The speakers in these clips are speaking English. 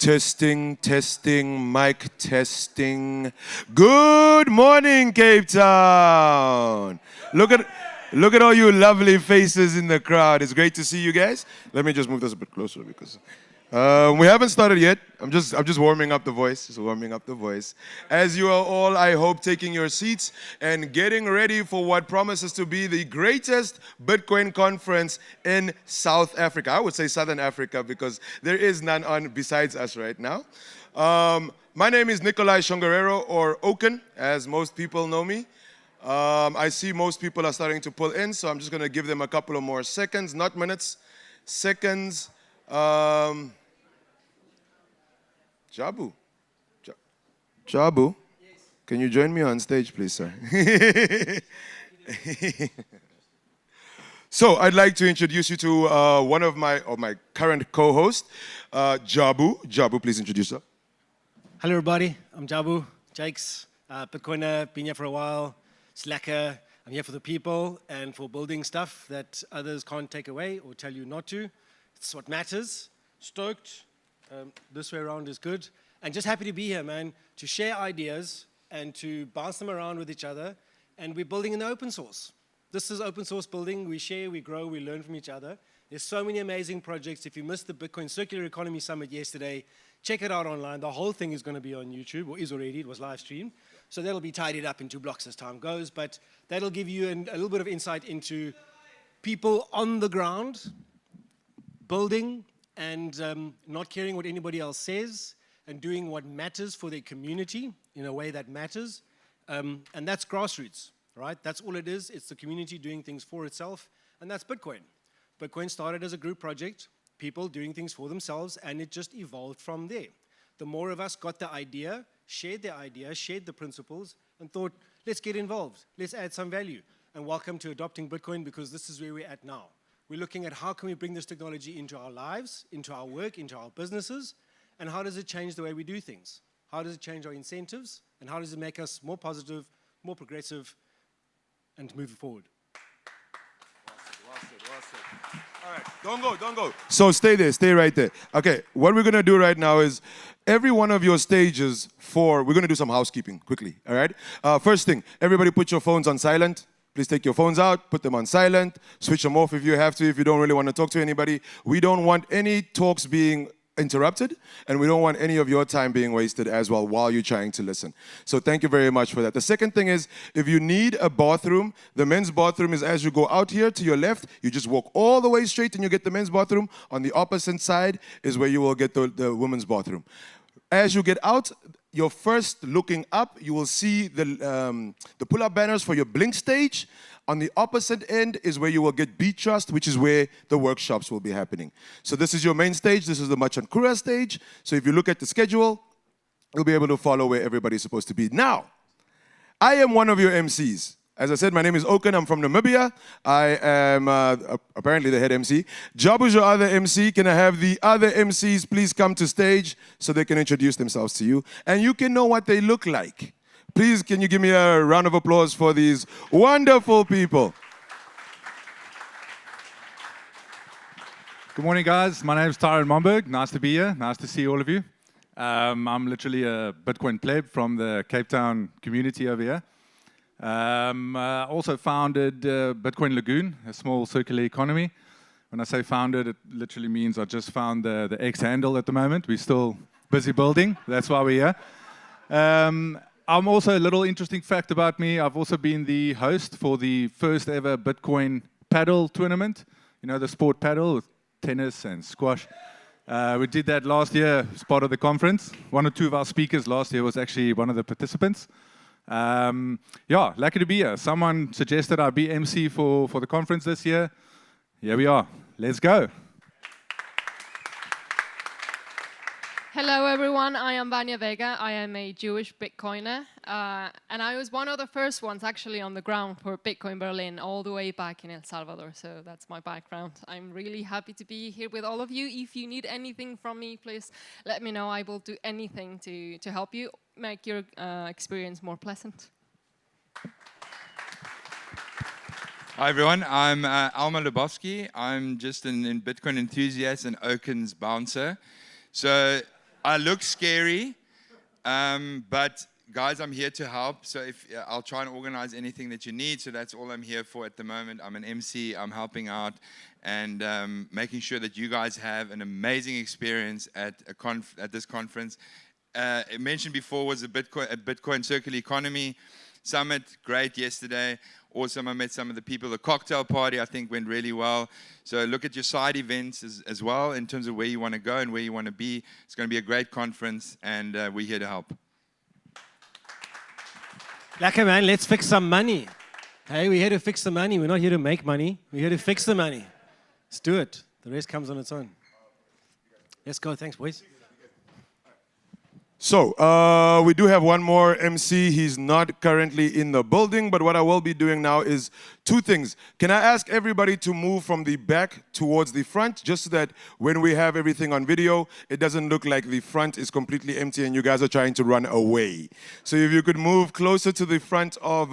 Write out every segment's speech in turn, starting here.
Testing, testing, mic testing. Good morning, Cape Town. Look at all you lovely faces in the crowd. It's great to see you guys. Let me just move this a bit closer because we haven't started yet. I'm just warming up the voice. Just warming up the voice. As you are all, I hope, taking your seats and getting ready for what promises to be the greatest Bitcoin conference in South Africa. I would say Southern Africa because there is none on besides us right now. My name is Nikolai Shongarero, or Oken, as most people know me. I see most people are starting to pull in, so I'm just going to give them a couple of more seconds, not minutes, seconds. Jabu. Jabu, can you join me on stage, please, sir? So I'd like to introduce you to one of my current co-hosts, Jabu. Jabu, please introduce yourself. Hello, everybody. I'm Jabu, Jakes, Bitcoiner, been here for a while, slacker. I'm here for the people and for building stuff that others can't take away or tell you not to. It's what matters. Stoked. This way around is good. And just happy to be here, man, to share ideas and to bounce them around with each other. And we're building in the open source. This is open source building. We share, we grow, we learn from each other. There's so many amazing projects. If you missed the Bitcoin Circular Economy Summit yesterday, check it out online. The whole thing is going to be on YouTube, or is already. It was live streamed. So that'll be tidied up in 2 blocks as time goes. But that'll give you a little bit of insight into people on the ground, building, and not caring what anybody else says, and doing what matters for their community in a way that matters. And that's grassroots, right? That's all it is. It's the community doing things for itself, and that's Bitcoin. Bitcoin started as a group project, people doing things for themselves, and it just evolved from there. The more of us got the idea, shared the principles, and thought, let's get involved, let's add some value. And welcome to adopting Bitcoin, because this is where we're at now. We're looking at how can we bring this technology into our lives, into our work, into our businesses, and how does it change the way we do things? How does it change our incentives? And how does it make us more positive, more progressive, and move forward? All right, don't go. So stay there, stay right there. Okay, what we're going to do right now is every one of your stages we're going to do some housekeeping quickly, all right? First thing, everybody put your phones on silent. Please take your phones out, put them on silent, switch them off if you have to, if you don't really want to talk to anybody. We don't want any talks being interrupted, and we don't want any of your time being wasted as well while you're trying to listen. So thank you very much for that. The second thing is, if you need a bathroom, the men's bathroom is as you go out here to your left, you just walk all the way straight and you get the men's bathroom. On the opposite side is where you will get the women's bathroom. As you get out, you're first looking up, you will see the pull-up banners for your Blink stage. On the opposite end is where you will get Beat Trust, which is where the workshops will be happening. So this is your main stage, this is the Machankura Stage. So if you look at the schedule, you'll be able to follow where everybody's supposed to be. Now, I am one of your MCs. As I said, my name is Oken, I'm from Namibia. I am apparently the head MC. Jabu's your other MC. Can I have the other MCs please come to stage so they can introduce themselves to you? And you can know what they look like. Please, can you give me a round of applause for these wonderful people? Good morning, guys. My name is Tyron Momberg. Nice to be here. Nice to see all of you. I'm literally a Bitcoin pleb from the Cape Town community over here. I also founded Bitcoin Lagoon, a small circular economy. When I say founded, it literally means I just found the X handle at the moment. We're still busy building. That's why we're here. I'm also a little interesting fact about me. I've also been the host for the first ever Bitcoin paddle tournament. You know, the sport paddle with tennis and squash. We did that last year as part of the conference. 1 or 2 of our speakers last year was actually one of the participants. Yeah, lucky to be here. Someone suggested I be MC for the conference this year. Here we are. Let's go. Hello, everyone. I am Vanya Vega. I am a Jewish Bitcoiner. And I was one of the first ones actually on the ground for Bitcoin Berlin all the way back in El Salvador. So that's my background. I'm really happy to be here with all of you. If you need anything from me, please let me know. I will do anything to help you make your experience more pleasant. Hi everyone, I'm Alma Lebowski. I'm just an Bitcoin enthusiast and Oken's bouncer. So I look scary, but guys, I'm here to help. So if I'll try and organize anything that you need. So that's all I'm here for at the moment. I'm an MC. I'm helping out and making sure that you guys have an amazing experience at this conference. I mentioned before was a Bitcoin Circular Economy Summit. Great yesterday. Awesome. I met some of the people. The cocktail party, I think, went really well. So look at your side events as well in terms of where you want to go and where you want to be. It's going to be a great conference, and we're here to help. Lekker man, let's fix some money. Hey, we're here to fix the money. We're not here to make money. We're here to fix the money. Let's do it. The rest comes on its own. Let's go. Thanks, boys. So, we do have one more MC. He's not currently in the building, but what I will be doing now is two things. Can I ask everybody to move from the back towards the front, just so that when we have everything on video, it doesn't look like the front is completely empty and you guys are trying to run away. So if you could move closer to the front of,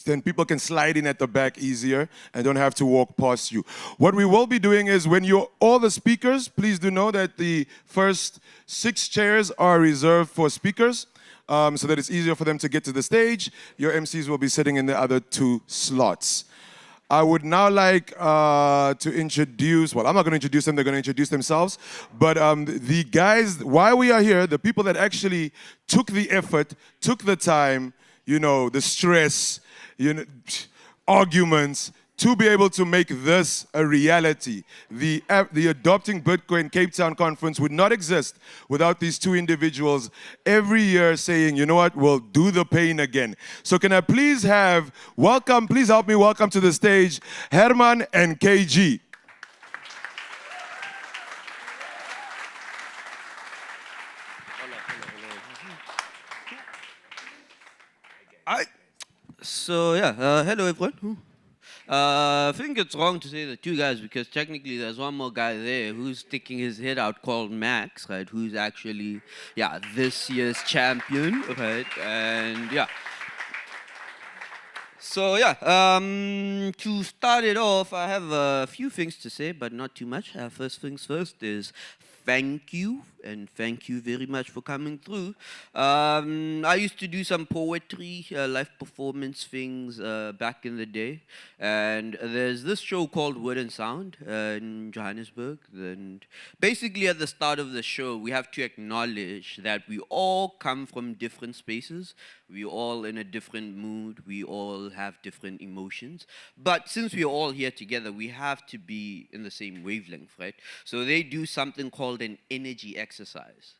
then people can slide in at the back easier and don't have to walk past you. What we will be doing is when you're all the speakers, please do know that the first 6 chairs are reserved for speakers, so that it's easier for them to get to the stage. Your MCs will be sitting in the other 2 slots. I would now like to introduce, well, I'm not going to introduce them, they're going to introduce themselves, but the guys, why we are here, the people that actually took the effort, took the time, you know, the stress, you know, arguments, to be able to make this a reality. The Adopting Bitcoin Cape Town conference would not exist without these 2 individuals every year saying, you know what, we'll do the pain again. So can I please have, please help me welcome to the stage, Herman and KG. So yeah, hello everyone. I think it's wrong to say the 2 guys because technically there's one more guy there who's sticking his head out called Max, right? Who's actually, this year's champion, right? And yeah. So yeah, to start it off, I have a few things to say, but not too much. First things first is thank you, and thank you very much for coming through. I used to do some poetry, live performance things back in the day, and there's this show called Word and Sound in Johannesburg, and basically at the start of the show, we have to acknowledge that we all come from different spaces, we're all in a different mood, we all have different emotions, but since we're all here together, we have to be in the same wavelength, right? So they do something called an energy exercise.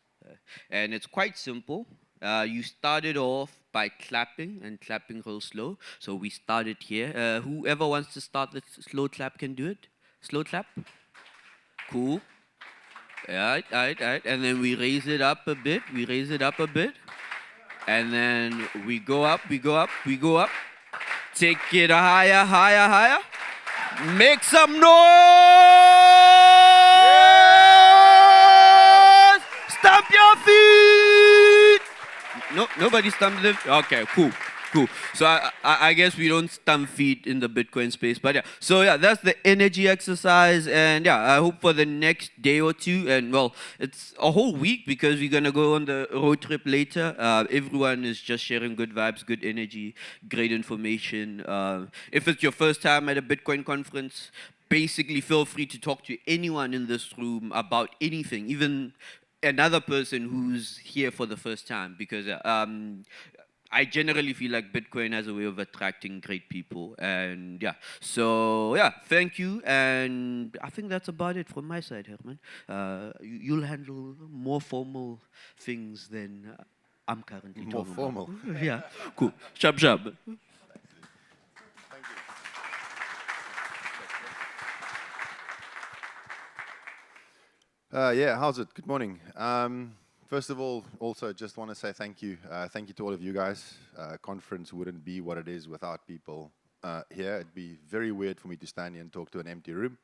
And it's quite simple. You started off by clapping and clapping real slow. So we started here. Whoever wants to start the slow clap can do it. Slow clap. Cool. All right. And then we raise it up a bit. And then we go up. Take it higher. Make some noise! Stamp your feet! No, nobody stamped them? Okay, cool. So I guess we don't stamp feet in the Bitcoin space, but yeah. So yeah, that's the energy exercise, and yeah, I hope for the next day or 2, and well, it's a whole week because we're gonna go on the road trip later. Everyone is just sharing good vibes, good energy, great information. If it's your first time at a Bitcoin conference, basically feel free to talk to anyone in this room about anything, even another person who's here for the first time, because I generally feel like Bitcoin has a way of attracting great people, and yeah. So yeah, thank you, and I think that's about it from my side, Herman. You'll handle more formal things than I'm currently talking about. More formal? Yeah, cool. Sharp. Yeah, how's it? Good morning. First of all, also just want to say thank you. Thank you to all of you guys. Conference wouldn't be what it is without people here. It'd be very weird for me to stand here and talk to an empty room.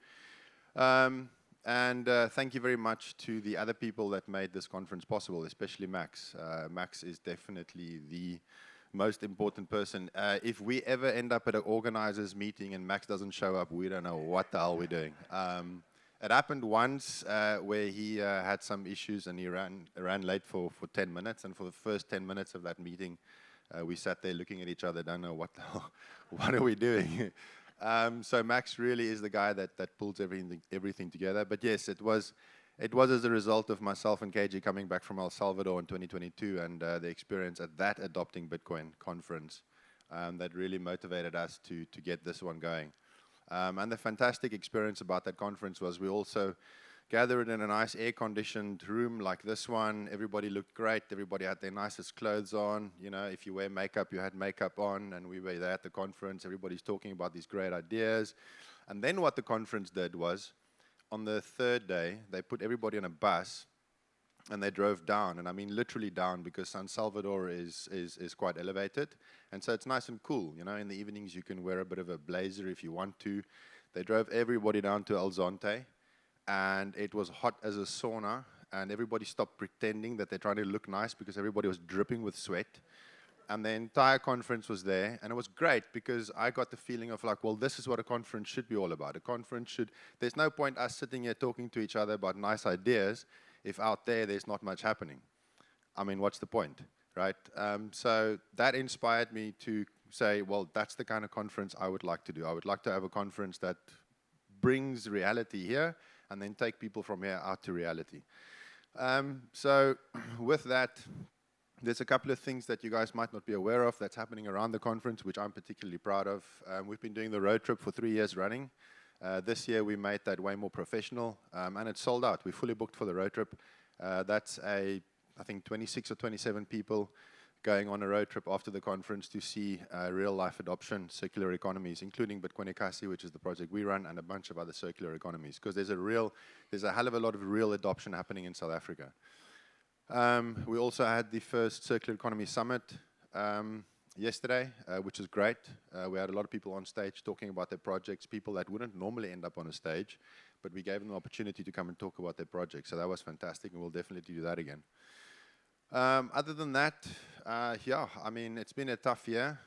And thank you very much to the other people that made this conference possible, especially Max. Max is definitely the most important person. If we ever end up at an organizers meeting and Max doesn't show up, we don't know what the hell we're doing. It happened once where he had some issues and he ran late for 10 minutes. And for the first 10 minutes of that meeting, we sat there looking at each other, don't know what the hell, what are we doing? So Max really is the guy that pulls everything together. But yes, it was as a result of myself and KG coming back from El Salvador in 2022 and the experience at that Adopting Bitcoin conference that really motivated us to get this one going. And the fantastic experience about that conference was we also gathered in a nice air-conditioned room like this one. Everybody looked great. Everybody had their nicest clothes on. You know, if you wear makeup, you had makeup on, and we were there at the conference. Everybody's talking about these great ideas. And then what the conference did was, on the third day, they put everybody on a bus, and they drove down, and I mean literally down, because San Salvador is quite elevated, and so it's nice and cool. You know, in the evenings you can wear a bit of a blazer if you want to. They drove everybody down to El Zonte, and it was hot as a sauna, and everybody stopped pretending that they're trying to look nice because everybody was dripping with sweat. And the entire conference was there, and it was great because I got the feeling of like, well, this is what a conference should be all about. A conference should, there's no point us sitting here talking to each other about nice ideas if out there's not much happening. I mean, what's the point, right? So that inspired me to say, well, that's the kind of conference I would like to do. I would like to have a conference that brings reality here and then take people from here out to reality. So with that, there's a couple of things that you guys might not be aware of that's happening around the conference, which I'm particularly proud of. We've been doing the road trip for 3 years running. This year we made that way more professional, and it's sold out. We're fully booked for the road trip. That's I think 26 or 27 people going on a road trip after the conference to see real-life adoption, circular economies, including Kgothatso, which is the project we run, and a bunch of other circular economies, because there's a hell of a lot of real adoption happening in South Africa. We also had the first Circular Economy Summit yesterday, which is great. We had a lot of people on stage talking about their projects, people that wouldn't normally end up on a stage, but we gave them the opportunity to come and talk about their projects. So that was fantastic, and we'll definitely do that again. Other than that, yeah, I mean, it's been a tough year.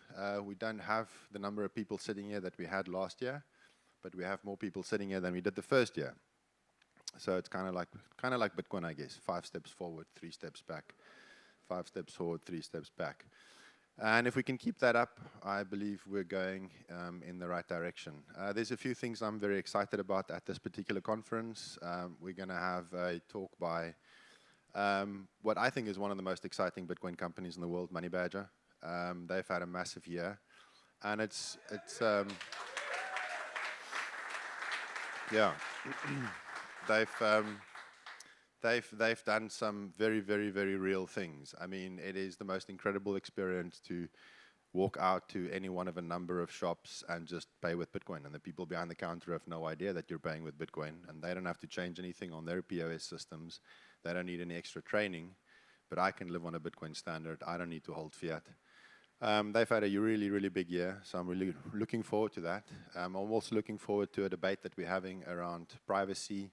We don't have the number of people sitting here that we had last year, but we have more people sitting here than we did the first year. So it's kind of like Bitcoin, I guess. 5 steps forward, 3 steps back. 5 steps forward, 3 steps back. And if we can keep that up, I believe we're going in the right direction. There's a few things I'm very excited about at this particular conference. We're going to have a talk by what I think is one of the most exciting Bitcoin companies in the world, Money Badger. They've had a massive year. And it's yeah. They've done some very, very, very real things. I mean, it is the most incredible experience to walk out to any one of a number of shops and just pay with Bitcoin. And the people behind the counter have no idea that you're paying with Bitcoin. And they don't have to change anything on their POS systems. They don't need any extra training. But I can live on a Bitcoin standard. I don't need to hold fiat. They've had a really, really big year. So I'm really looking forward to that. I'm also looking forward to a debate that we're having around privacy,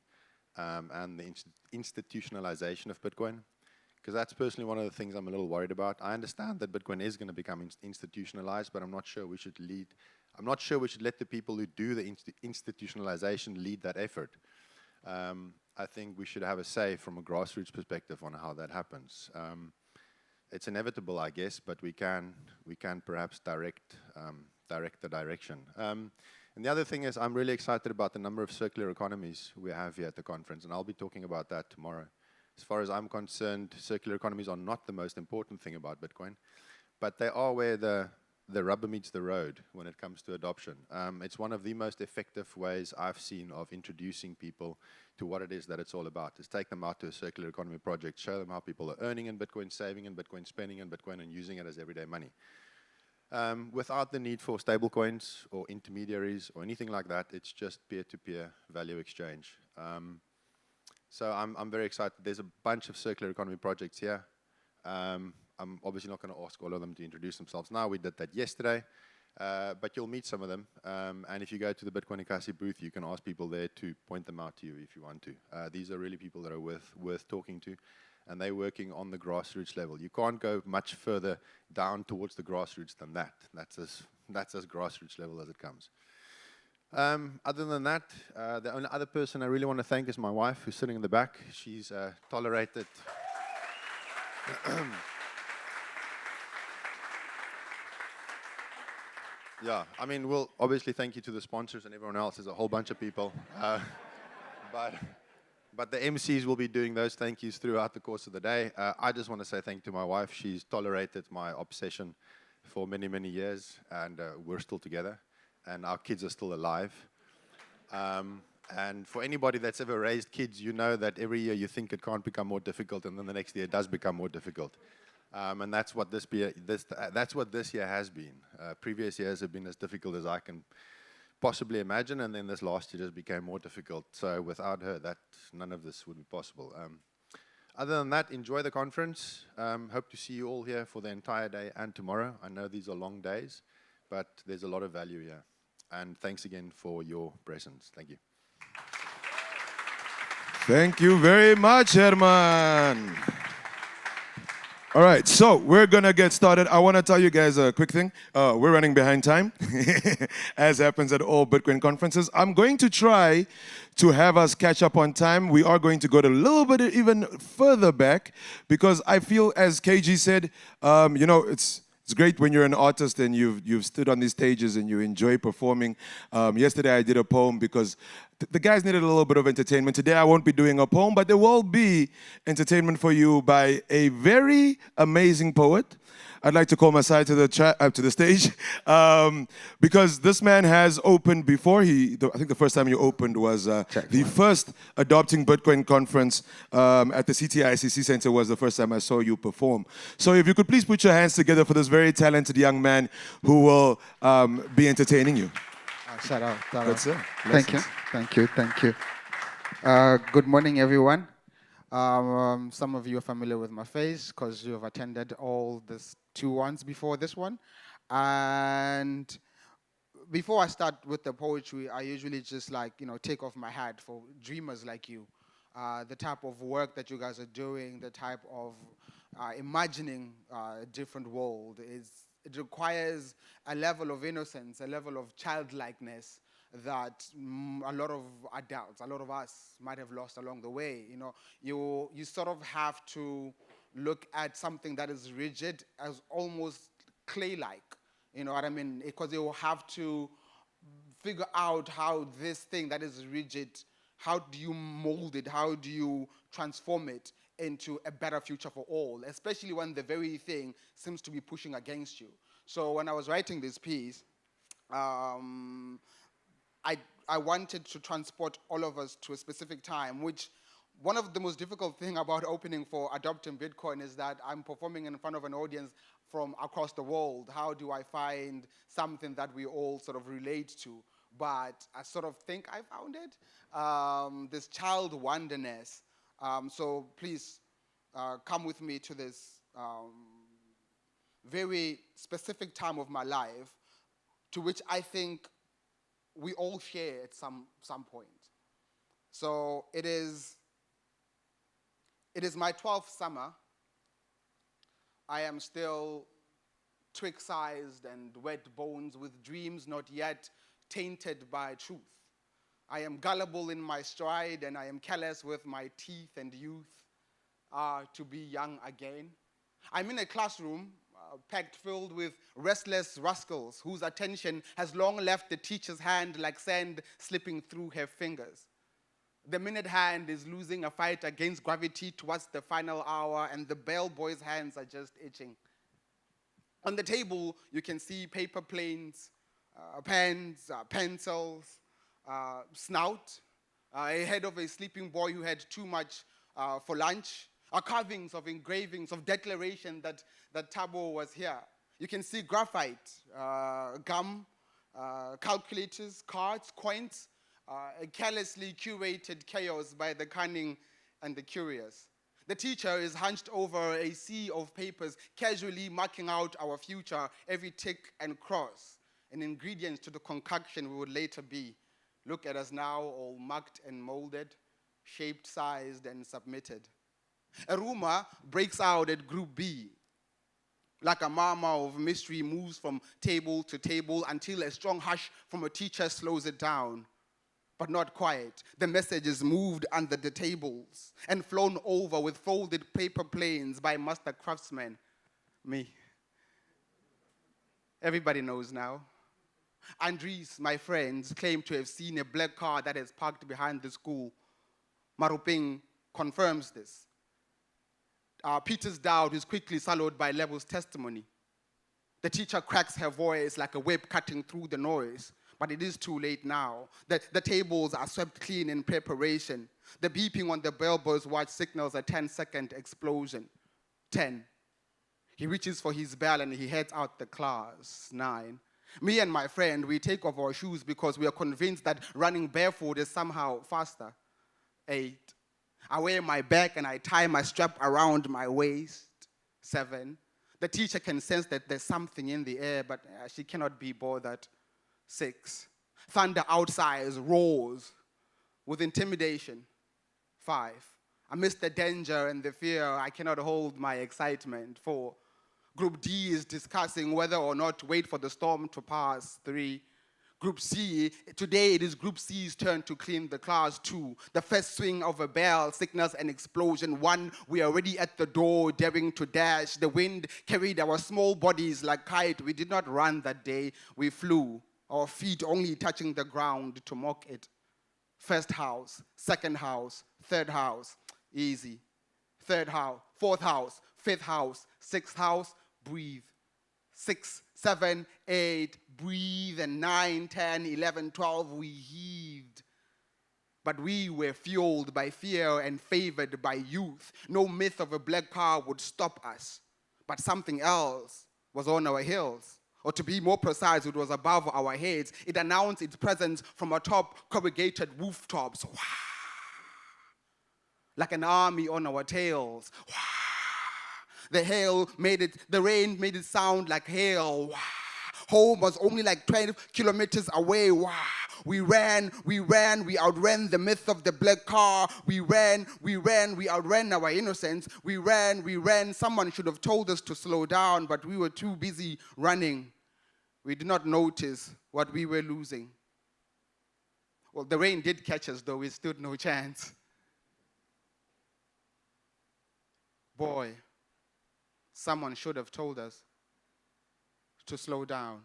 and the institutionalization of Bitcoin, because that's personally one of the things I'm a little worried about. I understand that Bitcoin is going to become institutionalized, but I'm not sure we should lead. I'm not sure we should let the people who do the institutionalization lead that effort. I think we should have a say from a grassroots perspective on how that happens. It's inevitable, I guess, but we can perhaps direct the direction. And the other thing is, I'm really excited about the number of circular economies we have here at the conference, and I'll be talking about that tomorrow. As far as I'm concerned, circular economies are not the most important thing about Bitcoin, but they are where the rubber meets the road when it comes to adoption. It's one of the most effective ways I've seen of introducing people to what it is that it's all about, is take them out to a circular economy project, show them how people are earning in Bitcoin, saving in Bitcoin, spending in Bitcoin, and using it as everyday money. Without the need for stablecoins or intermediaries or anything like that, it's just peer-to-peer value exchange. So I'm very excited. There's a bunch of circular economy projects here. I'm obviously not going to ask all of them to introduce themselves now. We did that yesterday, but you'll meet some of them. And if you go to the Kgothatso booth, you can ask people there to point them out to you if you want to. These are really people that are worth talking to. And they're working on the grassroots level. You can't go much further down towards the grassroots than that. That's as grassroots level as it comes. Other than that, the only other person I really want to thank is my wife, who's sitting in the back. She's tolerated. Yeah, I mean, we'll obviously thank you to the sponsors and everyone else. There's a whole bunch of people. But the MCs will be doing those thank yous throughout the course of the day. I just want to say thank you to my wife. She's tolerated my obsession for many, many years, and we're still together, and our kids are still alive. And for anybody that's ever raised kids, you know that every year you think it can't become more difficult, and then the next year it does become more difficult. And that's what this year has been. Previous years have been as difficult as I can possibly imagine, and then this last year just became more difficult. So without her, none of this would be possible. Other than that, enjoy the conference. Hope to see you all here for the entire day and tomorrow. I know these are long days, but there's a lot of value here. And thanks again for your presence. Thank you. Thank you very much, Herman. All right, so we're gonna get started. I wanna tell you guys a quick thing. We're running behind time, as happens at all Bitcoin conferences. I'm going to try to have us catch up on time. We are going to go to a little bit even further back, because I feel, as KG said, you know, it's great when you're an artist and you've stood on these stages and you enjoy performing. Yesterday I did a poem because the guys needed a little bit of entertainment. Today I won't be doing a poem, but there will be entertainment for you by a very amazing poet. I'd like to call Masai to the stage, because this man has opened before. I think the first time you opened was the first Adopting Bitcoin conference at the CTICC Center was the first time I saw you perform. So if you could please put your hands together for this very talented young man who will be entertaining you. Shout out. That's it. Thank you. Good morning, everyone. Some of you are familiar with my face because you have attended all these 2 ones before this one. And before I start with the poetry, I usually just take off my hat for dreamers like you. The type of work that you guys are doing, the type of imagining a different world, it requires a level of innocence, a level of childlikeness that a lot of adults, a lot of us might have lost along the way. You know, you sort of have to look at something that is rigid as almost clay-like. You know what I mean? Because you have to figure out how this thing that is rigid, how do you mold it? How do you transform it into a better future for all, especially when the very thing seems to be pushing against you. So when I was writing this piece, I wanted to transport all of us to a specific time, which one of the most difficult thing about opening for Adopting Bitcoin is that I'm performing in front of an audience from across the world. How do I find something that we all sort of relate to? But I sort of think I found it, this child wonderness. So please come with me to this very specific time of my life, to which I think we all share at some point. So it is my 12th summer. I am still twig-sized and wet bones with dreams not yet tainted by truth. I am gullible in my stride and I am careless with my teeth and youth to be young again. I'm in a classroom packed filled with restless rascals whose attention has long left the teacher's hand like sand slipping through her fingers. The minute hand is losing a fight against gravity towards the final hour, and the bellboy's hands are just itching. On the table, you can see paper planes, pens, pencils, snout, a head of a sleeping boy who had too much for lunch, carvings of engravings of declaration that Thabo was here. You can see graphite, gum, calculators, cards, coins, a carelessly curated chaos by the cunning and the curious. The teacher is hunched over a sea of papers, casually marking out our future, every tick and cross, and ingredients to the concoction we would later be. Look at us now, all marked and molded, shaped, sized, and submitted. A rumor breaks out at Group B. Like a murmur of mystery moves from table to table until a strong hush from a teacher slows it down. But not quite. The message is moved under the tables and flown over with folded paper planes by master craftsmen. Me. Everybody knows now. Andres, my friends, claim to have seen a black car that is parked behind the school. Maruping confirms this. Peter's doubt is quickly swallowed by Lebo's testimony. The teacher cracks her voice like a whip cutting through the noise. But it is too late now. The tables are swept clean in preparation. The beeping on the bellboy's watch signals a 10-second explosion. 10. He reaches for his bell and he heads out the class. 9. Me and my friend, we take off our shoes because we are convinced that running barefoot is somehow faster. 8. I wear my bag and I tie my strap around my waist. 7. The teacher can sense that there's something in the air, but she cannot be bothered. 6. Thunder outside roars with intimidation. 5. Amidst the danger and the fear, I cannot hold my excitement. 4. Group D is discussing whether or not to wait for the storm to pass. 3. Group C, today it is Group C's turn to clean the class. 2. The first swing of a bell signals an explosion. 1. We are already at the door, daring to dash. The wind carried our small bodies like kite. We did not run that day, we flew. Our feet only touching the ground to mock it. First house, second house, third house, easy. Third house, fourth house, fifth house, sixth house, breathe. 6, 7, 8, breathe, and 9, 10, 11, 12, we heaved. But we were fueled by fear and favored by youth. No myth of a black car would stop us. But something else was on our heels. Or to be more precise, it was above our heads. It announced its presence from atop corrugated rooftops. Wah! Like an army on our tails. Wah! The rain made it sound like hail. Wah! Home was only like 12 kilometers away. Wah! We ran, we outran the myth of the black car. We ran, we outran our innocence. We ran. Someone should have told us to slow down, but we were too busy running. We did not notice what we were losing. Well, the rain did catch us, though. We stood no chance. Boy, someone should have told us to slow down.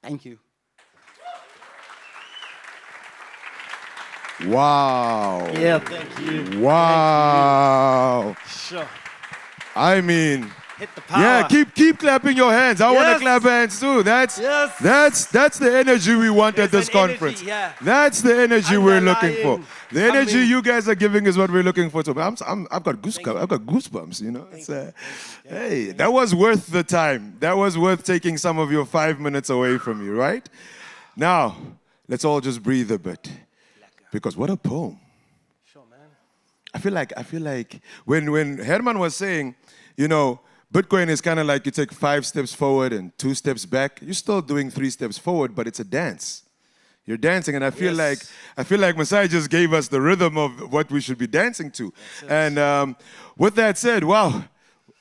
Thank you. Wow. Yeah, thank you. Wow. Sure. I mean, Hit the power. yeah, keep clapping your hands. I want to Yes. clap hands too. That's Yes. that's the energy we want at There's this an energy, conference. yeah. That's the energy we're looking for. Underlying, The energy coming. you guys are giving is what we're looking for. So I've got goosebumps. You know. It's, hey, that was worth the time. That was worth taking some of your 5 minutes away from you, right? Now, let's all just breathe a bit, because what a poem. Sure, man. I feel like when Herman was saying, you know, Bitcoin is kind of like you take 5 steps forward and 2 steps back. You're still doing 3 steps forward, but it's a dance. You're dancing, and I feel like Masai just gave us the rhythm of what we should be dancing to. And with that said, wow,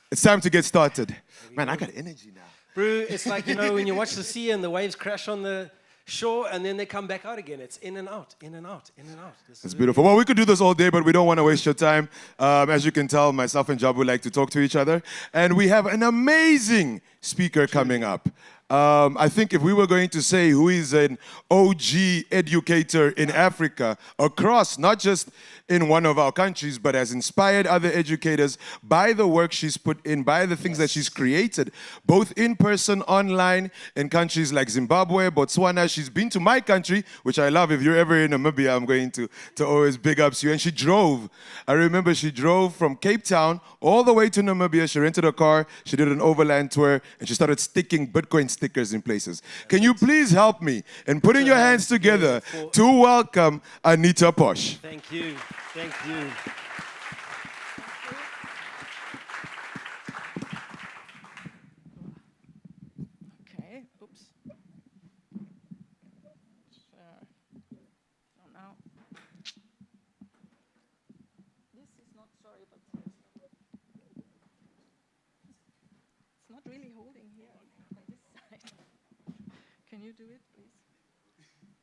it's time to get started. Man, I got energy now. Brew, it's like, you know, when you watch the sea and the waves crash on the shore and then they come back out again. It's in and out, in and out, in and out. It's beautiful. Well, we could do this all day, but we don't want to waste your time. As you can tell, myself and Jabu like to talk to each other. And we have an amazing speaker coming up. I think if we were going to say who is an OG educator in Africa, across, not just in one of our countries, but has inspired other educators by the work she's put in, by the things that she's created, both in person, online, in countries like Zimbabwe, Botswana. She's been to my country, which I love. If you're ever in Namibia, I'm going to always big ups you. And she drove. I remember she drove from Cape Town all the way to Namibia. She rented a car. She did an overland tour, and she started sticking Bitcoin stickers in places. Can you please help me in putting your hands together to welcome Anita Posh? Thank you. Thank you. Okay, oops. Oh, no. This is not, sorry, but you do it, please?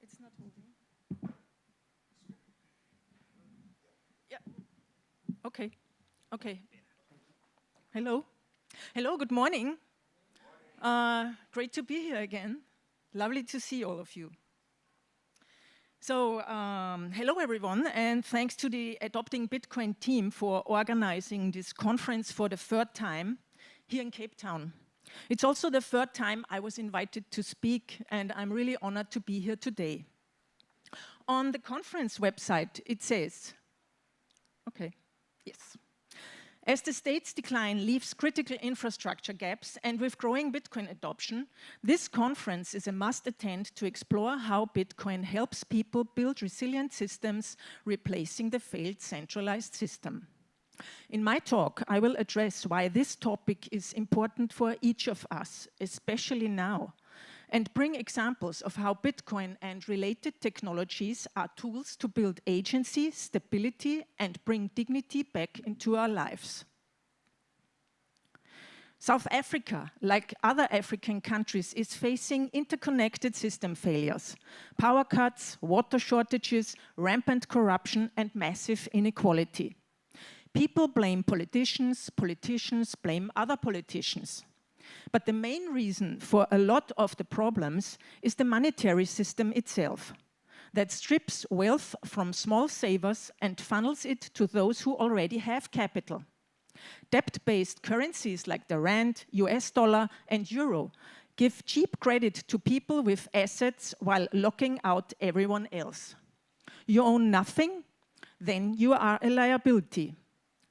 It's not moving. Yeah. Okay. Okay. Hello. Hello, good morning. Great to be here again. Lovely to see all of you. So, hello everyone, and thanks to the Adopting Bitcoin team for organizing this conference for the third time here in Cape Town. It's also the third time I was invited to speak, and I'm really honored to be here today. On the conference website, it says, okay, yes. As the state's decline leaves critical infrastructure gaps and with growing Bitcoin adoption, this conference is a must-attend to explore how Bitcoin helps people build resilient systems, replacing the failed centralized system. In my talk, I will address why this topic is important for each of us, especially now, and bring examples of how Bitcoin and related technologies are tools to build agency, stability, and bring dignity back into our lives. South Africa, like other African countries, is facing interconnected system failures, power cuts, water shortages, rampant corruption, and massive inequality. People blame politicians, politicians blame other politicians. But the main reason for a lot of the problems is the monetary system itself, that strips wealth from small savers and funnels it to those who already have capital. Debt-based currencies like the rand, US dollar, and euro give cheap credit to people with assets while locking out everyone else. You own nothing, then you are a liability.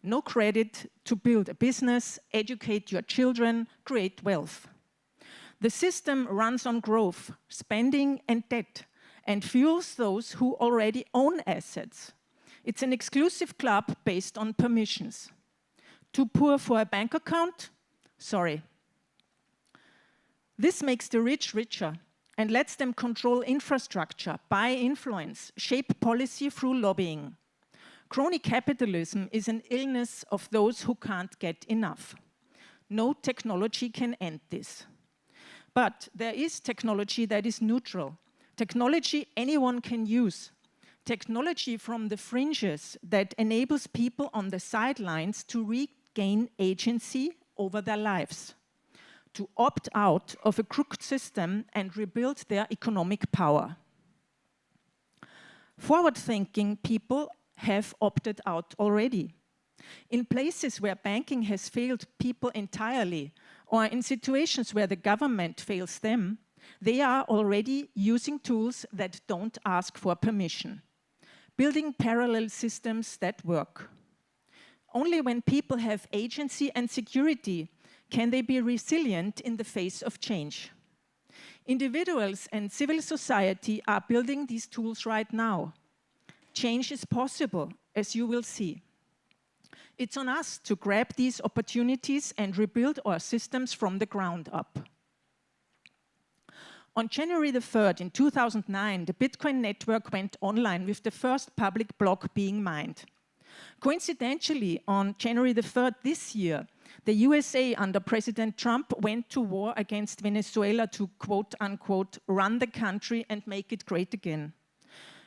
No credit to build a business, educate your children, create wealth. The system runs on growth, spending, and debt, and fuels those who already own assets. It's an exclusive club based on permissions. Too poor for a bank account? Sorry. This makes the rich richer and lets them control infrastructure, buy influence, shape policy through lobbying. Crony capitalism is an illness of those who can't get enough. No technology can end this. But there is technology that is neutral. Technology anyone can use. Technology from the fringes that enables people on the sidelines to regain agency over their lives, to opt out of a crooked system and rebuild their economic power. Forward-thinking people have opted out already. In places where banking has failed people entirely, or in situations where the government fails them, they are already using tools that don't ask for permission, building parallel systems that work. Only when people have agency and security can they be resilient in the face of change. Individuals and civil society are building these tools right now. Change is possible, as you will see. It's on us to grab these opportunities and rebuild our systems from the ground up. On January the 3rd in 2009, the Bitcoin network went online with the first public block being mined. Coincidentally, on January the 3rd this year, the USA under President Trump went to war against Venezuela to quote unquote run the country and make it great again.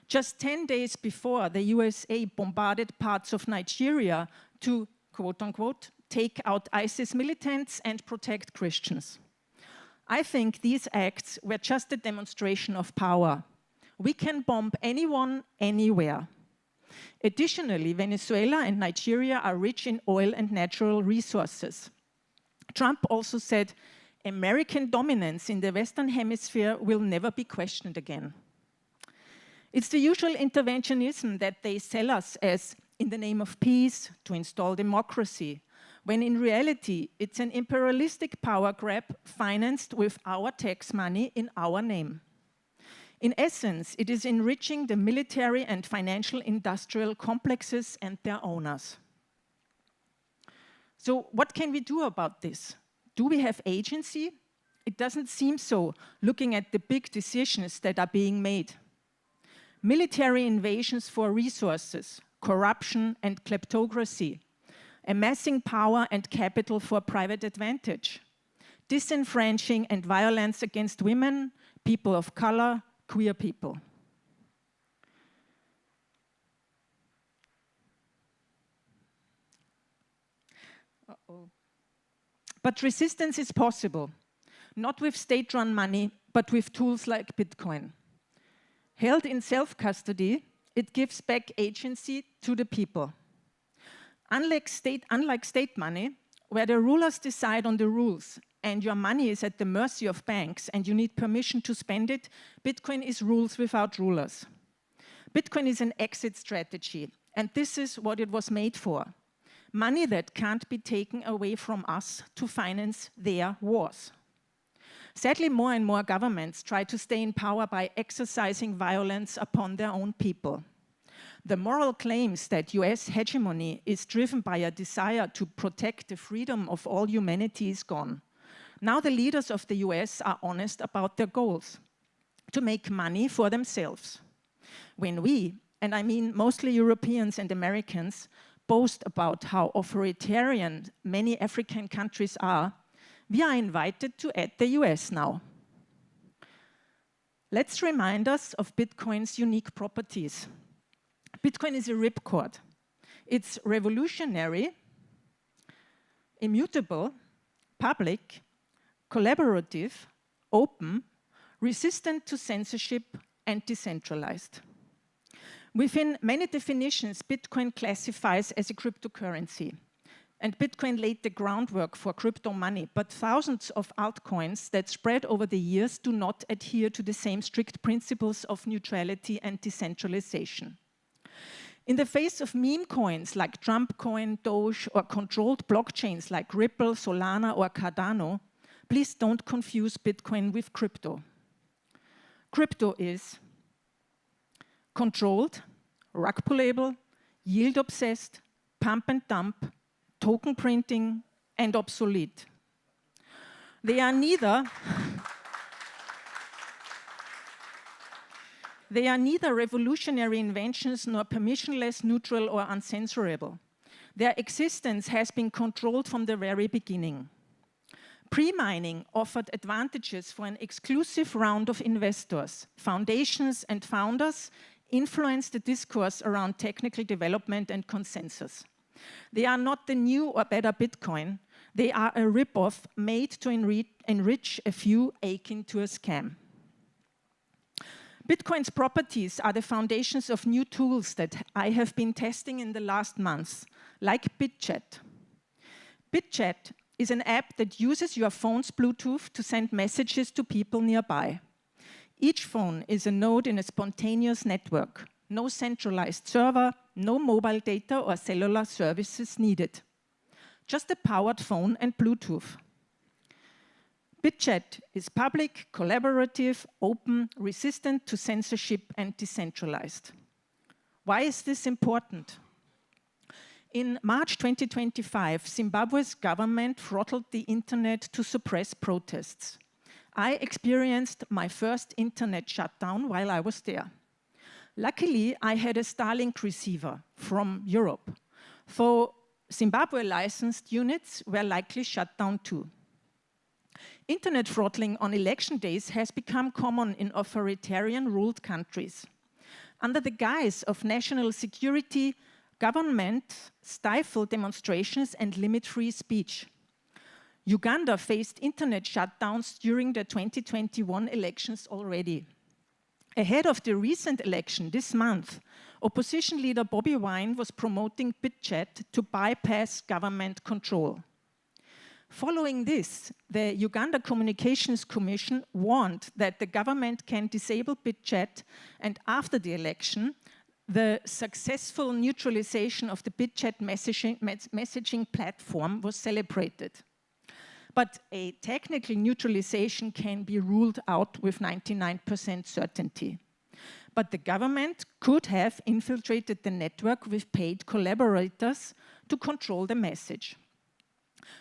Just 10 days before, the USA bombarded parts of Nigeria to, quote-unquote, take out ISIS militants and protect Christians. I think these acts were just a demonstration of power. We can bomb anyone, anywhere. Additionally, Venezuela and Nigeria are rich in oil and natural resources. Trump also said, American dominance in the Western Hemisphere will never be questioned again. It's the usual interventionism that they sell us as in the name of peace, to install democracy, when in reality it's an imperialistic power grab financed with our tax money in our name. In essence, it is enriching the military and financial industrial complexes and their owners. So what can we do about this? Do we have agency? It doesn't seem so, looking at the big decisions that are being made. Military invasions for resources, corruption and kleptocracy, amassing power and capital for private advantage, disenfranchising and violence against women, people of color, queer people. But resistance is possible, not with state-run money, but with tools like Bitcoin. Held in self-custody, it gives back agency to the people. Unlike state money, where the rulers decide on the rules and your money is at the mercy of banks and you need permission to spend it, Bitcoin is rules without rulers. Bitcoin is an exit strategy, and this is what it was made for. Money that can't be taken away from us to finance their wars. Sadly, more and more governments try to stay in power by exercising violence upon their own people. The moral claims that US hegemony is driven by a desire to protect the freedom of all humanity is gone. Now the leaders of the US are honest about their goals, to make money for themselves. When we, and I mean mostly Europeans and Americans, boast about how authoritarian many African countries are, we are invited to add the US now. Let's remind us of Bitcoin's unique properties. Bitcoin is a ripcord. It's revolutionary, immutable, public, collaborative, open, resistant to censorship, and decentralized. Within many definitions, Bitcoin classifies as a cryptocurrency. And Bitcoin laid the groundwork for crypto money, but thousands of altcoins that spread over the years do not adhere to the same strict principles of neutrality and decentralization. In the face of meme coins like Trump coin, Doge, or controlled blockchains like Ripple, Solana, or Cardano, please don't confuse Bitcoin with crypto. Crypto is controlled, rug pullable, yield obsessed, pump and dump, token printing, and obsolete. They are neither revolutionary inventions nor permissionless, neutral, or uncensorable. Their existence has been controlled from the very beginning. Pre-mining offered advantages for an exclusive round of investors. Foundations and founders influenced the discourse around technical development and consensus. They are not the new or better Bitcoin. They are a ripoff made to enrich a few akin to a scam. Bitcoin's properties are the foundations of new tools that I have been testing in the last months, like BitChat. BitChat is an app that uses your phone's Bluetooth to send messages to people nearby. Each phone is a node in a spontaneous network. No centralized server, no mobile data or cellular services needed. Just a powered phone and Bluetooth. BitChat is public, collaborative, open, resistant to censorship, and decentralized. Why is this important? In March 2025, Zimbabwe's government throttled the internet to suppress protests. I experienced my first internet shutdown while I was there. Luckily, I had a Starlink receiver from Europe. So Zimbabwe licensed units were likely shut down too. Internet throttling on election days has become common in authoritarian-ruled countries. Under the guise of national security, governments stifle demonstrations and limit free speech. Uganda faced internet shutdowns during the 2021 elections already. Ahead of the recent election this month, opposition leader Bobi Wine was promoting BitChat to bypass government control. Following this, the Uganda Communications Commission warned that the government can disable BitChat, and after the election, the successful neutralization of the BitChat messaging platform was celebrated. But a technical neutralization can be ruled out with 99% certainty. But the government could have infiltrated the network with paid collaborators to control the message.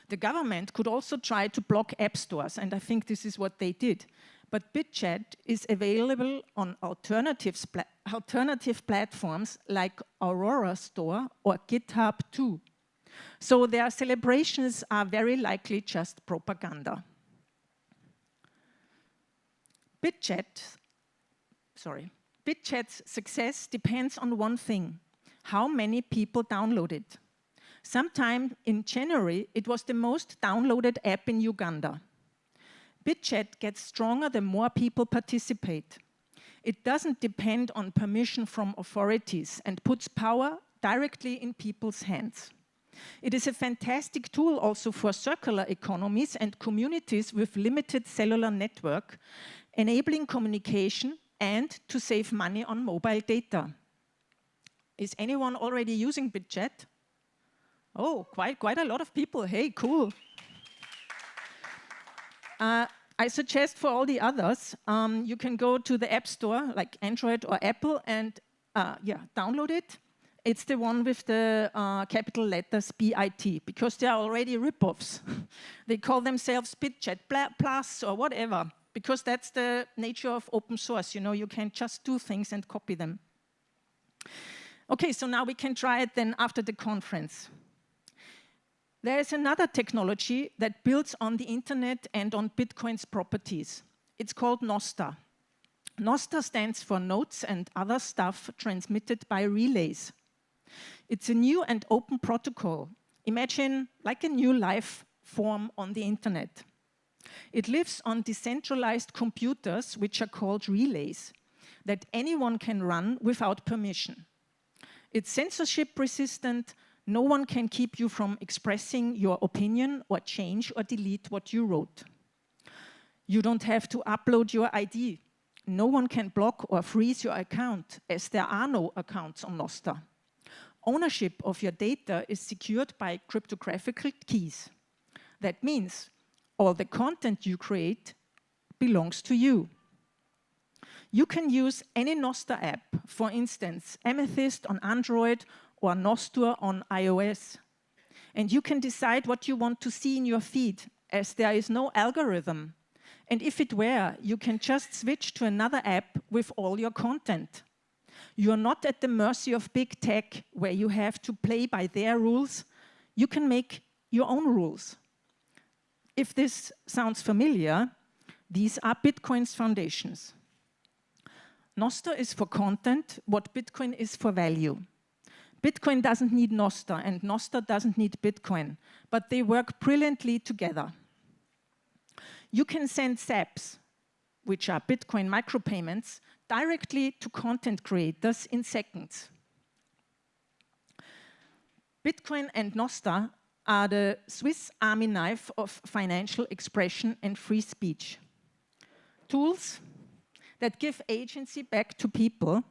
The government could also try to block app stores, and I think this is what they did. But BitChat is available on alternative platforms like Aurora Store or GitHub too. So their celebrations are very likely just propaganda. BitChat's success depends on one thing: how many people download it. Sometime in January, it was the most downloaded app in Uganda. BitChat gets stronger the more people participate. It doesn't depend on permission from authorities and puts power directly in people's hands. It is a fantastic tool also for circular economies and communities with limited cellular network, enabling communication and to save money on mobile data. Is anyone already using BitChat? Oh, quite a lot of people. Hey, cool. I suggest for all the others, you can go to the App Store, like Android or Apple, and download it. It's the one with the capital letters BIT, because they are already rip-offs. They call themselves BitChat Plus or whatever, because that's the nature of open source. You know, you can just do things and copy them. Okay, so now we can try it then after the conference. There is another technology that builds on the internet and on Bitcoin's properties. It's called Nostr. Nostr stands for Notes and Other Stuff Transmitted by Relays. It's a new and open protocol. Imagine like a new life form on the internet. It lives on decentralized computers, which are called relays, that anyone can run without permission. It's censorship resistant. No one can keep you from expressing your opinion or change or delete what you wrote. You don't have to upload your ID. No one can block or freeze your account, as there are no accounts on Nostr. Ownership of your data is secured by cryptographic keys. That means all the content you create belongs to you. You can use any Nostr app, for instance, Amethyst on Android or Nostr on iOS. And you can decide what you want to see in your feed, as there is no algorithm. And if it were, you can just switch to another app with all your content. You are not at the mercy of big tech, where you have to play by their rules. You can make your own rules. If this sounds familiar, these are Bitcoin's foundations. Nostr is for content what Bitcoin is for value. Bitcoin doesn't need Nostr, and Nostr doesn't need Bitcoin, but they work brilliantly together. You can send SAPs, which are Bitcoin micropayments, directly to content creators in seconds. Bitcoin and Nostr are the Swiss Army knife of financial expression and free speech. Tools that give agency back to people,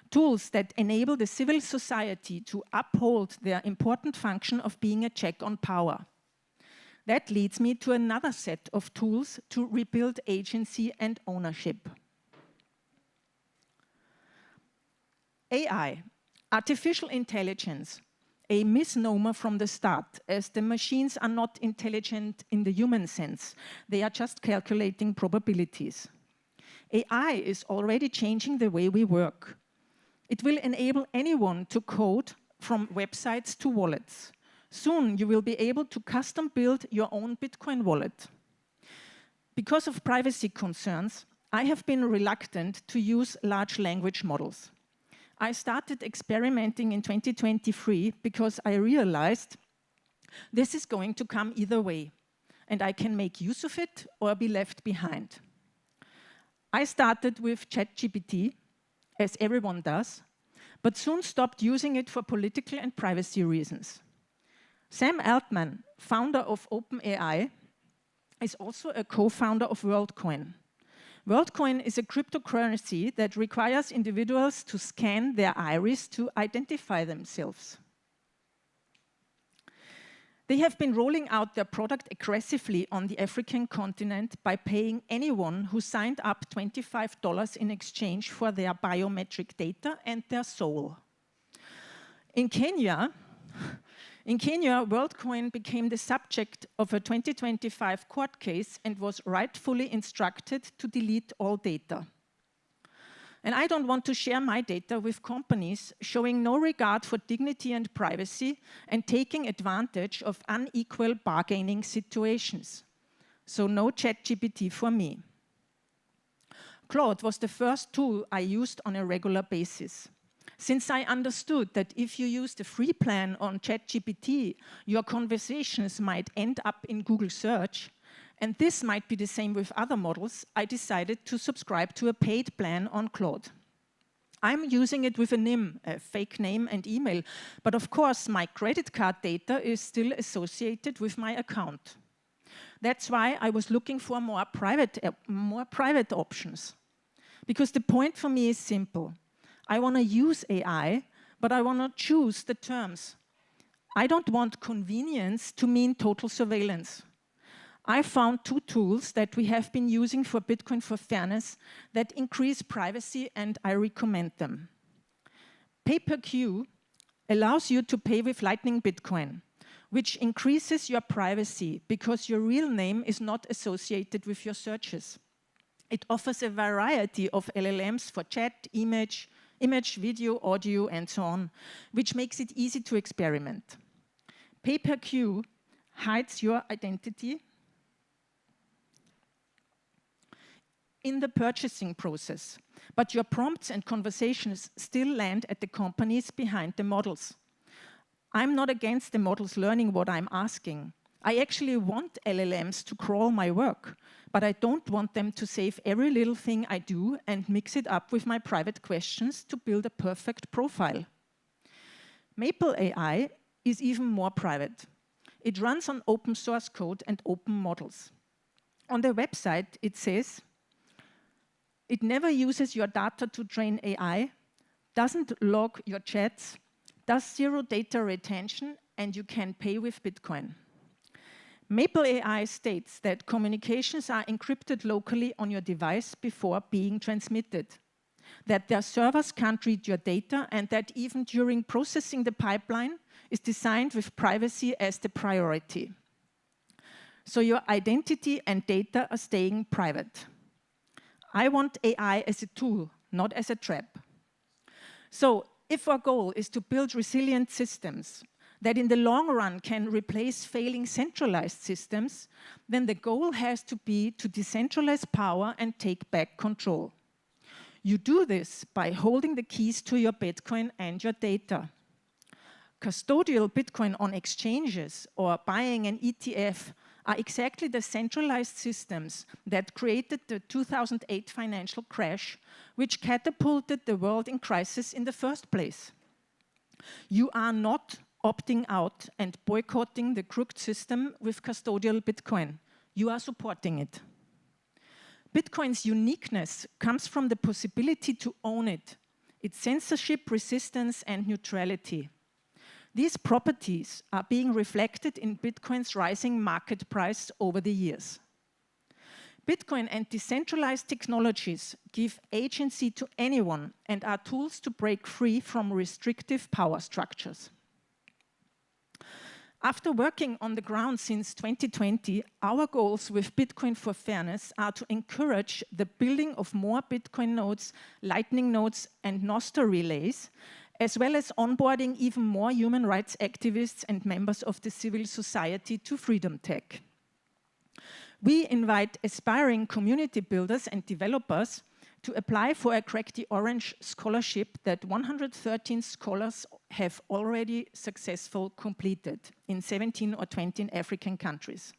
tools that enable the civil society to uphold their important function of being a check on power. That leads me to another set of tools to rebuild agency and ownership. AI, artificial intelligence, a misnomer from the start, as the machines are not intelligent in the human sense. They are just calculating probabilities. AI is already changing the way we work. It will enable anyone to code, from websites to wallets. Soon you will be able to custom build your own Bitcoin wallet. Because of privacy concerns, I have been reluctant to use large language models. I started experimenting in 2023 because I realized this is going to come either way, and I can make use of it or be left behind. I started with ChatGPT, as everyone does, but soon stopped using it for political and privacy reasons. Sam Altman, founder of OpenAI, is also a co-founder of WorldCoin. WorldCoin is a cryptocurrency that requires individuals to scan their iris to identify themselves. They have been rolling out their product aggressively on the African continent by paying anyone who signed up $25 in exchange for their biometric data and their soul. In Kenya, WorldCoin became the subject of a 2025 court case and was rightfully instructed to delete all data. And I don't want to share my data with companies showing no regard for dignity and privacy and taking advantage of unequal bargaining situations. So no ChatGPT for me. Claude was the first tool I used on a regular basis. Since I understood that if you use the free plan on ChatGPT, your conversations might end up in Google search, and this might be the same with other models, I decided to subscribe to a paid plan on Claude. I'm using it with a NIM, a fake name and email, but of course my credit card data is still associated with my account. That's why I was looking for more private options. Because the point for me is simple. I want to use AI, but I want to choose the terms. I don't want convenience to mean total surveillance. I found two tools that we have been using for Bitcoin for Fairness that increase privacy, and I recommend them. Pay-per-queue allows you to pay with Lightning Bitcoin, which increases your privacy because your real name is not associated with your searches. It offers a variety of LLMs for chat, image, video, audio, and so on, which makes it easy to experiment. Pay-per-queue hides your identity in the purchasing process, but your prompts and conversations still land at the companies behind the models. I'm not against the models learning what I'm asking. I actually want LLMs to crawl my work, but I don't want them to save every little thing I do and mix it up with my private questions to build a perfect profile. Maple AI is even more private. It runs on open source code and open models. On the website, it says, it never uses your data to train AI, doesn't log your chats, does zero data retention, and you can pay with Bitcoin. Maple AI states that communications are encrypted locally on your device before being transmitted, that their servers can't read your data, and that even during processing the pipeline is designed with privacy as the priority. So your identity and data are staying private. I want AI as a tool, not as a trap. So if our goal is to build resilient systems that in the long run can replace failing centralized systems, then the goal has to be to decentralize power and take back control. You do this by holding the keys to your Bitcoin and your data. Custodial Bitcoin on exchanges or buying an ETF are exactly the centralized systems that created the 2008 financial crash, which catapulted the world in crisis in the first place. You are not opting out and boycotting the crooked system with custodial Bitcoin. You are supporting it. Bitcoin's uniqueness comes from the possibility to own it, its censorship, resistance, and neutrality. These properties are being reflected in Bitcoin's rising market price over the years. Bitcoin and decentralized technologies give agency to anyone and are tools to break free from restrictive power structures. After working on the ground since 2020, our goals with Bitcoin for Fairness are to encourage the building of more Bitcoin nodes, Lightning nodes, and Nostr relays, as well as onboarding even more human rights activists and members of the civil society to Freedom Tech. We invite aspiring community builders and developers to apply for a Crack the Orange scholarship that 113 scholars have already successfully completed in 17 or 20 African countries.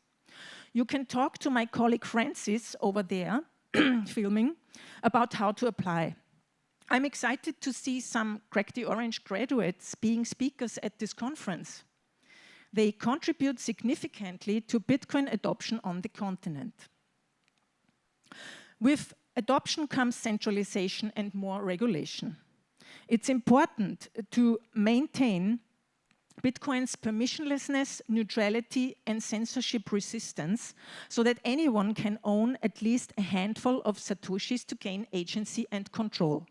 You can talk to my colleague Francis over there, filming, about how to apply. I'm excited to see some Crack the Orange graduates being speakers at this conference. They contribute significantly to Bitcoin adoption on the continent. With adoption comes centralization and more regulation. It's important to maintain Bitcoin's permissionlessness, neutrality, and censorship resistance so that anyone can own at least a handful of Satoshis to gain agency and control.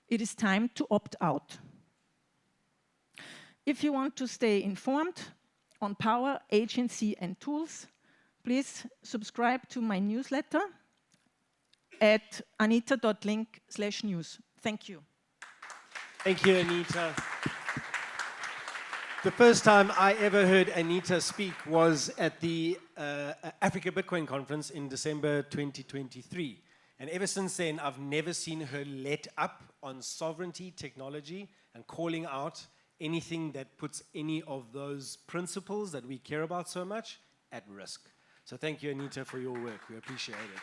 It is time to opt out. If you want to stay informed on power, agency, and tools, please subscribe to my newsletter at anita.link/news. Thank you. Thank you, Anita. The first time I ever heard Anita speak was at the Africa Bitcoin Conference in December 2023. And ever since then, I've never seen her let up on sovereignty, technology, and calling out anything that puts any of those principles that we care about so much at risk. So thank you, Anita, for your work. We appreciate it.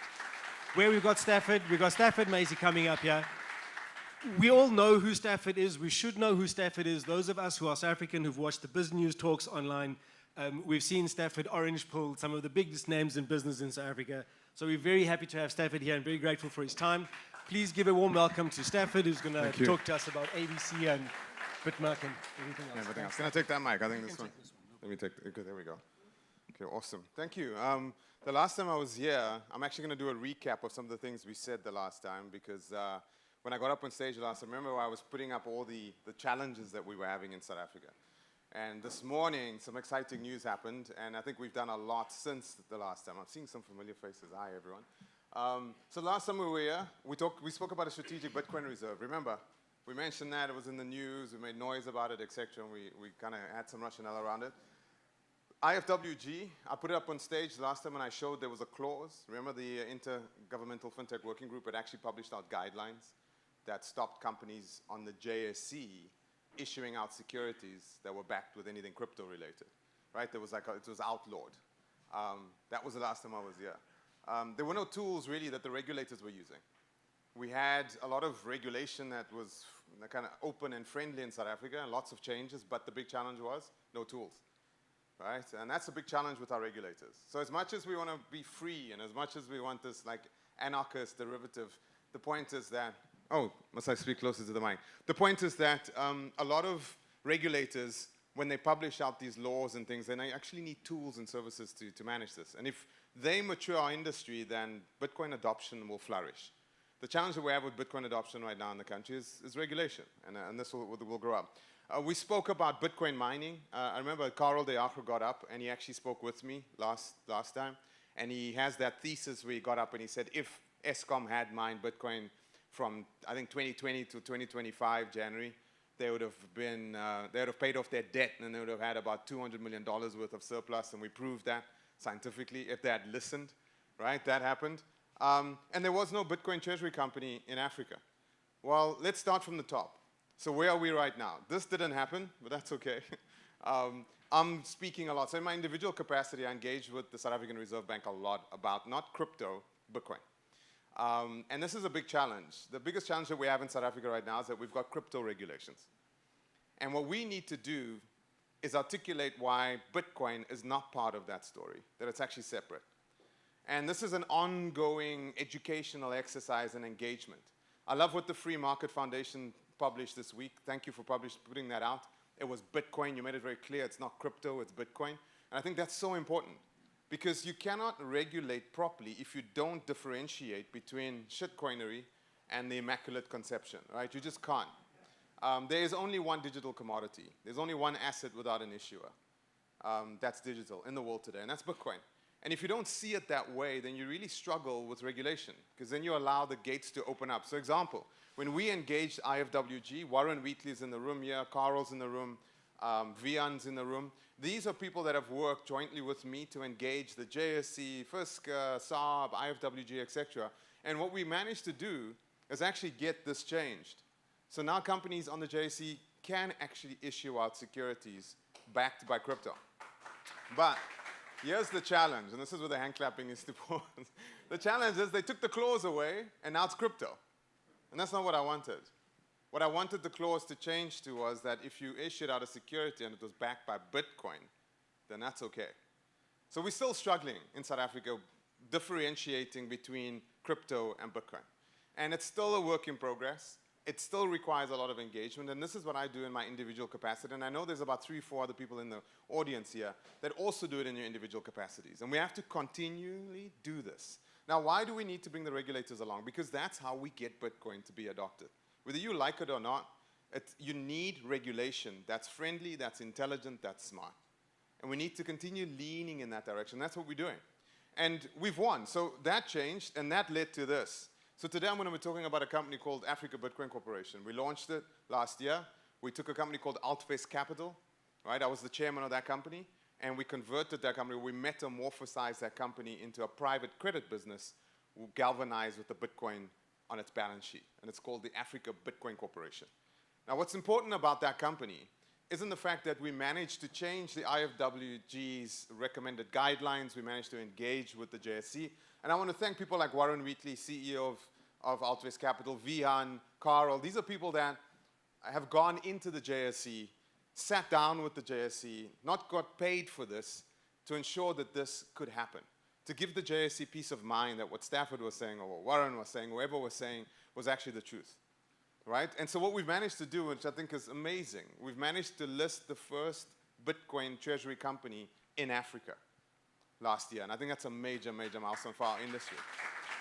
Where we've got Stafford Maisie coming up here. We all know who Stafford is. We should know who Stafford is. Those of us who are South African who've watched the business news talks online, we've seen Stafford orange pull some of the biggest names in business in South Africa. So we're very happy to have Stafford here and very grateful for his time. Please give a warm welcome to Stafford, who's going to talk to us about ABC and Bitmark and everything else. Everything else. Can I take that mic? I think this one. Let me take. Okay, there we go. Okay, awesome. Thank you. The last time I was here, I'm actually going to do a recap of some of the things we said the last time because when I got up on stage last time, remember I was putting up all the challenges that we were having in South Africa. And this morning, some exciting news happened, and I think we've done a lot since the last time. I'm seeing some familiar faces. Hi, everyone. So last time we were here, we spoke about a strategic Bitcoin reserve. Remember, we mentioned that. It was in the news. We made noise about it, etc. And we kind of had some rationale around it. IFWG, I put it up on stage last time when I showed there was a clause. Remember the Intergovernmental FinTech Working Group had actually published out guidelines that stopped companies on the JSE issuing out securities that were backed with anything crypto related, right? There was like it was outlawed. That was the last time I was here. There were no tools really that the regulators were using. We had a lot of regulation that was kind of open and friendly in South Africa and lots of changes, but the big challenge was no tools, right? And that's a big challenge with our regulators. So as much as we want to be free and as much as we want this like anarchist derivative, the point is that oh, must I speak closer to the mic? The point is that a lot of regulators, when they publish out these laws and things, then they actually need tools and services to manage this. And if they mature our industry, then Bitcoin adoption will flourish. The challenge that we have with Bitcoin adoption right now in the country is regulation, and this will grow up. We spoke about Bitcoin mining. I remember Karel de Jager got up, and he actually spoke with me last time, and he has that thesis where he got up and he said, if Eskom had mined Bitcoin from, I think, 2020 to 2025, January, they would have paid off their debt and they would have had about $200 million worth of surplus, and we proved that scientifically if they had listened, right? That happened. And there was no Bitcoin treasury company in Africa. Well, let's start from the top. So where are we right now? This didn't happen, but that's okay. I'm speaking a lot. So in my individual capacity, I engage with the South African Reserve Bank a lot about not crypto, Bitcoin. And this is a big challenge. The biggest challenge that we have in South Africa right now is that we've got crypto regulations. And what we need to do is articulate why Bitcoin is not part of that story, that it's actually separate. And this is an ongoing educational exercise and engagement. I love what the Free Market Foundation published this week. Thank you for putting that out. It was Bitcoin. You made it very clear. It's not crypto, it's Bitcoin. And I think that's so important. Because you cannot regulate properly if you don't differentiate between shitcoinery and the Immaculate Conception, right? You just can't. There is only one digital commodity. There's only one asset without an issuer that's digital in the world today, and that's Bitcoin. And if you don't see it that way, then you really struggle with regulation, because then you allow the gates to open up. So example, when we engaged IFWG, Warren Wheatley's in the room here, Karel's in the room, Vian's in the room. These are people that have worked jointly with me to engage the JSE, FISCA, SARB, IFWG, etc. And what we managed to do is actually get this changed. So now companies on the JSE can actually issue out securities backed by crypto. But here's the challenge, and this is where the hand clapping is to pause. The challenge is they took the clause away, and now it's crypto. And that's not what I wanted. What I wanted the clause to change to was that if you issued out a security and it was backed by Bitcoin, then that's okay. So we're still struggling in South Africa differentiating between crypto and Bitcoin. And it's still a work in progress. It still requires a lot of engagement, and this is what I do in my individual capacity. And I know there's about 3 or 4 other people in the audience here that also do it in your individual capacities. And we have to continually do this. Now, why do we need to bring the regulators along? Because that's how we get Bitcoin to be adopted. Whether you like it or not, you need regulation that's friendly, that's intelligent, that's smart. And we need to continue leaning in that direction. That's what we're doing. And we've won. So that changed, and that led to this. So today I'm going to be talking about a company called Africa Bitcoin Corporation. We launched it last year. We took a company called Altface Capital, right? I was the chairman of that company, and we converted that company. We metamorphosized that company into a private credit business galvanize with the Bitcoin on its balance sheet. And it's called the Africa Bitcoin Corporation. Now, what's important about that company isn't the fact that we managed to change the IFWG's recommended guidelines. We managed to engage with the JSE. And I want to thank people like Warren Wheatley, CEO of Altwest Capital, Vihan, Carl. These are people that have gone into the JSE, sat down with the JSE, not got paid for this, to ensure that this could happen. To give the JSE peace of mind that what Stafford was saying, or what Warren was saying, whoever was saying, was actually the truth. Right? And so what we've managed to do, which I think is amazing, we've managed to list the first Bitcoin treasury company in Africa last year. And I think that's a major, major milestone for our industry.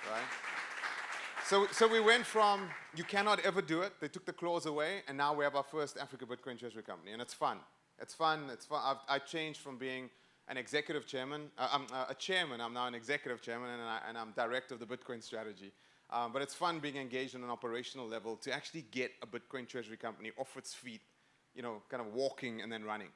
Right? So we went from, you cannot ever do it, they took the clause away, and now we have our first Africa Bitcoin treasury company. And it's fun. It's fun. It's fun. I changed from being an executive chairman, I'm a chairman, I'm now an executive chairman, and I'm director of the Bitcoin strategy. But it's fun being engaged on an operational level to actually get a Bitcoin treasury company off its feet, you know, kind of walking and then running.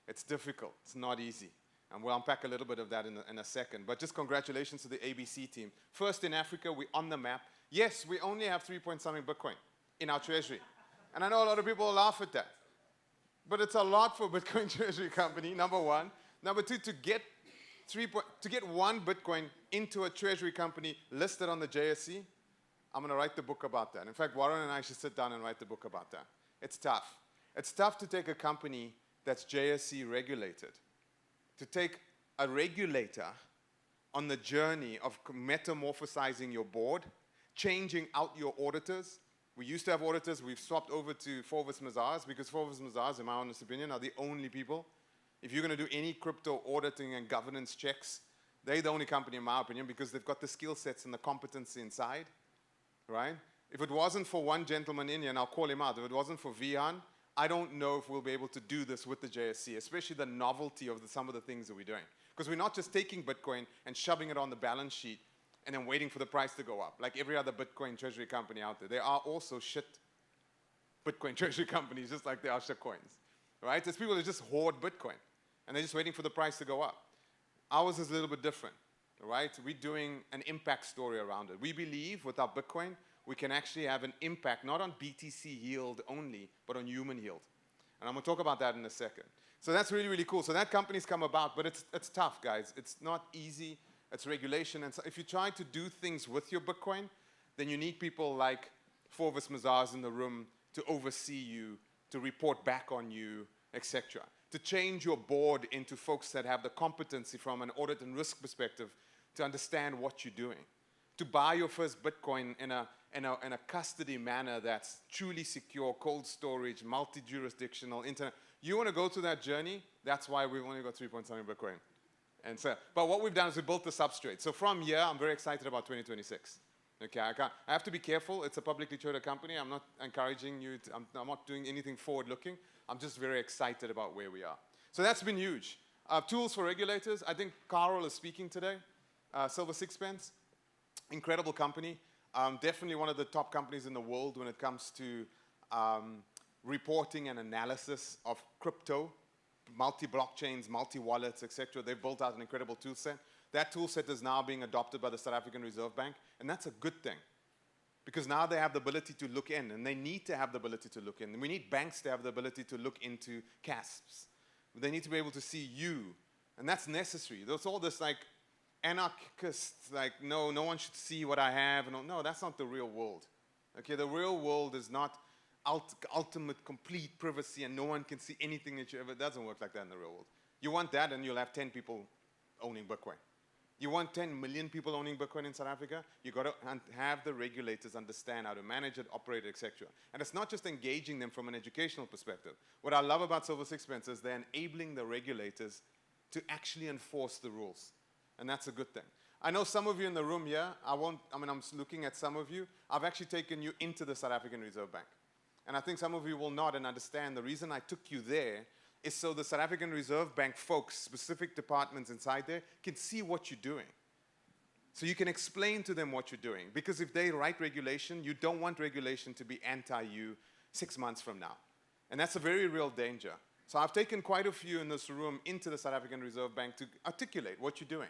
It's difficult. It's not easy. And we'll unpack a little bit of that in a second. But just congratulations to the ABC team. First in Africa, we're on the map. Yes, we only have 3-point-something Bitcoin in our treasury. And I know a lot of people laugh at that. But it's a lot for a Bitcoin treasury company, number one. Number two, to get one Bitcoin into a treasury company listed on the JSE, I'm going to write the book about that. In fact, Warren and I should sit down and write the book about that. It's tough. It's tough to take a company that's JSE regulated, to take a regulator on the journey of metamorphosizing your board, changing out your auditors. We used to have auditors. We've swapped over to Forvis Mazars because Forvis Mazars, in my honest opinion, are the only people. If you're going to do any crypto auditing and governance checks, they're the only company, in my opinion, because they've got the skill sets and the competency inside. Right? If it wasn't for one gentleman in here, and I'll call him out, if it wasn't for Vihan, I don't know if we'll be able to do this with the JSC, especially the novelty of some of the things that we're doing. Because we're not just taking Bitcoin and shoving it on the balance sheet and then waiting for the price to go up, like every other Bitcoin treasury company out there. There are also shit Bitcoin treasury companies, just like there are shit coins. Right? There's people that just hoard Bitcoin, and they're just waiting for the price to go up. Ours is a little bit different. Right? We're doing an impact story around it. We believe with our Bitcoin, we can actually have an impact, not on BTC yield only, but on human yield. And I'm going to talk about that in a second. So that's really, really cool. So that company's come about, but it's tough, guys. It's not easy. It's regulation. And so if you try to do things with your Bitcoin, then you need people like Forvis Mazars in the room to oversee you, to report back on you, etc. To change your board into folks that have the competency from an audit and risk perspective to understand what you're doing, to buy your first Bitcoin in a custody manner that's truly secure, cold storage, multi-jurisdictional, internet. You want to go through that journey? That's why we've only got 3-point-something Bitcoin. And so, but what we've done is we built the substrate. So from here, I'm very excited about 2026. Okay, I have to be careful. It's a publicly traded company. I'm not encouraging you. I'm not doing anything forward-looking. I'm just very excited about where we are. So that's been huge. Tools for regulators. I think Carl is speaking today. Silver Sixpence, incredible company. Definitely one of the top companies in the world when it comes to reporting and analysis of crypto, multi-blockchains, multi-wallets, etc. They've built out an incredible tool set. That tool set is now being adopted by the South African Reserve Bank, and that's a good thing. Because now they have the ability to look in, and they need to have the ability to look in. And we need banks to have the ability to look into CASPs. They need to be able to see you, and that's necessary. There's all this like anarchists, like, no one should see what I have. No, that's not the real world. Okay, the real world is not ultimate, complete privacy, and no one can see anything that you ever. It doesn't work like that in the real world. You want that, and you'll have 10 people owning Bitcoin. You want 10 million people owning Bitcoin in South Africa? You've got to have the regulators understand how to manage it, operate it, etc. And it's not just engaging them from an educational perspective. What I love about Silver Sixpence is they're enabling the regulators to actually enforce the rules. And that's a good thing. I know some of you in the room here, I'm looking at some of you. I've actually taken you into the South African Reserve Bank. And I think some of you will nod and understand the reason I took you there is so the South African Reserve Bank folks, specific departments inside there, can see what you're doing. So you can explain to them what you're doing. Because if they write regulation, you don't want regulation to be anti-you 6 months from now. And that's a very real danger. So I've taken quite a few in this room into the South African Reserve Bank to articulate what you're doing.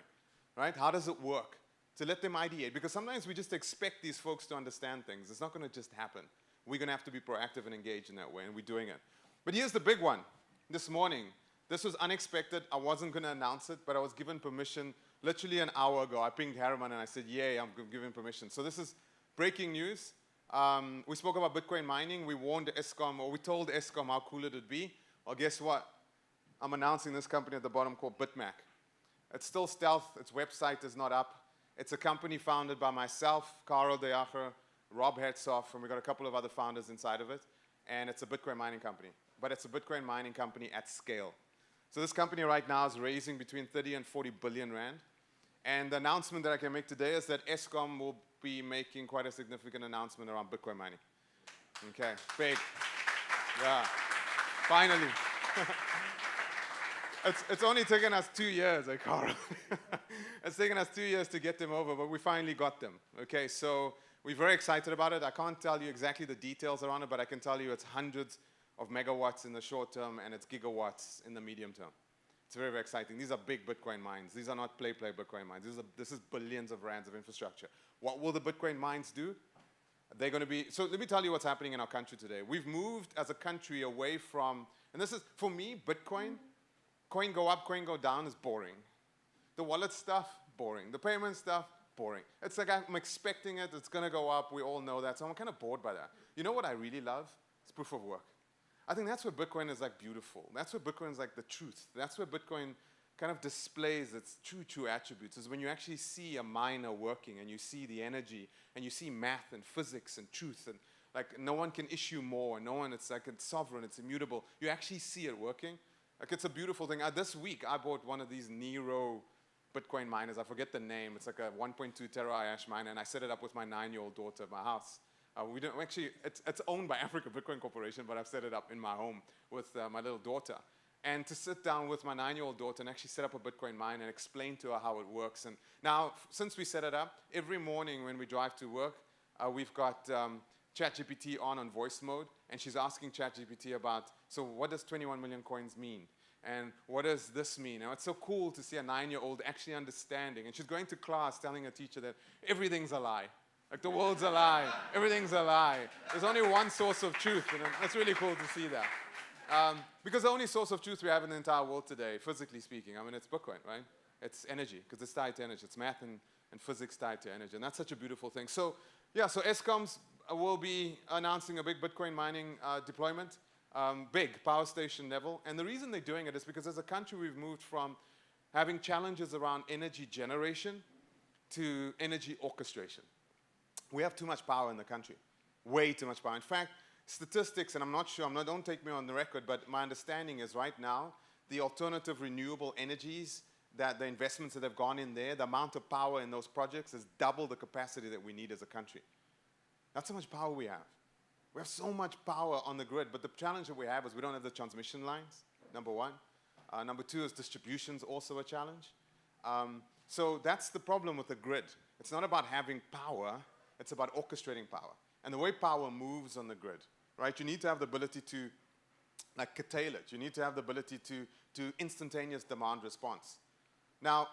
Right? How does it work? to let them ideate. Because sometimes we just expect these folks to understand things. It's not going to just happen. We're going to have to be proactive and engaged in that way, and we're doing it. But here's the big one. This morning, this was unexpected. I wasn't going to announce it, but I was given permission literally an hour ago. I pinged Harriman and I said, yay, I'm giving permission. So this is breaking news. We spoke about Bitcoin mining. We warned Eskom, or we told Eskom how cool it would be. Well, guess what? I'm announcing this company at the bottom called Bitmac. It's still stealth. Its website is not up. It's a company founded by myself, Karel de Jager, Rob Hertzhoff, and we've got a couple of other founders inside of it. And it's a Bitcoin mining company. But it's a Bitcoin mining company at scale. So this company right now is raising between 30 and 40 billion rand. And the announcement that I can make today is that Eskom will be making quite a significant announcement around Bitcoin mining. Okay, big. Yeah, finally. It's only taken us 2 years, Carl. It's taken us 2 years to get them over, but we finally got them. Okay, so we're very excited about it. I can't tell you exactly the details around it, but I can tell you it's hundreds of megawatts in the short term, and it's gigawatts in the medium term. It's very, very exciting. These are big Bitcoin mines. These are not play Bitcoin mines. This is billions of rands of infrastructure. What will the Bitcoin mines do? They're going to be, so let me tell you what's happening in our country today. We've moved as a country away from, and this is, for me, Bitcoin, coin go up, coin go down is boring. The wallet stuff, boring. The payment stuff, boring. It's like I'm expecting it, it's going to go up, we all know that, so I'm kind of bored by that. You know what I really love? It's proof of work. I think that's where Bitcoin is like beautiful. That's where Bitcoin is like the truth. That's where Bitcoin kind of displays its true attributes, is when you actually see a miner working and you see the energy and you see math and physics and truth, and like no one can issue more, no one, it's like it's sovereign, it's immutable. You actually see it working. Like it's a beautiful thing. This week I bought one of these Nero Bitcoin miners. I forget the name. It's like a 1.2 terahash miner, and I set it up with my 9-year-old daughter at my house. We don't actually. It's owned by Africa Bitcoin Corporation, but I've set it up in my home with my little daughter. And to sit down with my 9-year-old daughter and actually set up a Bitcoin mine and explain to her how it works. And now, since we set it up, every morning when we drive to work, we've got ChatGPT on voice mode, and she's asking ChatGPT about, so what does 21 million coins mean? And what does this mean? Now, it's so cool to see a 9-year-old actually understanding. And she's going to class telling her teacher that everything's a lie. Like the world's a lie, everything's a lie. There's only one source of truth, and it's really cool to see that. Because the only source of truth we have in the entire world today, physically speaking, I mean, it's Bitcoin, right? It's energy, because it's tied to energy. It's math and physics tied to energy, and that's such a beautiful thing. So, yeah, so Eskom's will be announcing a big Bitcoin mining deployment, big power station level. And the reason they're doing it is because as a country, we've moved from having challenges around energy generation to energy orchestration. We have too much power in the country, way too much power. In fact, statistics, and I'm not sure, don't take me on the record, but my understanding is right now, the alternative renewable energies, that the investments that have gone in there, the amount of power in those projects is double the capacity that we need as a country. That's how much power we have. We have so much power on the grid, but the challenge that we have is we don't have the transmission lines, number one. Number two is distribution's also a challenge. So that's the problem with the grid. It's not about having power, it's about orchestrating power. And the way power moves on the grid, right? You need to have the ability to like curtail it. You need to have the ability to instantaneous demand response. Now,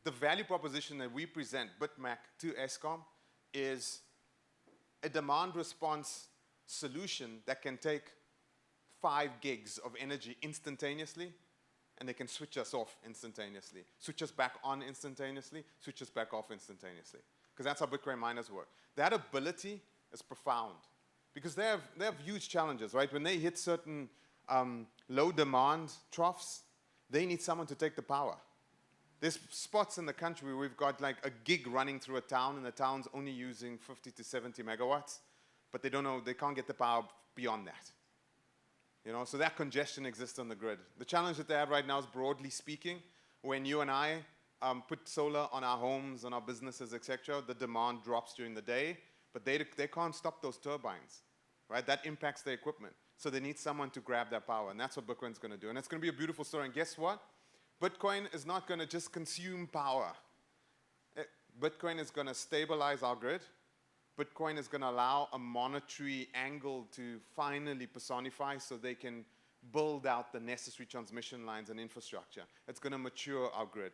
the value proposition that we present, Bitmac, to Eskom is a demand response solution that can take 5 gigs of energy instantaneously, and they can switch us off instantaneously, switch us back on instantaneously, switch us back off instantaneously. Because that's how Bitcoin miners work. That ability is profound. Because they have huge challenges, right? When they hit certain low demand troughs, they need someone to take the power. There's spots in the country where we've got like a gig running through a town, and the town's only using 50 to 70 megawatts, but they don't know, they can't get the power beyond that. You know, so that congestion exists on the grid. The challenge that they have right now is, broadly speaking, when you and I put solar on our homes, on our businesses, etc., the demand drops during the day, but they can't stop those turbines, right? That impacts their equipment. So they need someone to grab that power, and that's what Bitcoin's going to do. And it's going to be a beautiful story. And guess what? Bitcoin is not going to just consume power. Bitcoin is going to stabilize our grid. Bitcoin is going to allow a monetary angle to finally personify so they can build out the necessary transmission lines and infrastructure. It's going to mature our grid.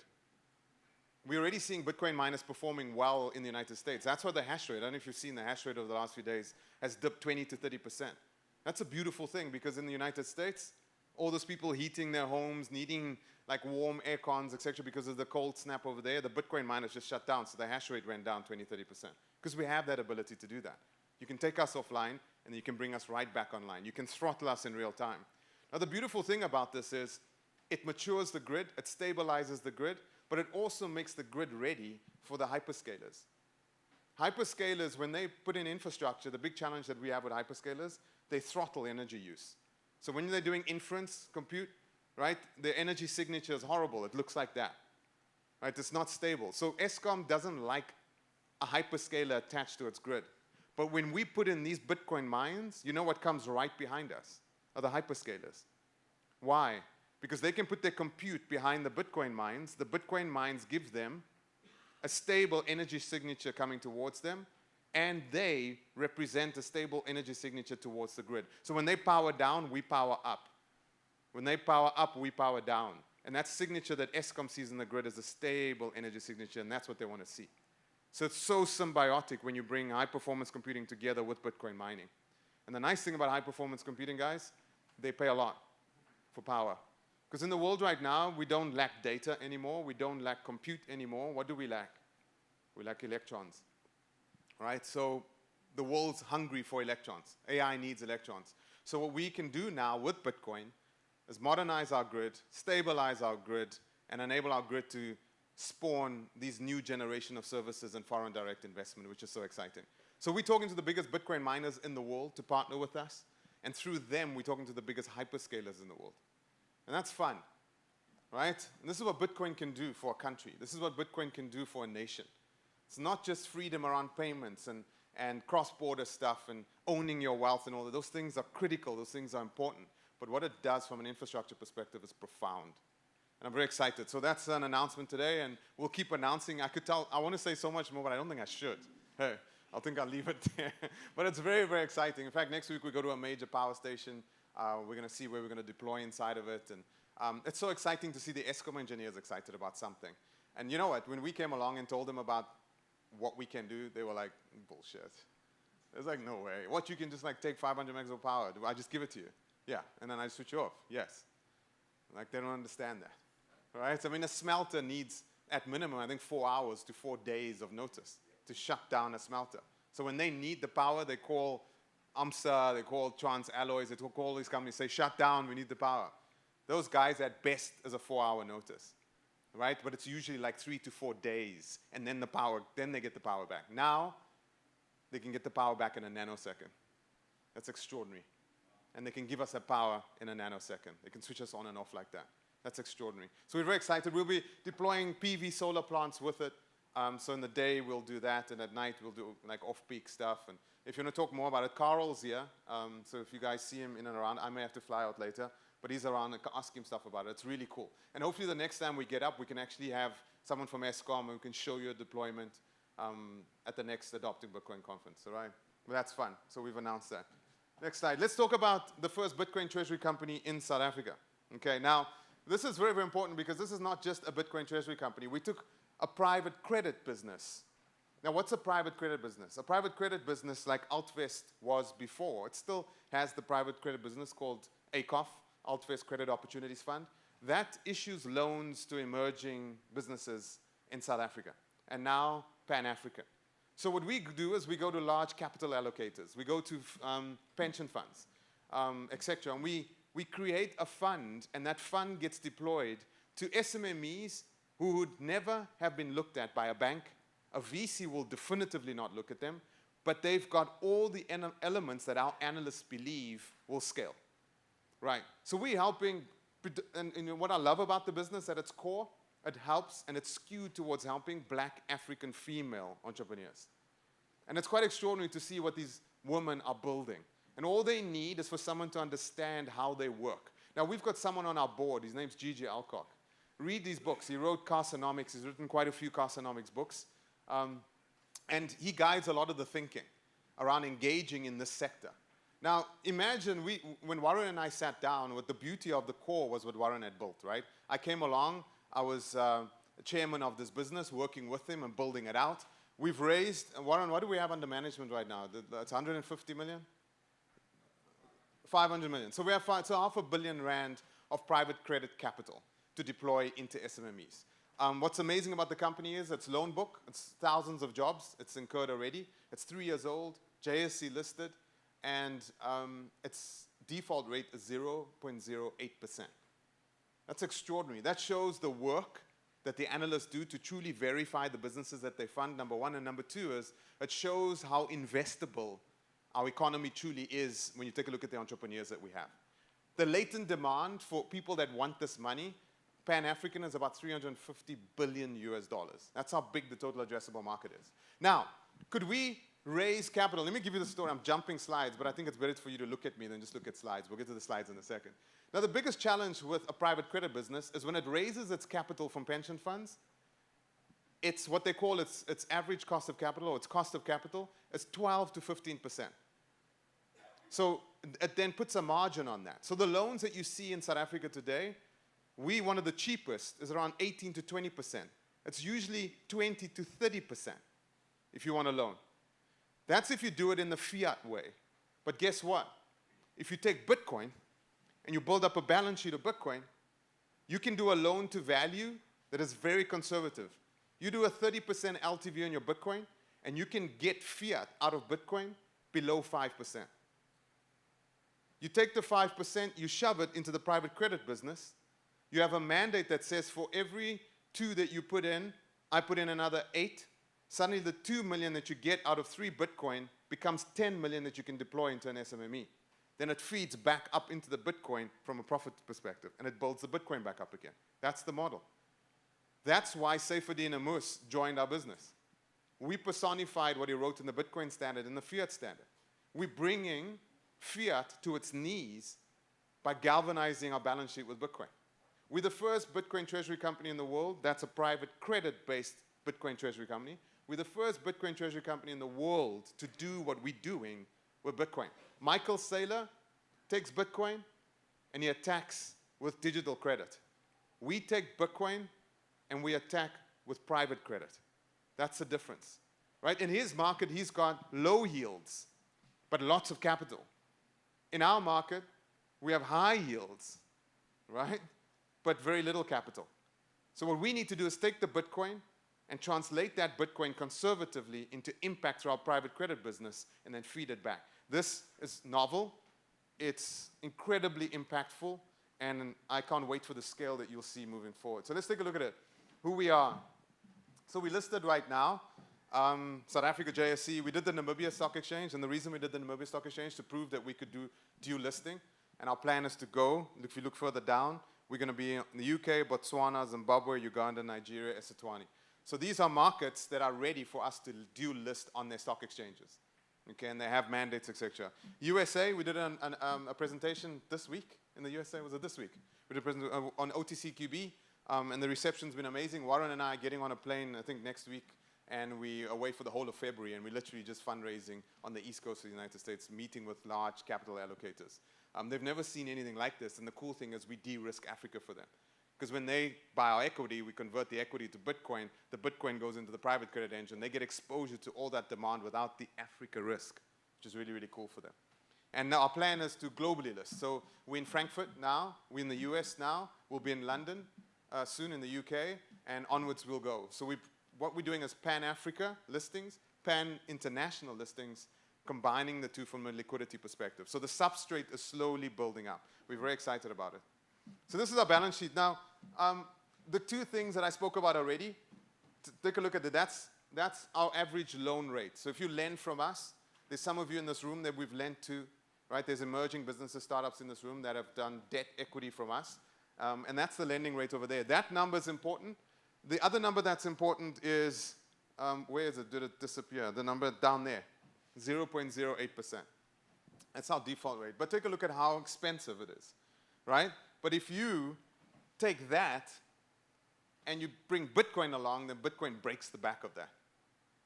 we're already seeing Bitcoin miners performing well in the United States. That's why the hash rate, I don't know if you've seen the hash rate over the last few days, has dipped 20 to 30%. That's a beautiful thing because in the United States, all those people heating their homes, needing like warm air cons, etc., because of the cold snap over there, the Bitcoin miners just shut down, so the hash rate went down 20, 30%. Because we have that ability to do that. You can take us offline, and you can bring us right back online. You can throttle us in real time. Now, the beautiful thing about this is it matures the grid, it stabilizes the grid, but it also makes the grid ready for the hyperscalers. Hyperscalers, when they put in infrastructure, the big challenge that we have with hyperscalers, they throttle energy use. So when they're doing inference compute, right, the energy signature is horrible. It looks like that, right? It's not stable. So Eskom doesn't like a hyperscaler attached to its grid. But when we put in these Bitcoin mines, you know what comes right behind us are the hyperscalers. Why? Because they can put their compute behind the Bitcoin mines. The Bitcoin mines give them a stable energy signature coming towards them, and they represent a stable energy signature towards the grid. So when they power down, we power up. When they power up, we power down. And that signature that Eskom sees in the grid is a stable energy signature, and that's what they want to see. So it's so symbiotic when you bring high-performance computing together with Bitcoin mining. And the nice thing about high-performance computing, guys, they pay a lot for power. Because in the world right now, we don't lack data anymore. We don't lack compute anymore. What do we lack? We lack electrons. Right? So the world's hungry for electrons. AI needs electrons. So what we can do now with Bitcoin is modernize our grid, stabilize our grid, and enable our grid to spawn these new generation of services and foreign direct investment, which is so exciting. So we're talking to the biggest Bitcoin miners in the world to partner with us, and through them, we're talking to the biggest hyperscalers in the world. And that's fun, right? And this is what Bitcoin can do for a country. This is what Bitcoin can do for a nation. It's not just freedom around payments and cross-border stuff and owning your wealth and all that. Those things are critical. Those things are important. But what it does from an infrastructure perspective is profound. And I'm very excited. So that's an announcement today, and we'll keep announcing. I want to say so much more, but I don't think I should. Hey, I think I'll leave it there. But it's very, very exciting. In fact, next week we go to a major power station. We're going to see where we're going to deploy inside of it. And it's so exciting to see the Eskom engineers excited about something. And you know what? When we came along and told them about what we can do, they were like, bullshit. It's like, no way. What, you can just like take 500 megs of power? Do I just give it to you? Yeah, and then I switch you off. Yes. Like, they don't understand that, right? I mean, a smelter needs, at minimum, I think 4 hours to 4 days of notice to shut down a smelter. So when they need the power, they call AMSA, they call Trans Alloys, they call all these companies, say, shut down, we need the power. Those guys, at best, is a 4-hour notice, right? But it's usually like 3 to 4 days, and then then they get the power back. Now, they can get the power back in a nanosecond. That's extraordinary. And they can give us that power in a nanosecond. They can switch us on and off like that. That's extraordinary. So we're very excited. We'll be deploying PV solar plants with it. So in the day, we'll do that, and at night, we'll do like off-peak stuff. And if you want to talk more about it, Carl's here. So if you guys see him in and around, I may have to fly out later, but he's around and ask him stuff about it. It's really cool. And hopefully the next time we get up, we can actually have someone from Eskom and we can show you a deployment at the next Adopting Bitcoin conference, all right? Well, that's fun. So we've announced that. Next slide. Let's talk about the first Bitcoin treasury company in South Africa. Okay, now, this is very, very important because this is not just a Bitcoin treasury company. We took a private credit business. Now, what's a private credit business? A private credit business like Altvest was before. It still has the private credit business called ACOF, Altvest Credit Opportunities Fund. That issues loans to emerging businesses in South Africa, and now Pan-African. So what we do is we go to large capital allocators. We go to pension funds, etc. And we create a fund, and that fund gets deployed to SMMEs who would never have been looked at by a bank. A VC will definitively not look at them, but they've got all the elements that our analysts believe will scale. Right. So we're helping, and what I love about the business at its core, it helps, and it's skewed towards helping Black African female entrepreneurs. And it's quite extraordinary to see what these women are building. And all they need is for someone to understand how they work. Now, we've got someone on our board. His name's Gigi Alcock. Read these books. He wrote Carsonomics. He's written quite a few Carsonomics books. And he guides a lot of the thinking around engaging in this sector. Now, imagine when Warren and I sat down, what the beauty of the core was what Warren had built, right? I came along. I was chairman of this business, working with him and building it out. We've raised, Warren, what do we have under management right now? That's 150 million? 500 million. So we have so R500 million of private credit capital to deploy into SMMEs. What's amazing about the company is its loan book. It's thousands of jobs. It's incurred already. It's 3 years old, JSC listed, and its default rate is 0.08%. That's extraordinary. That shows the work that the analysts do to truly verify the businesses that they fund, number one. And number two is it shows how investable our economy truly is when you take a look at the entrepreneurs that we have. The latent demand for people that want this money, Pan-African, is about 350 billion US dollars. That's how big the total addressable market is. Now, could we raise capital? Let me give you the story. I'm jumping slides, but I think it's better for you to look at me than just look at slides. We'll get to the slides in a second. Now, the biggest challenge with a private credit business is when it raises its capital from pension funds, it's what they call its average cost of capital, or its cost of capital, is 12 to 15%. So it then puts a margin on that. So the loans that you see in South Africa today, one of the cheapest is around 18 to 20%. It's usually 20 to 30% if you want a loan. That's if you do it in the fiat way. But guess what? If you take Bitcoin and you build up a balance sheet of Bitcoin, you can do a loan to value that is very conservative. You do a 30% LTV on your Bitcoin, and you can get fiat out of Bitcoin below 5%. You take the 5%, you shove it into the private credit business. You have a mandate that says for every 2 that you put in, I put in another 8. Suddenly the 2 million that you get out of 3 Bitcoin becomes 10 million that you can deploy into an SMME. Then it feeds back up into the Bitcoin from a profit perspective, and it builds the Bitcoin back up again. That's the model. That's why Saifuddin Amus joined our business. We personified what he wrote in the Bitcoin standard and the fiat standard. We're bringing fiat to its knees by galvanizing our balance sheet with Bitcoin. We're the first Bitcoin treasury company in the world that's a private credit-based Bitcoin treasury company. We're the first Bitcoin treasury company in the world to do what we're doing with Bitcoin. Michael Saylor takes Bitcoin and he attacks with digital credit. We take Bitcoin and we attack with private credit. That's the difference, right? In his market, he's got low yields, but lots of capital. In our market, we have high yields, right? But very little capital. So what we need to do is take the Bitcoin and translate that Bitcoin conservatively into impact through our private credit business and then feed it back. This is novel. It's incredibly impactful, and I can't wait for the scale that you'll see moving forward. So let's take a look at it, who we are. So we listed right now, South Africa JSC. We did the Namibia Stock Exchange, and the reason we did the Namibia Stock Exchange to prove that we could do dual listing. And our plan is to go, if you look further down, we're going to be in the UK, Botswana, Zimbabwe, Uganda, Nigeria, Eswatini. So these are markets that are ready for us to dual list on their stock exchanges. Okay, and they have mandates, etc. USA, we did a presentation this week. In the USA, was it this week? We did a presentation on OTCQB, and the reception's been amazing. Warren and I are getting on a plane, I think, next week, and we're away for the whole of February, and we're literally just fundraising on the East Coast of the United States, meeting with large capital allocators. They've never seen anything like this, and the cool thing is we de-risk Africa for them. Because when they buy our equity, we convert the equity to Bitcoin. The Bitcoin goes into the private credit engine. They get exposure to all that demand without the Africa risk, which is really, really cool for them. And now our plan is to globally list. So we're in Frankfurt now. We're in the US now. We'll be in London soon, in the UK, and onwards we'll go. So what we're doing is Pan-Africa listings, Pan-International listings, combining the two from a liquidity perspective. So the substrate is slowly building up. We're very excited about it. So this is our balance sheet. Now, the two things that I spoke about already, take a look at it. That's our average loan rate. So if you lend from us, there's some of you in this room that we've lent to, right? There's emerging businesses, startups in this room that have done debt equity from us. And that's the lending rate over there. That number is important. The other number that's important is, where is it? Did it disappear? The number down there, 0.08%. That's our default rate. But take a look at how expensive it is, right? But if you take that and you bring Bitcoin along, then Bitcoin breaks the back of that,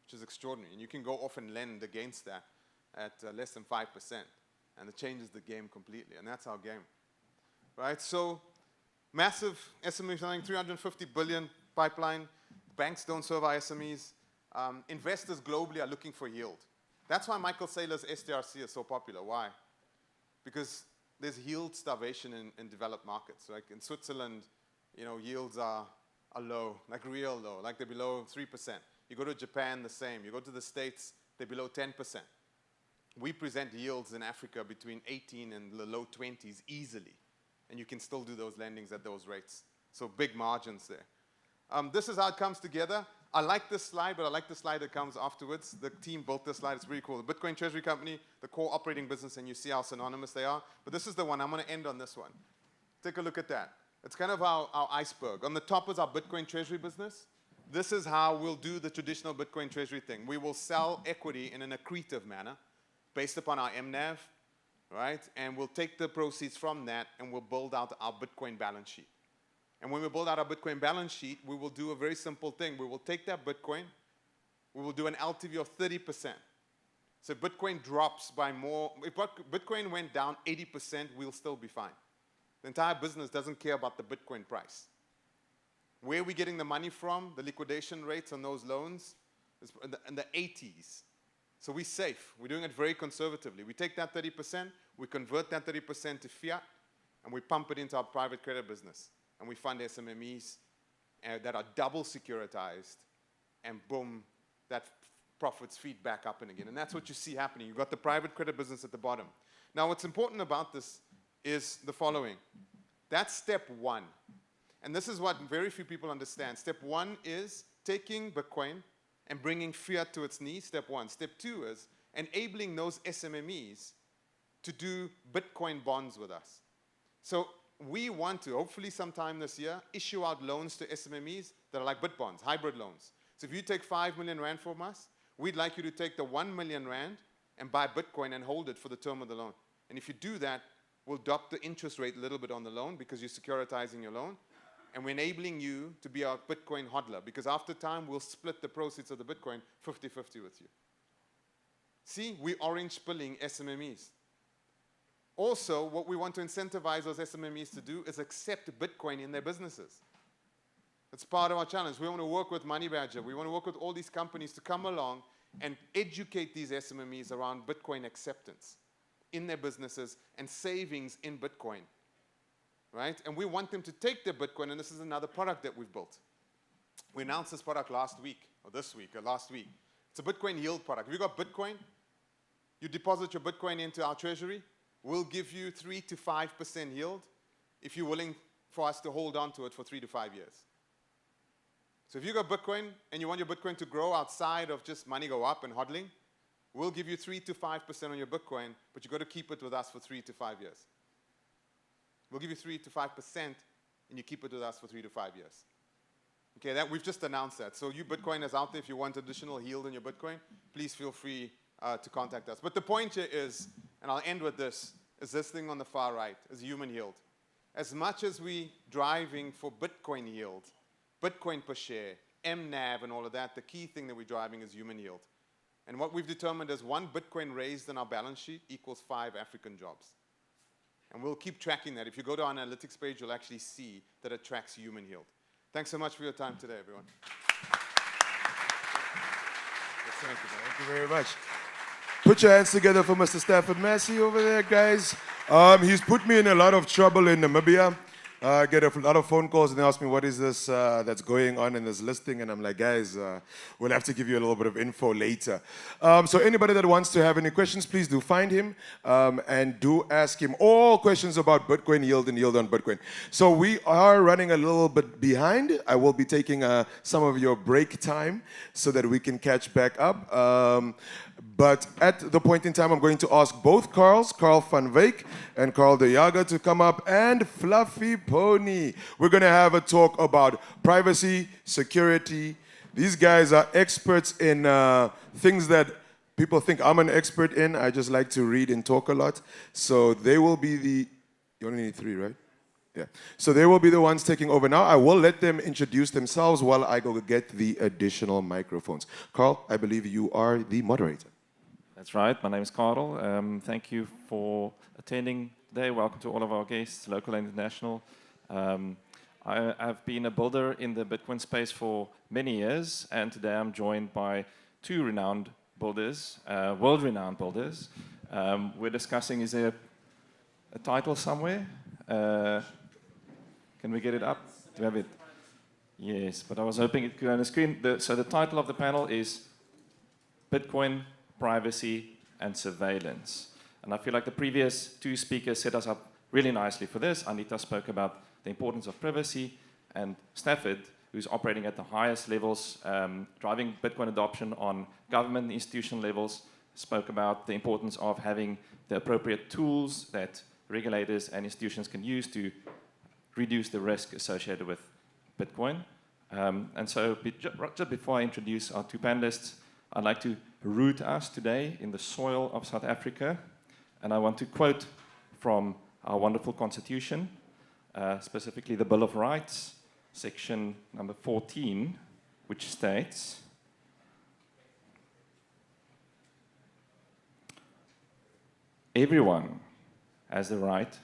which is extraordinary. And you can go off and lend against that at less than 5%. And it changes the game completely. And that's our game, right? So massive SME funding, 350 billion pipeline. Banks don't serve our SMEs. Investors globally are looking for yield. That's why Michael Saylor's STRC is so popular. Why? Because there's yield starvation in developed markets. Like in Switzerland, yields are low, like real low, like they're below 3%. You go to Japan, the same. You go to the States, they're below 10%. We present yields in Africa between 18 and the low 20s easily. And you can still do those lendings at those rates. So big margins there. This is how it comes together. I like this slide, but I like the slide that comes afterwards. The team built this slide. It's really cool. The Bitcoin Treasury Company, the core operating business, and you see how synonymous they are. But this is the one. I'm going to end on this one. Take a look at that. It's kind of our iceberg. On the top is our Bitcoin Treasury business. This is how we'll do the traditional Bitcoin Treasury thing. We will sell equity in an accretive manner based upon our MNAV, right? And we'll take the proceeds from that and we'll build out our Bitcoin balance sheet. And when we build out our Bitcoin balance sheet, we will do a very simple thing. We will take that Bitcoin, we will do an LTV of 30%. So if Bitcoin drops by more, if Bitcoin went down 80%, we'll still be fine. The entire business doesn't care about the Bitcoin price. Where are we getting the money from? The liquidation rates on those loans is in the 80s. So we're safe. We're doing it very conservatively. We take that 30%, we convert that 30% to fiat, and we pump it into our private credit business. And we fund SMMEs that are double securitized, and boom, that profits feed back up and again. And that's what you see happening. You've got the private credit business at the bottom. Now, what's important about this is the following. That's step one. And this is what very few people understand. Step one is taking Bitcoin and bringing fiat to its knees, step one. Step two is enabling those SMMEs to do Bitcoin bonds with us. So we want to, hopefully sometime this year, issue out loans to SMMEs that are like BitBonds, hybrid loans. So if you take 5 million Rand from us, we'd like you to take the 1 million Rand and buy Bitcoin and hold it for the term of the loan. And if you do that, we'll drop the interest rate a little bit on the loan because you're securitizing your loan. And we're enabling you to be our Bitcoin hodler because after time, we'll split the proceeds of the Bitcoin 50-50 with you. See, we're orange pilling SMMEs. Also, what we want to incentivize those SMMEs to do is accept Bitcoin in their businesses. It's part of our challenge. We want to work with Money Badger. We want to work with all these companies to come along and educate these SMMEs around Bitcoin acceptance in their businesses and savings in Bitcoin, right? And we want them to take their Bitcoin, and this is another product that we've built. We announced this product last week, or this week, or last week. It's a Bitcoin yield product. If you've got Bitcoin, you deposit your Bitcoin into our treasury, we'll give you 3 to 5% yield if you're willing for us to hold on to it for 3 to 5 years. So if you got Bitcoin and you want your Bitcoin to grow outside of just money go up and hodling, we'll give you 3 to 5% on your Bitcoin, but you've got to keep it with us for 3 to 5 years. We'll give you 3 to 5% and you keep it with us for 3 to 5 years. Okay, we've just announced that. So you Bitcoiners out there, if you want additional yield on your Bitcoin, please feel free to contact us. But the point here is, and I'll end with this, is this thing on the far right, is human yield. As much as we driving for Bitcoin yield, Bitcoin per share, MNAV and all of that, the key thing that we're driving is human yield. And what we've determined is 1 Bitcoin raised in our balance sheet equals 5 African jobs. And we'll keep tracking that. If you go to our analytics page, you'll actually see that it tracks human yield. Thanks so much for your time today, everyone. Thank you very much. Put your hands together for Mr. Stafford Massey over there, guys. He's put me in a lot of trouble in Namibia. I get a lot of phone calls and they ask me, what is this that's going on in this listing? And I'm like, guys, we'll have to give you a little bit of info later. So anybody that wants to have any questions, please do find him and do ask him all questions about Bitcoin yield and yield on Bitcoin. So we are running a little bit behind. I will be taking some of your break time so that we can catch back up. But at the point in time, I'm going to ask both Carl van Wyk and Carl de Jager to come up, and Fluffy Pony. We're going to have a talk about privacy, security. These guys are experts in things that people think I'm an expert in. I just like to read and talk a lot. So they will be the... You only need 3, right? Yeah. So they will be the ones taking over now. I will let them introduce themselves while I go get the additional microphones. Carl, I believe you are the moderator. That's right. My name is Carl. Thank you for attending today. Welcome to all of our guests, local and international. I have been a builder in the Bitcoin space for many years, and today I'm joined by two renowned builders, world-renowned builders. We're discussing, is there a title somewhere? Can we get it up? Do we have it? Yes, but I was hoping it could be on the screen. So the title of the panel is Bitcoin, Privacy, and Surveillance. And I feel like the previous two speakers set us up really nicely for this. Anita spoke about the importance of privacy, and Stafford, who's operating at the highest levels, driving Bitcoin adoption on government and institution levels, spoke about the importance of having the appropriate tools that regulators and institutions can use to reduce the risk associated with Bitcoin. And so just before I introduce our two panelists, I'd like to root us today in the soil of South Africa. And I want to quote from our wonderful Constitution, specifically the Bill of Rights, section number 14, which states, everyone has the right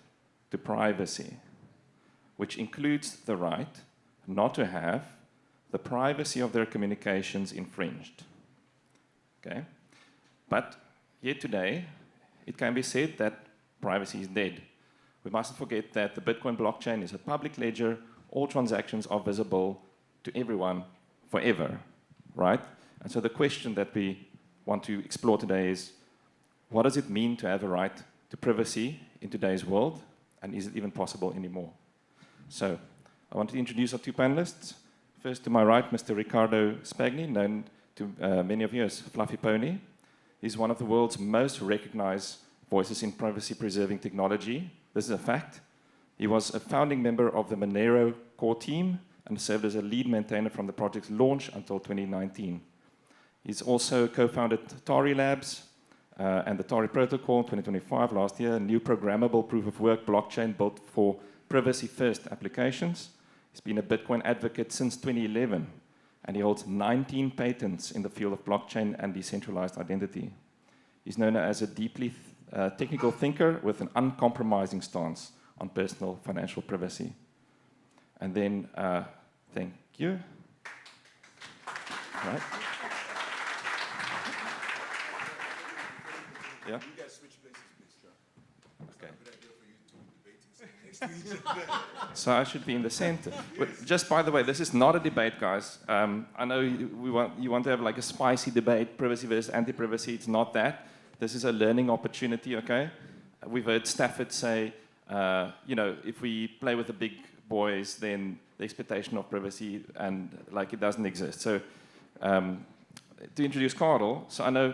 to privacy, which includes the right not to have the privacy of their communications infringed. Okay? But yet today, it can be said that privacy is dead. We mustn't forget that the Bitcoin blockchain is a public ledger. All transactions are visible to everyone forever, right? And so the question that we want to explore today is, what does it mean to have a right to privacy in today's world? And is it even possible anymore? So I want to introduce our two panelists. First, to my right, Mr. Riccardo Spagni, known to many of you as Fluffy Pony. He's one of the world's most recognized voices in privacy-preserving technology. This is a fact. He was a founding member of the Monero core team and served as a lead maintainer from the project's launch until 2019. He's also co-founded Tari Labs and the Tari Protocol 2025 last year, a new programmable proof-of-work blockchain built for privacy-first applications. He's been a Bitcoin advocate since 2011, and he holds 19 patents in the field of blockchain and decentralized identity. He's known as a deeply technical thinker with an uncompromising stance on personal financial privacy. And then, thank you. All right. Yeah. You guys switch places, please. Okay. It's not a good idea for you two debating next to each other. So I should be in the center. But just by the way, this is not a debate, guys. I know you want to have like a spicy debate, privacy versus anti-privacy. It's not that. This is a learning opportunity, okay? We've heard Stafford say, if we play with the big boys, then the expectation of privacy and like it doesn't exist. So to introduce Carl, so I know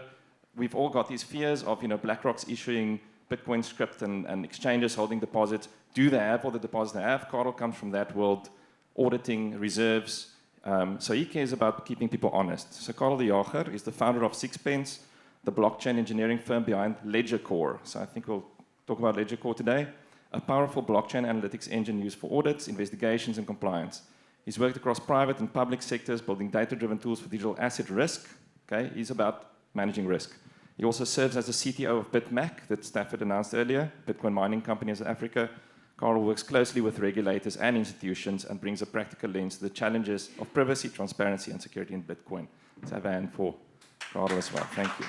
we've all got these fears of, BlackRock's issuing Bitcoin script and exchanges holding deposits. Do they have all the deposits they have? Carl comes from that world, auditing reserves. So he cares about keeping people honest. So Carl de Jager is the founder of Sixpence, the blockchain engineering firm behind LedgerCore. So I think we'll talk about LedgerCore today, a powerful blockchain analytics engine used for audits, investigations, and compliance. He's worked across private and public sectors, building data-driven tools for digital asset risk. Okay, he's about managing risk. He also serves as the CTO of BitMac that Stafford announced earlier, Bitcoin mining company in South Africa. Carl works closely with regulators and institutions and brings a practical lens to the challenges of privacy, transparency, and security in Bitcoin. Let's have a hand for Carl as well. Thank you.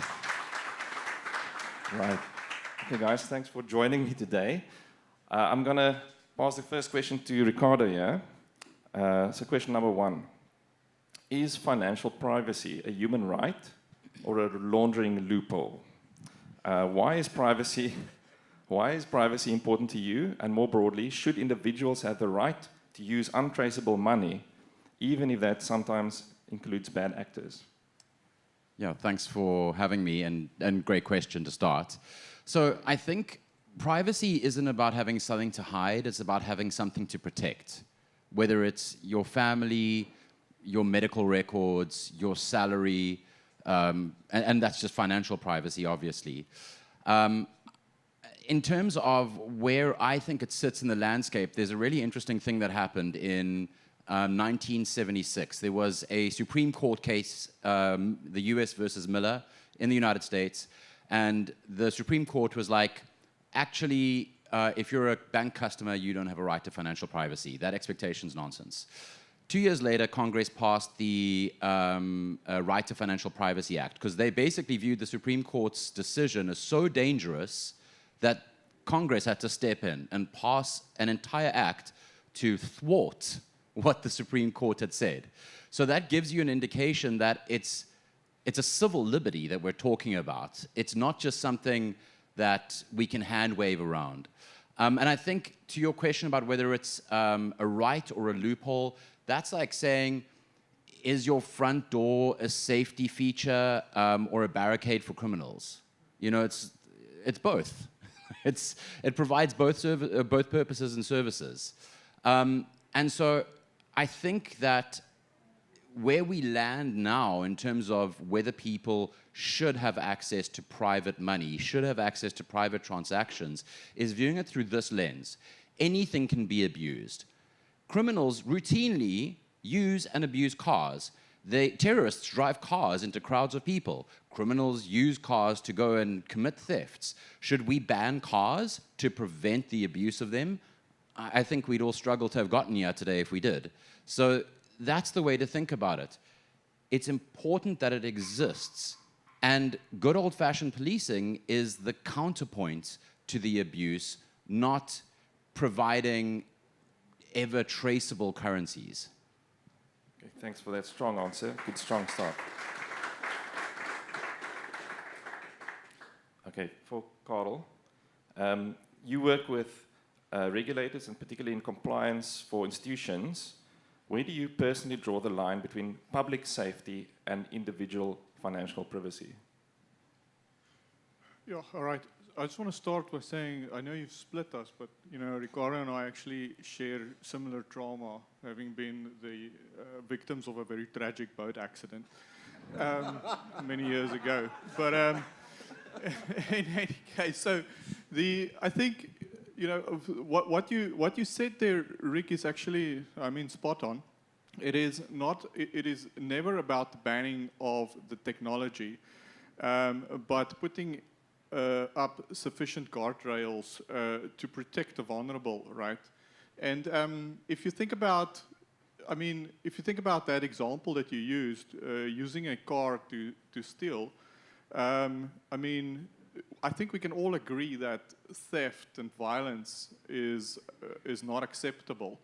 Right. Okay, guys, thanks for joining me today. I'm going to pass the first question to Riccardo here. So question number one. Is financial privacy a human right or a laundering loophole? Why is privacy important to you? And more broadly, should individuals have the right to use untraceable money, even if that sometimes includes bad actors? Yeah, thanks for having me, and great question to start. So I think privacy isn't about having something to hide, it's about having something to protect. Whether it's your family, your medical records, your salary, and that's just financial privacy, obviously. In terms of where I think it sits in the landscape, there's a really interesting thing that happened in 1976. There was a Supreme Court case, the US versus Miller in the United States, and the Supreme Court was like, actually, if you're a bank customer, you don't have a right to financial privacy. That expectation's nonsense. 2 years later, Congress passed the Right to Financial Privacy Act because they basically viewed the Supreme Court's decision as so dangerous that Congress had to step in and pass an entire act to thwart what the Supreme Court had said. So that gives you an indication that it's a civil liberty that we're talking about. It's not just something that we can hand wave around. And I think to your question about whether it's a right or a loophole, that's like saying, is your front door a safety feature or a barricade for criminals? You know, it's both. It provides both purposes and services. And so I think that where we land now in terms of whether people should have access to private money, should have access to private transactions, is viewing it through this lens. Anything can be abused. Criminals routinely use and abuse cars. Terrorists drive cars into crowds of people. Criminals use cars to go and commit thefts. Should we ban cars to prevent the abuse of them? I think we'd all struggle to have gotten here today if we did. So that's the way to think about it. It's important that it exists. And good old-fashioned policing is the counterpoint to the abuse, not providing ever traceable currencies. Okay, thanks for that strong answer. Good, strong start. Okay, for Karel, you work with regulators and particularly in compliance for institutions. Where do you personally draw the line between public safety and individual financial privacy? Yeah, all right. I just want to start by saying, I know you've split us, but you know, Ricardo and I actually share similar trauma, having been the victims of a very tragic boat accident many years ago. But in any case, so I think, you know, what you said there, Rick, is actually, I mean, spot on. It is never about the banning of the technology, but putting up sufficient guardrails to protect the vulnerable, right? And if you think about, that example that you used, using a car to steal, I think we can all agree that theft and violence is not acceptable.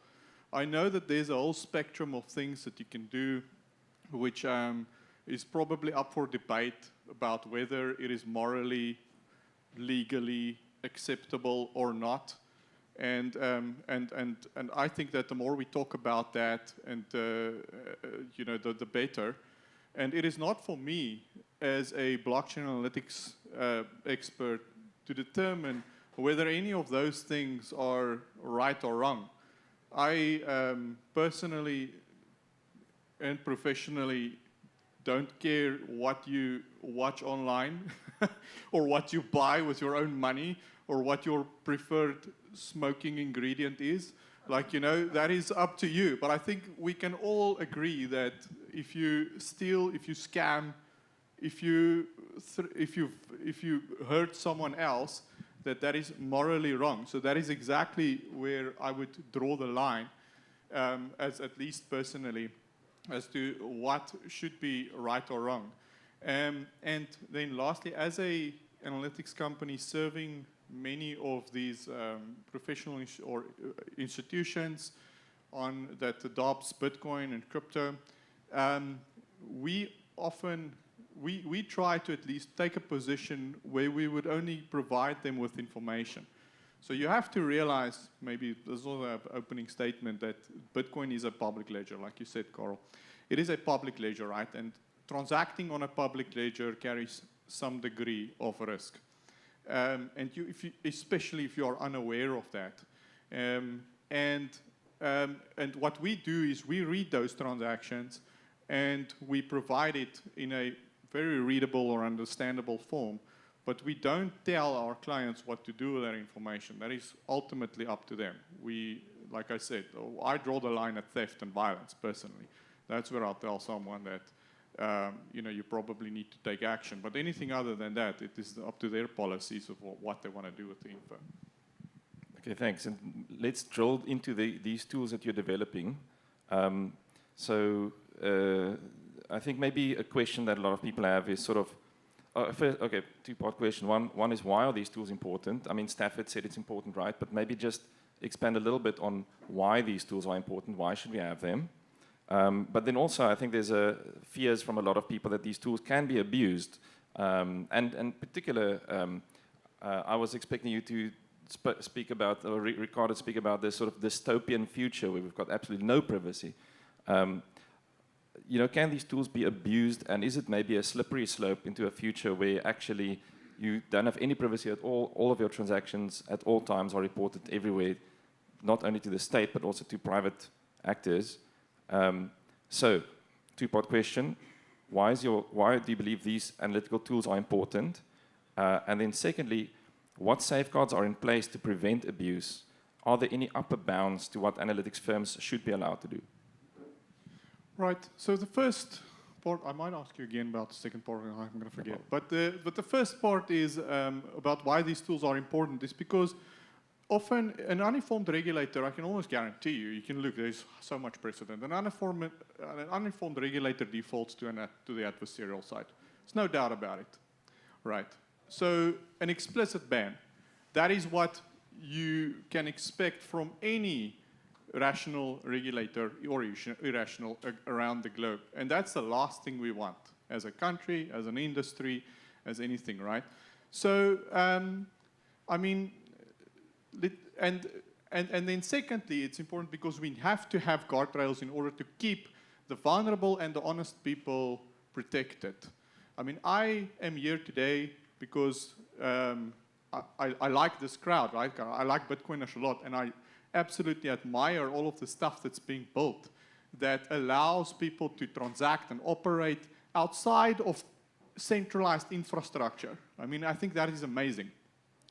I know that there's a whole spectrum of things that you can do, which is probably up for debate about whether it is morally, legally acceptable or not. And I think that the more we talk about that, and you know, the better. And it is not for me as a blockchain analytics expert to determine whether any of those things are right or wrong. I personally and professionally don't care what you watch online or what you buy with your own money or what your preferred smoking ingredient is. Like, you know, that is up to you. But I think we can all agree that if you steal, if you scam, if you hurt someone else, that is morally wrong. So that is exactly where I would draw the line, as at least personally, as to what should be right or wrong. And then lastly, as a analytics company serving many of these professional institutions that adopts Bitcoin and crypto, we try to at least take a position where we would only provide them with information. So you have to realize, maybe this is also an opening statement, that Bitcoin is a public ledger, like you said, Karel. It is a public ledger, right? And transacting on a public ledger carries some degree of risk. And especially if you are unaware of that. And what we do is we read those transactions and we provide it in a very readable or understandable form. But we don't tell our clients what to do with that information. That is ultimately up to them. Like I said, I draw the line at theft and violence, personally. That's where I'll tell someone that you probably need to take action. But anything other than that, it is up to their policies of what they want to do with the info. Okay, thanks. And let's drill into these tools that you're developing. I think maybe a question that a lot of people have is sort of, first, okay, two-part question. One is, why are these tools important? I mean, Stafford said it's important, right? But maybe just expand a little bit on why these tools are important. Why should we have them? But then also, I think there's fears from a lot of people that these tools can be abused. And in particular, I was expecting you to speak about, or Ricardo speak about this sort of dystopian future where we've got absolutely no privacy. You know, can these tools be abused, and is it maybe a slippery slope into a future where actually you don't have any privacy at all of your transactions at all times are reported everywhere, not only to the state but also to private actors? So, two-part question, why do you believe these analytical tools are important? And then secondly, what safeguards are in place to prevent abuse? Are there any upper bounds to what analytics firms should be allowed to do? Right. So the first part, I might ask you again about the second part, and I'm going to forget. But the first part is about why these tools are important. Is because often an uninformed regulator, I can almost guarantee you, you can look, there's so much precedent. An uninformed regulator defaults to the adversarial side. There's no doubt about it. Right. So an explicit ban, that is what you can expect from any rational regulator or irrational around the globe. And that's the last thing we want as a country, as an industry, as anything, right? So, I mean, and then secondly, it's important because we have to have guardrails in order to keep the vulnerable and the honest people protected. I mean, I am here today because I like this crowd, right? I like Bitcoiners a lot, and I absolutely admire all of the stuff that's being built that allows people to transact and operate outside of centralized infrastructure. I mean, I think that is amazing.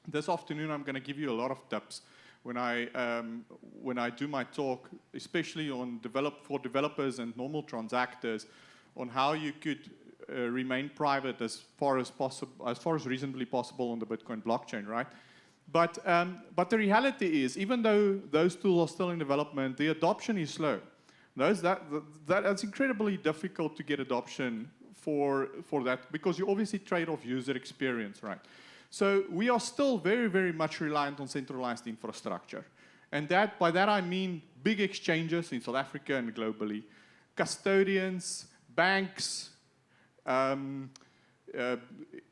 This afternoon, I'm going to give you a lot of tips when I do my talk, especially on for developers and normal transactors, on how you could remain private as far as possible, as far as reasonably possible on the Bitcoin blockchain, right? But the reality is, even though those tools are still in development, the adoption is slow. That's incredibly difficult to get adoption for that, because you obviously trade off user experience, right? So we are still very, very much reliant on centralized infrastructure. And by that I mean big exchanges in South Africa and globally, custodians, banks,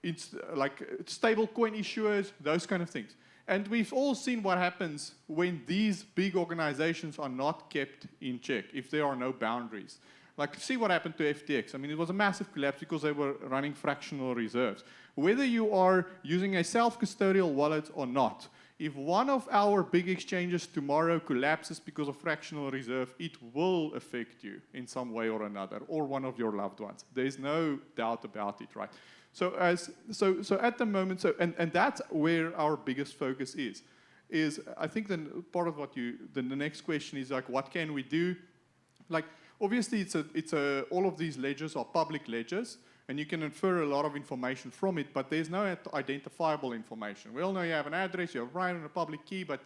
it's like stablecoin issuers, those kind of things. And we've all seen what happens when these big organizations are not kept in check, if there are no boundaries. Like, see what happened to FTX. I mean, it was a massive collapse because they were running fractional reserves. Whether you are using a self-custodial wallet or not, if one of our big exchanges tomorrow collapses because of fractional reserve, it will affect you in some way or another, or one of your loved ones. There's no doubt about it, right? So at the moment, and that's where our biggest focus is I think then part of what the next question is like, what can we do? Like, obviously all of these ledgers are public ledgers, and you can infer a lot of information from it, but there's no identifiable information. We all know you have an address, you have a right and a public key, but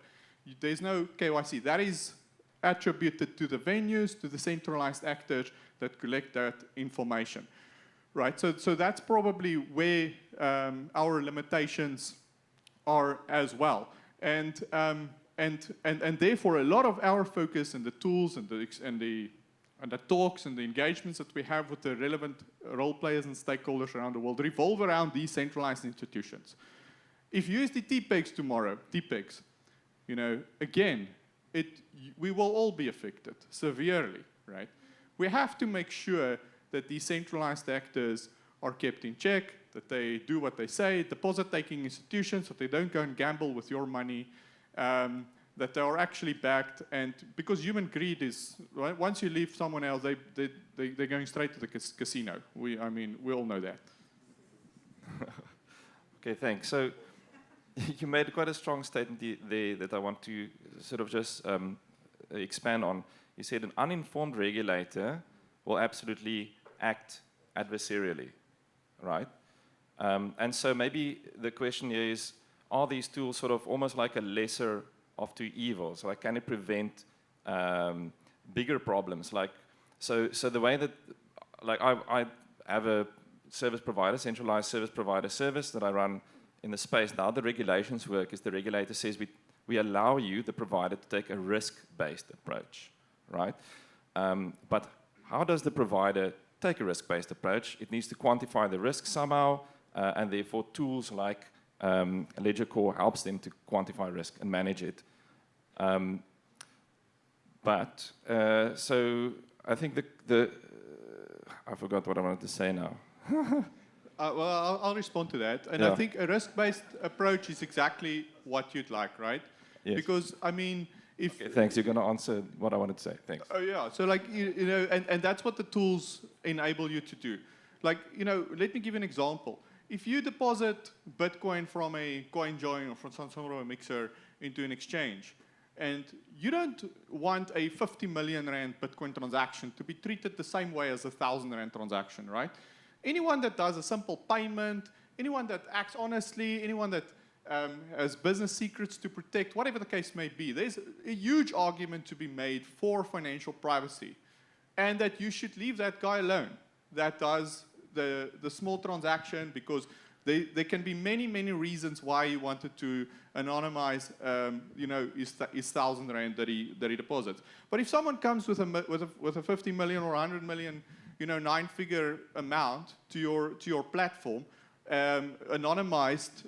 there's no KYC. That is attributed to the venues, to the centralized actors that collect that information. Right, so that's probably where our limitations are as well, and therefore a lot of our focus and the tools and the talks and the engagements that we have with the relevant role players and stakeholders around the world revolve around these centralized institutions. If USDT pegs tomorrow, TPEGs, you know, again, we will all be affected severely, right? We have to make sure that these centralized actors are kept in check, that they do what they say, deposit-taking institutions, that they don't go and gamble with your money, that they are actually backed, and because human greed is, right, once you leave someone else, they're going straight to the casino. I mean, we all know that. Okay, thanks. So you made quite a strong statement there that I want to sort of just expand on. You said an uninformed regulator will absolutely act adversarially, right? And so maybe the question here is, are these tools sort of almost like a lesser of two evils? Like, can it prevent bigger problems? Like, so the way that, like, I have a service provider, centralized service provider service that I run in the space. Now the regulations work is the regulator says we allow you, the provider, to take a risk-based approach, right? But how does the provider take a risk-based approach? It needs to quantify the risk somehow, and therefore tools like Ledger Core helps them to quantify risk and manage it. So I think I forgot what I wanted to say now. Well, I'll respond to that. And Yeah. I think a risk-based approach is exactly what you'd like, right? Yes. Because, I mean, if... Okay, thanks, you're going to answer what I wanted to say. Thanks. Oh, yeah. So, like, you know, and that's what the tools enable you to do. Like, you know, let me give you an example. If you deposit Bitcoin from a CoinJoin or from some sort of a mixer into an exchange, and you don't want a 50 million rand Bitcoin transaction to be treated the same way as a 1,000 rand transaction, right? Anyone that does a simple payment, anyone that acts honestly, anyone that has business secrets to protect, whatever the case may be, there's a huge argument to be made for financial privacy, and that you should leave that guy alone that does the small transaction, because there can be many, many reasons why he wanted to anonymize, you know, his 1,000 rand that he deposits. But if someone comes with a 50 million or 100 million, you know, 9-figure amount to your platform, anonymized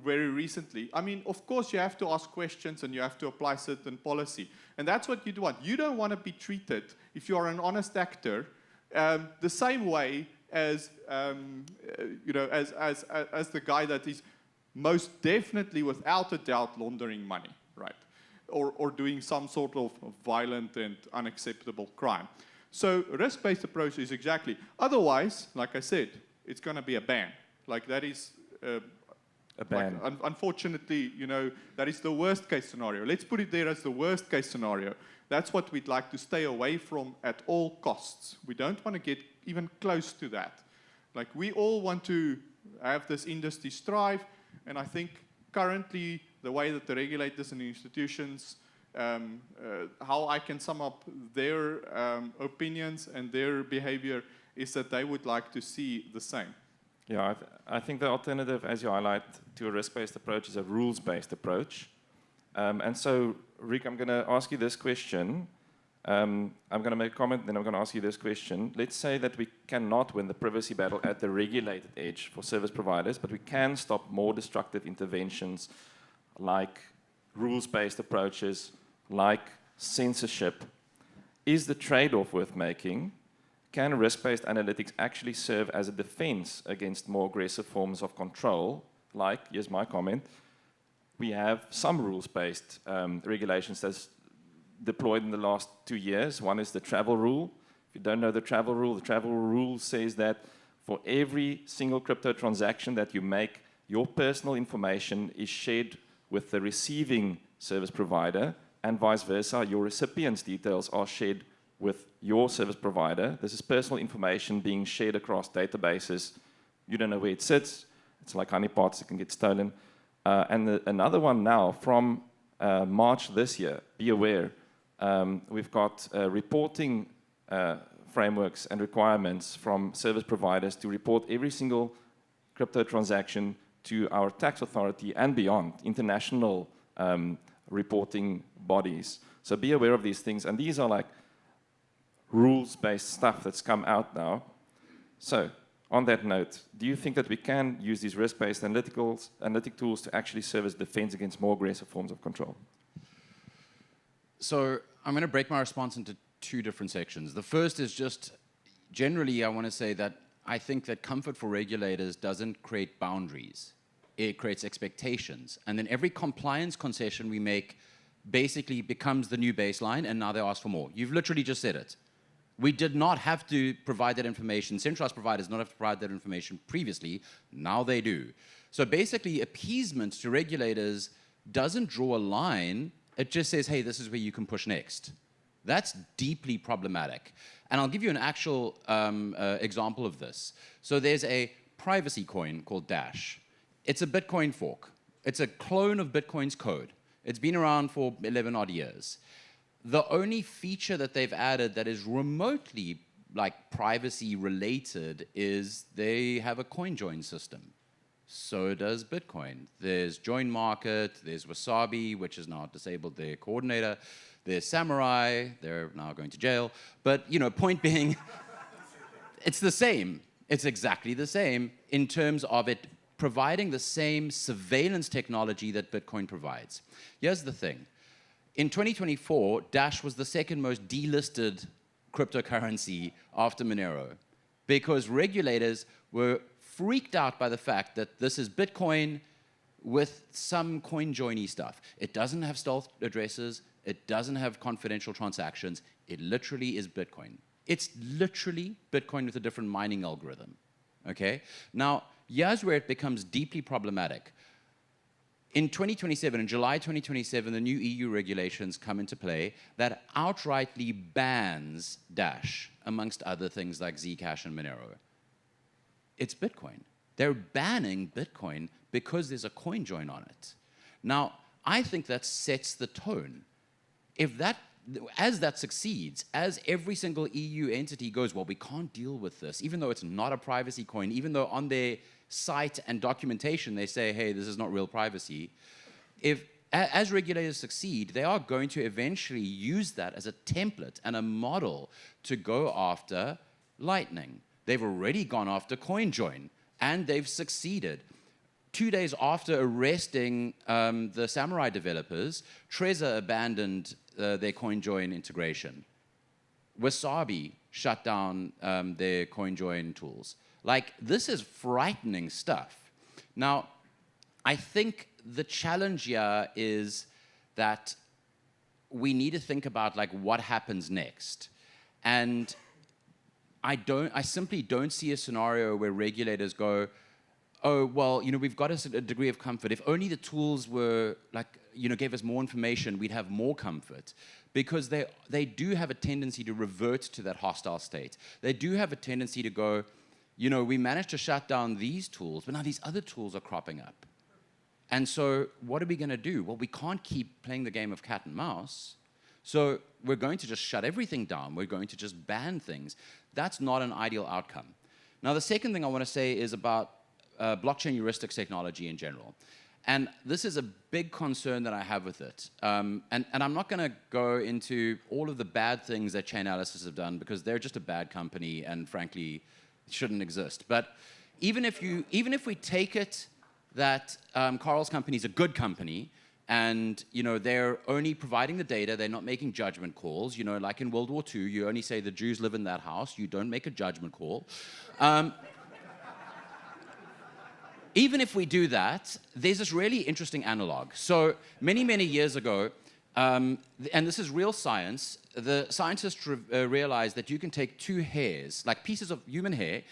very recently, I mean, of course you have to ask questions and you have to apply certain policy, and that's what you'd want. You don't want to be treated, if you are an honest actor, the same way as you know, as the guy that is most definitely, without a doubt, laundering money, right, or doing some sort of violent and unacceptable crime. So risk-based approach is exactly. Otherwise, like I said, it's going to be a ban. Like, that is a ban. Like, unfortunately, you know, that is the worst case scenario. Let's put it there as the worst case scenario. That's what we'd like to stay away from at all costs. We don't want to get even close to that. Like, we all want to have this industry strive, and I think currently the way that the regulators and the institutions, how I can sum up their opinions and their behavior, is that they would like to see the same. Yeah, I think the alternative, as you highlight, to a risk-based approach is a rules-based approach. And so, Rick, I'm going to ask you this question. I'm going to make a comment, then I'm going to ask you this question. Let's say that we cannot win the privacy battle at the regulated edge for service providers, but we can stop more destructive interventions like rules-based approaches, like censorship. Is the trade-off worth making? Can risk-based analytics actually serve as a defense against more aggressive forms of control? Like, here's my comment, we have some rules-based regulations that's deployed in the last 2 years. One is the travel rule. If you don't know the travel rule says that for every single crypto transaction that you make, your personal information is shared with the receiving service provider, and vice versa. Your recipient's details are shared with your service provider. This is personal information being shared across databases. You don't know where it sits. It's like honeypots, it can get stolen. And another one now, from March this year, be aware, we've got reporting frameworks and requirements from service providers to report every single crypto transaction to our tax authority and beyond, international reporting bodies. So be aware of these things. And these are like rules-based stuff that's come out now. So, on that note, do you think that we can use these risk-based analytic tools to actually serve as defense against more aggressive forms of control? So I'm going to break my response into two different sections. The first is just, generally, I want to say that I think that comfort for regulators doesn't create boundaries. It creates expectations. And then every compliance concession we make basically becomes the new baseline, and now they ask for more. You've literally just said it. We did not have to provide that information. Centralized providers did not have to provide that information previously. Now they do. So basically, appeasement to regulators doesn't draw a line. It just says, hey, this is where you can push next. That's deeply problematic. And I'll give you an actual example of this. So there's a privacy coin called Dash. It's a Bitcoin fork. It's a clone of Bitcoin's code. It's been around for 11 odd years. The only feature that they've added that is remotely like privacy related is they have a coin join system. So does Bitcoin. There's Join Market, there's Wasabi, which is now disabled their coordinator. There's Samurai, they're now going to jail. But, you know, point being, it's the same. It's exactly the same in terms of it providing the same surveillance technology that Bitcoin provides. Here's the thing. In 2024, Dash was the second most delisted cryptocurrency after Monero because regulators were freaked out by the fact that this is Bitcoin with some coin joiny stuff. It doesn't have stealth addresses. It doesn't have confidential transactions. It literally is Bitcoin. It's literally Bitcoin with a different mining algorithm, okay? Now, here's where it becomes deeply problematic. In 2027, in July 2027, the new EU regulations come into play that outrightly bans Dash, amongst other things like Zcash and Monero. It's Bitcoin. They're banning Bitcoin because there's a coin join on it. Now, I think that sets the tone. As that succeeds, as every single EU entity goes, well, we can't deal with this, even though it's not a privacy coin, even though on their site and documentation they say, hey, this is not real privacy. As regulators succeed, they are going to eventually use that as a template and a model to go after Lightning. They've already gone after CoinJoin, and they've succeeded. 2 days after arresting the Samurai developers, Trezor abandoned their CoinJoin integration. Wasabi shut down their CoinJoin tools. Like, this is frightening stuff. Now, I think the challenge here is that we need to think about, like, what happens next. And I simply don't see a scenario where regulators go, oh, well, you know, we've got a degree of comfort. If only the tools were, like, you know, gave us more information, we'd have more comfort. Because they do have a tendency to revert to that hostile state. They do have a tendency to go, you know, we managed to shut down these tools, but now these other tools are cropping up. And so what are we going to do? Well, we can't keep playing the game of cat and mouse. So we're going to just shut everything down. We're going to just ban things. That's not an ideal outcome. Now, the second thing I want to say is about blockchain heuristics technology in general. And this is a big concern that I have with it. And I'm not going to go into all of the bad things that Chainalysis have done because they're just a bad company and, frankly, shouldn't exist. But even if we take it that Carl's company is a good company, and you know they're only providing the data, they're not making judgment calls. You know, like in World War II, you only say the Jews live in that house. You don't make a judgment call. Even if we do that, there's this really interesting analog. So many, many years ago, and this is real science, the scientists realized that you can take two hairs, like pieces of human hair,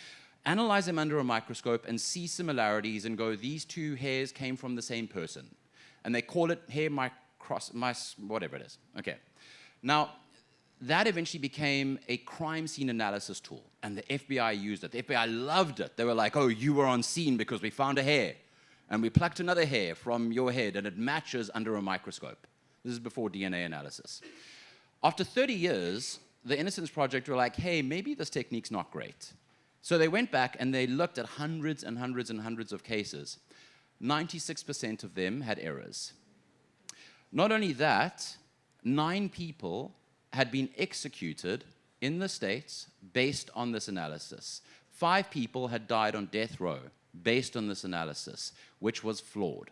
analyze them under a microscope and see similarities and go, these two hairs came from the same person. And they call it hair mice, whatever it is. Okay. Now, that eventually became a crime scene analysis tool, and the FBI used it. The FBI loved it. They were like, oh, you were on scene because we found a hair, and we plucked another hair from your head, and it matches under a microscope. This is before DNA analysis. After 30 years, the Innocence Project were like, hey, maybe this technique's not great. So they went back, and they looked at hundreds and hundreds and hundreds of cases. 96% of them had errors. Not only that, 9 people had been executed in the States based on this analysis. 5 people had died on death row based on this analysis, which was flawed.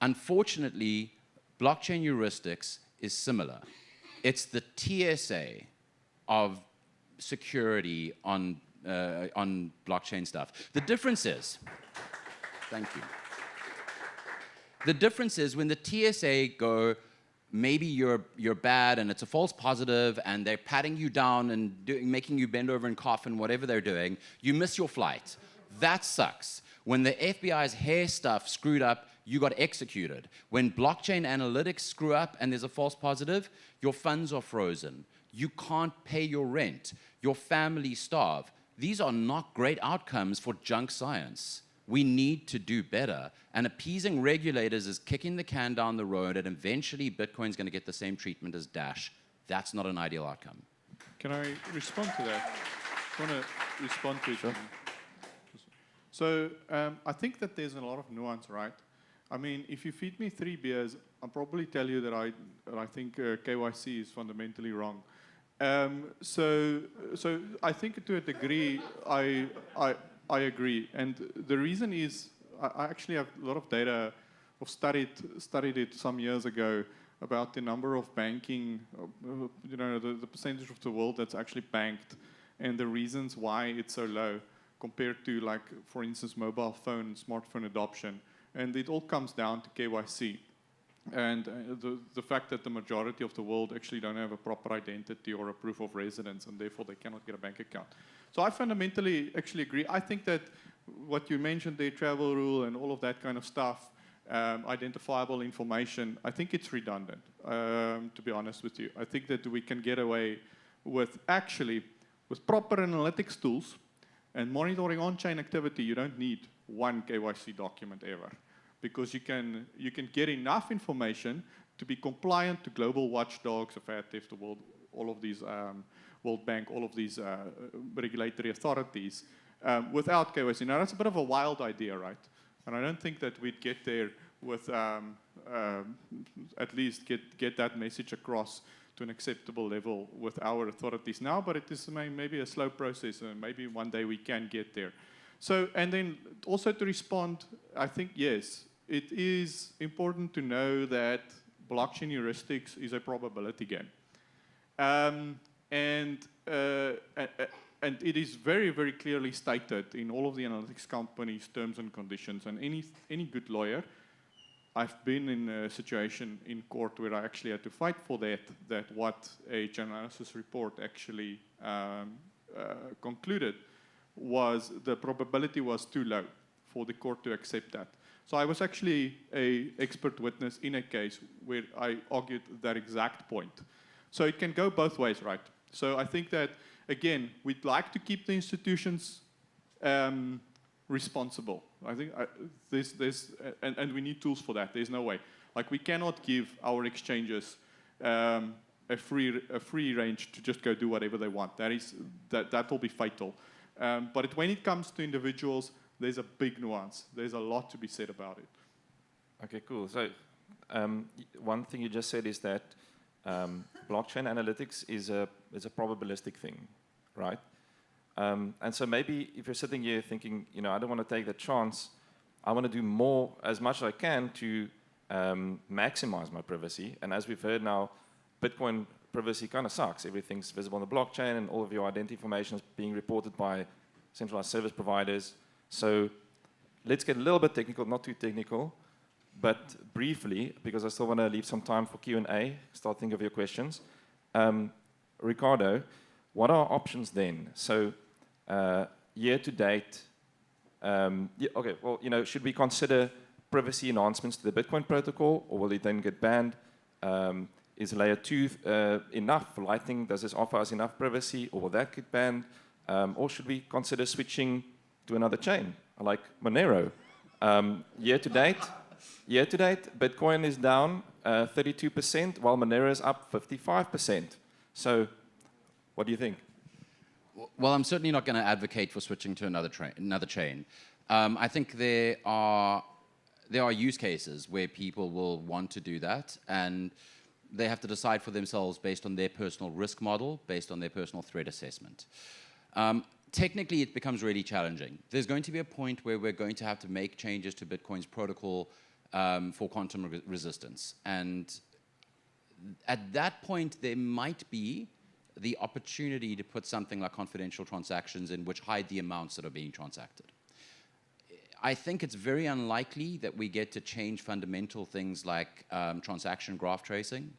Unfortunately, blockchain heuristics is similar. It's the TSA of security on blockchain stuff. The difference is, thank you. The difference is when the TSA go, maybe you're bad and it's a false positive and they're patting you down and making you bend over and cough and whatever they're doing, you miss your flight. That sucks. When the FBI's hair stuff screwed up, you got executed. When blockchain analytics screw up and there's a false positive, your funds are frozen. You can't pay your rent. Your family starve. These are not great outcomes for junk science. We need to do better. And appeasing regulators is kicking the can down the road, and eventually Bitcoin's going to get the same treatment as Dash. That's not an ideal outcome. Can I respond to that? I want to respond to it. Sure. So I think that there's a lot of nuance, right? I mean, if you feed me 3 beers, I'll probably tell you that I think KYC is fundamentally wrong. So I think to a degree, I agree. And the reason is, I actually have a lot of data. I've studied it some years ago about the number of banking, the percentage of the world that's actually banked, and the reasons why it's so low compared to, like, for instance, mobile phone, smartphone adoption. And it all comes down to KYC. And the fact that the majority of the world actually don't have a proper identity or a proof of residence, and therefore they cannot get a bank account. So I fundamentally actually agree. I think that what you mentioned, the travel rule and all of that kind of stuff, identifiable information, I think it's redundant, to be honest with you. I think that we can get away with proper analytics tools and monitoring on-chain activity. You don't need one KYC document ever, because you can get enough information to be compliant to global watchdogs, the FATF, the World, all of these, World Bank, all of these regulatory authorities, without KYC. Now, that's a bit of a wild idea, right? And I don't think that we'd get there with at least get that message across to an acceptable level with our authorities now, but it is maybe a slow process, and maybe one day we can get there. So, and then also to respond, I think, yes, it is important to know that blockchain heuristics is a probability game. And it is very, very clearly stated in all of the analytics companies' terms and conditions. And any good lawyer, I've been in a situation in court where I actually had to fight for that what a channel analysis report actually concluded was the probability was too low for the court to accept that. So I was actually an expert witness in a case where I argued that exact point. So it can go both ways, right? So I think that, again, we'd like to keep the institutions responsible. I think and we need tools for that. There's no way. Like, we cannot give our exchanges a free range to just go do whatever they want. That will be fatal. But when it comes to individuals, there's a big nuance. There's a lot to be said about it. Okay, cool. So one thing you just said is that blockchain analytics is a probabilistic thing, right? And so maybe if you're sitting here thinking, I don't want to take that chance, I want to do more, as much as I can, to maximize my privacy. And as we've heard now, Bitcoin privacy kind of sucks. Everything's visible on the blockchain, and all of your identity information is being reported by centralized service providers. So let's get a little bit technical, not too technical, but briefly, because I still want to leave some time for Q&A, start thinking of your questions. Ricardo, what are options then? So year to date, okay, well, should we consider privacy enhancements to the Bitcoin protocol, or will it then get banned? Is layer 2 enough for Lightning? Does this offer us enough privacy, or will that get banned? Or should we consider switching to another chain, like Monero? Year to date, Bitcoin is down 32%, while Monero is up 55%. So what do you think? Well, I'm certainly not going to advocate for switching to another chain. I think there are use cases where people will want to do that, and they have to decide for themselves based on their personal risk model, based on their personal threat assessment. Technically, it becomes really challenging. There's going to be a point where we're going to have to make changes to Bitcoin's protocol for quantum resistance. And at that point, there might be the opportunity to put something like confidential transactions in, which hide the amounts that are being transacted. I think it's very unlikely that we get to change fundamental things like transaction graph tracing.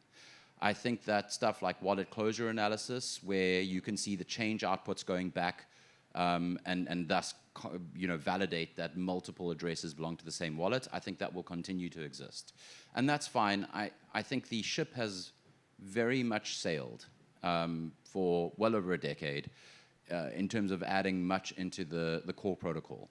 I think that stuff like wallet closure analysis, where you can see the change outputs going back and thus validate that multiple addresses belong to the same wallet, I think that will continue to exist. And that's fine. I think the ship has very much sailed for well over a decade in terms of adding much into the core protocol.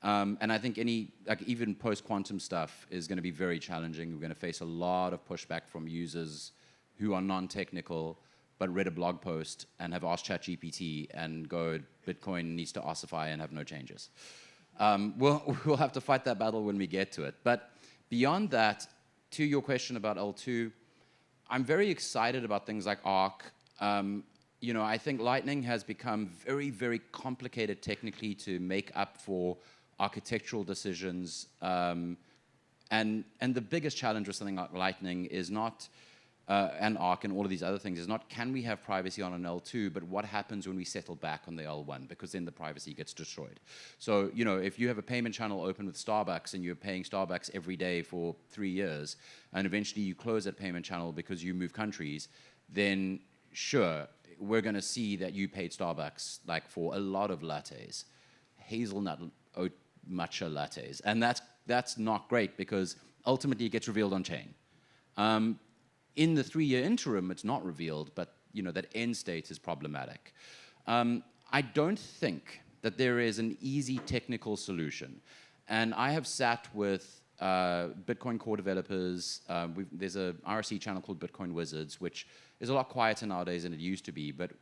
And I think even post-quantum stuff is going to be very challenging. We're going to face a lot of pushback from users who are non-technical, but read a blog post and have asked ChatGPT and go, Bitcoin needs to ossify and have no changes. We'll have to fight that battle when we get to it. But beyond that, to your question about L2, I'm very excited about things like Arc. You know, I think Lightning has become very, very complicated technically to make up for architectural decisions. And the biggest challenge with something like Lightning is not, and Arc and all of these other things, is not can we have privacy on an L2, but what happens when we settle back on the L1, because then the privacy gets destroyed. So, you know, if you have a payment channel open with Starbucks and you're paying Starbucks every day for 3 years, and eventually you close that payment channel because you move countries, then sure, we're going to see that you paid Starbucks like for a lot of lattes, hazelnut oat matcha lattes, and that's not great because ultimately it gets revealed on chain. In the 3-year interim, it's not revealed, but you know that end state is problematic. I don't think that there is an easy technical solution, and I have sat with Bitcoin core developers. There's a RSC channel called Bitcoin Wizards, which is a lot quieter nowadays than it used to be, but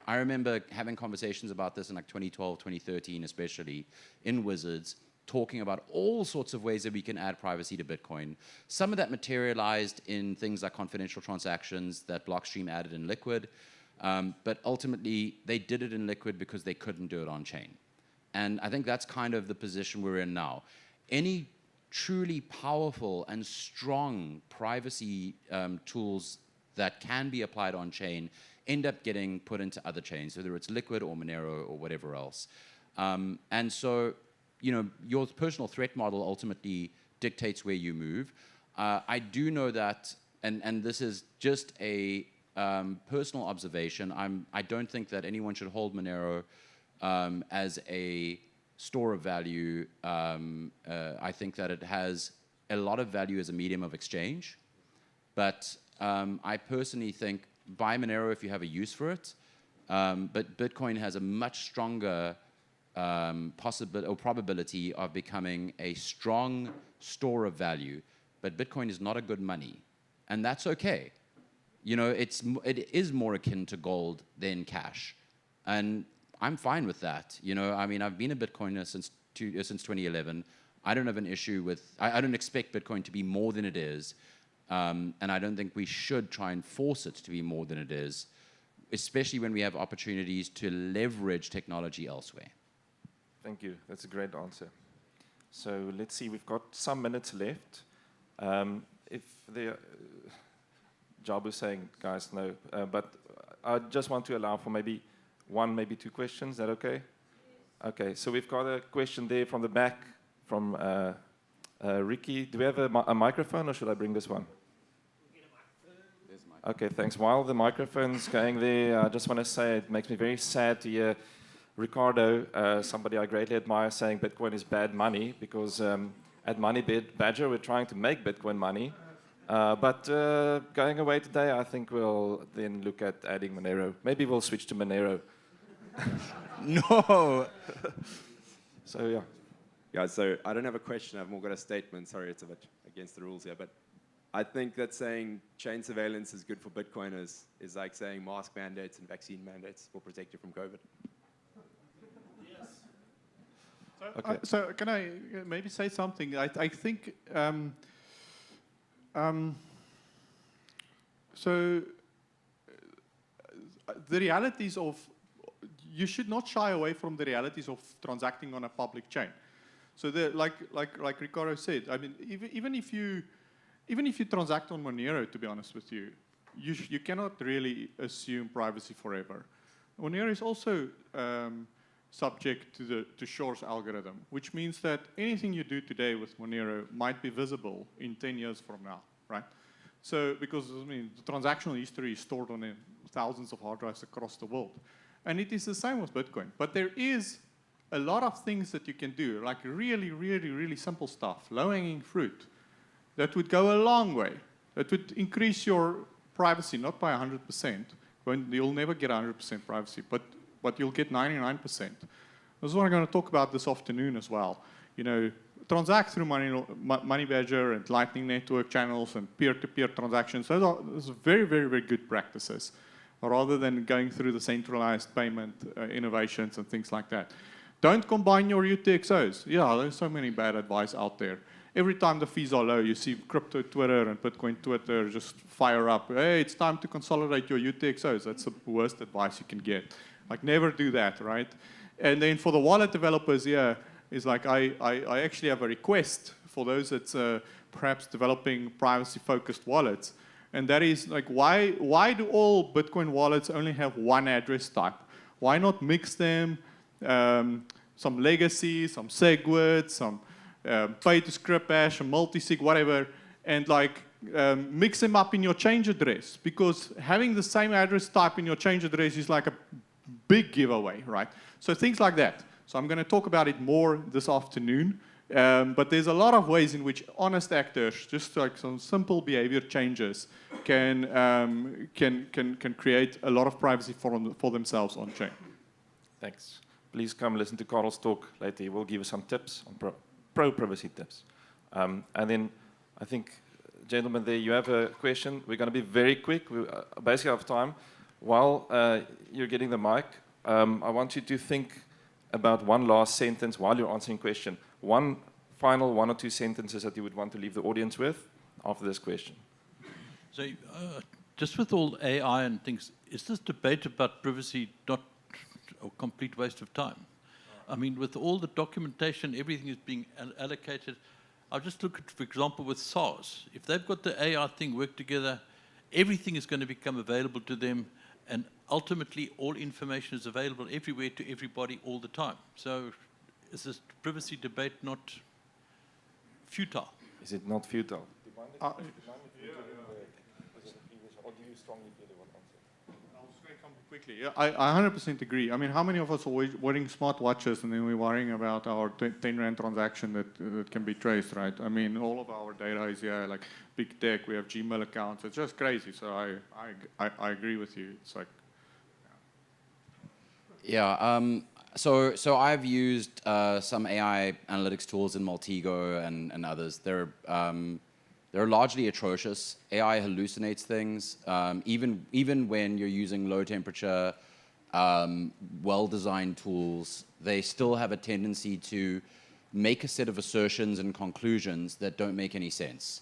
I remember having conversations about this in like 2012, 2013 especially, in Wizards, talking about all sorts of ways that we can add privacy to Bitcoin. Some of that materialized in things like confidential transactions that Blockstream added in Liquid, but ultimately they did it in Liquid because they couldn't do it on chain. And I think that's kind of the position we're in now. Any truly powerful and strong privacy tools that can be applied on chain end up getting put into other chains, whether it's Liquid or Monero or whatever else. And so, you know, your personal threat model ultimately dictates where you move. I do know that, and this is just a personal observation, I don't think that anyone should hold Monero as a store of value. I think that it has a lot of value as a medium of exchange, but I personally think buy Monero if you have a use for it, but Bitcoin has a much stronger probability of becoming a strong store of value, but Bitcoin is not a good money, and that's okay. You know, it is more akin to gold than cash, and I'm fine with that. You know, I mean, I've been a Bitcoiner since 2011. I don't have an issue with, I don't expect Bitcoin to be more than it is, and I don't think we should try and force it to be more than it is, especially when we have opportunities to leverage technology elsewhere. Thank you. That's a great answer. So let's see. We've got some minutes left. If there, Jabu's saying, guys, no. But I just want to allow for maybe 1, maybe 2 questions. Is that okay? Okay. So we've got a question there from the back from Ricky. Do we have a microphone, or should I bring this one? Okay. Thanks. While the microphone's going there, I just want to say it makes me very sad to hear Ricardo, somebody I greatly admire, saying Bitcoin is bad money, because at Money Badger we're trying to make Bitcoin money. But going away today, I think we'll then look at adding Monero. Maybe we'll switch to Monero. No! So, yeah. Guys, so I don't have a question. I've more got a statement. Sorry, it's a bit against the rules here. But I think that saying chain surveillance is good for Bitcoiners is like saying mask mandates and vaccine mandates will protect you from COVID. Okay. So can I maybe say something? I think the realities of, you should not shy away from the realities of transacting on a public chain. So like Ricardo said, I mean, even if you transact on Monero, to be honest with you, you cannot really assume privacy forever. Monero is also subject to Shor's algorithm, which means that anything you do today with Monero might be visible in 10 years from now, right? So, because, I mean, the transactional history is stored on thousands of hard drives across the world. And it is the same with Bitcoin. But there is a lot of things that you can do, like really, really, really simple stuff, low-hanging fruit, that would go a long way. That would increase your privacy, not by 100%, when you'll never get 100% privacy, but you'll get 99%. This is what I'm going to talk about this afternoon as well. You know, transact through Money Badger and Lightning Network channels and peer-to-peer transactions. Those are very, very, very good practices, rather than going through the centralized payment innovations and things like that. Don't combine your UTXOs. Yeah, there's so many bad advice out there. Every time the fees are low, you see crypto Twitter and Bitcoin Twitter just fire up. Hey, it's time to consolidate your UTXOs. That's the worst advice you can get. Like, never do that, right? And then for the wallet developers, yeah, it's like I actually have a request for those that's perhaps developing privacy-focused wallets. And that is, like, why do all Bitcoin wallets only have one address type? Why not mix them? Some legacy, some SegWit, some pay-to-script hash, a multi-sig, whatever, and like mix them up in your change address, because having the same address type in your change address is like a big giveaway, right? So things like that. So I'm going to talk about it more this afternoon, but there's a lot of ways in which honest actors, just like some simple behavior changes, can create a lot of privacy for themselves on chain. Thanks. Please come listen to Carl's talk later. He will give you some tips on pro-privacy tips. And then I think, gentlemen, there you have a question. We're going to be very quick. We basically have time. While you're getting the mic, I want you to think about one last sentence while you're answering a question. One final 1 or 2 sentences that you would want to leave the audience with after this question. So just with all AI and things, is this debate about privacy not a complete waste of time? I mean, with all the documentation, everything is being allocated. I'll just look at, for example, with SARS. If they've got the AI thing work together, everything is going to become available to them, and ultimately all information is available everywhere to everybody all the time. So is this privacy debate not futile? Is it not futile? Quickly, yeah, I 100% agree. I mean, how many of us are wearing smart watches and then we're worrying about our 10 Rand transaction that can be traced, right? I mean, all of our data is here, like big tech, we have Gmail accounts. It's just crazy. So I agree with you. It's like, yeah. So I've used some AI analytics tools in Maltego and others. They're largely atrocious. AI hallucinates things. Even when you're using low temperature, well-designed tools, they still have a tendency to make a set of assertions and conclusions that don't make any sense.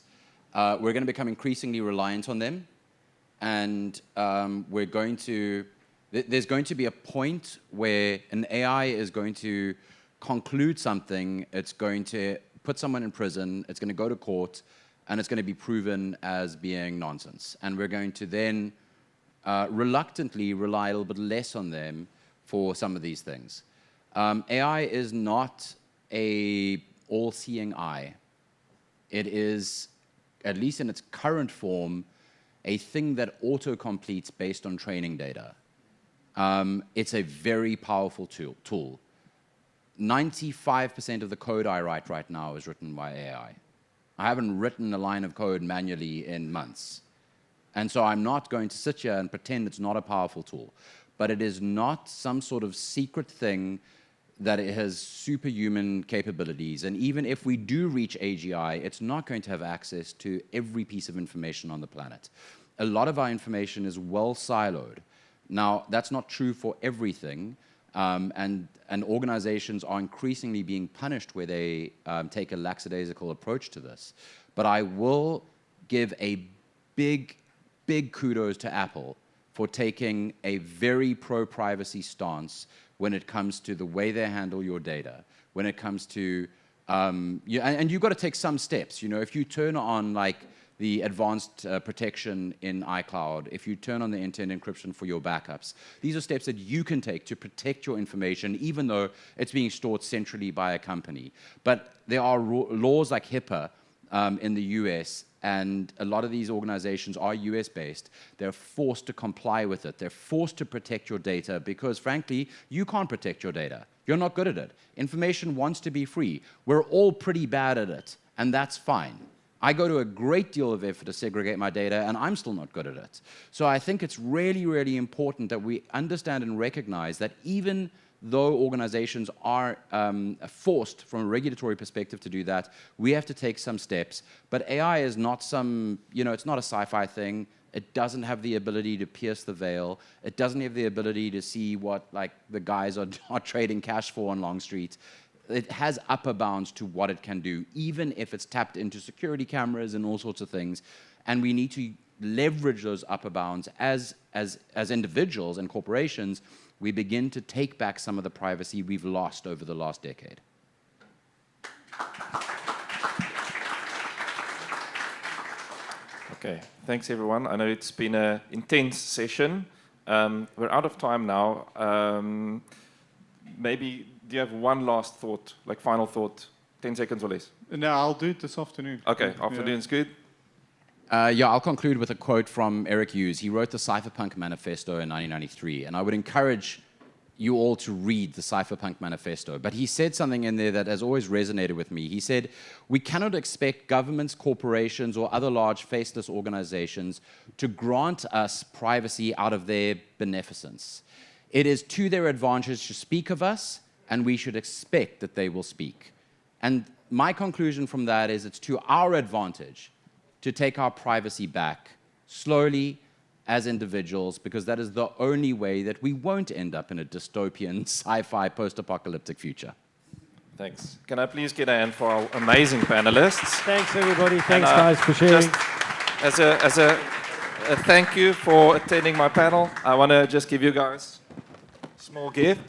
We're going to become increasingly reliant on them, and there's going to be a point where an AI is going to conclude something, it's going to put someone in prison, it's going to go to court, and it's going to be proven as being nonsense. And we're going to then reluctantly rely a little bit less on them for some of these things. AI is not a all-seeing eye. It is, at least in its current form, a thing that auto-completes based on training data. It's a very powerful tool. 95% of the code I write right now is written by AI. I haven't written a line of code manually in months. And so I'm not going to sit here and pretend it's not a powerful tool. But it is not some sort of secret thing that it has superhuman capabilities. And even if we do reach AGI, it's not going to have access to every piece of information on the planet. A lot of our information is well siloed. Now, that's not true for everything. And organizations are increasingly being punished where they take a lackadaisical approach to this. But I will give a big kudos to Apple for taking a very pro-privacy stance when it comes to the way they handle your data, when it comes to, and you've got to take some steps. You know, if you turn on like the advanced protection in iCloud, if you turn on the end-to-end encryption for your backups. These are steps that you can take to protect your information, even though it's being stored centrally by a company. But there are laws like HIPAA in the US, and a lot of these organizations are US-based. They're forced to comply with it. They're forced to protect your data because, frankly, you can't protect your data. You're not good at it. Information wants to be free. We're all pretty bad at it, and that's fine. I go to a great deal of effort to segregate my data, and I'm still not good at it. So I think it's really, really important that we understand and recognize that even though organizations are forced from a regulatory perspective to do that, we have to take some steps. But AI is not some, it's not a sci-fi thing. It doesn't have the ability to pierce the veil. It doesn't have the ability to see what the guys are trading cash for on Long Street. It has upper bounds to what it can do, even if it's tapped into security cameras and all sorts of things. And we need to leverage those upper bounds as individuals and corporations. We begin to take back some of the privacy we've lost over the last decade. Okay, thanks everyone. I know it's been an intense session. We're out of time now. Maybe, do you have one last thought, final thought, 10 seconds or less? No, I'll do it this afternoon. Okay, afternoon's good. Yeah, I'll conclude with a quote from Eric Hughes. He wrote the Cypherpunk Manifesto in 1993, and I would encourage you all to read the Cypherpunk Manifesto. But he said something in there that has always resonated with me. He said, we cannot expect governments, corporations, or other large faceless organizations to grant us privacy out of their beneficence. It is to their advantage to speak of us, and we should expect that they will speak. And my conclusion from that is it's to our advantage to take our privacy back slowly as individuals, because that is the only way that we won't end up in a dystopian, sci-fi, post-apocalyptic future. Thanks. Can I please get a hand for our amazing panelists? Thanks, everybody. Thanks, guys, for sharing. Just as a thank you for attending my panel, I want to just give you guys a small gift.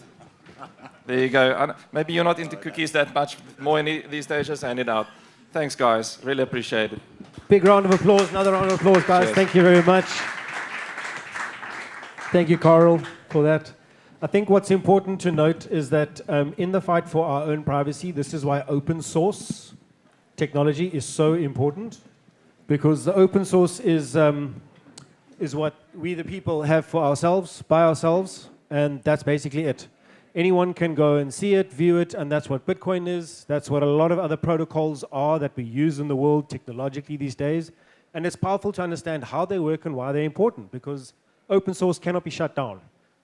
There you go. Maybe you're not into cookies that much more in these days, just hand it out. Thanks, guys. Really appreciate it. Big round of applause. Another round of applause, guys. Cheers. Thank you very much. Thank you, Carl, for that. I think what's important to note is that in the fight for our own privacy, this is why open source technology is so important, because the open source is what we, the people, have for ourselves, by ourselves, and that's basically it. Anyone can go and see it, view it, and that's what Bitcoin is. That's what a lot of other protocols are that we use in the world technologically these days. And it's powerful to understand how they work and why they're important, because open source cannot be shut down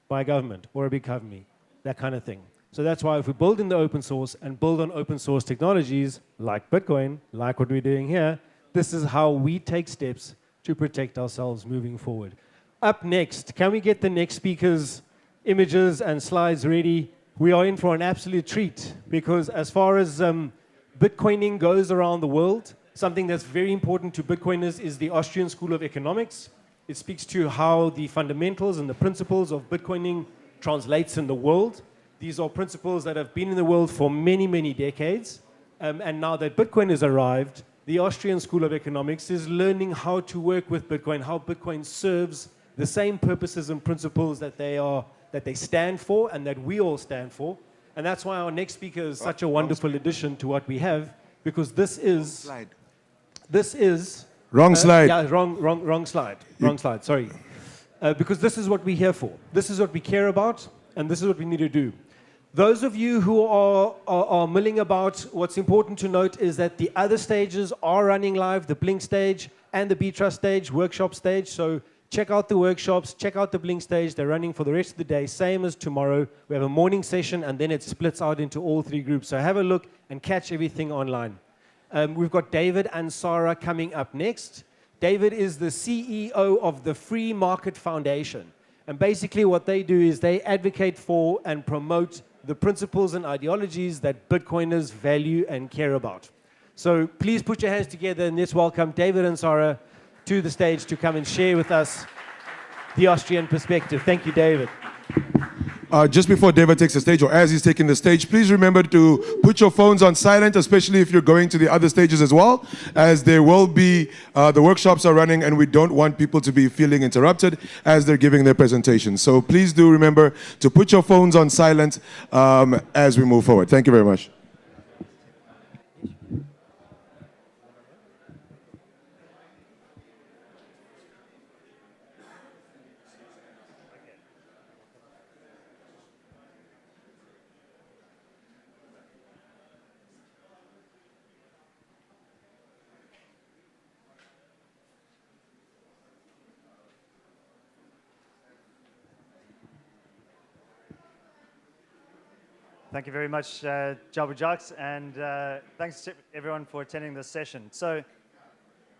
by a government or a big company, that kind of thing. So that's why if we build in the open source and build on open source technologies like Bitcoin, like what we're doing here, this is how we take steps to protect ourselves moving forward. Up next, can we get the next speakers' images and slides ready? We are in for an absolute treat, because as far as Bitcoining goes around the world, something that's very important to Bitcoiners is the Austrian School of Economics. It speaks to how the fundamentals and the principles of Bitcoining translates in the world. These are principles that have been in the world for many, many decades. And now that Bitcoin has arrived, the Austrian School of Economics is learning how to work with Bitcoin, how Bitcoin serves the same purposes and principles that they stand for and that we all stand for. And that's why our next speaker is such a wonderful addition to what we have, because this is... Wrong slide. Yeah, wrong slide. Wrong slide, sorry. Because this is what we're here for. This is what we care about, and this is what we need to do. Those of you who are milling about, what's important to note is that the other stages are running live, the Blink stage and the B-Trust stage, workshop stage. So check out the workshops, check out the Blink stage. They're running for the rest of the day, same as tomorrow. We have a morning session, and then it splits out into all three groups. So have a look and catch everything online. We've got David and Sarah coming up next. David is the CEO of the Free Market Foundation. And basically what they do is they advocate for and promote the principles and ideologies that Bitcoiners value and care about. So please put your hands together and let's welcome David and Sarah to the stage to come and share with us the Austrian perspective. Thank you, David. Just before David takes the stage, or as he's taking the stage, please remember to put your phones on silent, especially if you're going to the other stages as well, as there will be, the workshops are running and we don't want people to be feeling interrupted as they're giving their presentations. So please do remember to put your phones on silent as we move forward. Thank you very much. Thank you very much, Jabu Jux, and thanks to everyone for attending this session. So,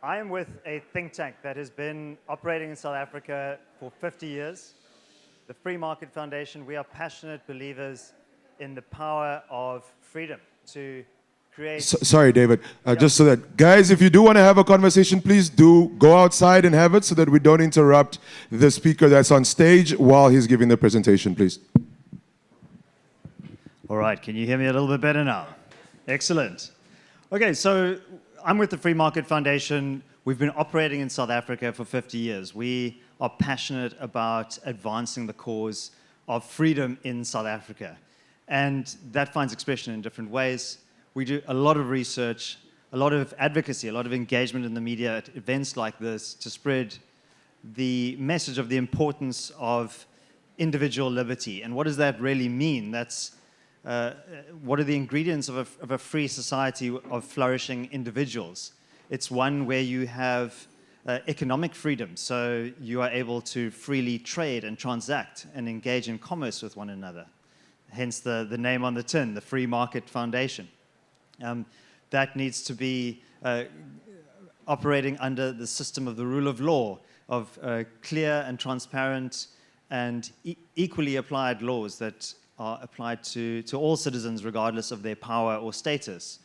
I am with a think tank that has been operating in South Africa for 50 years. The Free Market Foundation, we are passionate believers in the power of freedom to create... Sorry, David. Just so that, guys, if you do want to have a conversation, please do go outside and have it so that we don't interrupt the speaker that's on stage while he's giving the presentation, please. All right, can you hear me a little bit better now? Excellent. Okay, so I'm with the Free Market Foundation. We've been operating in South Africa for 50 years. We are passionate about advancing the cause of freedom in South Africa. And that finds expression in different ways. We do a lot of research, a lot of advocacy, a lot of engagement in the media at events like this to spread the message of the importance of individual liberty. And what does that really mean? That's what are the ingredients of a free society of flourishing individuals? It's one where you have economic freedom, so you are able to freely trade and transact and engage in commerce with one another. Hence the name on the tin, the Free Market Foundation. That needs to be operating under the system of the rule of law, of clear and transparent and equally applied laws that are applied to all citizens regardless of their power or status.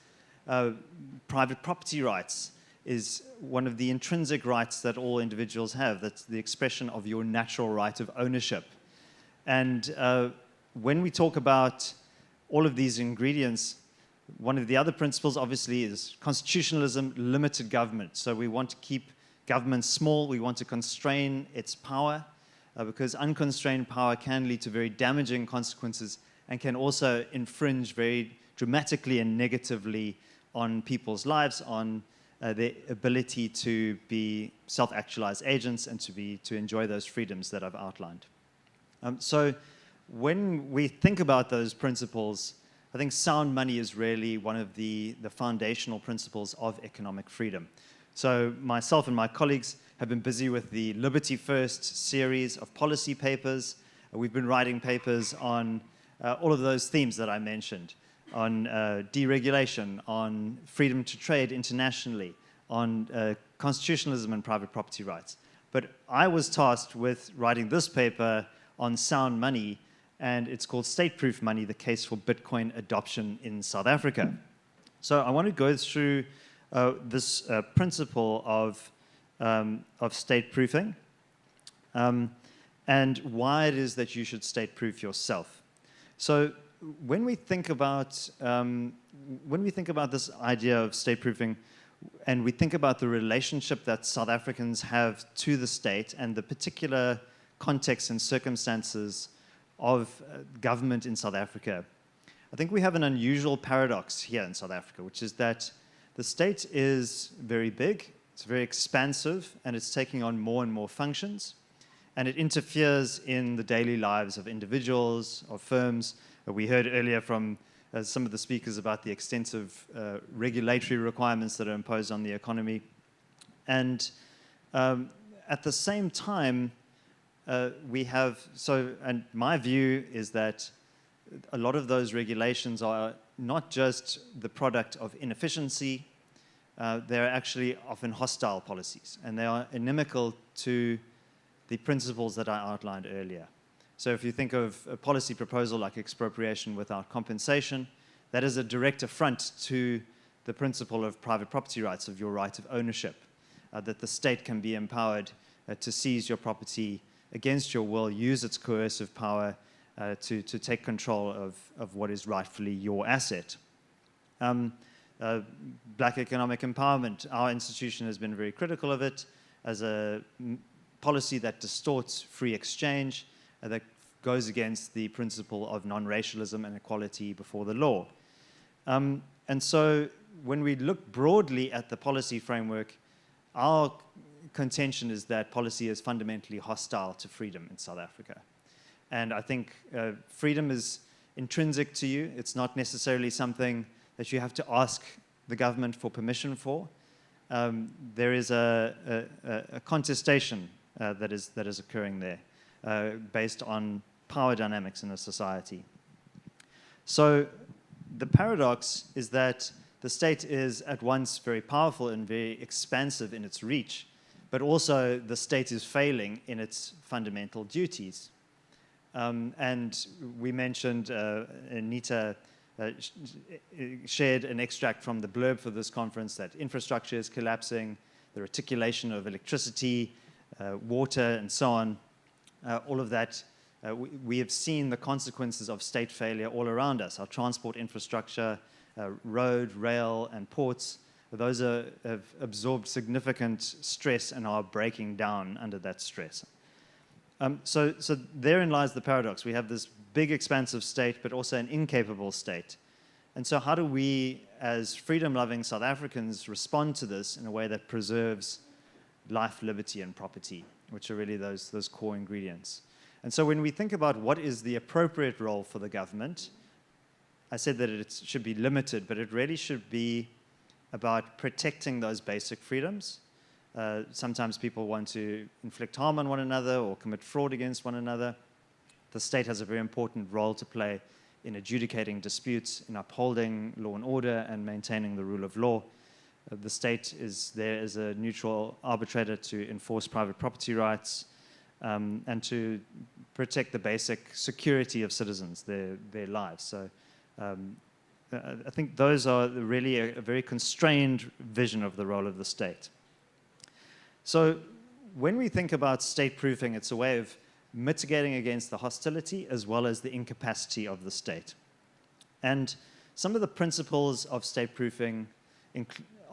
Private property rights is one of the intrinsic rights that all individuals have. That's the expression of your natural right of ownership. And when we talk about all of these ingredients, one of the other principles obviously is constitutionalism, limited government. So we want to keep government small, we want to constrain its power, because unconstrained power can lead to very damaging consequences and can also infringe very dramatically and negatively on people's lives, on their ability to be self-actualized agents and to enjoy those freedoms that I've outlined. So when we think about those principles, I think sound money is really one of the foundational principles of economic freedom. So myself and my colleagues have been busy with the Liberty First series of policy papers. We've been writing papers on all of those themes that I mentioned, on deregulation, on freedom to trade internationally, on constitutionalism and private property rights. But I was tasked with writing this paper on sound money, and it's called State-Proof Money, the case for Bitcoin adoption in South Africa. So I want to go through this principle of state-proofing and why it is that you should state-proof yourself. So when we think about this idea of state-proofing, and we think about the relationship that South Africans have to the state and the particular context and circumstances of government in South Africa, I think we have an unusual paradox here in South Africa, which is that the state is very big, it's very expansive, and it's taking on more and more functions, and it interferes in the daily lives of individuals, of firms. We heard earlier from some of the speakers about the extensive regulatory requirements that are imposed on the economy. And at the same time, and my view is that a lot of those regulations are not just the product of inefficiency, they're actually often hostile policies, and they are inimical to the principles that I outlined earlier. So if you think of a policy proposal like expropriation without compensation, that is a direct affront to the principle of private property rights, of your right of ownership, that the state can be empowered to seize your property against your will, use its coercive power to take control of what is rightfully your asset. Black economic empowerment, our institution has been very critical of it as a policy that distorts free exchange, that goes against the principle of non-racialism and equality before the law. And so when we look broadly at the policy framework, our contention is that policy is fundamentally hostile to freedom in South Africa. And I think freedom is intrinsic to you. It's not necessarily something that you have to ask the government for permission for. There is a contestation that is occurring there based on power dynamics in a society. So the paradox is that the state is at once very powerful and very expansive in its reach, but also the state is failing in its fundamental duties. And we mentioned, Anita shared an extract from the blurb for this conference that infrastructure is collapsing, the reticulation of electricity, water, and so on. All of that, we have seen the consequences of state failure all around us. Our transport infrastructure, road, rail, and ports, those have absorbed significant stress and are breaking down under that stress. So therein lies the paradox. We have this big, expansive state, but also an incapable state. And so how do we, as freedom-loving South Africans, respond to this in a way that preserves life, liberty, and property, which are really those core ingredients? And so when we think about what is the appropriate role for the government, I said that it should be limited, but it really should be about protecting those basic freedoms. Sometimes people want to inflict harm on one another or commit fraud against one another. The state has a very important role to play in adjudicating disputes, in upholding law and order, and maintaining the rule of law. The state is there as a neutral arbitrator to enforce private property rights and to protect the basic security of citizens, their lives. So I think those are really a very constrained vision of the role of the state. So when we think about state-proofing, it's a way of mitigating against the hostility as well as the incapacity of the state. And some of the principles of state-proofing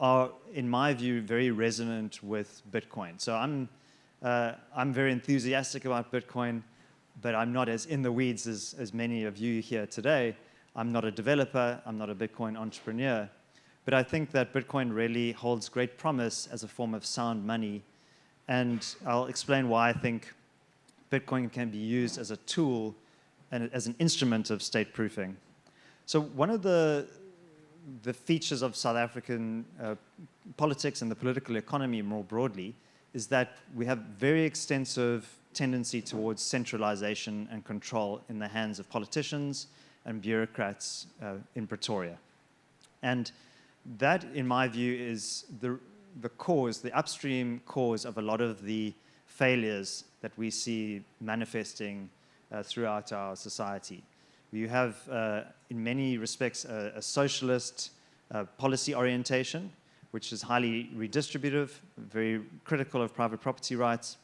are, in my view, very resonant with Bitcoin. So I'm very enthusiastic about Bitcoin, but I'm not as in the weeds as many of you here today. I'm not a developer, I'm not a Bitcoin entrepreneur, but I think that Bitcoin really holds great promise as a form of sound money, and I'll explain why I think Bitcoin can be used as a tool and as an instrument of state-proofing. So one of the features of South African politics and the political economy more broadly is that we have very extensive tendency towards centralization and control in the hands of politicians and bureaucrats in Pretoria. And that, in my view, is the cause, the upstream cause of a lot of the failures that we see manifesting throughout our society. You have, in many respects, a socialist policy orientation, which is highly redistributive, very critical of private property rights,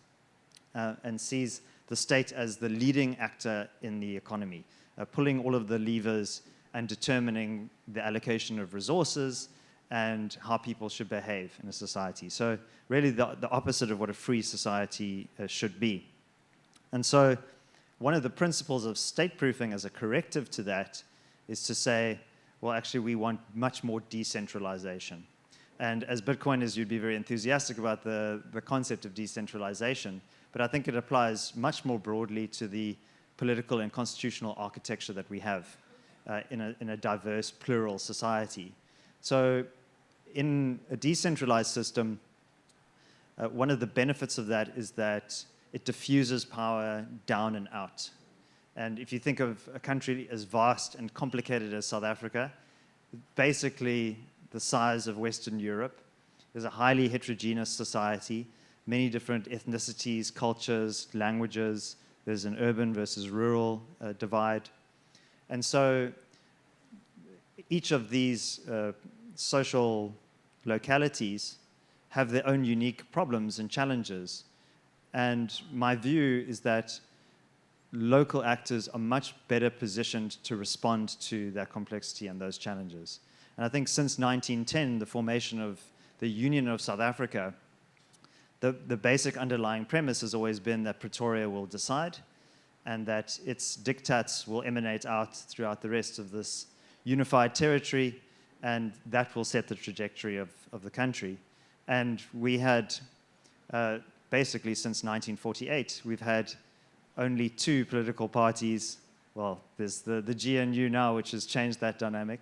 and sees the state as the leading actor in the economy, pulling all of the levers and determining the allocation of resources and how people should behave in a society. So really the opposite of what a free society should be. And so one of the principles of state-proofing as a corrective to that is to say, well, actually, we want much more decentralization. And as Bitcoiners, you'd be very enthusiastic about the concept of decentralization, but I think it applies much more broadly to the political and constitutional architecture that we have in a diverse, plural society. So in a decentralized system, one of the benefits of that is that it diffuses power down and out. And if you think of a country as vast and complicated as South Africa, basically the size of Western Europe, is a highly heterogeneous society, many different ethnicities, cultures, languages. There's an urban versus rural divide. And so each of these social localities have their own unique problems and challenges. And my view is that local actors are much better positioned to respond to that complexity and those challenges. And I think since 1910, the formation of the Union of South Africa, the basic underlying premise has always been that Pretoria will decide and that its diktats will emanate out throughout the rest of this unified territory, and that will set the trajectory of the country. And we had, basically since 1948, we've had only two political parties. Well, there's the GNU now, which has changed that dynamic,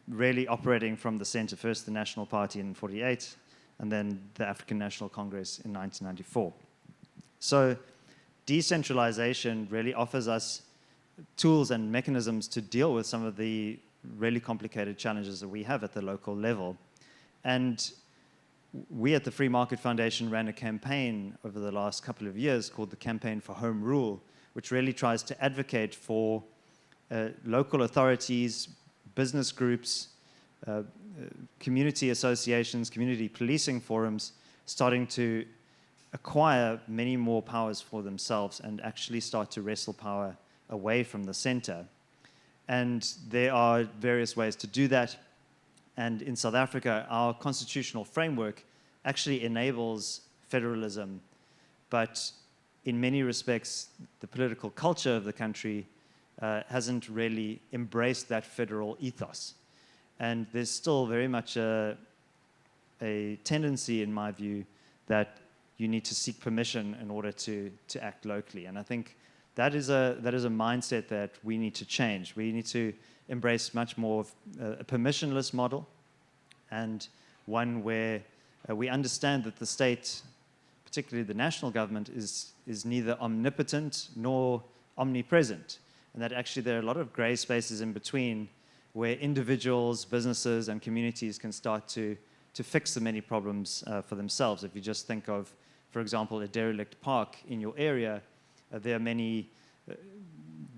really operating from the center. First the National Party in 48, and then the African National Congress in 1994. So decentralization really offers us tools and mechanisms to deal with some of the really complicated challenges that we have at the local level. And we at the Free Market Foundation ran a campaign over the last couple of years called the Campaign for Home Rule, which really tries to advocate for local authorities, business groups, community associations, community policing forums, starting to acquire many more powers for themselves and actually start to wrestle power away from the center. And there are various ways to do that. And in South Africa, our constitutional framework actually enables federalism, but in many respects, the political culture of the country hasn't really embraced that federal ethos. And there's still very much a tendency, in my view, that you need to seek permission in order to act locally. And I think that is a mindset that we need to change. We need to embrace much more of a permissionless model, and one where we understand that the state, particularly the national government, is neither omnipotent nor omnipresent, and that actually there are a lot of gray spaces in between where individuals, businesses, and communities can start to fix the many problems for themselves. If you just think of, for example, a derelict park in your area, there are many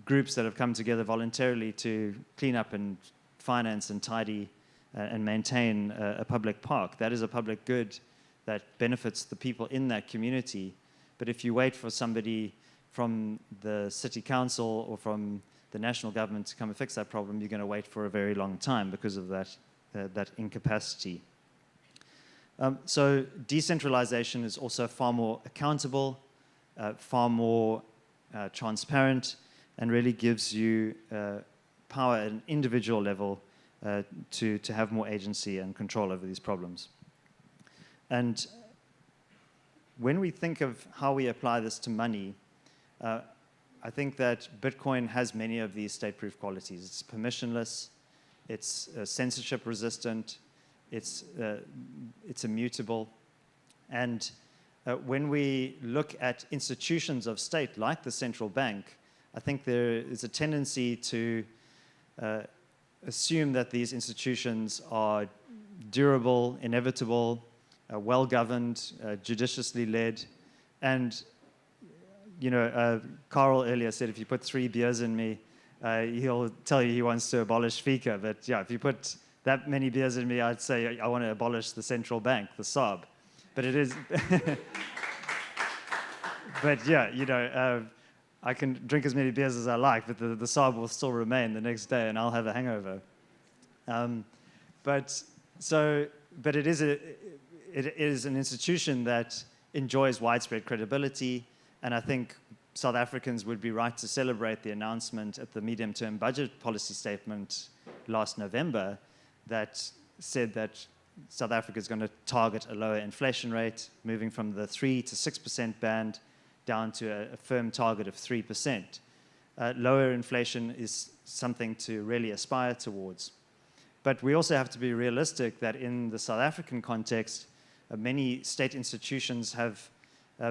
groups that have come together voluntarily to clean up and finance and tidy and maintain a public park. That is a public good that benefits the people in that community. But if you wait for somebody from the city council or from the national government to come and fix that problem, you're going to wait for a very long time because of that incapacity. So decentralization is also far more accountable, far more transparent, and really gives you power at an individual level to have more agency and control over these problems. And when we think of how we apply this to money, I think that Bitcoin has many of these state-proof qualities. It's permissionless, it's censorship resistant, it's immutable. And when we look at institutions of state like the central bank, I think there is a tendency to assume that these institutions are durable, inevitable, well-governed, judiciously led. And, you know, Carl earlier said if you put 3 beers in me, he'll tell you he wants to abolish FICA. But yeah, if you put that many beers in me, I'd say I want to abolish the central bank, the SARB. But it is... But yeah, you know, I can drink as many beers as I like, but the SARB will still remain the next day and I'll have a hangover. But it is an institution that enjoys widespread credibility, and I think South Africans would be right to celebrate the announcement at the medium-term budget policy statement last November that said that South Africa is going to target a lower inflation rate, moving from the 3 to 6% band down to a firm target of 3%. Lower inflation is something to really aspire towards. But we also have to be realistic that in the South African context, many state institutions have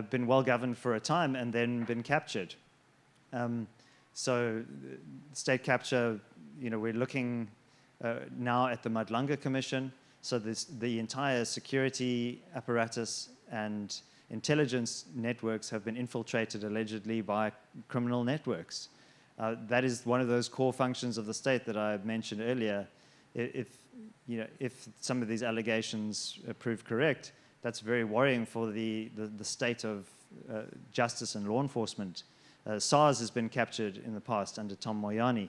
been well governed for a time and then been captured. So state capture, you know, we're looking now at the Madlanga Commission. So the entire security apparatus and intelligence networks have been infiltrated allegedly by criminal networks. That is one of those core functions of the state that I mentioned earlier. If some of these allegations prove correct, that's very worrying for the state of justice and law enforcement. SARS has been captured in the past under Tom Moyane.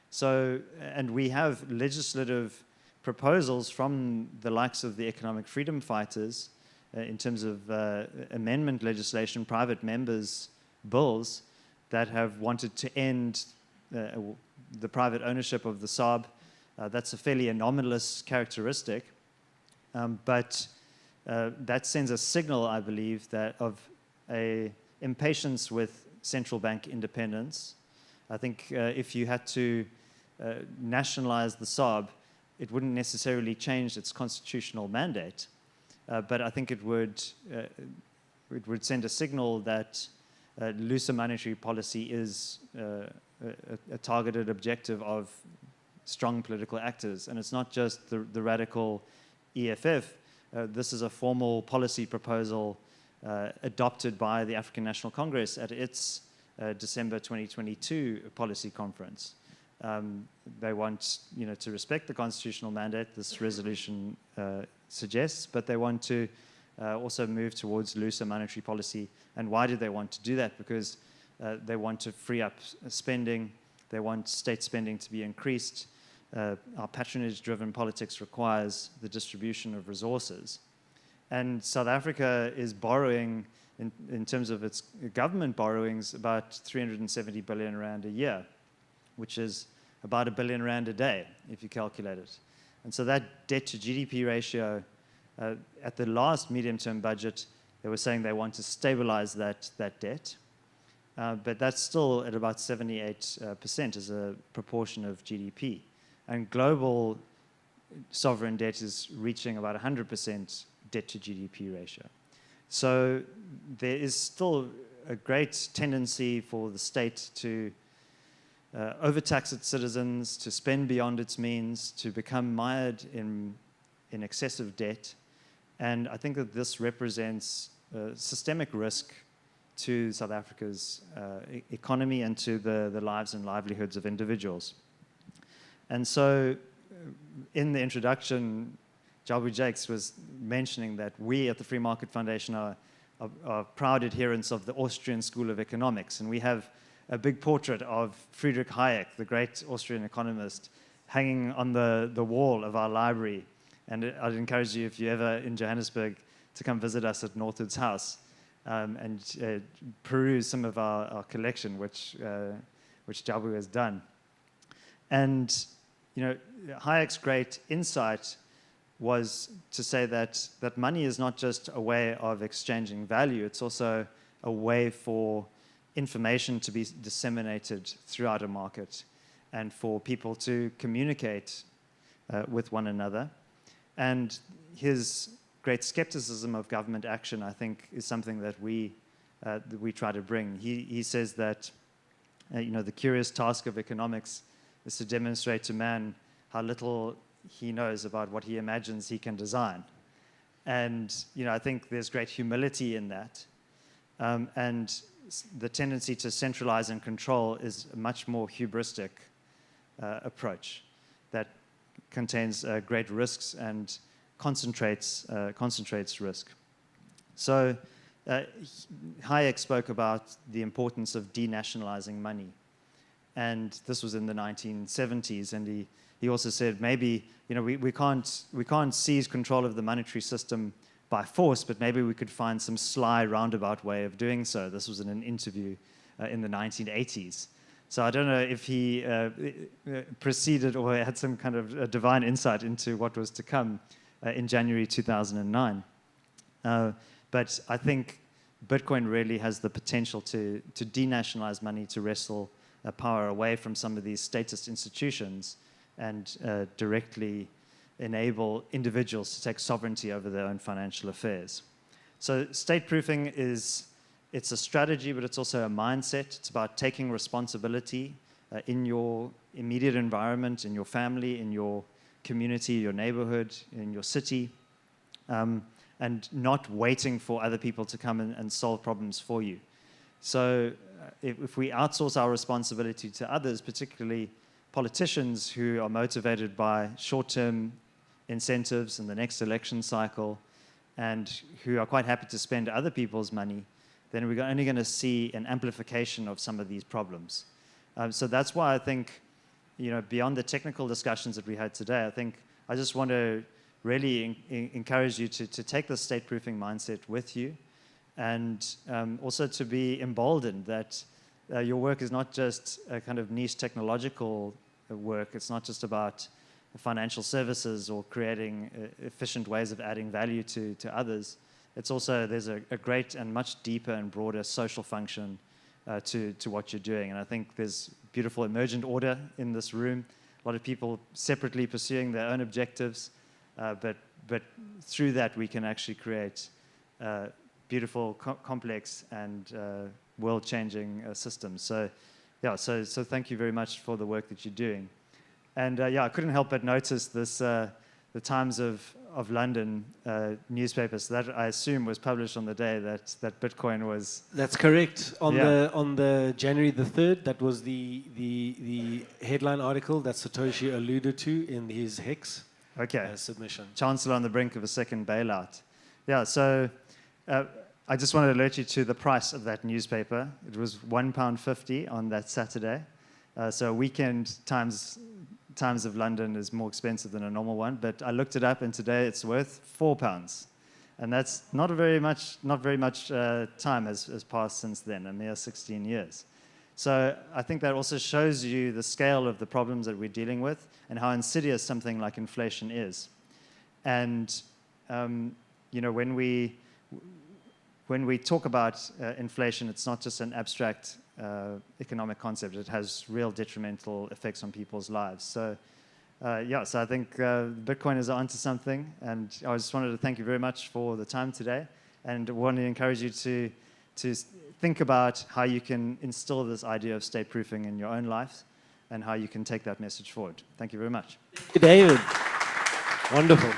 So, and we have legislative proposals from the likes of the economic freedom fighters in terms of amendment legislation, private members' bills that have wanted to end the private ownership of the SARB. That's a fairly anomalous characteristic, but that sends a signal, I believe, that of a impatience with central bank independence. I think if you had to nationalize the SARB, it wouldn't necessarily change its constitutional mandate, but I think it would send a signal that looser monetary policy is a targeted objective of strong political actors. And it's not just the radical EFF. This is a formal policy proposal adopted by the African National Congress at its December 2022 policy conference. They want, to respect the constitutional mandate this resolution suggests, but they want to also move towards looser monetary policy. And why do they want to do that? Because they want to free up spending. They want state spending to be increased. Our patronage-driven politics requires the distribution of resources. And South Africa is borrowing, in terms of its government borrowings, about 370 billion rand a year, which is about R1 billion a day, if you calculate it. And so that debt to GDP ratio, at the last medium-term budget, they were saying they want to stabilize that debt. But that's still at about 78% as a proportion of GDP. And global sovereign debt is reaching about 100% debt to GDP ratio. So there is still a great tendency for the state to overtax its citizens, to spend beyond its means, to become mired in excessive debt. And I think that this represents a systemic risk to South Africa's economy and to the lives and livelihoods of individuals. And so in the introduction, Jabu Jakes was mentioning that we at the Free Market Foundation are proud adherents of the Austrian School of Economics. And we have a big portrait of Friedrich Hayek, the great Austrian economist, hanging on the wall of our library. And I'd encourage you, if you're ever in Johannesburg, to come visit us at Northwood's house and peruse some of our collection, which Jabu has done. And Hayek's great insight was to say that money is not just a way of exchanging value, it's also a way for information to be disseminated throughout a market and for people to communicate with one another. And his great skepticism of government action, I think, is something that we try to bring. He says that the curious task of economics is to demonstrate to man how little he knows about what he imagines he can design. And I think there's great humility in that. And the tendency to centralize and control is a much more hubristic approach that contains great risks and concentrates risk. So Hayek spoke about the importance of denationalizing money. And this was in the 1970s, and he also said maybe we can't seize control of the monetary system by force, but maybe we could find some sly roundabout way of doing so. This was in an interview in the 1980s. So I don't know if he proceeded or had some kind of divine insight into what was to come in January 2009. But I think Bitcoin really has the potential to denationalize money, to wrestle power away from some of these statist institutions and directly enable individuals to take sovereignty over their own financial affairs. So state-proofing it's a strategy, but it's also a mindset. It's about taking responsibility in your immediate environment, in your family, in your community, your neighborhood, in your city, and not waiting for other people to come and solve problems for you. So if we outsource our responsibility to others, particularly politicians who are motivated by short-term incentives in the next election cycle and who are quite happy to spend other people's money, then we're only going to see an amplification of some of these problems. So that's why I think, beyond the technical discussions that we had today, I just want to really encourage you to take the state-proofing mindset with you, and also to be emboldened that your work is not just a kind of niche technological work. It's not just about financial services or creating efficient ways of adding value to others. It's also, there's a great and much deeper and broader social function to what you're doing. And I think there's beautiful emergent order in this room, a lot of people separately pursuing their own objectives, but through that we can actually create beautiful, complex, and world-changing systems. So, yeah, so thank you very much for the work that you're doing. And yeah, I couldn't help but notice this, the Times of London newspaper. So that I assume was published on the day that Bitcoin was. That's correct. On the January the 3rd, that was the headline article that Satoshi alluded to in his Hex submission. Chancellor on the brink of a second bailout. Yeah. So I just want to alert you to the price of that newspaper. It was £1.50 on that Saturday. So a weekend Times of London is more expensive than a normal one, but I looked it up, and today it's worth £4, and that's not very much time has passed since then, a mere 16 years. So I think that also shows you the scale of the problems that we're dealing with and how insidious something like inflation is. And you know, when we talk about inflation, it's not just an abstract economic concept. It has real detrimental effects on people's lives. So, yeah, so I think Bitcoiners are onto something, and I just wanted to thank you very much for the time today, and want to encourage you to think about how you can instill this idea of state-proofing in your own life, and how you can take that message forward. Thank you very much. David. Wonderful.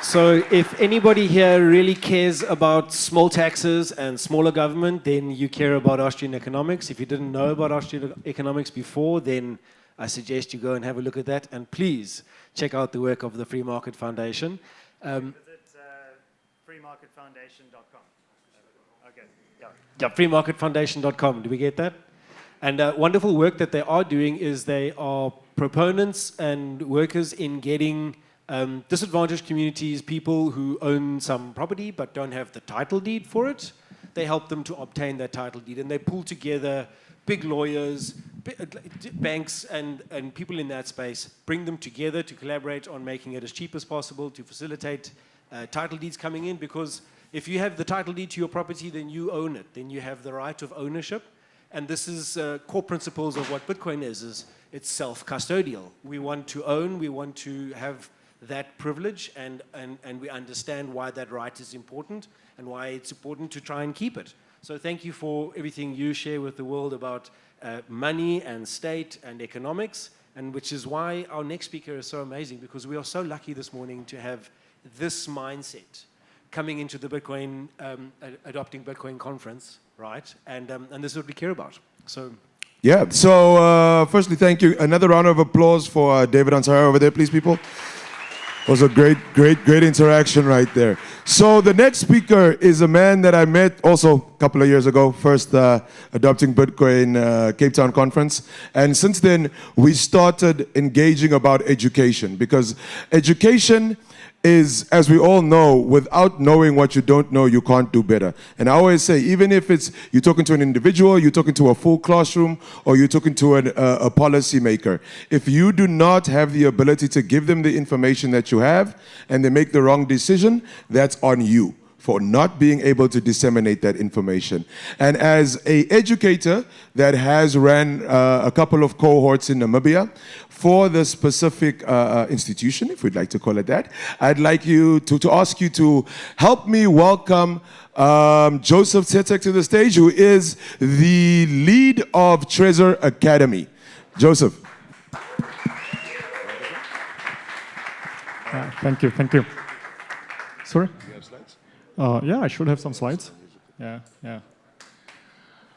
So if anybody here really cares about small taxes and smaller government, then you care about Austrian economics. If you didn't know about Austrian economics before, then I suggest you go and have a look at that. And please check out the work of the Free Market Foundation. Visit freemarketfoundation.com. Okay. Yeah, freemarketfoundation.com. Do we get that? And wonderful work that they are doing is they are proponents and workers in getting disadvantaged communities, people who own some property but don't have the title deed for it. They help them to obtain that title deed, and they pull together big lawyers, banks, and people in that space, bring them together to collaborate on making it as cheap as possible to facilitate title deeds coming in, because if you have the title deed to your property, then you own it. Then you have the right of ownership. And this is core principles of what Bitcoin is it's self-custodial. We want to own, we want to have that privilege, and we understand why that right is important and why it's important to try and keep it. So thank you for everything you share with the world about money and state and economics, and which is why our next speaker is so amazing, because we are so lucky this morning to have this mindset coming into the Bitcoin, adopting Bitcoin conference, right? And this is what we care about. So. Yeah, so firstly, thank you. Another round of applause for David Ansari over there, please, people. It was a great interaction right there. So the next speaker is a man that I met also a couple of years ago, first adopting Bitcoin Cape Town conference. And since then, we started engaging about education, because education is, as we all know, without knowing what you don't know, you can't do better. And I always say, even if it's you're talking to an individual, you're talking to a full classroom, or you're talking to a policy maker, if you do not have the ability to give them the information that you have, and they make the wrong decision, that's on you for not being able to disseminate that information. And as an educator that has ran a couple of cohorts in Namibia for the specific institution, if we'd like to call it that, I'd like you to ask you to help me welcome Joseph Tsetek to the stage, who is the lead of Trezor Academy. Joseph. Thank you. Sorry? Yeah, I should have some slides. Yeah.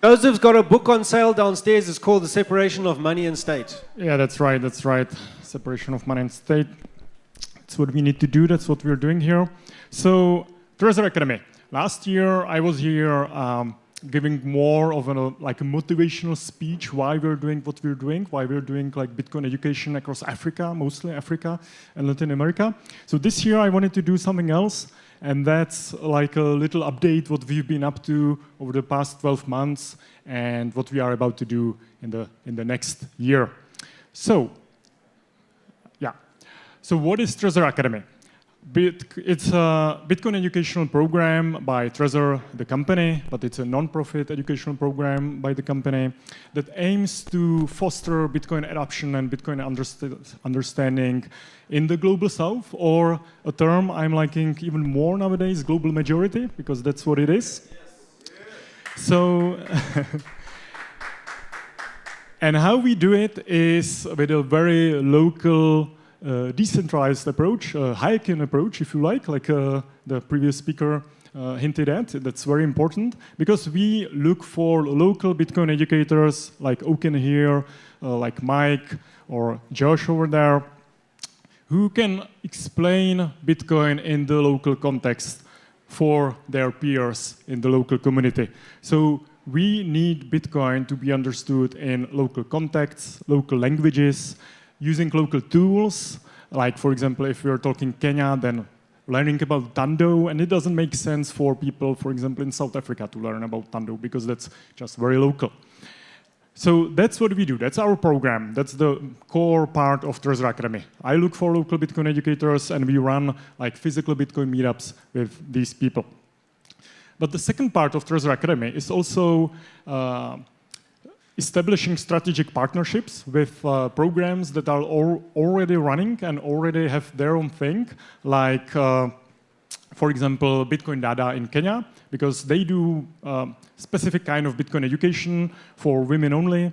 Joseph's got a book on sale downstairs. It's called The Separation of Money and State. Yeah, that's right. Separation of money and state. That's what we need to do. That's what we're doing here. So, Trezor Academy. Last year, I was here giving more of a motivational speech why we're doing what we're doing, why we're doing Bitcoin education across Africa, mostly Africa and Latin America. So this year, I wanted to do something else. And that's like a little update what we've been up to over the past 12 months and what we are about to do in the next year. So, yeah. So what is Trezor Academy? It's a Bitcoin educational program by Trezor, the company, but it's a non-profit educational program by the company that aims to foster Bitcoin adoption and Bitcoin understanding in the global south, or a term I'm liking even more nowadays, global majority, because that's what it is. So, and how we do it is with a very local, decentralized approach, a Hayeken approach, if you like the previous speaker hinted at. That's very important because we look for local Bitcoin educators like Oken here, like Mike or Josh over there, who can explain Bitcoin in the local context for their peers in the local community. So we need Bitcoin to be understood in local contexts, local languages, using local tools, like for example, if we're talking Kenya, then learning about Tando, and it doesn't make sense for people, for example, in South Africa to learn about Tando because that's just very local. So that's what we do, that's our program, that's the core part of Trezor Academy. I look for local Bitcoin educators and we run like physical Bitcoin meetups with these people. But the second part of Trezor Academy is also establishing strategic partnerships with programs that are already running and already have their own thing, like, for example, Bitcoin Dada in Kenya, because they do specific kind of Bitcoin education for women only.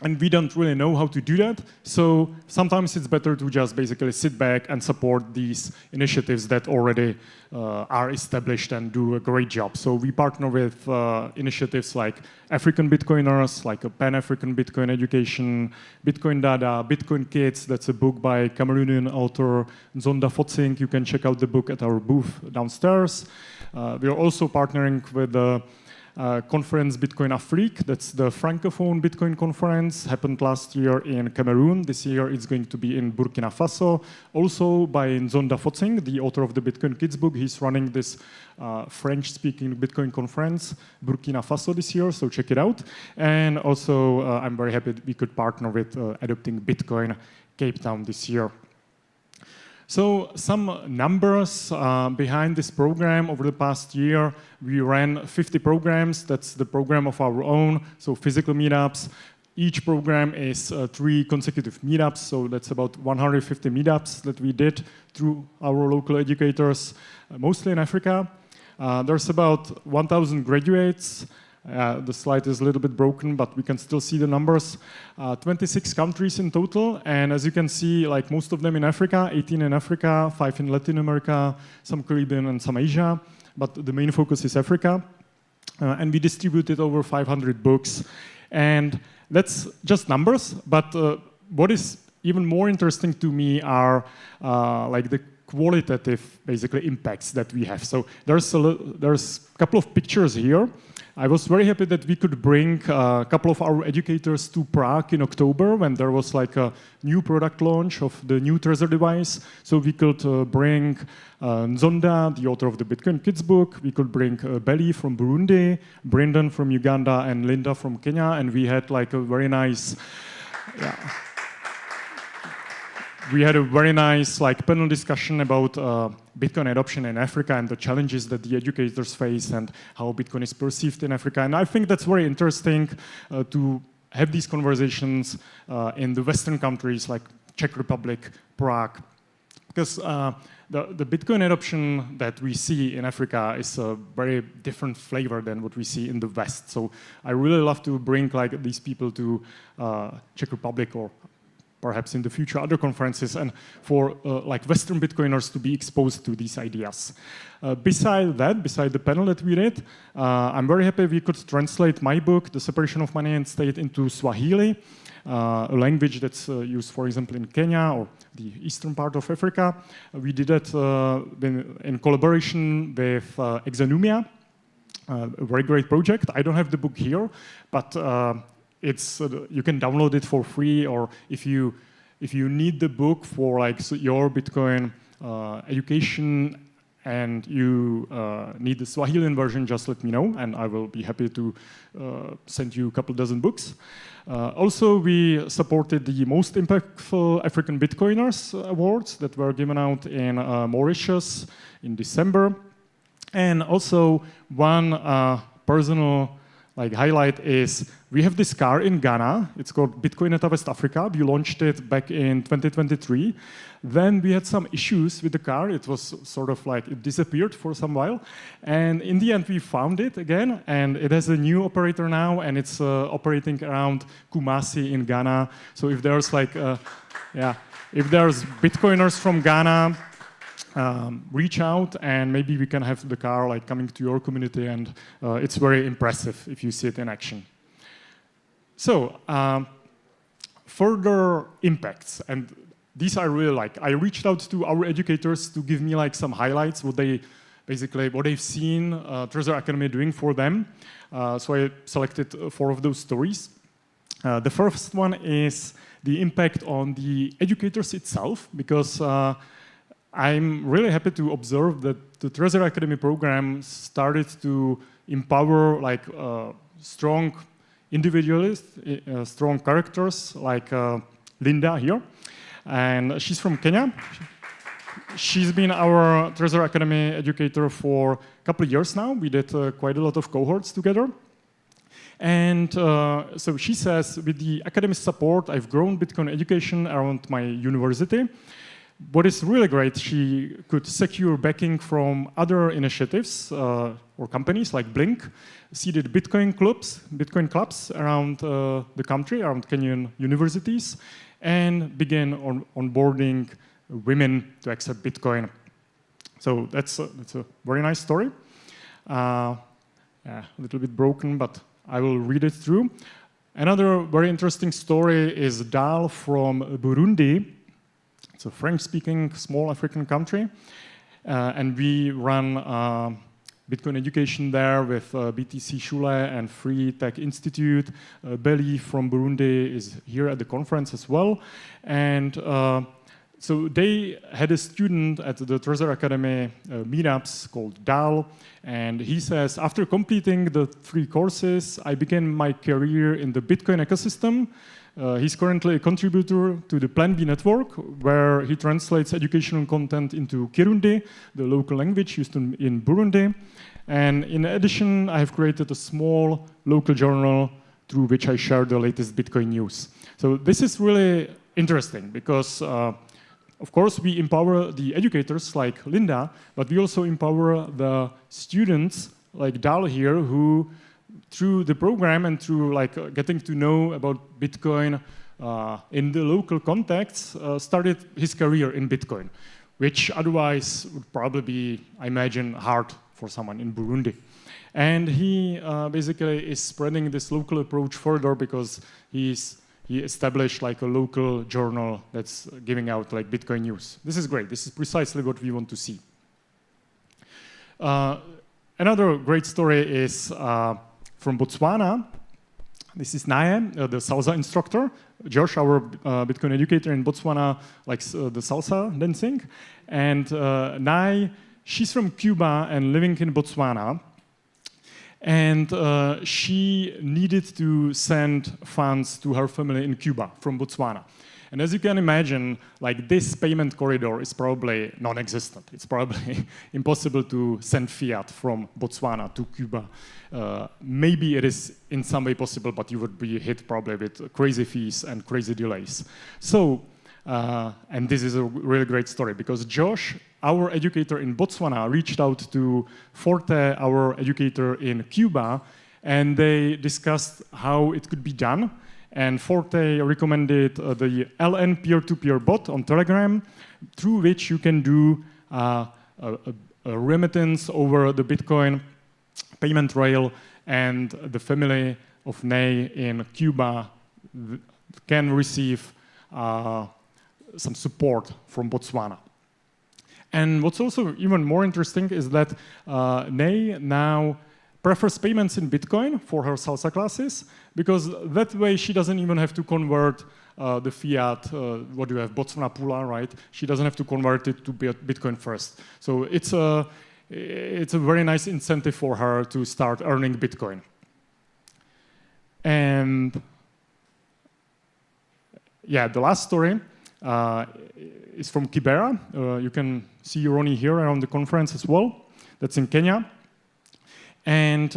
And we don't really know how to do that. So sometimes it's better to just basically sit back and support these initiatives that already are established and do a great job. So we partner with initiatives like African Bitcoiners, like a Pan-African Bitcoin education, Bitcoin Dada, Bitcoin Kids, that's a book by Cameroonian author Nzonda Fotsing. You can check out the book at our booth downstairs. We are also partnering with the conference Bitcoin Afrique. That's the Francophone Bitcoin conference, happened last year in Cameroon. This year it's going to be in Burkina Faso, also by Nzonda Fotsing, the author of the Bitcoin Kids book. He's running this French-speaking Bitcoin conference, Burkina Faso this year, so check it out. And also, I'm very happy that we could partner with Adopting Bitcoin Cape Town this year. So some numbers behind this program. Over the past year, we ran 50 programs. That's the program of our own, so physical meetups. Each program is 3 consecutive meetups, so that's about 150 meetups that we did through our local educators, mostly in Africa. There's about 1,000 graduates. The slide is a little bit broken, but we can still see the numbers. 26 countries in total, and as you can see, like most of them in Africa, 18 in Africa, 5 in Latin America, some Caribbean and some Asia, but the main focus is Africa. And we distributed over 500 books. And that's just numbers, but what is even more interesting to me are like the qualitative, basically, impacts that we have. So there's a couple of pictures here. I was very happy that we could bring a couple of our educators to Prague in October when there was like a new product launch of the new Trezor device. So we could bring Nzonda, the author of the Bitcoin Kids book. We could bring Belly from Burundi, Brendan from Uganda, and Linda from Kenya. And we had like a very nice, we had a very nice panel discussion about Bitcoin adoption in Africa and the challenges that the educators face and how Bitcoin is perceived in Africa. And I think that's very interesting to have these conversations in the Western countries like Czech Republic, Prague, because the Bitcoin adoption that we see in Africa is a very different flavor than what we see in the West. So I really love to bring like these people to Czech Republic or perhaps in the future other conferences, and for like Western Bitcoiners to be exposed to these ideas. Beside the panel that we did, I'm very happy we could translate my book, The Separation of Money and State, into Swahili, a language that's used, for example, in Kenya or the eastern part of Africa. We did that in collaboration with Exanumia, a very great project. I don't have the book here, but it's you can download it for free, or if you need the book for like your Bitcoin education and you need the Swahilian version, just let me know, and I will be happy to send you a couple dozen books. Also, we supported the most impactful African Bitcoiners awards that were given out in Mauritius in December. And also, one personal highlight is we have this car in Ghana. It's called Bitcoinetta West Africa. We launched it back in 2023. Then we had some issues with the car. It was sort of it disappeared for some while. And in the end, we found it again. And it has a new operator now. And it's operating around Kumasi in Ghana. So if there's if there's Bitcoiners from Ghana, reach out, and maybe we can have the car coming to your community, and it's very impressive if you see it in action. So, further impacts, and these I really like. I reached out to our educators to give me some highlights, what they've seen Trezor Academy doing for them. So I selected 4 of those stories. The first one is the impact on the educators itself, because I'm really happy to observe that the Trezor Academy program started to empower strong individualists, strong characters like Linda here. And she's from Kenya. She's been our Trezor Academy educator for a couple of years now. We did quite a lot of cohorts together. And so she says, with the academic support, I've grown Bitcoin education around my university. What is really great, she could secure backing from other initiatives or companies like Blink, seeded Bitcoin clubs around the country, around Kenyan universities, and began onboarding women to accept Bitcoin. So that's a very nice story. A little bit broken, but I will read it through. Another very interesting story is Dal from Burundi. It's a French-speaking small African country, and we run Bitcoin education there with BTC Schule and Free Tech Institute. Beli from Burundi is here at the conference as well, and so they had a student at the Trezor Academy meetups called Dal, and he says, after completing the 3 courses, I began my career in the Bitcoin ecosystem. He's currently a contributor to the Plan B network, where he translates educational content into Kirundi, the local language used in Burundi. And in addition, I have created a small local journal through which I share the latest Bitcoin news. So this is really interesting because, of course, we empower the educators like Linda, but we also empower the students like Dal here, who through the program and through getting to know about Bitcoin in the local context, started his career in Bitcoin, which otherwise would probably be, I imagine, hard for someone in Burundi. And he basically is spreading this local approach further because he established a local journal that's giving out Bitcoin news. This is great. This is precisely what we want to see. Another great story is from Botswana. This is Nae, the salsa instructor. Josh, our Bitcoin educator in Botswana, likes the salsa dancing. And Nae, she's from Cuba and living in Botswana. And she needed to send funds to her family in Cuba from Botswana. And as you can imagine, this payment corridor is probably non-existent. It's probably impossible to send fiat from Botswana to Cuba. Maybe it is in some way possible, but you would be hit probably with crazy fees and crazy delays. So, and this is a really great story because Josh, our educator in Botswana, reached out to Forte, our educator in Cuba, and they discussed how it could be done. And Forte recommended the LN peer-to-peer bot on Telegram, through which you can do a remittance over the Bitcoin payment rail, and the family of Nay in Cuba can receive some support from Botswana. And what's also even more interesting is that Nay now prefers payments in Bitcoin for her salsa classes, because that way she doesn't even have to convert the fiat, what do you have, Botswana Pula, right? She doesn't have to convert it to Bitcoin first. So it's a very nice incentive for her to start earning Bitcoin. And yeah, the last story is from Kibera. You can see Ronnie here around the conference as well. That's in Kenya. And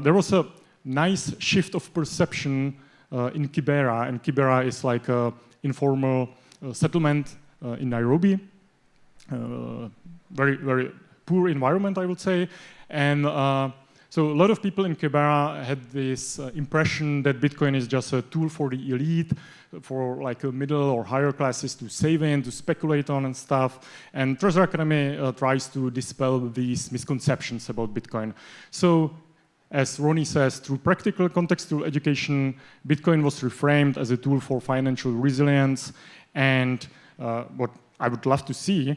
there was a nice shift of perception in Kibera. And Kibera is like an informal settlement in Nairobi. Very, very poor environment, I would say. And so a lot of people in Kibera had this impression that Bitcoin is just a tool for the elite, for like a middle or higher classes to save in, to speculate on and stuff. And Treasure Academy tries to dispel these misconceptions about Bitcoin. So as Ronnie says, through practical contextual education, Bitcoin was reframed as a tool for financial resilience. And what I would love to see,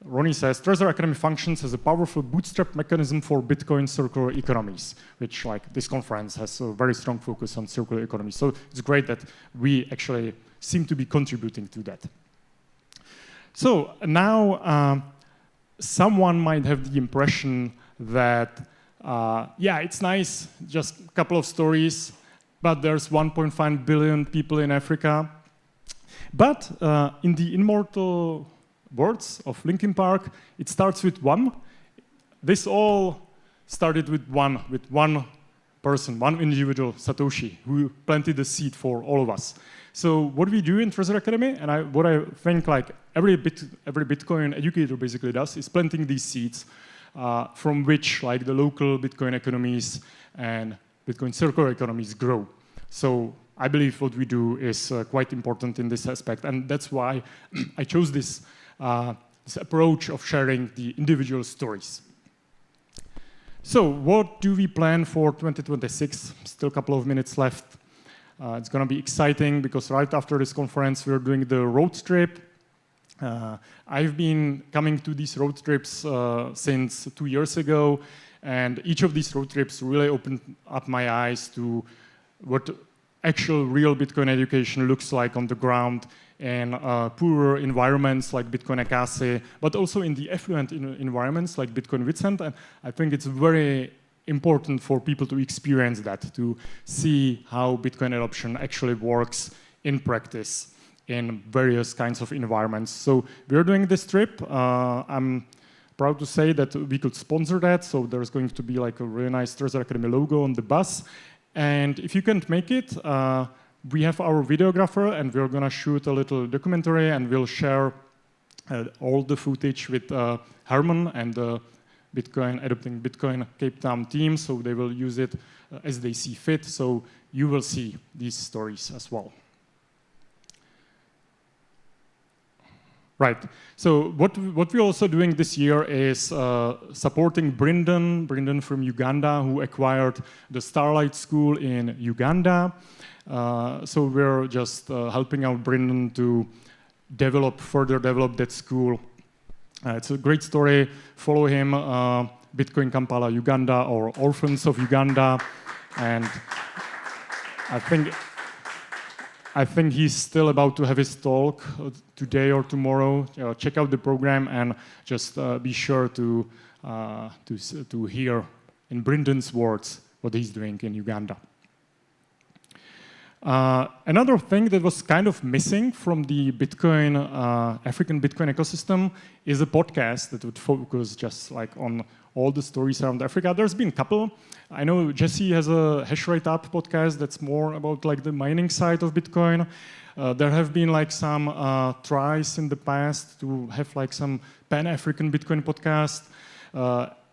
Ronnie says, Treasure Academy functions as a powerful bootstrap mechanism for Bitcoin circular economies, which, like, this conference has a very strong focus on circular economy. So it's great that we actually seem to be contributing to that. So now someone might have the impression that, yeah, it's nice, just a couple of stories, but there's 1.5 billion people in Africa. But in the immortal words of Linkin Park, it starts with one. This all started with one person, one individual, Satoshi, who planted the seed for all of us. So what we do in Treasure Academy, and what I think like every Bitcoin educator basically does, is planting these seeds from which like the local Bitcoin economies and Bitcoin circular economies grow. So I believe what we do is quite important in this aspect, and that's why I chose this approach of sharing the individual stories. So what do we plan for 2026? Still a couple of minutes left. It's going to be exciting because right after this conference, we're doing the road trip. I've been coming to these road trips since 2 years ago, and each of these road trips really opened up my eyes to what actual real Bitcoin education looks like on the ground in poorer environments like Bitcoin Akase, but also in the affluent environments like Bitcoin Vitsent. And I think it's very important for people to experience that, to see how Bitcoin adoption actually works in practice in various kinds of environments. So we're doing this trip. I'm proud to say that we could sponsor that. So there's going to be like a really nice Treasure Academy logo on the bus. And if you can't make it, we have our videographer, and we're going to shoot a little documentary, and we'll share all the footage with Herman and the Adopting Bitcoin Cape Town team, so they will use it as they see fit. So you will see these stories as well. Right. So what we're also doing this year is supporting Brendan from Uganda, who acquired the Starlight School in Uganda. So we're just helping out Brendan to further develop that school. It's a great story. Follow him, Bitcoin Kampala Uganda, or Orphans of Uganda. And I think he's still about to have his talk today or tomorrow. Check out the program and just be sure to hear in Brendan's words what he's doing in Uganda. Another thing that was kind of missing from the African Bitcoin ecosystem is a podcast that would focus just like on all the stories around Africa. There's been a couple. I know Jesse has a Hash Rate Up podcast that's more about like the mining side of Bitcoin. There have been like some tries in the past to have like some Pan-African Bitcoin podcast.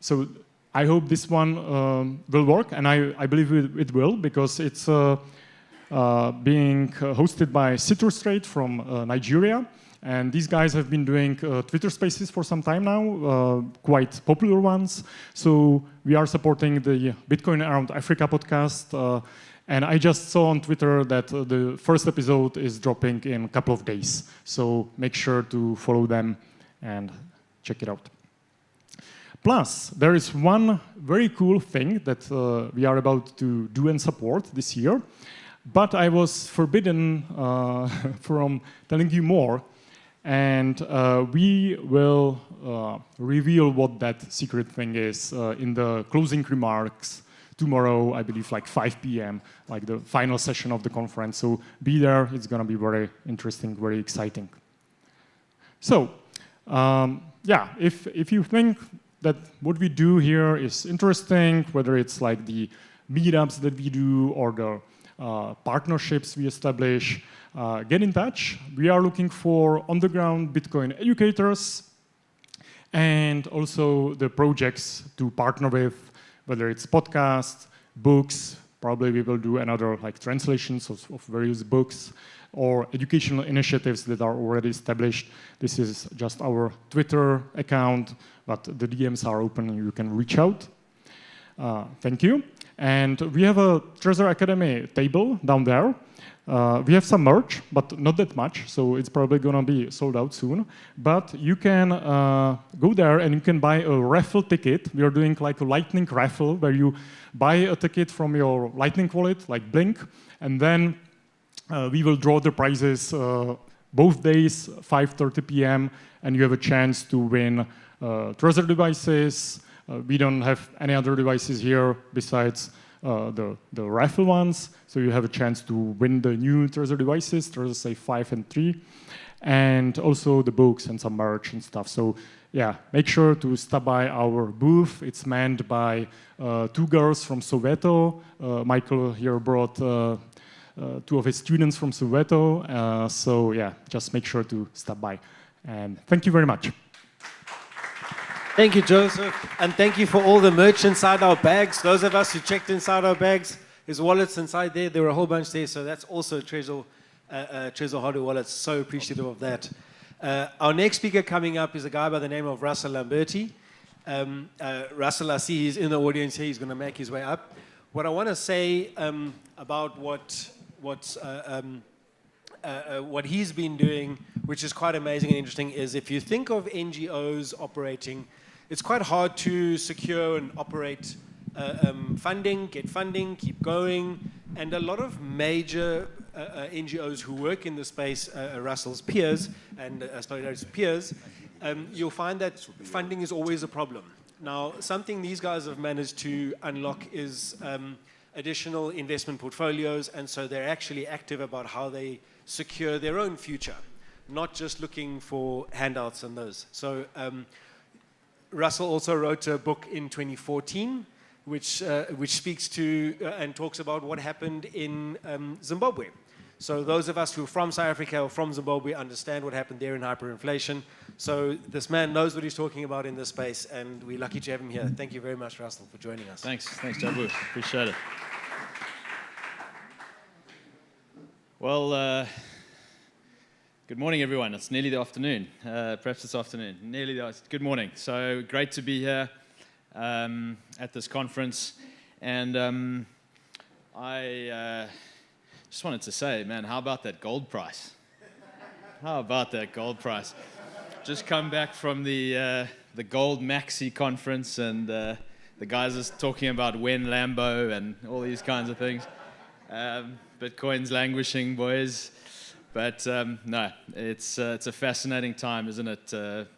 So I hope this one will work, and I believe it will, because it's being hosted by Citrus Trade from Nigeria. And these guys have been doing Twitter Spaces for some time now, quite popular ones. So we are supporting the Bitcoin Around Africa podcast. And I just saw on Twitter that the first episode is dropping in a couple of days. So make sure to follow them and check it out. Plus, there is one very cool thing that we are about to do and support this year, but I was forbidden from telling you more, and we will reveal what that secret thing is in the closing remarks tomorrow, I believe, like 5 p.m., like the final session of the conference. So be there. It's going to be very interesting, very exciting. So, yeah, if you think that what we do here is interesting, whether it's like the meetups that we do or the partnerships we establish, get in touch. We are looking for on-the-ground Bitcoin educators and also the projects to partner with, whether it's podcasts, books, probably we will do another like translations of various books, or educational initiatives that are already established. This is just our Twitter account, but the DMs are open, you can reach out. Thank you. And we have a Trezor Academy table down there. We have some merch, but not that much, so it's probably gonna be sold out soon. But you can go there and you can buy a raffle ticket. We are doing like a lightning raffle where you buy a ticket from your Lightning wallet, like Blink, and then we will draw the prizes both days, 5:30 p.m., and you have a chance to win Trezor devices. We don't have any other devices here besides the raffle ones, so you have a chance to win the new Trezor devices, Trezor Safe 5 and 3, and also the books and some merch and stuff. So yeah, make sure to stop by our booth. It's manned by 2 girls from Soweto. Michael here brought 2 of his students from Soweto. So yeah, just make sure to stop by. And thank you very much. Thank you, Joseph, and thank you for all the merch inside our bags. Those of us who checked inside our bags, there's wallets inside there. There were a whole bunch there, so that's also Trezor hardware wallets. So appreciative of that. Our next speaker coming up is a guy by the name of Russell Lamberti. Russell, I see he's in the audience here. He's going to make his way up. What I want to say about what he's been doing, which is quite amazing and interesting, is if you think of NGOs operating, it's quite hard to secure and operate funding, get funding, keep going, and a lot of major NGOs who work in the space, Russell's peers and Solidarity's peers, you'll find that funding is always a problem. Now, something these guys have managed to unlock is additional investment portfolios, and so they're actually active about how they secure their own future, not just looking for handouts and those. So Russell also wrote a book in 2014, which speaks to and talks about what happened in Zimbabwe. So those of us who are from South Africa or from Zimbabwe understand what happened there in hyperinflation. So this man knows what he's talking about in this space, and we're lucky to have him here. Thank you very much, Russell, for joining us. Thanks, Jabu. Appreciate it. Well, good morning, everyone. It's nearly the afternoon. Perhaps this afternoon. Good morning. So great to be here at this conference. And I just wanted to say, man, how about that gold price? How about that gold price? Just come back from the Gold Maxi conference, and the guys are talking about when Lambo and all these kinds of things. Bitcoin's languishing, boys. But no, it's a fascinating time, isn't it?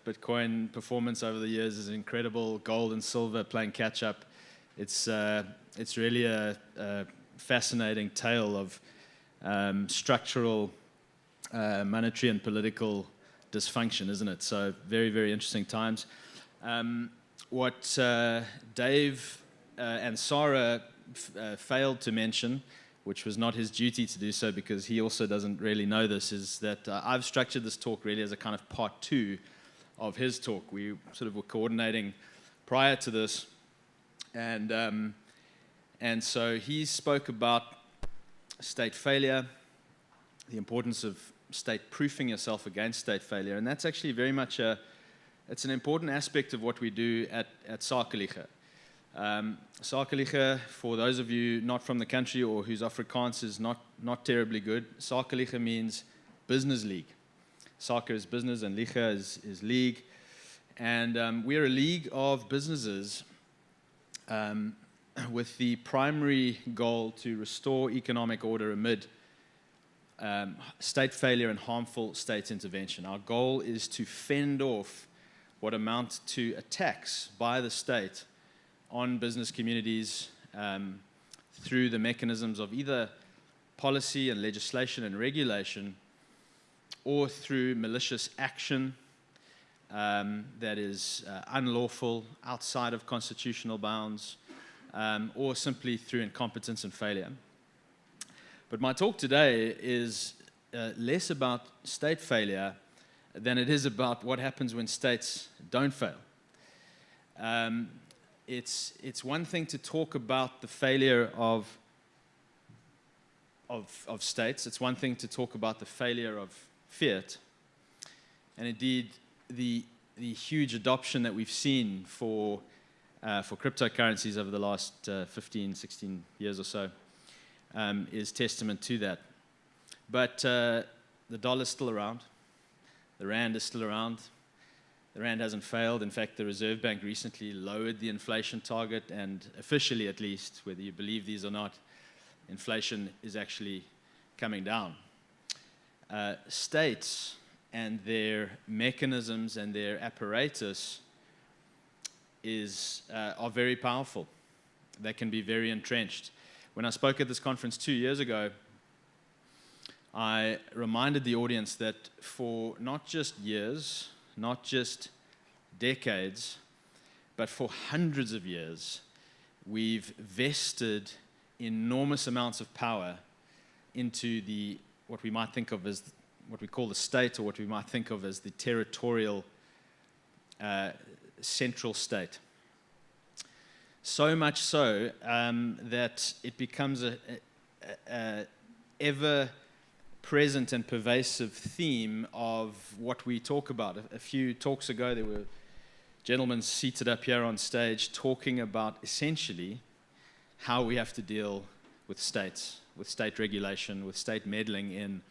Bitcoin performance over the years is incredible. Gold and silver playing catch up. It's really a fascinating tale of structural monetary and political dysfunction, isn't it? So very, very interesting times. What Dave and Sarah failed to mention, which was not his duty to do so because he also doesn't really know this, is that I've structured this talk really as a kind of part 2 of his talk. We sort of were coordinating prior to this, and so he spoke about state failure, the importance of state-proofing yourself against state failure, and that's actually very much it's an important aspect of what we do at Sakelige. Sakelige, for those of you not from the country or whose Afrikaans is not terribly good, Sakelige means business league. Sake is business and Liga is league. And we're a league of businesses with the primary goal to restore economic order amid state failure and harmful state intervention. Our goal is to fend off what amount to attacks by the state on business communities through the mechanisms of either policy and legislation and regulation, or through malicious action that is unlawful, outside of constitutional bounds, or simply through incompetence and failure. But my talk today is less about state failure than it is about what happens when states don't fail. It's one thing to talk about the failure of states. It's one thing to talk about the failure of fiat. And indeed, the huge adoption that we've seen for cryptocurrencies over the last 15, 16 years or so is testament to that. But the dollar's still around. The rand is still around. The rand hasn't failed. In fact, the Reserve Bank recently lowered the inflation target, and officially at least, whether you believe these or not, inflation is actually coming down. States and their mechanisms and their apparatus are very powerful. They can be very entrenched. When I spoke at this conference 2 years ago, I reminded the audience that for not just years, not just decades, but for hundreds of years, we've vested enormous amounts of power into what we might think of as what we call the state, or what we might think of as the territorial central state. So much so that it becomes a ever-present and pervasive theme of what we talk about. A few talks ago, there were gentlemen seated up here on stage talking about essentially how we have to deal with states, with state regulation, with state meddling in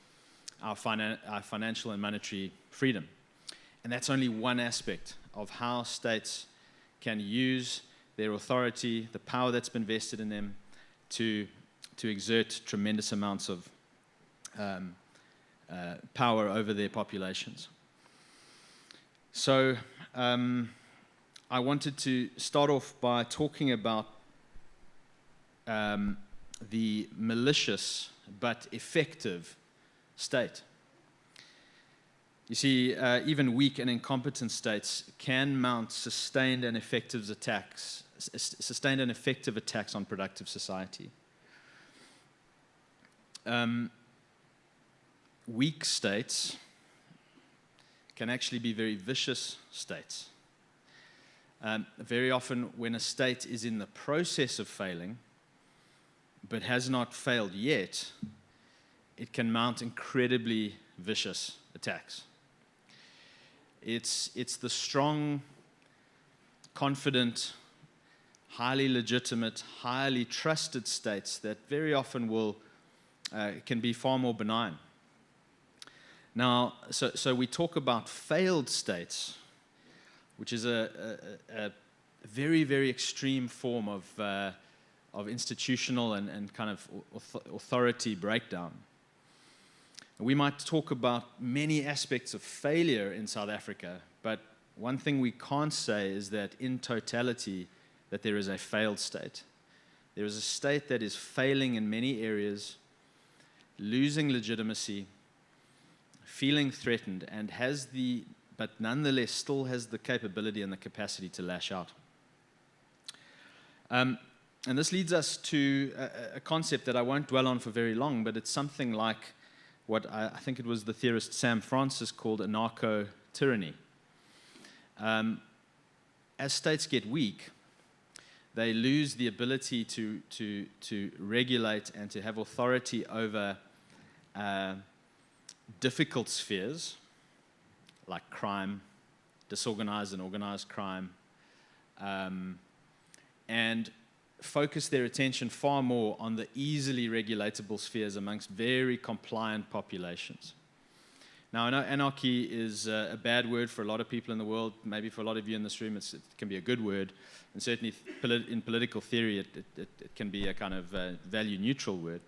our financial and monetary freedom. And that's only one aspect of how states can use their authority, the power that's been vested in them, to exert tremendous amounts of power over their populations. So I wanted to start off by talking about the malicious but effective state. You see, even weak and incompetent states can mount sustained and effective attacks on productive society. Weak states can actually be very vicious states. Very often when a state is in the process of failing, but has not failed yet, it can mount incredibly vicious attacks. It's the strong, confident, highly legitimate, highly trusted states that very often can be far more benign. Now, so we talk about failed states, which is a very, very extreme form of institutional and kind of authority breakdown. We might talk about many aspects of failure in South Africa, but one thing we can't say is that in totality that there is a failed state. There is a state that is failing in many areas, losing legitimacy, feeling threatened, and but nonetheless still has the capability and the capacity to lash out. And this leads us to a concept that I won't dwell on for very long, but it's something like what I think it was the theorist Sam Francis called anarcho-tyranny. As states get weak, they lose the ability to regulate and to have authority over difficult spheres like crime, disorganized and organized crime, and focus their attention far more on the easily regulatable spheres amongst very compliant populations. Now, I know anarchy is a bad word for a lot of people in the world. Maybe for a lot of you in this room, it can be a good word. And certainly in political theory, it can be a kind of value-neutral word.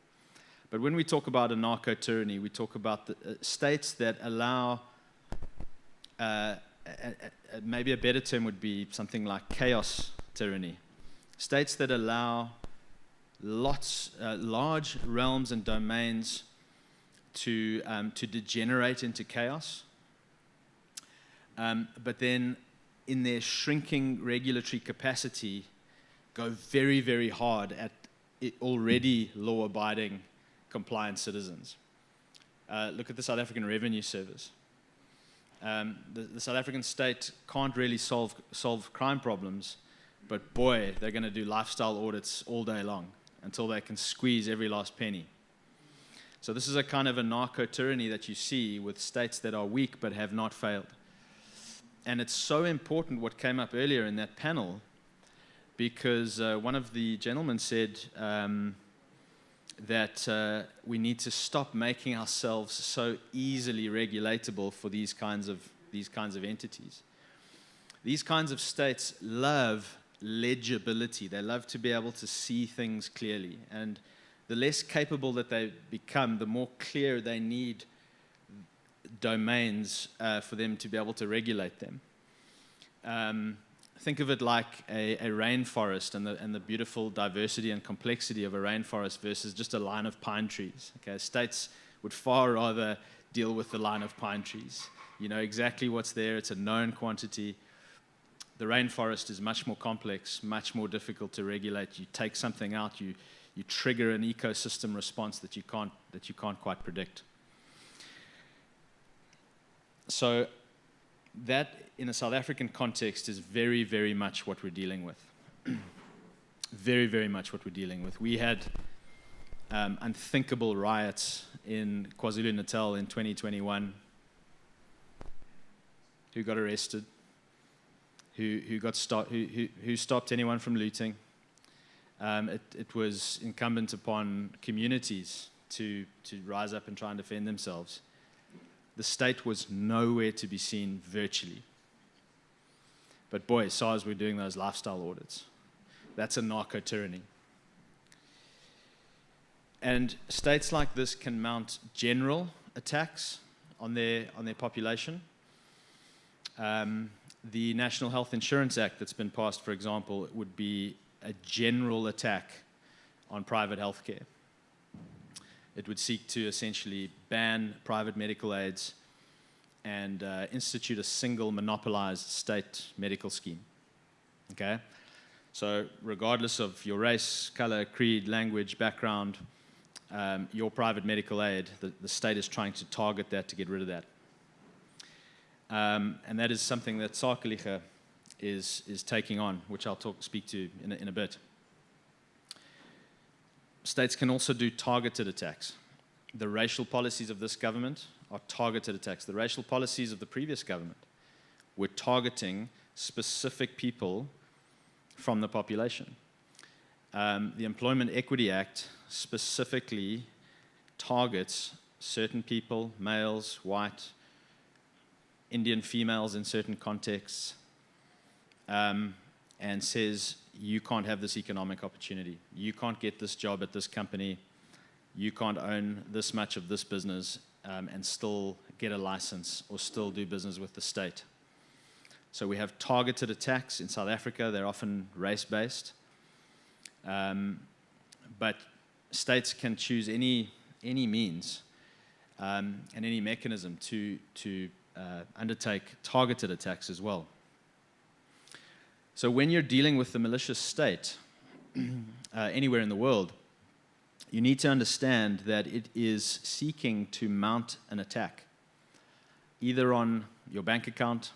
But when we talk about anarcho-tyranny, we talk about the states that allow, maybe a better term would be something like chaos tyranny. States that allow large realms and domains to degenerate into chaos, but then in their shrinking regulatory capacity go very, very hard at already law-abiding compliant citizens. Look at the South African Revenue Service. The South African state can't really solve crime problems, but boy, they're going to do lifestyle audits all day long until they can squeeze every last penny. So this is a kind of a narco-tyranny that you see with states that are weak but have not failed. And it's so important what came up earlier in that panel, because one of the gentlemen said that we need to stop making ourselves so easily regulatable for these kinds of entities. These kinds of states love legibility. They love to be able to see things clearly. And the less capable that they become, the more clear they need domains for them to be able to regulate them. Think of it like a rainforest and the beautiful diversity and complexity of a rainforest versus just a line of pine trees. Okay, states would far rather deal with the line of pine trees. You know exactly what's there. It's a known quantity. The rainforest is much more complex, much more difficult to regulate. You take something out, you trigger an ecosystem response that you can't quite predict. So that, in a South African context, is very, very much what we're dealing with. Very, very much what we're dealing with. We had unthinkable riots in KwaZulu-Natal in 2021. Who got arrested? Who stopped anyone from looting? It was incumbent upon communities to rise up and try and defend themselves. The state was nowhere to be seen virtually. But boy, SARS were doing those lifestyle audits. That's a narco-tyranny. And states like this can mount general attacks on their population. The National Health Insurance Act that's been passed, for example, would be a general attack on private healthcare. It would seek to essentially ban private medical aids and institute a single monopolized state medical scheme. Okay? So regardless of your race, color, creed, language, background, your private medical aid, the state is trying to target that to get rid of that. And that is something that Sakeliga is taking on, which I'll speak to in a bit. States can also do targeted attacks. The racial policies of this government are targeted attacks. The racial policies of the previous government were targeting specific people from the population. The Employment Equity Act specifically targets certain people, males, white, Indian females in certain contexts, and says, you can't have this economic opportunity. You can't get this job at this company. You can't own this much of this business and still get a license or still do business with the state. So we have targeted attacks in South Africa. They're often race-based. But states can choose any means and any mechanism to undertake targeted attacks as well. So when you're dealing with the malicious state anywhere in the world, you need to understand that it is seeking to mount an attack, either on your bank account,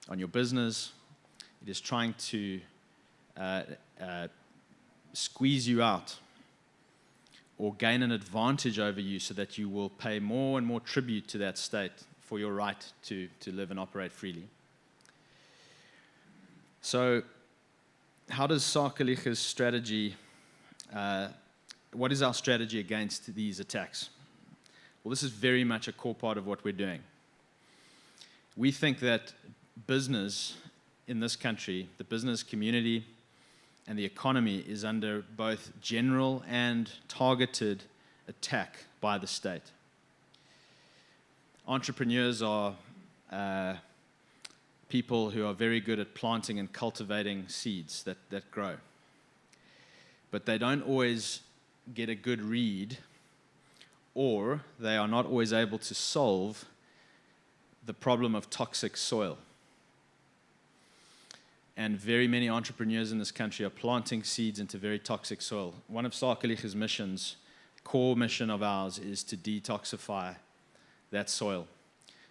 on your business. It is trying to squeeze you out or gain an advantage over you so that you will pay more and more tribute to that state for your right to live and operate freely. So how does Sakeliga's strategy, what is our strategy against these attacks? Well, this is very much a core part of what we're doing. We think that business in this country, the business community, and the economy is under both general and targeted attack by the state. Entrepreneurs are people who are very good at planting and cultivating seeds that grow. But they don't always get a good read, or they are not always able to solve the problem of toxic soil. And very many entrepreneurs in this country are planting seeds into very toxic soil. One of Sakelige's missions, core mission of ours, is to detoxify that soil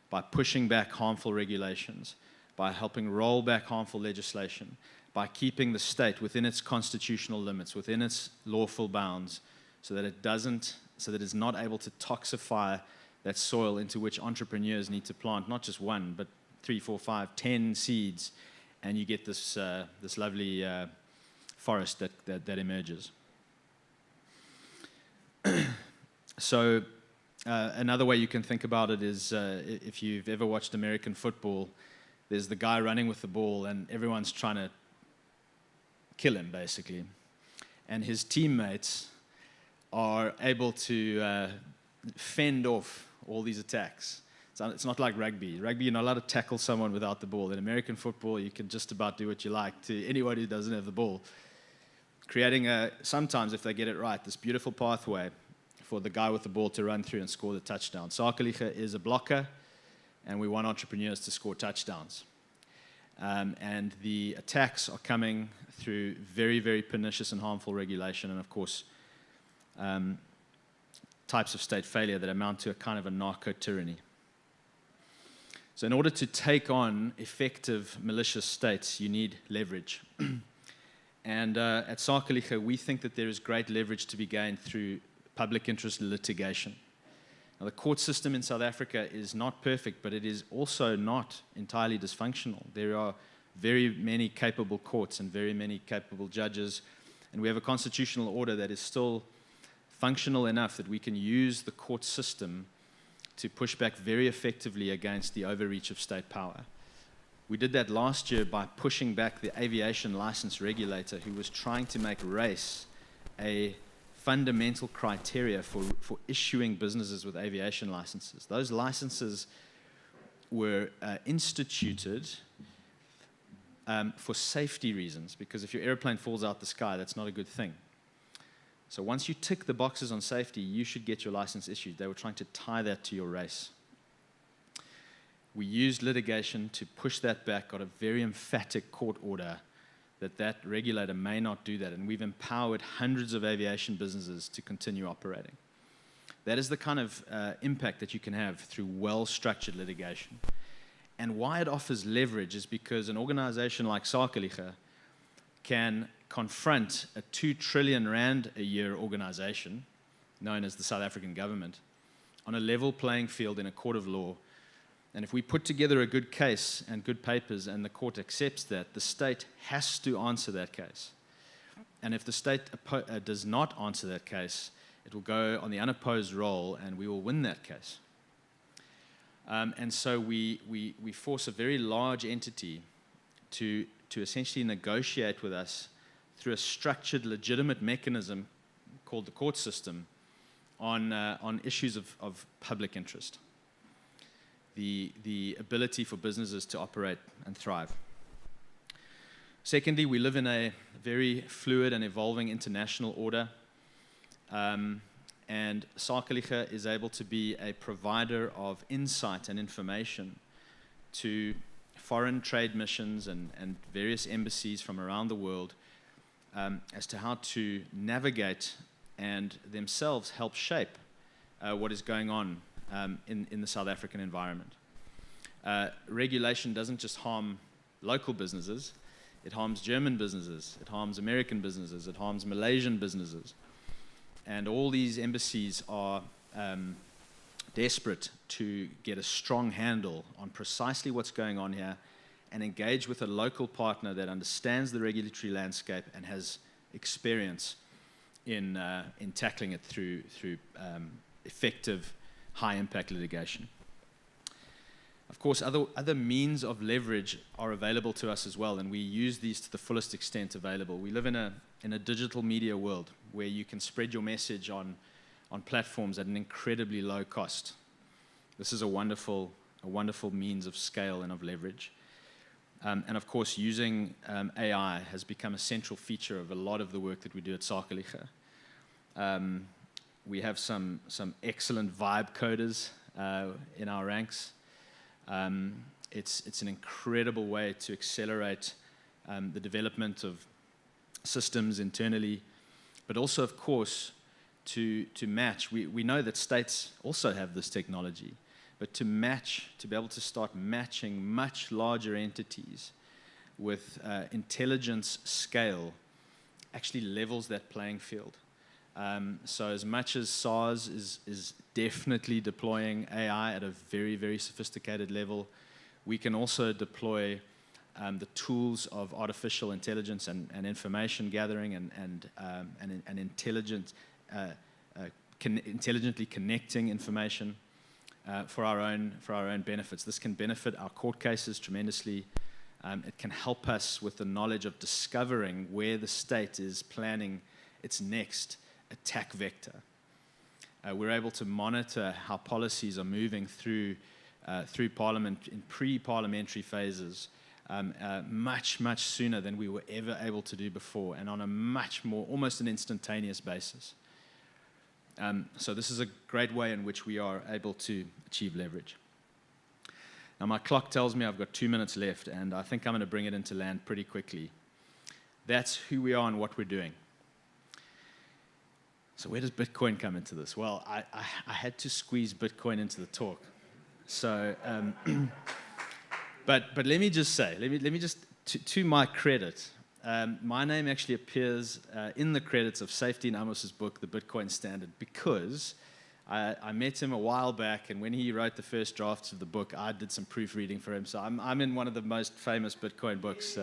by pushing back harmful regulations, by helping roll back harmful legislation, by keeping the state within its constitutional limits, within its lawful bounds, so that it's not able to toxify that soil into which entrepreneurs need to plant not just one, but 3, 4, 5, 10 seeds, and you get this lovely forest that emerges. So another way you can think about it is if you've ever watched American football, there's the guy running with the ball and everyone's trying to kill him, basically. And his teammates are able to fend off all these attacks. It's not like rugby. Rugby, you're not allowed to tackle someone without the ball. In American football, you can just about do what you like to anyone who doesn't have the ball. Creating sometimes, if they get it right, this beautiful pathway for the guy with the ball to run through and score the touchdown. Sakelige is a blocker, and we want entrepreneurs to score touchdowns. And the attacks are coming through very, very pernicious and harmful regulation, and of course, types of state failure that amount to a kind of a narco-tyranny. So in order to take on effective malicious states, you need leverage. And at Sakelige, we think that there is great leverage to be gained through public interest litigation. Now, the court system in South Africa is not perfect, but it is also not entirely dysfunctional. There are very many capable courts and very many capable judges, and we have a constitutional order that is still functional enough that we can use the court system to push back very effectively against the overreach of state power. We did that last year by pushing back the aviation license regulator who was trying to make race a fundamental criteria for issuing businesses with aviation licenses. Those licenses were instituted for safety reasons, because if your airplane falls out the sky, that's not a good thing. So once you tick the boxes on safety, you should get your license issued. They were trying to tie that to your race. We used litigation to push that back, got a very emphatic court order that regulator may not do that, and we've empowered hundreds of aviation businesses to continue operating. That is the kind of impact that you can have through well-structured litigation. And why it offers leverage is because an organization like Sakelige can confront a 2 trillion rand a year organization, known as the South African government, on a level playing field in a court of law. And if we put together a good case and good papers and the court accepts that, the state has to answer that case. And if the state does not answer that case, it will go on the unopposed roll and we will win that case. And so we force a very large entity to essentially negotiate with us through a structured, legitimate mechanism called the court system on issues of public interest. The ability for businesses to operate and thrive. Secondly, we live in a very fluid and evolving international order. And Sakelige is able to be a provider of insight and information to foreign trade missions and various embassies from around the world as to how to navigate and themselves help shape what is going on in the South African environment. Regulation doesn't just harm local businesses, it harms German businesses, it harms American businesses, it harms Malaysian businesses. And all these embassies are desperate to get a strong handle on precisely what's going on here and engage with a local partner that understands the regulatory landscape and has experience in tackling it through effective high-impact litigation. Of course, other means of leverage are available to us as well, and we use these to the fullest extent available. We live in a digital media world where you can spread your message on platforms at an incredibly low cost. This is a wonderful means of scale and of leverage. And of course, using AI has become a central feature of a lot of the work that we do at Sakelige. We have some excellent vibe coders in our ranks. It's an incredible way to accelerate the development of systems internally, but also, of course, to match. We know that states also have this technology, but to be able to start matching much larger entities with intelligence scale actually levels that playing field. So as much as SARS is definitely deploying AI at a very, very sophisticated level, we can also deploy the tools of artificial intelligence and information gathering and intelligently connecting information for our own benefits. This can benefit our court cases tremendously. It can help us with the knowledge of discovering where the state is planning its next attack vector. We're able to monitor how policies are moving through Parliament in pre-parliamentary phases much sooner than we were ever able to do before, and on a much more, almost an instantaneous basis. So this is a great way in which we are able to achieve leverage. Now my clock tells me I've got 2 minutes left, and I think I'm going to bring it into land pretty quickly. That's who we are and what we're doing. So where does Bitcoin come into this? Well, I had to squeeze Bitcoin into the talk. So, but let me just say, let me just, to my credit, my name actually appears in the credits of Safety and Amos's book, The Bitcoin Standard, because I met him a while back, and when he wrote the first drafts of the book, I did some proofreading for him. So I'm in one of the most famous Bitcoin books.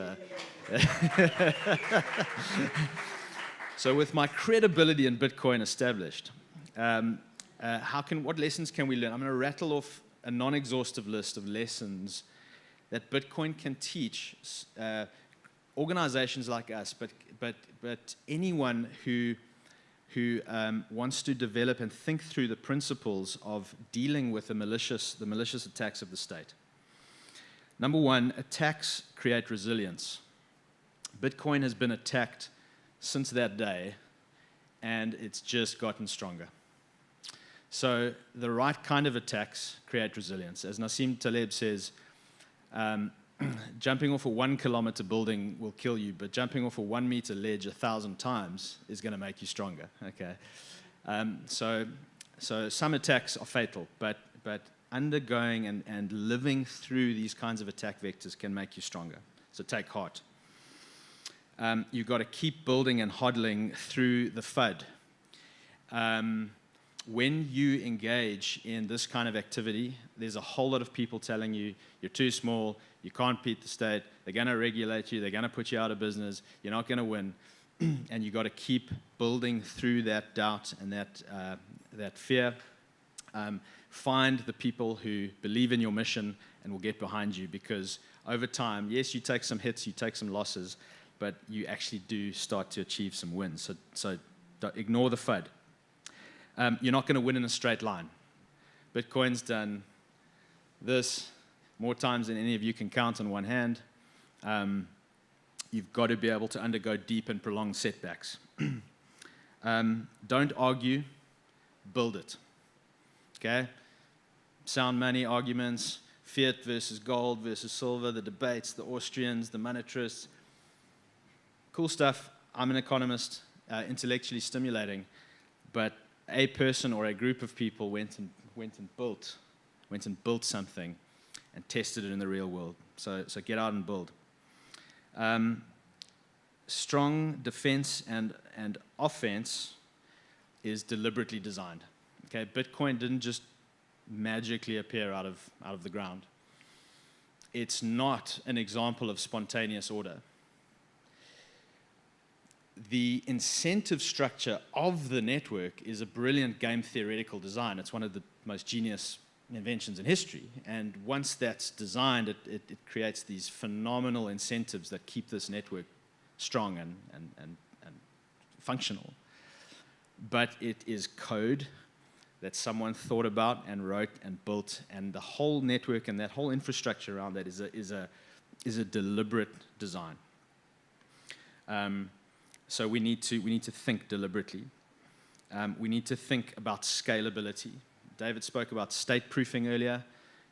So with my credibility in Bitcoin established, what lessons can we learn? I'm going to rattle off a non-exhaustive list of lessons that Bitcoin can teach organizations like us, but anyone who wants to develop and think through the principles of dealing with the malicious attacks of the state. Number one, attacks create resilience. Bitcoin has been attacked since that day, and it's just gotten stronger. So the right kind of attacks create resilience. As Nassim Taleb says, jumping off a 1 kilometer building will kill you, but jumping off a 1 meter ledge 1,000 times is going to make you stronger. Okay, so some attacks are fatal, but undergoing and living through these kinds of attack vectors can make you stronger. So take heart. You've got to keep building and hodling through the FUD. When you engage in this kind of activity, there's a whole lot of people telling you you're too small, you can't beat the state, they're going to regulate you, they're going to put you out of business, you're not going to win, and you've got to keep building through that doubt and that fear. Find the people who believe in your mission and will get behind you, because over time, yes, you take some hits, you take some losses, but you actually do start to achieve some wins. So don't ignore the FUD. You're not going to win in a straight line. Bitcoin's done this more times than any of you can count on one hand. You've got to be able to undergo deep and prolonged setbacks. Don't argue, build it. Okay? Sound money arguments, fiat versus gold versus silver, the debates, the Austrians, the monetarists. Cool stuff. I'm an economist, intellectually stimulating, but a person or a group of people went and built something and tested it in the real world. So get out and build. Strong defense and offense is deliberately designed. Okay, Bitcoin didn't just magically appear out of the ground. It's not an example of spontaneous order. The incentive structure of the network is a brilliant game theoretical design. It's one of the most genius inventions in history. And once that's designed, it creates these phenomenal incentives that keep this network strong and functional. But it is code that someone thought about and wrote and built, and the whole network and that whole infrastructure around that is a deliberate design. So we need to think deliberately. We need to think about scalability. David spoke about state-proofing earlier.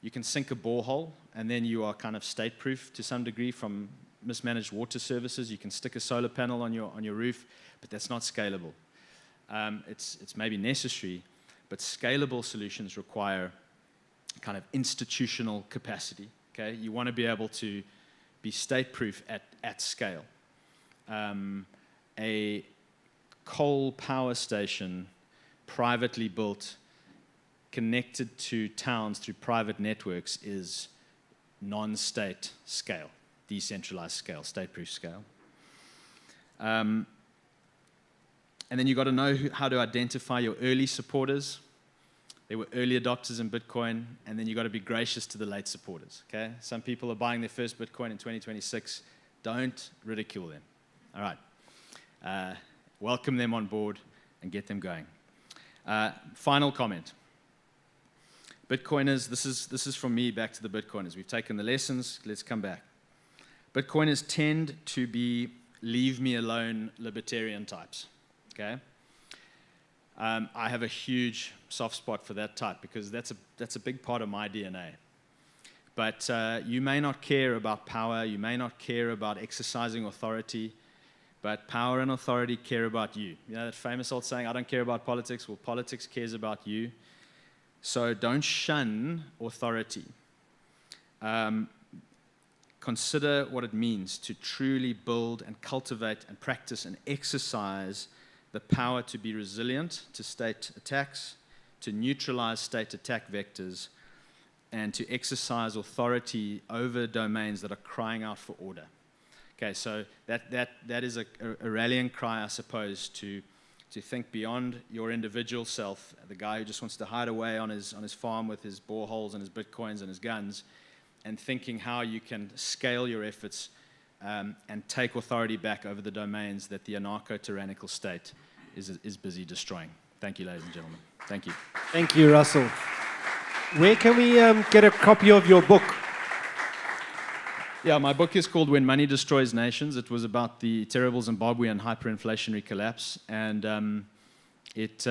You can sink a borehole, and then you are kind of state-proof to some degree from mismanaged water services. You can stick a solar panel on your roof, but that's not scalable. It's maybe necessary, but scalable solutions require kind of institutional capacity. Okay, you want to be able to be state-proof at scale. A coal power station, privately built, connected to towns through private networks, is non-state scale, decentralized scale, state-proof scale. And then you've got to know how to identify your early supporters. There were early adopters in Bitcoin, and then you've got to be gracious to the late supporters. Okay? Some people are buying their first Bitcoin in 2026. Don't ridicule them. All right. Welcome them on board and get them going. Final comment. Bitcoiners, this is from me back to the Bitcoiners. We've taken the lessons. Let's come back. Bitcoiners tend to be leave-me-alone libertarian types. Okay? I have a huge soft spot for that type because that's a big part of my DNA. But you may not care about power. You may not care about exercising authority. But power and authority care about you. You know that famous old saying, I don't care about politics. Well, politics cares about you. So don't shun authority. Consider what it means to truly build and cultivate and practice and exercise the power to be resilient to state attacks, to neutralize state attack vectors, and to exercise authority over domains that are crying out for order. Okay, so that is a rallying cry, I suppose, to think beyond your individual self, the guy who just wants to hide away on his farm with his boreholes and his bitcoins and his guns, and thinking how you can scale your efforts and take authority back over the domains that the anarcho-tyrannical state is busy destroying. Thank you, ladies and gentlemen. Thank you. Thank you, Russell. Where can we get a copy of your book? Yeah, my book is called When Money Destroys Nations. It was about the terrible Zimbabwean hyperinflationary collapse, and it's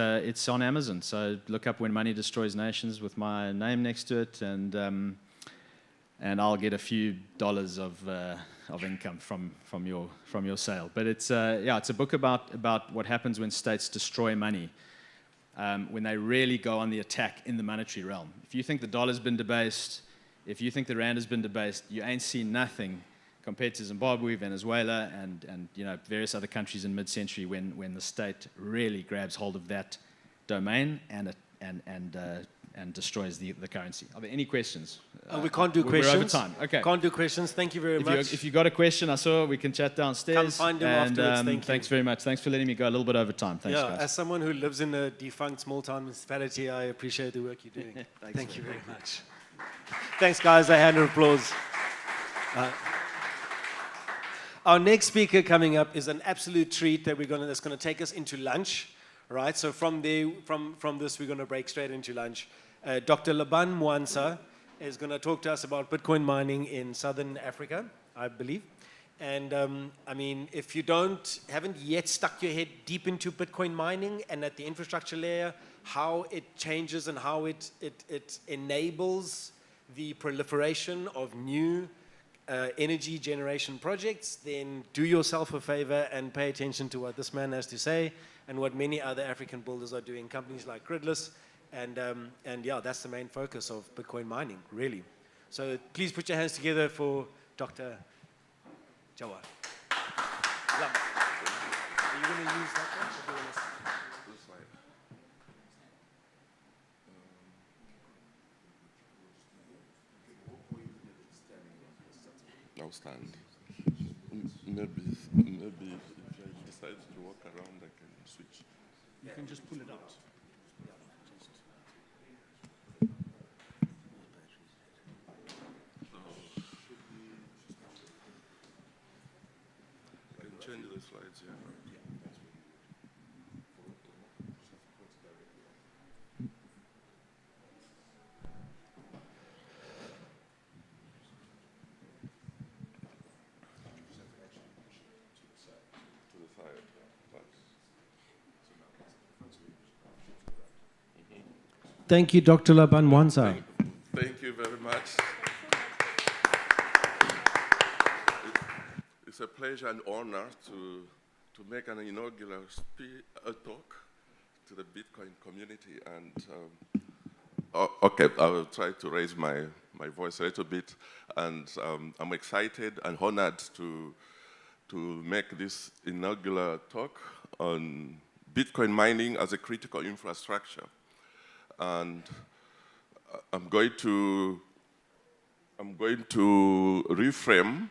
on Amazon. So look up When Money Destroys Nations with my name next to it, and I'll get a few dollars of income from your sale. But it's a book about what happens when states destroy money, when they really go on the attack in the monetary realm. If you think the dollar's been debased, if you think the rand has been debased, you ain't seen nothing compared to Zimbabwe, Venezuela, and various other countries in mid-century when the state really grabs hold of that domain and destroys the currency. Are there any questions? We can't do questions. We're over time. Okay. Can't do questions. Thank you very much. If you got a question, I saw we can chat downstairs. Come find him afterwards. Thank you. Thanks very much. Thanks for letting me go a little bit over time. Thanks, guys. As someone who lives in a defunct small-town municipality, I appreciate the work you're doing. Thank you very much. Thanks, guys. A hand of applause. Our next speaker coming up is an absolute treat that's going to take us into lunch. Right. So from this, we're going to break straight into lunch. Dr. Laban Mwansa is going to talk to us about Bitcoin mining in Southern Africa, I believe. And I mean, if you haven't yet stuck your head deep into Bitcoin mining and at the infrastructure layer, how it changes and how it enables the proliferation of new energy generation projects, then do yourself a favor and pay attention to what this man has to say and what many other African builders are doing, companies like Gridless. And yeah, that's the main focus of Bitcoin mining, really. So please put your hands together for Dr. Jawar. Are you going to use that one? Or do you want to... This slide. I'll stand. Maybe if I decide to walk around, I can switch. You can just pull it out. change the slides here. Thank you, Dr. Labanwanza. Thank you very much. It's a pleasure and honor to make an inaugural talk to the Bitcoin community. And okay, I will try to raise my voice a little bit. And I'm excited and honored to make this inaugural talk on Bitcoin mining as a critical infrastructure. And I'm going to reframe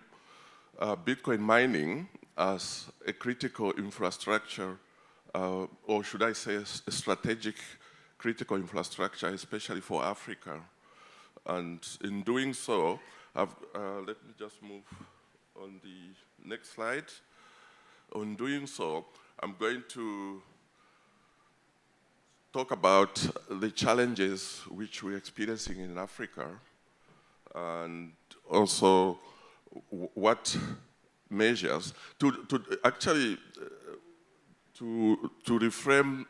Bitcoin mining as a critical infrastructure, or should I say a strategic critical infrastructure, especially for Africa. And in doing so, let me just move on the next slide. On doing so, I'm going to talk about the challenges which we're experiencing in Africa, and also what measures to reframe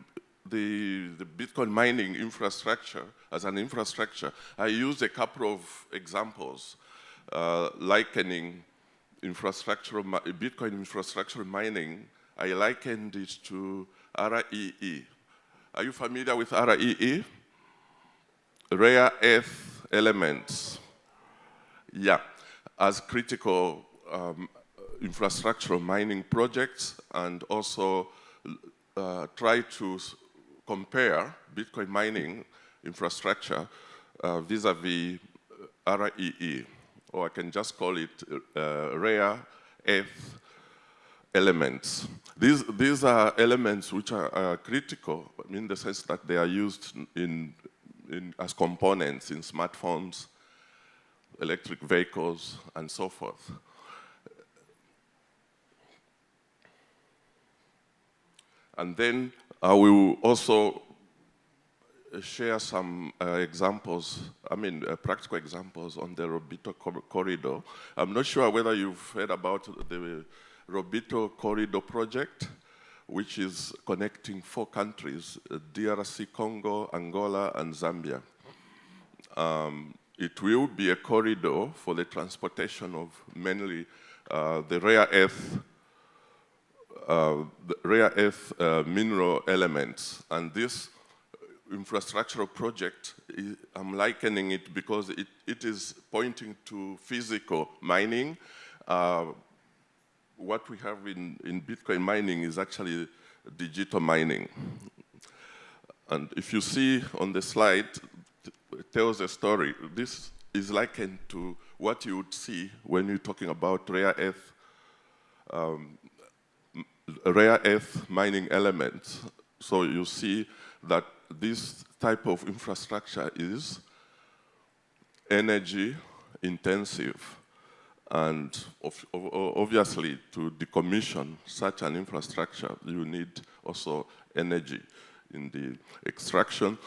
the Bitcoin mining infrastructure as an infrastructure. I used a couple of examples likening Bitcoin infrastructure mining. I likened it to REE. Are you familiar with REE? Rare earth elements. Yeah, as critical infrastructural mining projects, and also try to compare Bitcoin mining infrastructure vis-a-vis REE, or I can just call it rare earth elements. These are elements which are critical in the sense that they are used as components in smartphones, electric vehicles, and so forth. And then I will also share some examples, practical examples on the Robito corridor. I'm not sure whether you've heard about the Robito corridor project, which is connecting 4 countries, DRC, Congo, Angola, and Zambia. It will be a corridor for the transportation of mainly the rare earth mineral elements. And this infrastructural project, I'm likening it because it is pointing to physical mining. What we have in Bitcoin mining is actually digital mining. And if you see on the slide, it tells a story. This is likened to what you would see when you're talking about rare earth mining elements. So you see that this type of infrastructure is energy intensive. And obviously, to decommission such an infrastructure, you need also energy in the extraction.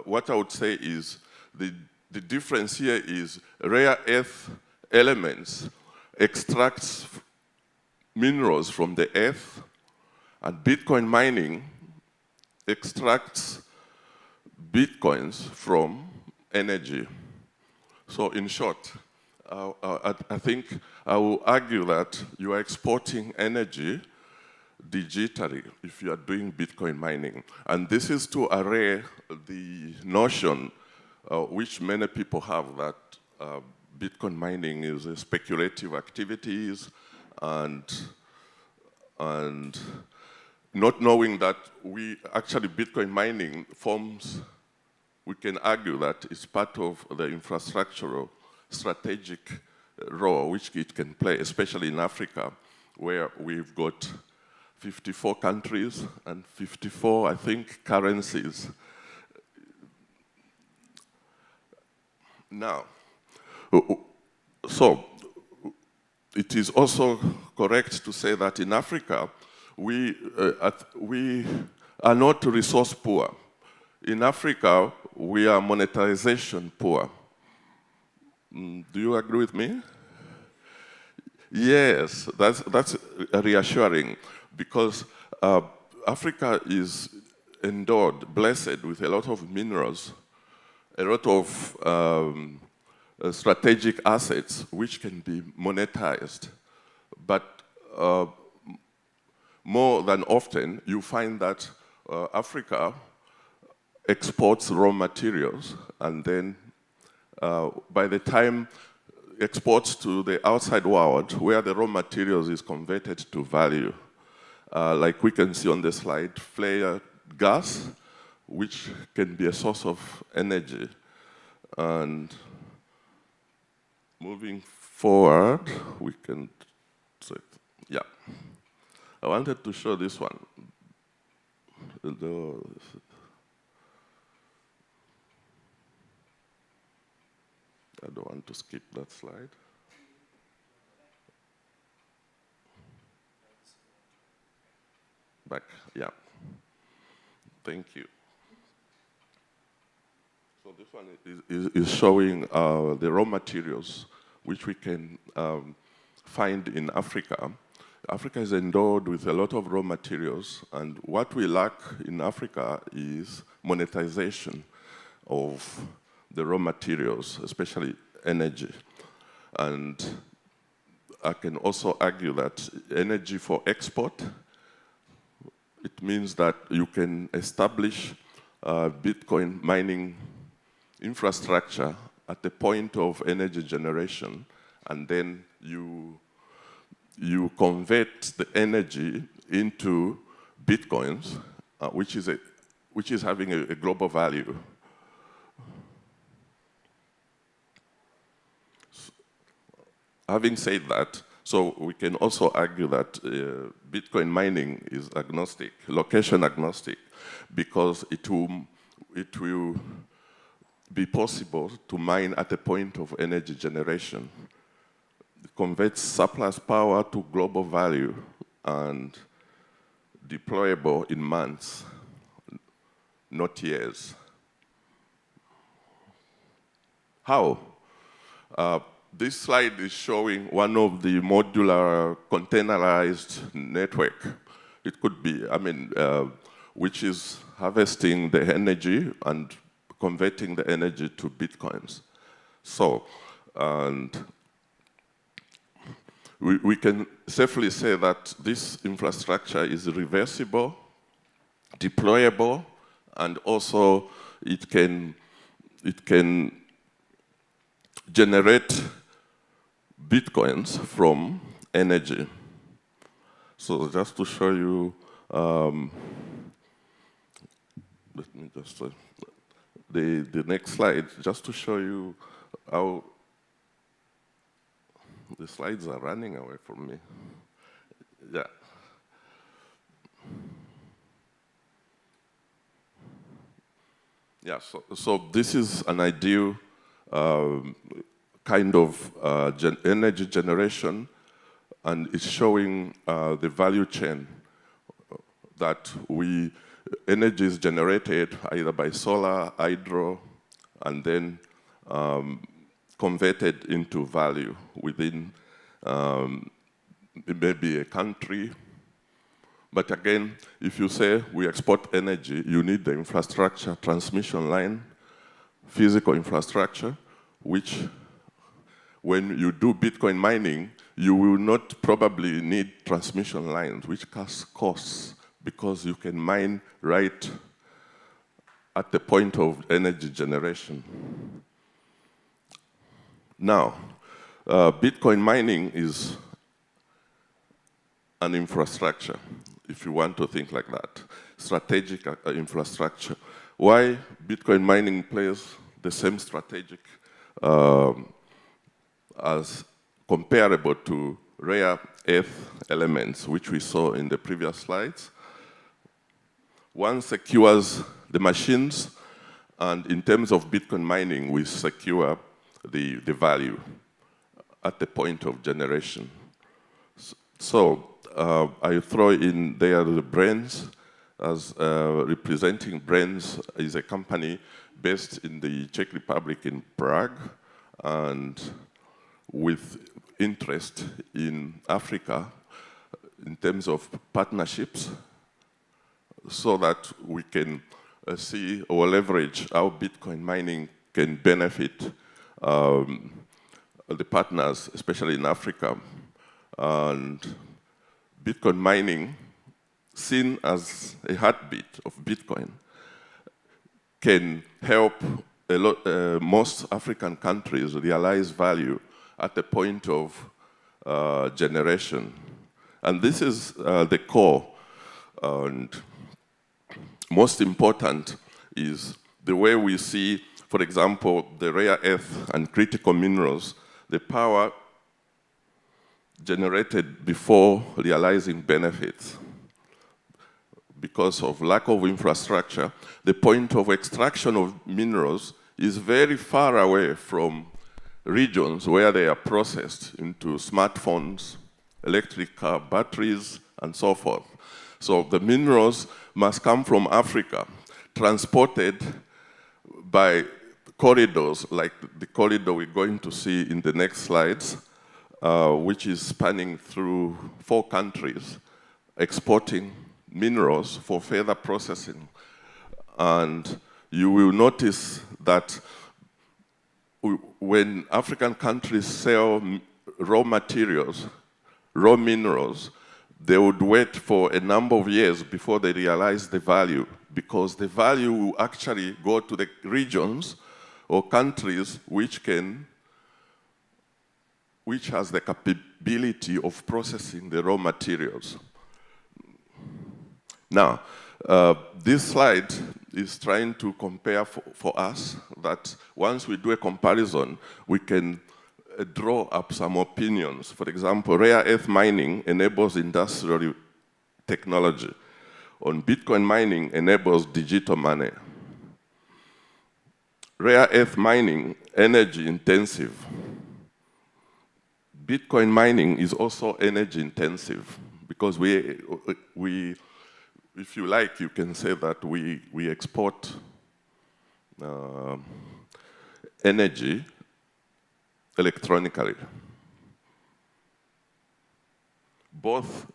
What I would say is the difference here is rare earth elements extracts minerals from the earth, and Bitcoin mining extracts Bitcoins from energy. So in short, I think I will argue that you are exporting energy digitally if you are doing Bitcoin mining. And this is to array the notion which many people have that Bitcoin mining is a speculative activities, and not knowing that Bitcoin mining forms, we can argue that it's part of the infrastructural strategic role which it can play, especially in Africa, where we've got 54 countries and 54, I think, currencies. Now, so it is also correct to say that in Africa, we are not resource poor. In Africa, we are monetization poor. Do you agree with me? Yes, that's reassuring, because Africa is endowed, blessed with a lot of minerals, a lot of strategic assets which can be monetized. But more than often, you find that Africa exports raw materials, and then by the time exports to the outside world, where the raw materials is converted to value, like we can see on the slide, flare gas, which can be a source of energy. And moving forward, we can, yeah. I wanted to show this one. I don't want to skip that slide. Back, yeah. Thank you. So this one is showing the raw materials which we can find in Africa. Africa is endowed with a lot of raw materials, and what we lack in Africa is monetization of the raw materials, especially energy. And I can also argue that energy for export, it means that you can establish Bitcoin mining infrastructure at the point of energy generation, and then you convert the energy into Bitcoins, which is having a global value. Having said that, so we can also argue that Bitcoin mining is agnostic, location agnostic, because it will be possible to mine at the point of energy generation. It converts surplus power to global value and deployable in months, not years. How? This slide is showing one of the modular containerized network. It could be, which is harvesting the energy and converting the energy to Bitcoins. So, and we can safely say that this infrastructure is reversible, deployable, and also it can generate Bitcoins from energy. So just to show you, let me just, the next slide, just to show you how the slides are running away from me. Yeah. Yeah, so this is an ideal kind of energy generation, and it's showing the value chain that energy is generated either by solar, hydro, and then converted into value within maybe a country. But again, if you say we export energy, you need the infrastructure, transmission line, physical infrastructure, which when you do Bitcoin mining, you will not probably need transmission lines, which costs because you can mine right at the point of energy generation. Now, Bitcoin mining is an infrastructure, if you want to think like that, strategic infrastructure. Why Bitcoin mining plays the same strategic as comparable to rare earth elements, which we saw in the previous slides. One secures the machines, and in terms of Bitcoin mining, we secure the value at the point of generation. So I throw in there the Brains, as representing Brains is a company based in the Czech Republic in Prague, and with interest in Africa in terms of partnerships, so that we can see or leverage how Bitcoin mining can benefit the partners, especially in Africa. And Bitcoin mining, seen as a heartbeat of Bitcoin, can help most African countries realize value at the point of generation. And this is the core. And most important is the way we see, for example, the rare earth and critical minerals, the power generated before realizing benefits. Because of lack of infrastructure, the point of extraction of minerals is very far away from regions where they are processed into smartphones, electric car batteries, and so forth. So the minerals must come from Africa, transported by corridors, like the corridor we're going to see in the next slides, which is spanning through 4 countries, exporting minerals for further processing. And you will notice that when African countries sell raw materials, raw minerals, they would wait for a number of years before they realize the value, because the value will actually go to the regions or countries which has the capability of processing the raw materials. Now, this slide is trying to compare for us that once we do a comparison, we can draw up some opinions. For example, rare earth mining enables industrial technology. On Bitcoin mining enables digital money. Rare earth mining, energy intensive. Bitcoin mining is also energy intensive because if you like, you can say that we export energy electronically. Both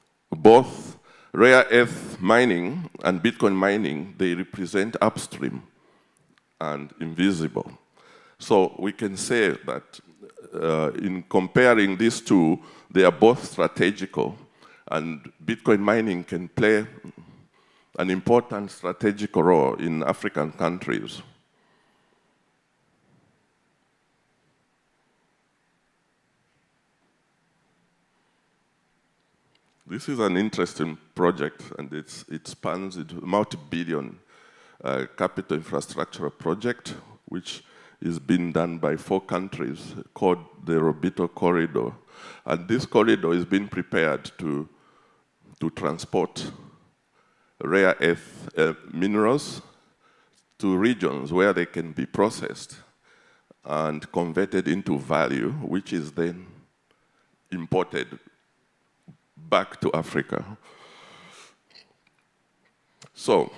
rare earth mining and Bitcoin mining, they represent upstream and invisible. So we can say that in comparing these two, they are both strategical, and Bitcoin mining can play an important strategic role in African countries. This is an interesting project, and it spans into a multi-billion capital infrastructure project, which is being done by 4 countries, called the Robito Corridor. And this corridor is being prepared to transport rare earth minerals to regions where they can be processed and converted into value, which is then imported back to Africa. So,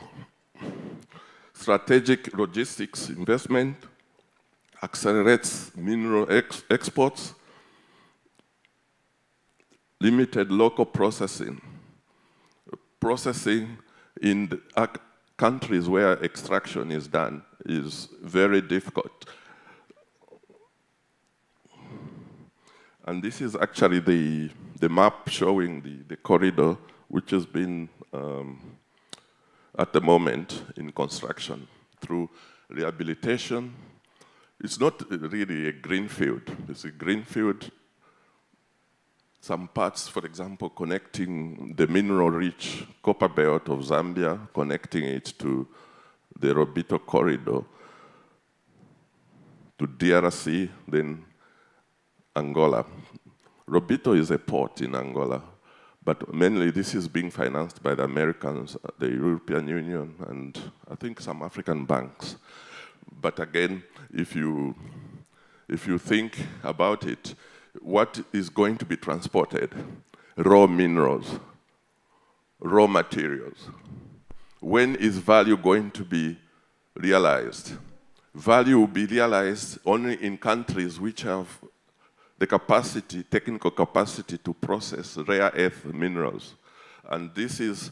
strategic logistics investment accelerates mineral exports, limited local processing. Processing in the countries where extraction is done is very difficult. And this is actually the map showing the corridor, which has been at the moment in construction through rehabilitation. It's not really a greenfield. It's a greenfield. Some parts, for example, connecting the mineral-rich copper belt of Zambia, connecting it to the Robito Corridor, to DRC, then Angola. Robito is a port in Angola, but mainly this is being financed by the Americans, the European Union, and I think some African banks. But again, if you think about it, what is going to be transported? raw minerals, raw materials. When is value going to be realized? Value will be realized only in countries which have the capacity, technical capacity to process rare earth minerals. And this is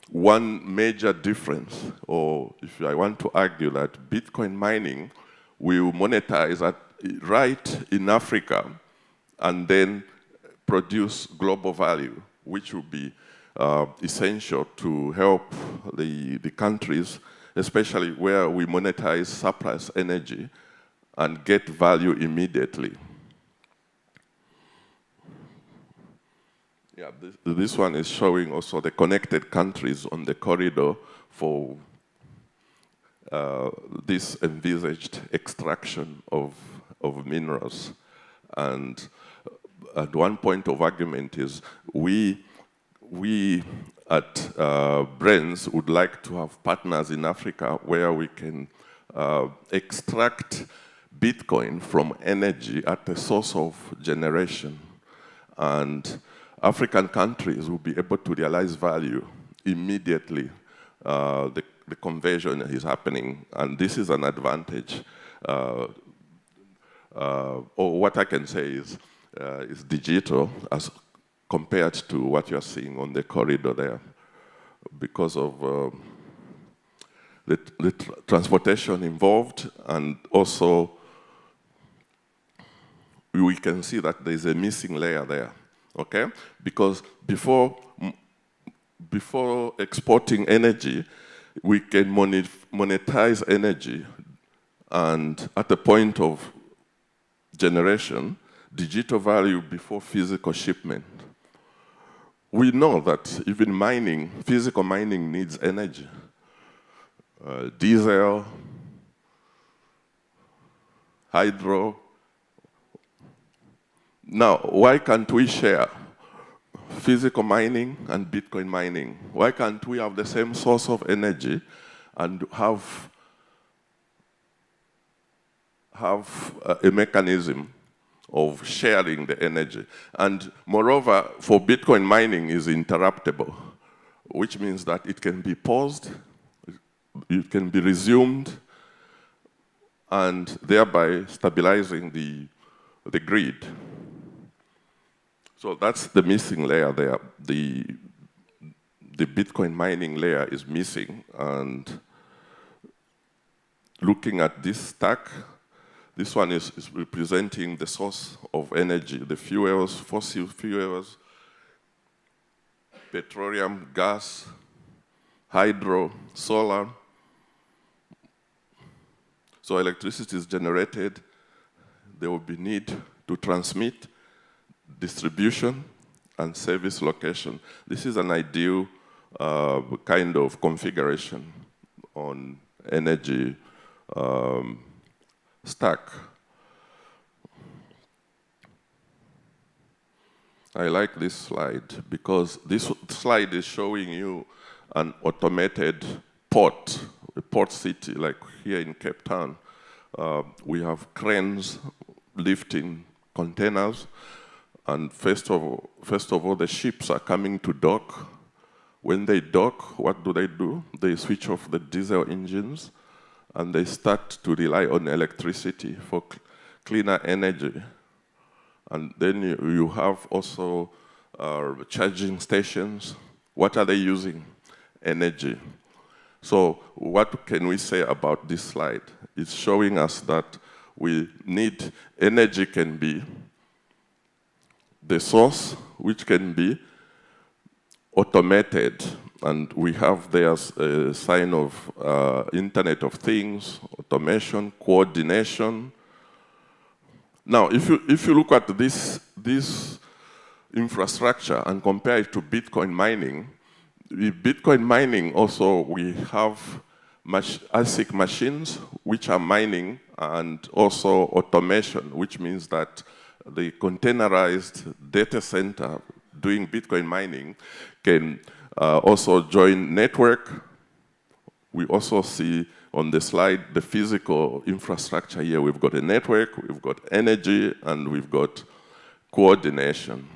one major difference, or if I want to argue that Bitcoin mining will monetize right in Africa and then produce global value, which will be essential to help the countries, especially where we monetize surplus energy and get value immediately. Yeah, this one is showing also the connected countries on the corridor for this envisaged extraction of minerals. And at one point of argument is we at Brains would like to have partners in Africa where we can extract Bitcoin from energy at the source of generation. And African countries will be able to realize value immediately. The conversion is happening, and this is an advantage. Or what I can say is digital as compared to what you're seeing on the corridor there, because of the transportation involved, and also we can see that there's a missing layer there, okay? Because before exporting energy, we can monetize energy, and at the point of generation, digital value before physical shipment. We know that even mining, physical mining needs energy. Diesel, hydro. Now, why can't we share physical mining and Bitcoin mining? Why can't we have the same source of energy and have a mechanism of sharing the energy? And moreover, for Bitcoin mining is interruptible, which means that it can be paused, it can be resumed, and thereby stabilizing the grid. So that's the missing layer there. The Bitcoin mining layer is missing, and looking at this stack, this one is representing the source of energy, the fuels, fossil fuels, petroleum, gas, hydro, solar. So electricity is generated, there will be need to transmit, distribution, and service location. This is an ideal kind of configuration on energy stack. I like this slide because this slide is showing you an automated port, a port city like here in Cape Town. We have cranes lifting containers, and first of all, the ships are coming to dock. When they dock, what do? They switch off the diesel engines, and they start to rely on electricity for cleaner energy. And then you have also charging stations. What are they using? Energy. So what can we say about this slide? It's showing us that we need energy can be the source, which can be automated, and we have there a sign of Internet of Things, automation, coordination. Now, if you look at this infrastructure and compare it to Bitcoin mining, with Bitcoin mining also we have ASIC machines which are mining, and also automation, which means that the containerized data center doing Bitcoin mining can also join network. We also see on the slide the physical infrastructure here. We've got a network, we've got energy, and we've got coordination.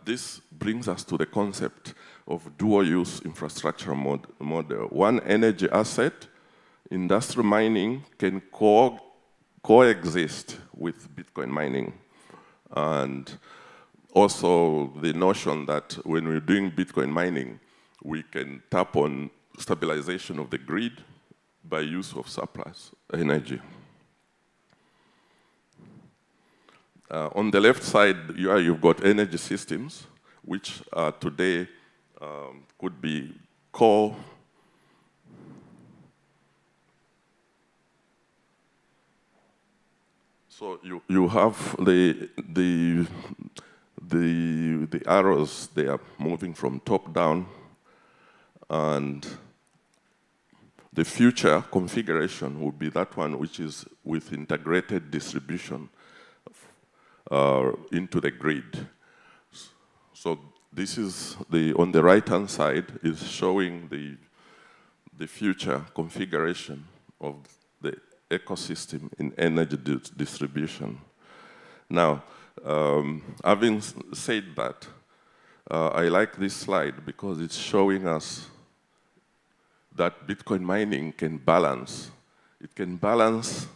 this brings us to the concept of dual-use infrastructure model. One energy asset, industrial mining, can coexist with Bitcoin mining. And also the notion that when we're doing Bitcoin mining, we can tap on stabilization of the grid by use of surplus energy. On the left side, you've got energy systems, which today could be coal, so you have the arrows, they are moving from top down, and the future configuration would be that one which is with integrated distribution into the grid. So this is on the right-hand side is showing the future configuration of the ecosystem in energy distribution. Now, having said that, I like this slide because it's showing us that Bitcoin mining can balance. It can balance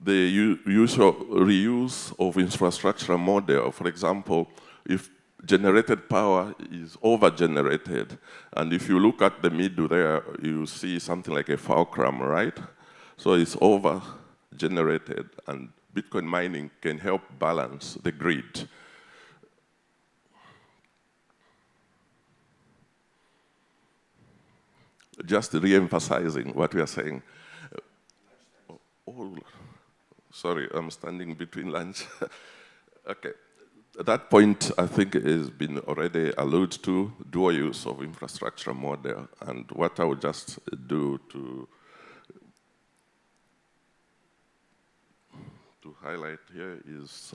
the usual reuse of infrastructure model. For example, if generated power is over-generated, and if you look at the middle there, you see something like a fulcrum, right? So it's over-generated, and Bitcoin mining can help balance the grid. Just re-emphasizing what we are saying. Oh, sorry, I'm standing between lunch. Okay, that point I think has been already alluded to, dual use of infrastructure model. And what I would just do to highlight here is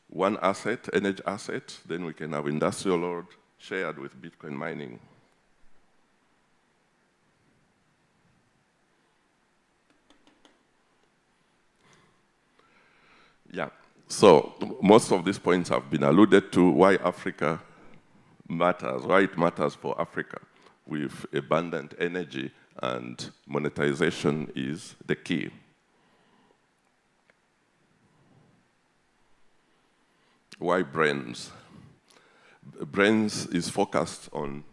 one asset, energy asset, then we can have industrial load shared with Bitcoin mining. Yeah, so most of these points have been alluded to, why Africa matters, why it matters for Africa with abundant energy, and monetization is the key. Why Brains? Brains is focused on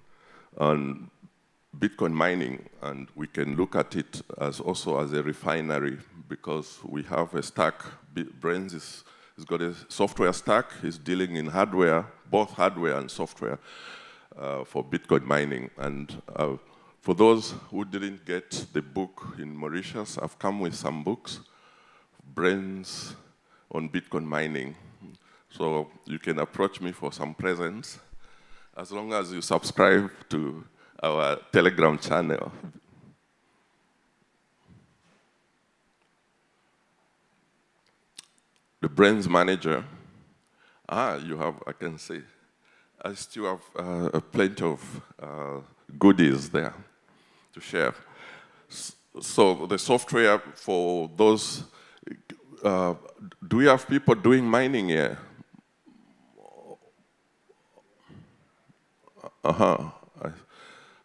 Bitcoin mining, and we can look at it as also as a refinery because we have a stack. Brains has got a software stack. It's dealing in hardware, both hardware and software for Bitcoin mining. And for those who didn't get the book in Mauritius, I've come with some books, Brains on Bitcoin mining. So you can approach me for some presents as long as you subscribe to our Telegram channel. The Brains Manager, you have, I can see, I still have plenty of goodies there to share. So the software for those, do we have people doing mining here?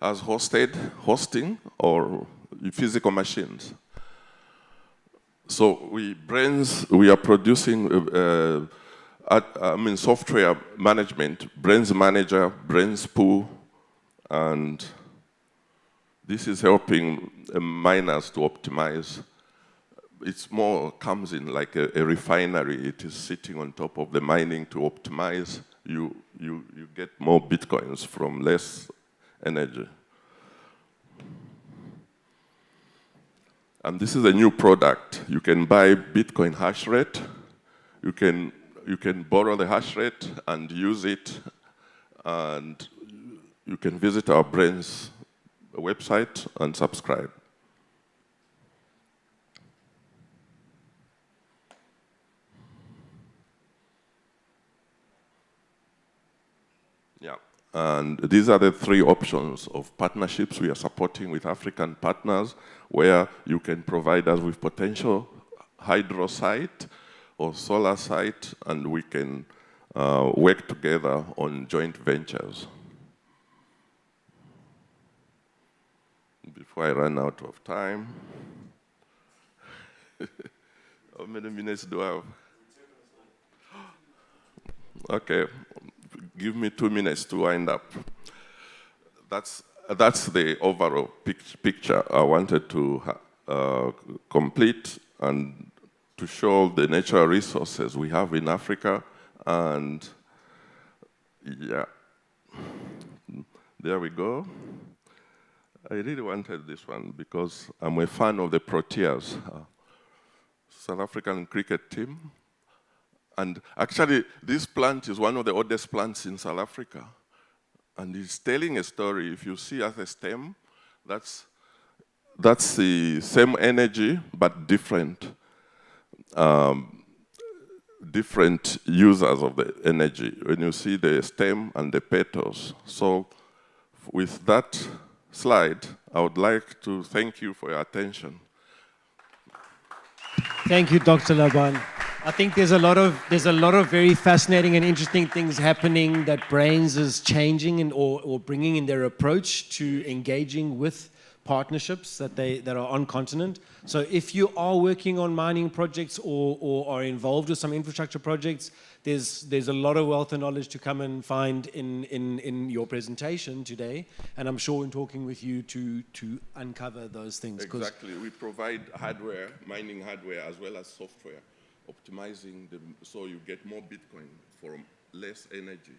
As hosting, or physical machines? So Brains, we are producing software management, Brains Manager, Brains Pool, and this is helping miners to optimize. It's more comes in like a refinery. It is sitting on top of the mining to optimize. You get more Bitcoins from less energy. And this is a new product. You can buy Bitcoin hash rate. You can borrow the hash rate and use it. And you can visit our Brains website and subscribe. Yeah, and these are the three options of partnerships we are supporting with African partners, where you can provide us with potential hydro site or solar site, and we can work together on joint ventures. Before I run out of time, how many minutes do I have? Okay, give me 2 minutes to wind up. That's the overall picture I wanted to complete and to show the natural resources we have in Africa. And yeah, there we go. I really wanted this one because I'm a fan of the Proteas, South African cricket team. And actually, this plant is one of the oldest plants in South Africa. And it's telling a story. If you see as a stem, that's the same energy, but different. Different users of the energy when you see the stem and the petals. So with that slide, I would like to thank you for your attention. Thank you, Dr. Laban. I think there's a lot of very fascinating and interesting things happening that Brains is changing or bringing in their approach to engaging with partnerships that are on continent. So if you are working on mining projects or are involved with some infrastructure projects, there's a lot of wealth and knowledge to come and find in your presentation today, and I'm sure in talking with you to uncover those things. Exactly, we provide hardware, mining hardware, as well as software, optimizing them so you get more Bitcoin for less energy.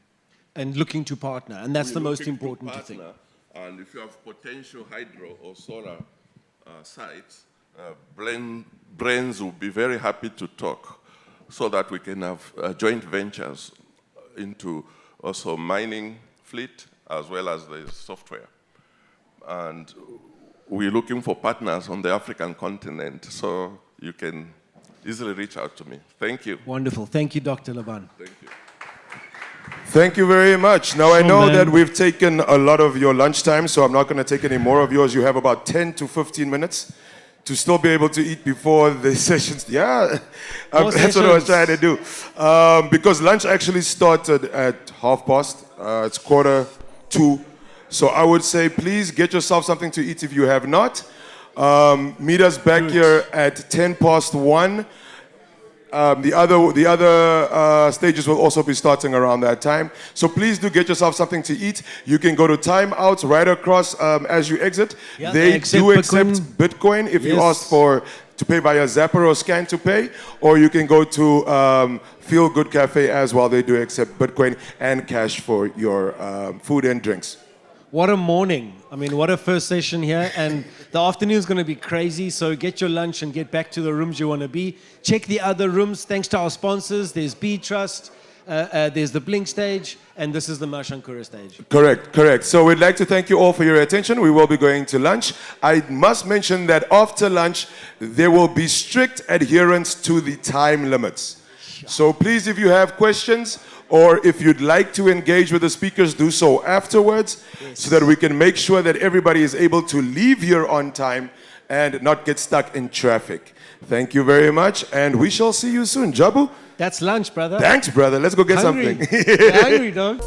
And looking to partner, and that's the most important thing. And if you have potential hydro or solar sites, Brains will be very happy to talk so that we can have joint ventures into also mining fleet as well as the software. And we're looking for partners on the African continent, so you can easily reach out to me. Thank you. Wonderful. Thank you, Dr. Laban. Thank you. Thank you very much. Now, I know that we've taken a lot of your lunchtime, so I'm not going to take any more of yours. You have about 10 to 15 minutes to still be able to eat before the sessions. Yeah, that's what I was trying to do. Because lunch actually started at 2:30. It's 1:45. So I would say, please get yourself something to eat if you have not. Meet us back here at 1:10. The other stages will also be starting around that time. So please do get yourself something to eat. You can go to timeouts right across as you exit. Yeah, they do accept Bitcoin if you ask to pay via Zapper or Scan to Pay, or you can go to Feel Good Cafe as well. They do accept Bitcoin and cash for your food and drinks. What a morning. I mean, what a first session here. And the afternoon is going to be crazy. So get your lunch and get back to the rooms you want to be. Check the other rooms. Thanks to our sponsors. There's B Trust. There's the Blink stage. And this is the Machankura stage. Correct. So we'd like to thank you all for your attention. We will be going to lunch. I must mention that after lunch, there will be strict adherence to the time limits. So please, if you have questions, or if you'd like to engage with the speakers, do so afterwards, so that we can make sure that everybody is able to leave here on time and not get stuck in traffic. Thank you very much, and we shall see you soon. Jabu? That's lunch, brother. Thanks, brother. Let's go get something. You're hungry, dog.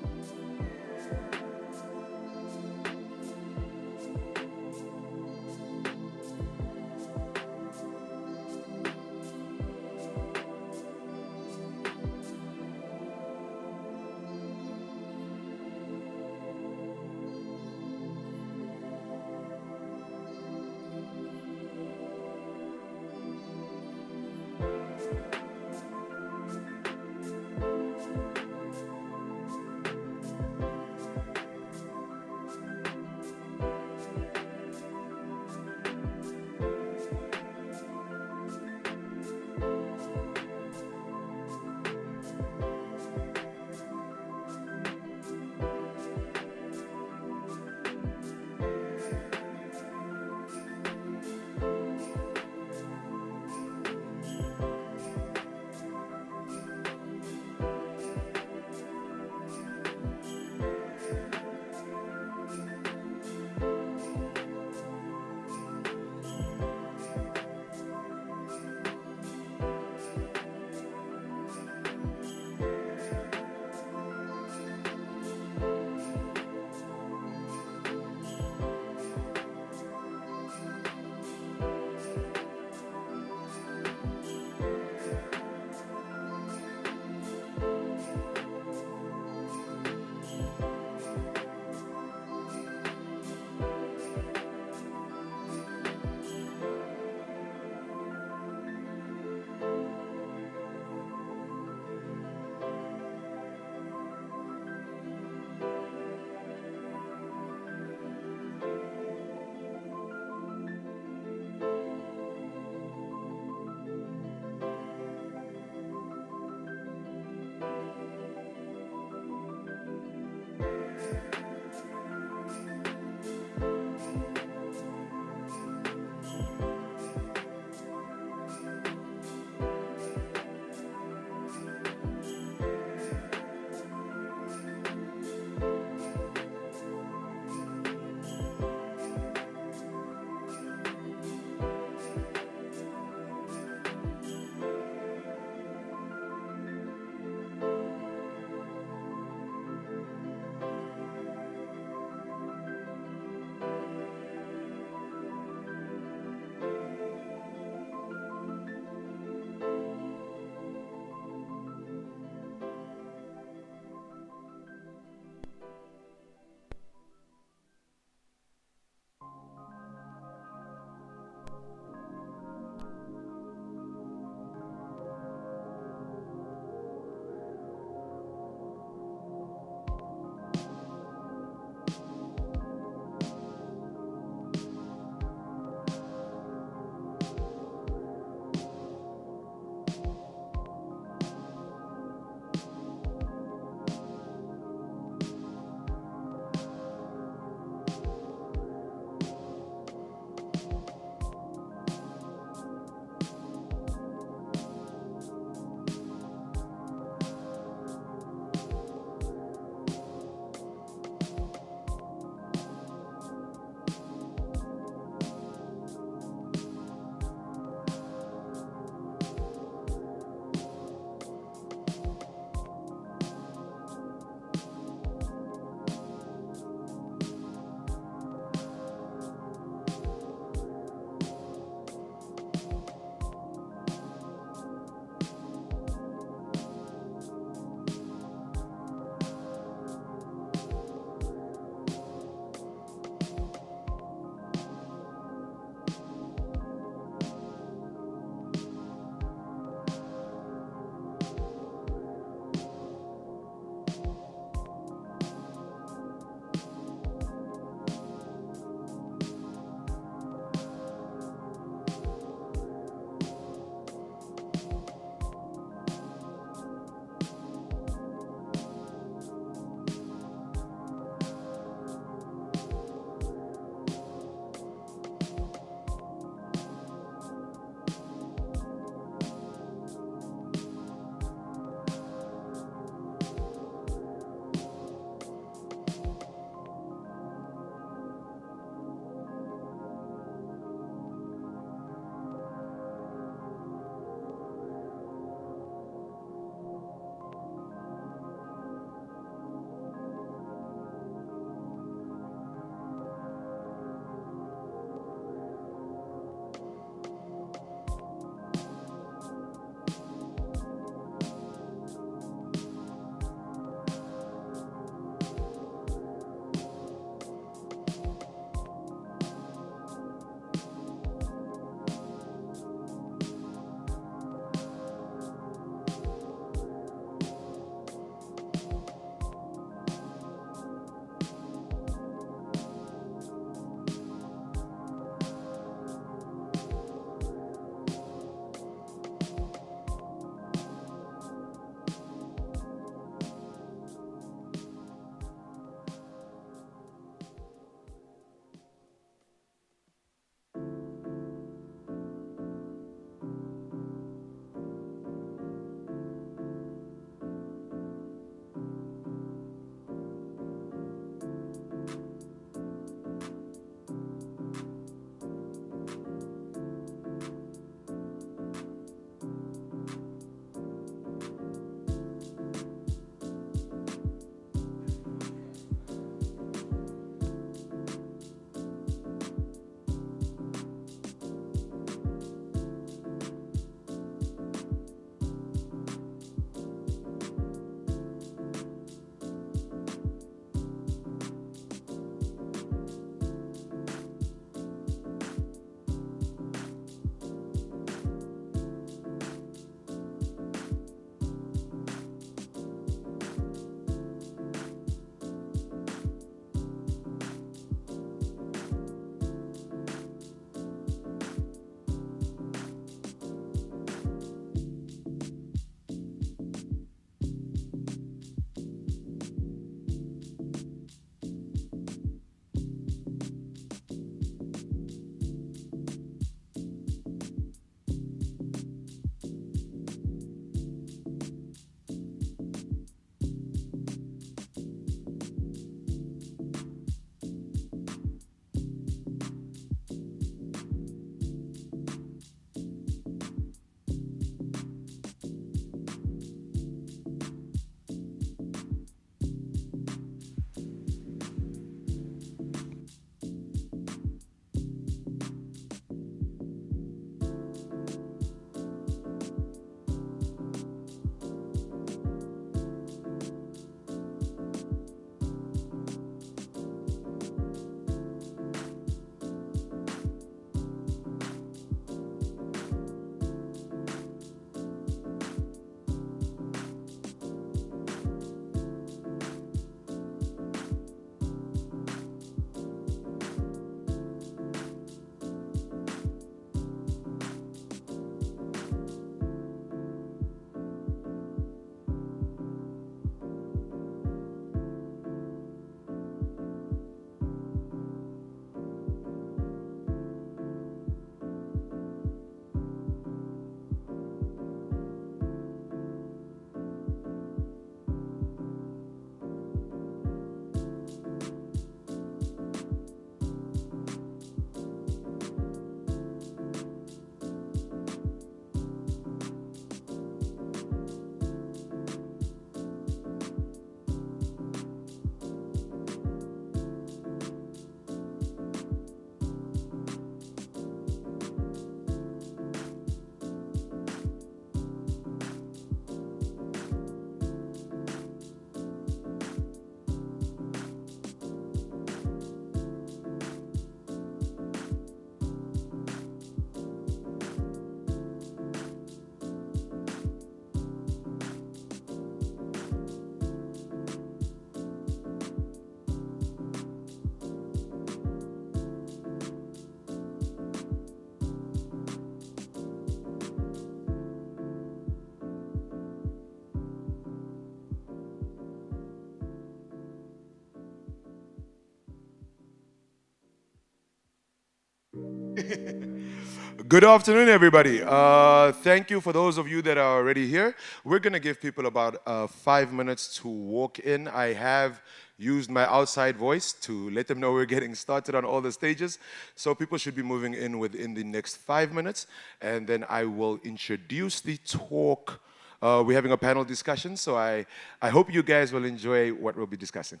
Good afternoon, everybody. Thank you for those of you that are already here. We're going to give people about 5 minutes to walk in. I have used my outside voice to let them know we're getting started on all the stages. So people should be moving in within the next 5 minutes. And then I will introduce the talk. We're having a panel discussion, so I hope you guys will enjoy what we'll be discussing.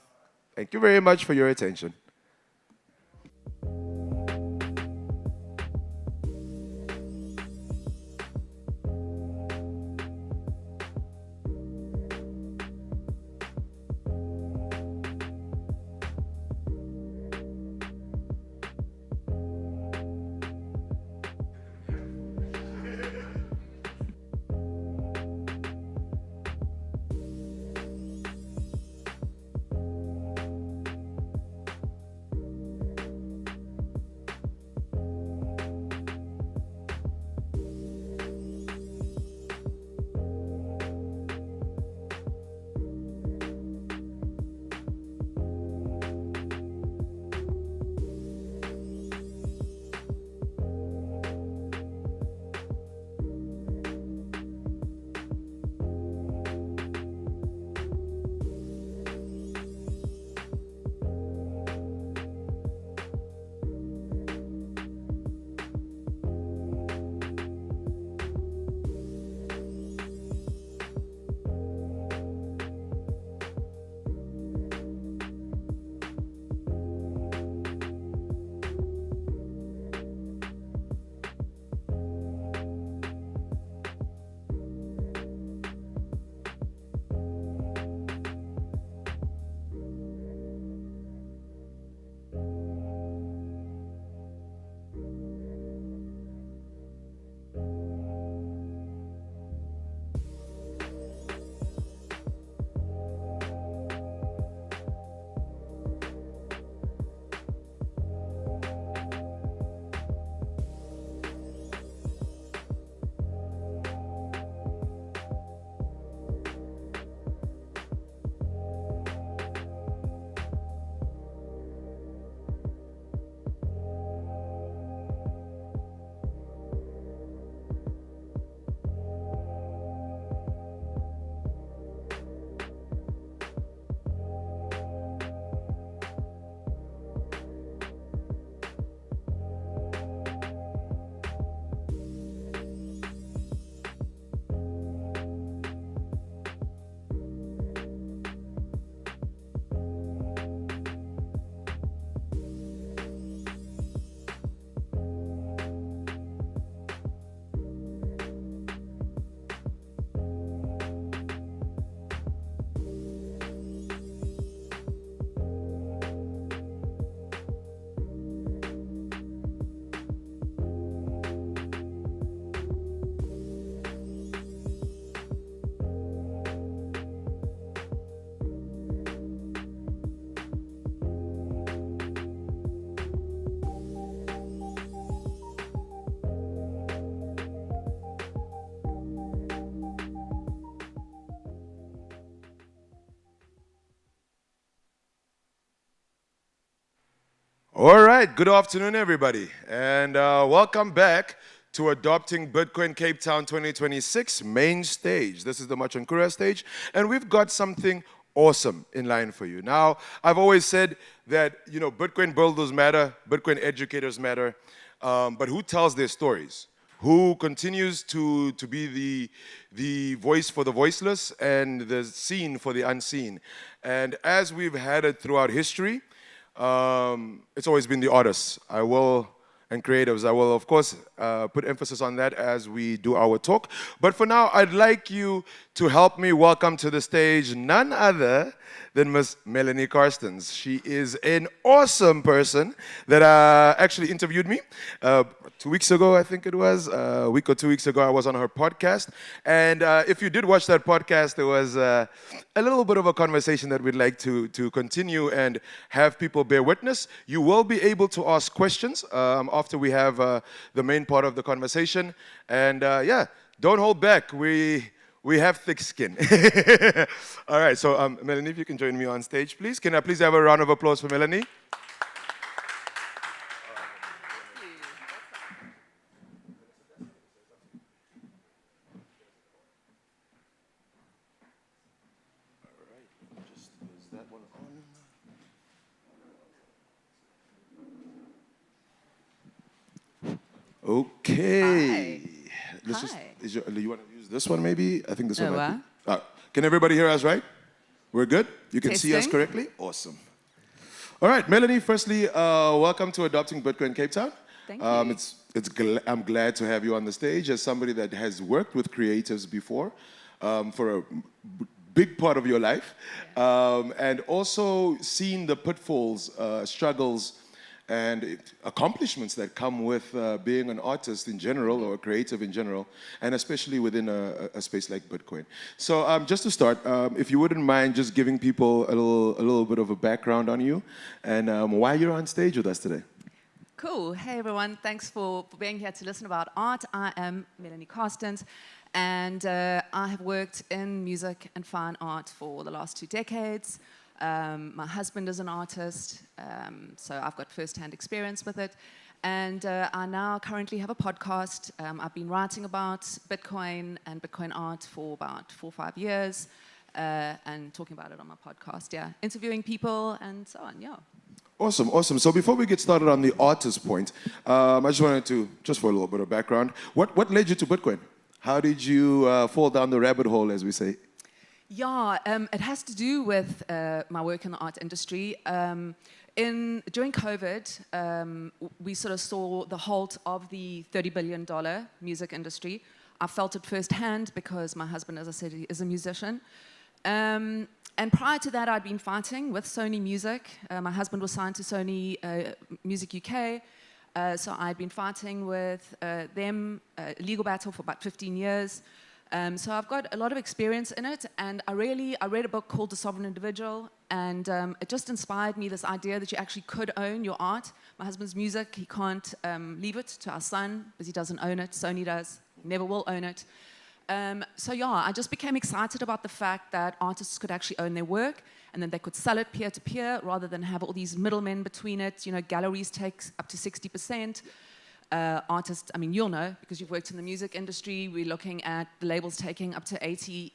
Thank you very much for your attention. All right, good afternoon, everybody, and welcome back to Adopting Bitcoin Cape Town 2026 main stage. This is the Machankura Stage, and we've got something awesome in line for you. Now, I've always said that, you know, Bitcoin builders matter, Bitcoin educators matter, but who tells their stories? Who continues to be the voice for the voiceless and the seen for the unseen? And as we've had it throughout history, it's always been the artists and creatives. I will, of course, put emphasis on that as we do our talk. But for now, I'd like you to help me welcome to the stage none other than Miss Melanie Karstens. She is an awesome person that actually interviewed me 2 weeks ago, I think it was. A week or 2 weeks ago, I was on her podcast. And if you did watch that podcast, there was a little bit of a conversation that we'd like to continue and have people bear witness. You will be able to ask questions after we have the main part of the conversation. And yeah, don't hold back. We have thick skin. All right, so Melanie, if you can join me on stage, please. Can I please have a round of applause for Melanie? Okay. Let's Hi. do you want to use this one maybe? I think this one No, might be. Can everybody hear us right? We're good? You can see us Testing. correctly? Awesome. All right, Melanie, firstly, welcome to Adopting Bitcoin Cape Town. Thank you. I'm glad to have you on the stage as somebody that has worked with creatives before for a big part of your life, and also seen the pitfalls, struggles, and accomplishments that come with being an artist in general or a creative in general, and especially within a space like Bitcoin. So just to start, if you wouldn't mind just giving people a little bit of a background on you and why you're on stage with us today. Cool. Hey, everyone. Thanks for being here to listen about art. I am Melanie Carstens, and I have worked in music and fine art for the last 2 decades. My husband is an artist, so I've got first-hand experience with it. And I now currently have a podcast. I've been writing about Bitcoin and Bitcoin art for about 4 or 5 years, and talking about it on my podcast, interviewing people and so on, Awesome, awesome. So before we get started on the artist point, I just wanted to, just for a little bit of background, what led you to Bitcoin? How did you fall down the rabbit hole, as we say? It has to do with my work in the art industry. During COVID, we sort of saw the halt of the $30 billion music industry. I felt it firsthand because my husband, as I said, is a musician. And prior to that, I'd been fighting with Sony Music. My husband was signed to Sony Music UK. So I'd been fighting with them, legal battle for about 15 years. So I've got a lot of experience in it, and I read a book called The Sovereign Individual, and it just inspired me, this idea that you actually could own your art. My husband's music, he can't leave it to our son because he doesn't own it. Sony does, never will own it. I just became excited about the fact that artists could actually own their work, and then they could sell it peer-to-peer rather than have all these middlemen between it. You know, galleries take up to 60%. Artists, I mean, you'll know, because you've worked in the music industry, we're looking at the labels taking up to 80,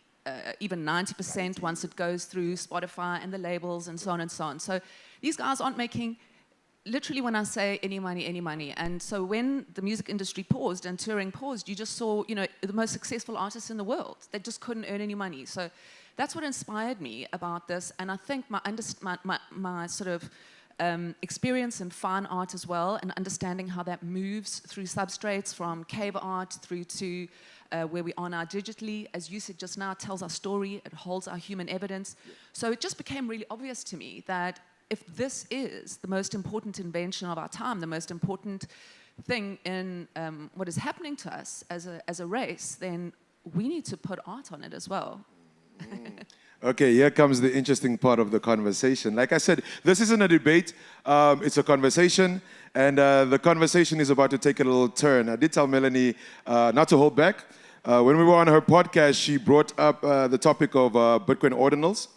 even 90% once it goes through Spotify and the labels and so on and so on. So these guys aren't making, literally when I say any money. And so when the music industry paused and touring paused, you just saw, you know, the most successful artists in the world. They just couldn't earn any money. So that's what inspired me about this. And I think my sort of experience in fine art as well, and understanding how that moves through substrates from cave art through to where we are now digitally, as you said just now, it tells our story, it holds our human evidence. So it just became really obvious to me that if this is the most important invention of our time, the most important thing in what is happening to us as a race, then we need to put art on it as well. Okay, here comes the interesting part of the conversation. Like I said, this isn't a debate, it's a conversation, and the conversation is about to take a little turn. I did tell Melanie not to hold back. When we were on her podcast, she brought up the topic of Bitcoin ordinals,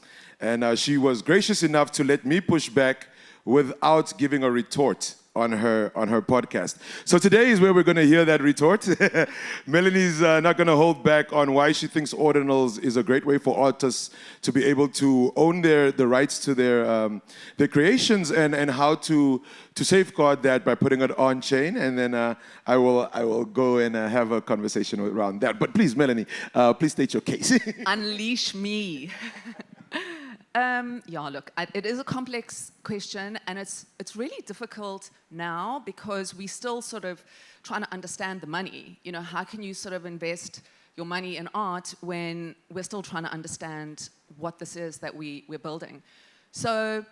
and she was gracious enough to let me push back without giving a retort on her podcast. So today is where we're going to hear that retort. Melanie's not going to hold back on why she thinks ordinals is a great way for artists to be able to own the rights to their creations, and how to safeguard that by putting it on chain. And then I will go and have a conversation around that. But please, Melanie, please state your case. Unleash me. Look, it is a complex question, and it's really difficult now because we still sort of trying to understand the money. You know, how can you sort of invest your money in art when we're still trying to understand what this is that we're building? So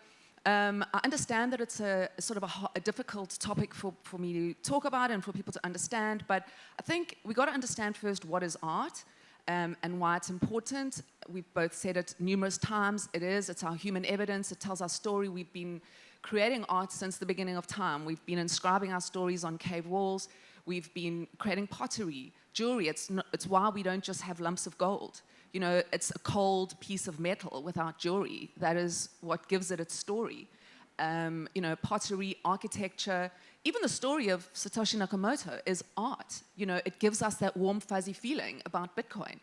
I understand that it's a sort of a difficult topic for me to talk about and for people to understand, but I think we got to understand first what is art. And why it's important. We've both said it numerous times. It's our human evidence. It tells our story. We've been creating art since the beginning of time. We've been inscribing our stories on cave walls. We've been creating pottery, jewelry. It's why we don't just have lumps of gold. You know, it's a cold piece of metal without jewelry. That is what gives it its story. You know, pottery, architecture, even the story of Satoshi Nakamoto is art. You know, it gives us that warm, fuzzy feeling about Bitcoin.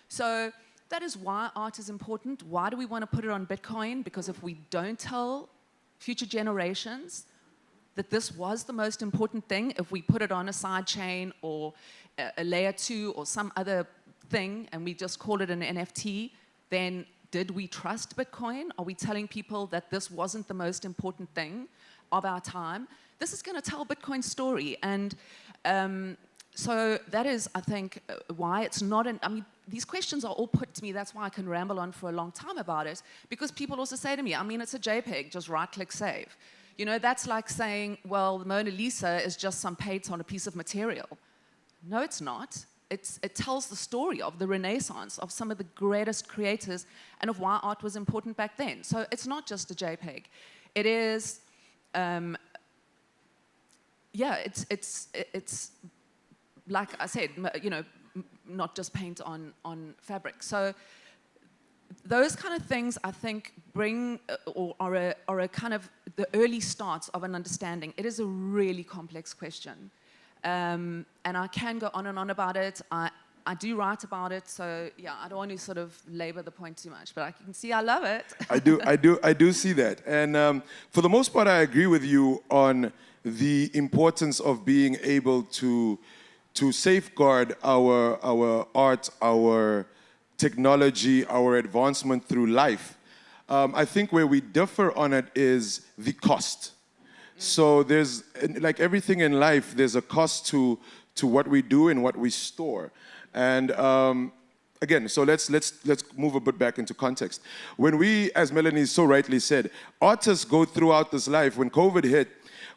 So that is why art is important. Why do we want to put it on Bitcoin? Because if we don't tell future generations that this was the most important thing? If we put it on a side chain or a layer 2 or some other thing and we just call it an NFT, then did we trust Bitcoin? Are we telling people that this wasn't the most important thing of our time? This is going to tell Bitcoin's story. And so that is, I think, why it's not I mean, these questions are all put to me. That's why I can ramble on for a long time about it, because people also say to me, I mean, it's a JPEG, just right-click save. You know, that's like saying, well, the Mona Lisa is just some paint on a piece of material. No, it's not. It tells the story of the Renaissance, of some of the greatest creators, and of why art was important back then. So it's not just a JPEG. It is, yeah, it's like I said, you know, not just paint on fabric. So those kind of things, I think, bring or are a kind of the early starts of an understanding. It is a really complex question. And I can go on and on about it. I do write about it, so yeah, I don't want to sort of labor the point too much, but I can see I love it. I do see that. And for the most part, I agree with you on the importance of being able to safeguard our art, our technology, our advancement through life. I think where we differ on it is the cost. So there's, like everything in life, there's a cost to what we do and what we store. And again, so let's move a bit back into context. When we, as Melanie so rightly said, artists go throughout this life. When COVID hit,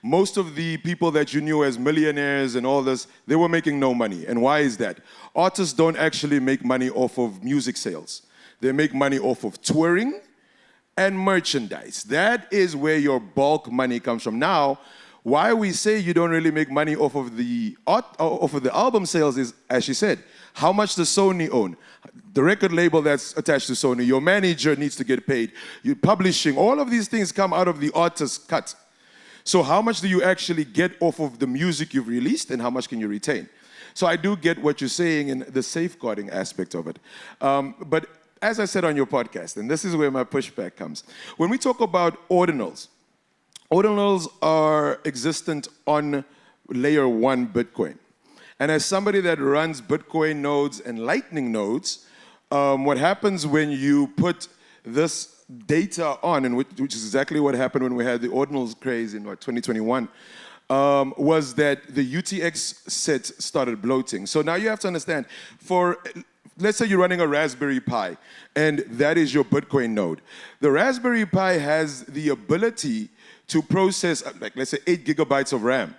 most of the people that you knew as millionaires and all this, they were making no money. And why is that? Artists don't actually make money off of music sales. They make money off of touring and merchandise. That is where your bulk money comes from. Now, why we say you don't really make money off of the art, off of the album sales is, as she said, how much does Sony own? The record label that's attached to Sony, your manager needs to get paid, your publishing, all of these things come out of the artist's cut. So how much do you actually get off of the music you've released and how much can you retain? So I do get what you're saying in the safeguarding aspect of it. But as I said on your podcast, and this is where my pushback comes, when we talk about ordinals are existent on layer 1 Bitcoin. And as somebody that runs Bitcoin nodes and Lightning nodes, what happens when you put this data on, and which is exactly what happened when we had the ordinals craze in 2021, was that the UTX set started bloating. So now you have to understand, let's say you're running a Raspberry Pi, and that is your Bitcoin node. The Raspberry Pi has the ability to process, like, let's say 8 gigabytes of RAM.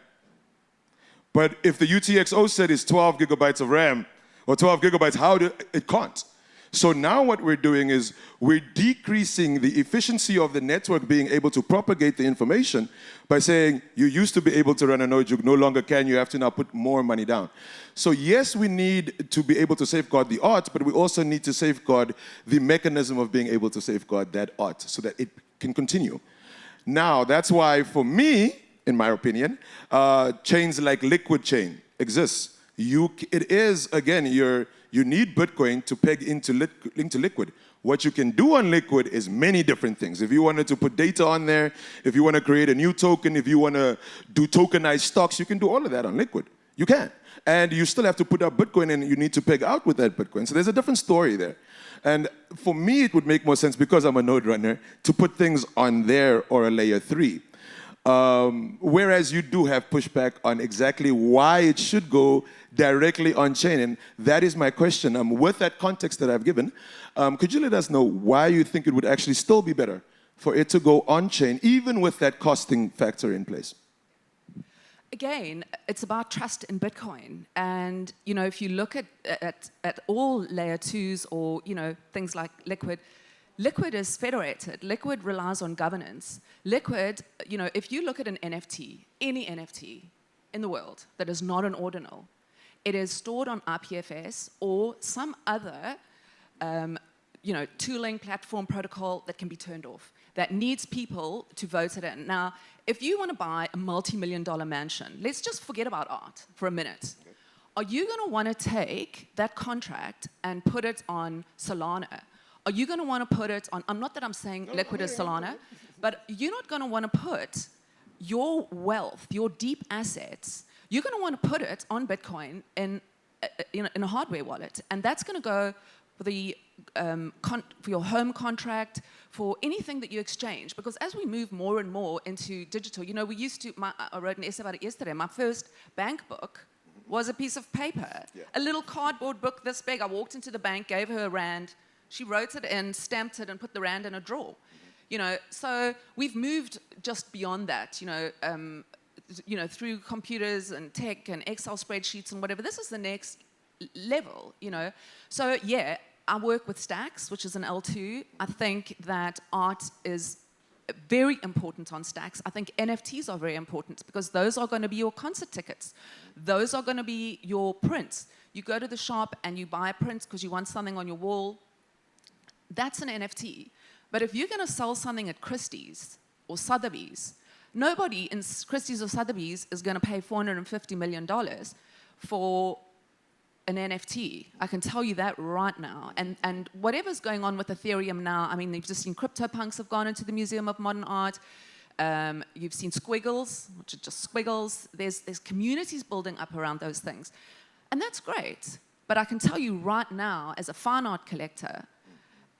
But if the UTXO set is 12 gigabytes of RAM, or 12 gigabytes, it can't. So now what we're doing is we're decreasing the efficiency of the network being able to propagate the information by saying you used to be able to run a node, you no longer can, you have to now put more money down. So yes, we need to be able to safeguard the art, but we also need to safeguard the mechanism of being able to safeguard that art so that it can continue. Now, that's why for me, in my opinion, chains like Liquid Chain exists. It is, again, you need Bitcoin to peg into Liquid. What you can do on Liquid is many different things. If you wanted to put data on there, if you want to create a new token, if you want to do tokenized stocks, you can do all of that on Liquid. You can. And you still have to put up Bitcoin, and you need to peg out with that Bitcoin. So there's a different story there. And for me, it would make more sense, because I'm a node runner, to put things on there or a layer 3. Whereas you do have pushback on exactly why it should go directly on chain. And that is my question. With that context that I've given, could you let us know why you think it would actually still be better for it to go on chain, even with that costing factor in place? Again, it's about trust in Bitcoin. And, you know, if you look at all layer 2s or, you know, things like Liquid, Liquid is federated. Liquid relies on governance. Liquid, you know, if you look at an NFT, any NFT in the world that is not an ordinal, it is stored on IPFS or some other, you know, tooling platform protocol that can be turned off, that needs people to vote it in. Now, if you want to buy a multi-million-dollar mansion, let's just forget about art for a minute. Okay. Are you going to want to take that contract and put it on Solana? Are you going to want to put it on, not that I'm saying Liquid is Solana, but you're not going to want to put your wealth, your deep assets, you're going to want to put it on Bitcoin in a hardware wallet. And that's going to go for for your home contract, for anything that you exchange. Because as we move more and more into digital, you know, we used to, I wrote an essay about it yesterday, my first bank book was a piece of paper, a little cardboard book this big. I walked into the bank, gave her a rand, she wrote it in, stamped it, and put the rand in a drawer. You know, so we've moved just beyond that, you know, through computers and tech and Excel spreadsheets and whatever. This is the next level, you know. So yeah, I work with Stacks, which is an L2. I think that art is very important on Stacks. I think NFTs are very important because those are going to be your concert tickets. Those are going to be your prints. You go to the shop and you buy a print because you want something on your wall. That's an NFT. But if you're going to sell something at Christie's or Sotheby's, nobody in Christie's or Sotheby's is going to pay $450 million for an NFT. I can tell you that right now. And whatever's going on with Ethereum now, I mean, you've just seen CryptoPunks have gone into the Museum of Modern Art. You've seen squiggles, which are just squiggles. There's communities building up around those things. And that's great. But I can tell you right now, as a fine art collector,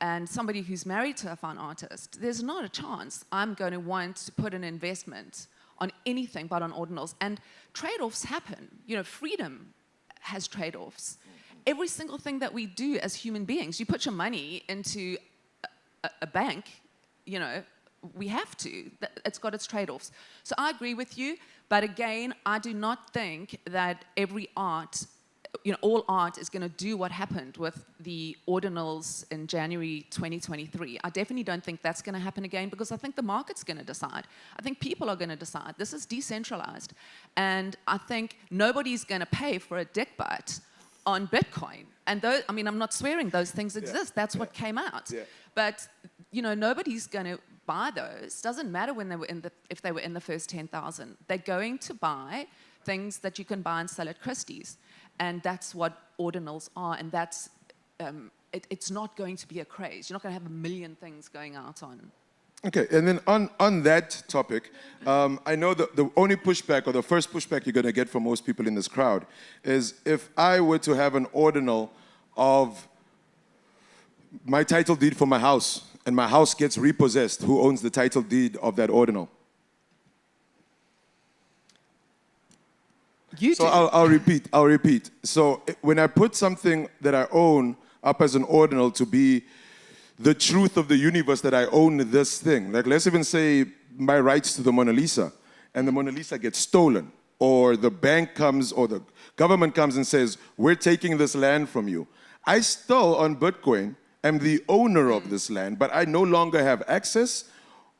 and somebody who's married to a fine artist, there's not a chance I'm going to want to put an investment on anything but on ordinals. And trade-offs happen. You know, freedom has trade-offs. Every single thing that we do as human beings, you put your money into a bank, you know, we have to. It's got its trade-offs. So I agree with you, but again, I do not think that every art, you know, all art is going to do what happened with the ordinals in January 2023. I definitely don't think that's going to happen again because I think the market's going to decide. I think people are going to decide. This is decentralized. And I think nobody's going to pay for a dick butt on Bitcoin. And those, I mean, I'm not swearing those things exist. That's what came out. But, you know, nobody's going to buy those. Doesn't matter when they were if they were in the first 10,000. They're going to buy things that you can buy and sell at Christie's. And that's what ordinals are, and that's, it's not going to be a craze. You're not going to have a million things going out on. Okay, and then on that topic, I know the only pushback, or the first pushback you're going to get from most people in this crowd, is if I were to have an ordinal of my title deed for my house, and my house gets repossessed, who owns the title deed of that ordinal? So I'll repeat. So when I put something that I own up as an ordinal to be the truth of the universe that I own this thing, like let's even say my rights to the Mona Lisa, and the Mona Lisa gets stolen, or the bank comes, or the government comes and says, we're taking this land from you. I still, on Bitcoin, am the owner of this land, but I no longer have access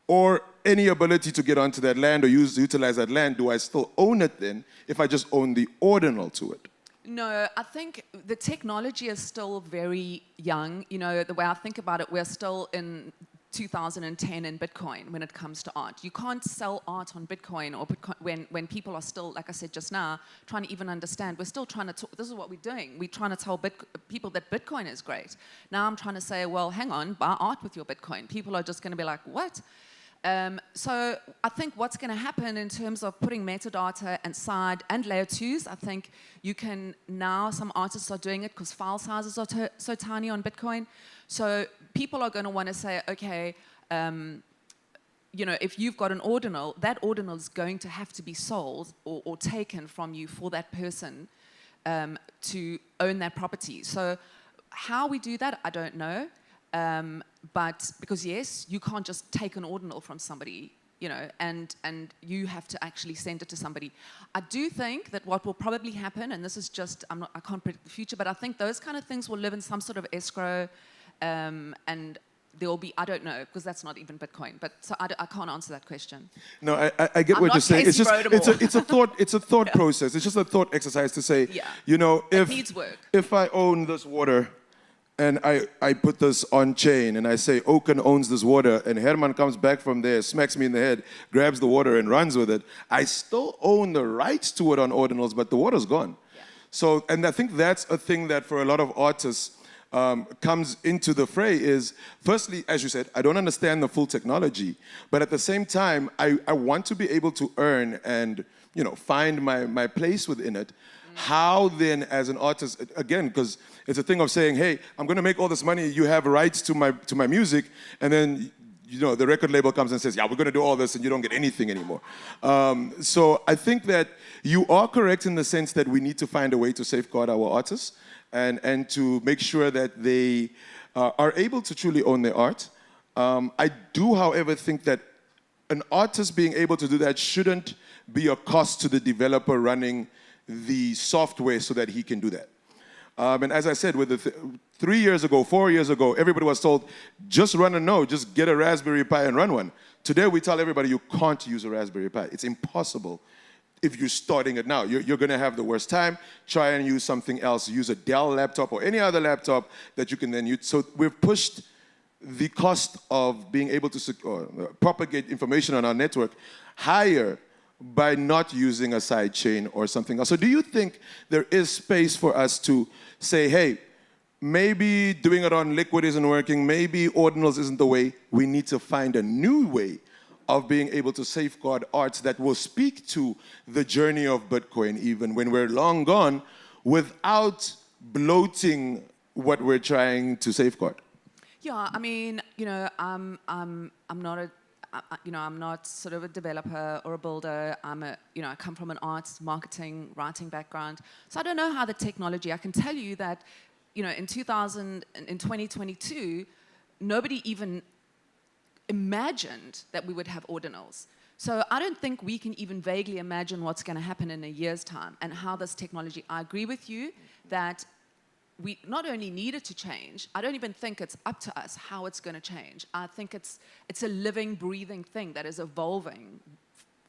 or any ability to get onto that land or utilize that land. Do I still own it then if I just own the ordinal to it? No, I think the technology is still very young. You know, the way I think about it, we're still in 2010 in Bitcoin when it comes to art. You can't sell art on Bitcoin or Bitcoin when people are still, like I said just now, trying to even understand. We're still trying to talk, this is what we're doing. We're trying to tell people that Bitcoin is great. Now I'm trying to say, well, hang on, buy art with your Bitcoin. People are just going to be like, what? So I think what's going to happen in terms of putting metadata inside and layer 2s, I think you can now, some artists are doing it because file sizes are so tiny on Bitcoin. So people are going to want to say, okay, you know, if you've got an ordinal, that ordinal is going to have to be sold or taken from you for that person to own that property. So how we do that, I don't know. But because yes, you can't just take an ordinal from somebody, you know, and you have to actually send it to somebody. I do think that what will probably happen, and this is just, I can't predict the future, but I think those kind of things will live in some sort of escrow, and there will be, I don't know, because that's not even Bitcoin, but so I can't answer that question. No, I get what you're saying. It's just, it's a thought process. It's just a thought exercise to say, you know, it needs work. If I own this water, and I put this on chain, and I say, Oaken owns this water, and Herman comes back from there, smacks me in the head, grabs the water and runs with it, I still own the rights to it on ordinals, but the water's gone. So, and I think that's a thing that for a lot of artists, comes into the fray is, firstly, as you said, I don't understand the full technology, but at the same time, I want to be able to earn and find my place within it. How then, as an artist, again, because it's a thing of saying, hey, I'm going to make all this money, you have rights to my music, and then the record label comes and says, yeah, we're going to do all this, and you don't get anything anymore. So I think that you are correct in the sense that we need to find a way to safeguard our artists and to make sure that they are able to truly own their art. I do, however, think that an artist being able to do that shouldn't be a cost to the developer running the software so that he can do that. And as I said, with 3 years ago, 4 years ago, everybody was told, just run a node, just get a Raspberry Pi and run one. Today we tell everybody you can't use a Raspberry Pi. It's impossible if you're starting it now. You're going to have the worst time. Try and use something else. Use a Dell laptop or any other laptop that you can then use. So we've pushed the cost of being able to propagate information on our network higher by not using a side chain or something else. So do you think there is space for us to say, hey, maybe doing it on Liquid isn't working, maybe ordinals isn't the way, we need to find a new way of being able to safeguard arts that will speak to the journey of Bitcoin even when we're long gone without bloating what we're trying to safeguard? Yeah, I mean, I'm not sort of a developer or a builder. I come from an arts, marketing, writing background. So I don't know how the technology, I can tell you that, in 2022, nobody even imagined that we would have ordinals. So I don't think we can even vaguely imagine what's going to happen in a year's time and how this technology, I agree with you that we not only need it to change, I don't even think it's up to us how it's going to change. I think it's a living, breathing thing that is evolving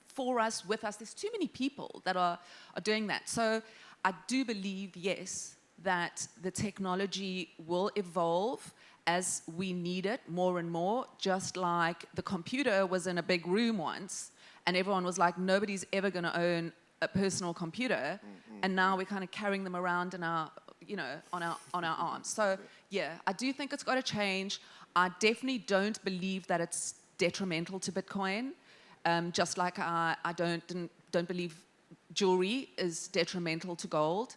for us, with us. There's too many people that are doing that. So I do believe, yes, that the technology will evolve as we need it more and more, just like the computer was in a big room once, and everyone was like, nobody's ever going to own a personal computer, and now we're kind of carrying them around in our on our arms. So yeah, I do think it's got to change. I definitely don't believe that it's detrimental to Bitcoin, just like I don't believe jewelry is detrimental to gold.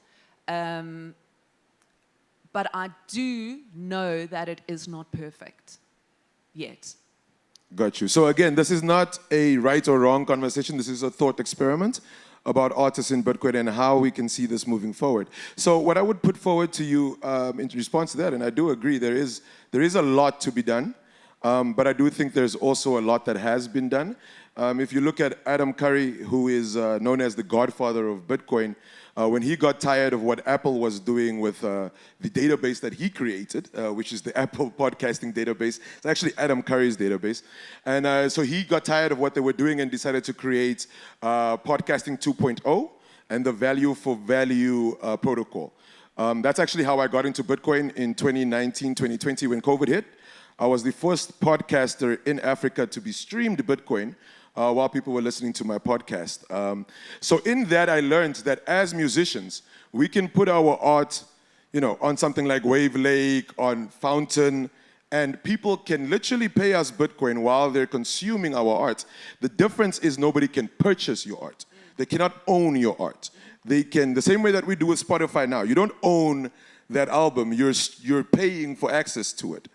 But I do know that it is not perfect yet. Got you. So again, this is not a right or wrong conversation. This is a thought experiment about artists in Bitcoin and how we can see this moving forward. So what I would put forward to you in response to that, and I do agree, there is a lot to be done, but I do think there's also a lot that has been done. If you look at Adam Curry, who is known as the godfather of Bitcoin, when he got tired of what Apple was doing with the database that he created, which is the Apple podcasting database. It's actually Adam Curry's database. And so he got tired of what they were doing and decided to create podcasting 2.0 and the value for value protocol. That's actually how I got into Bitcoin in 2019, 2020 when COVID hit. I was the first podcaster in Africa to be streamed Bitcoin while people were listening to my podcast. So in that, I learned that as musicians, we can put our art, on something like Wave Lake, on Fountain, and people can literally pay us Bitcoin while they're consuming our art. The difference is nobody can purchase your art. They cannot own your art. They can, the same way that we do with Spotify now. You don't own that album. You're paying for access to it.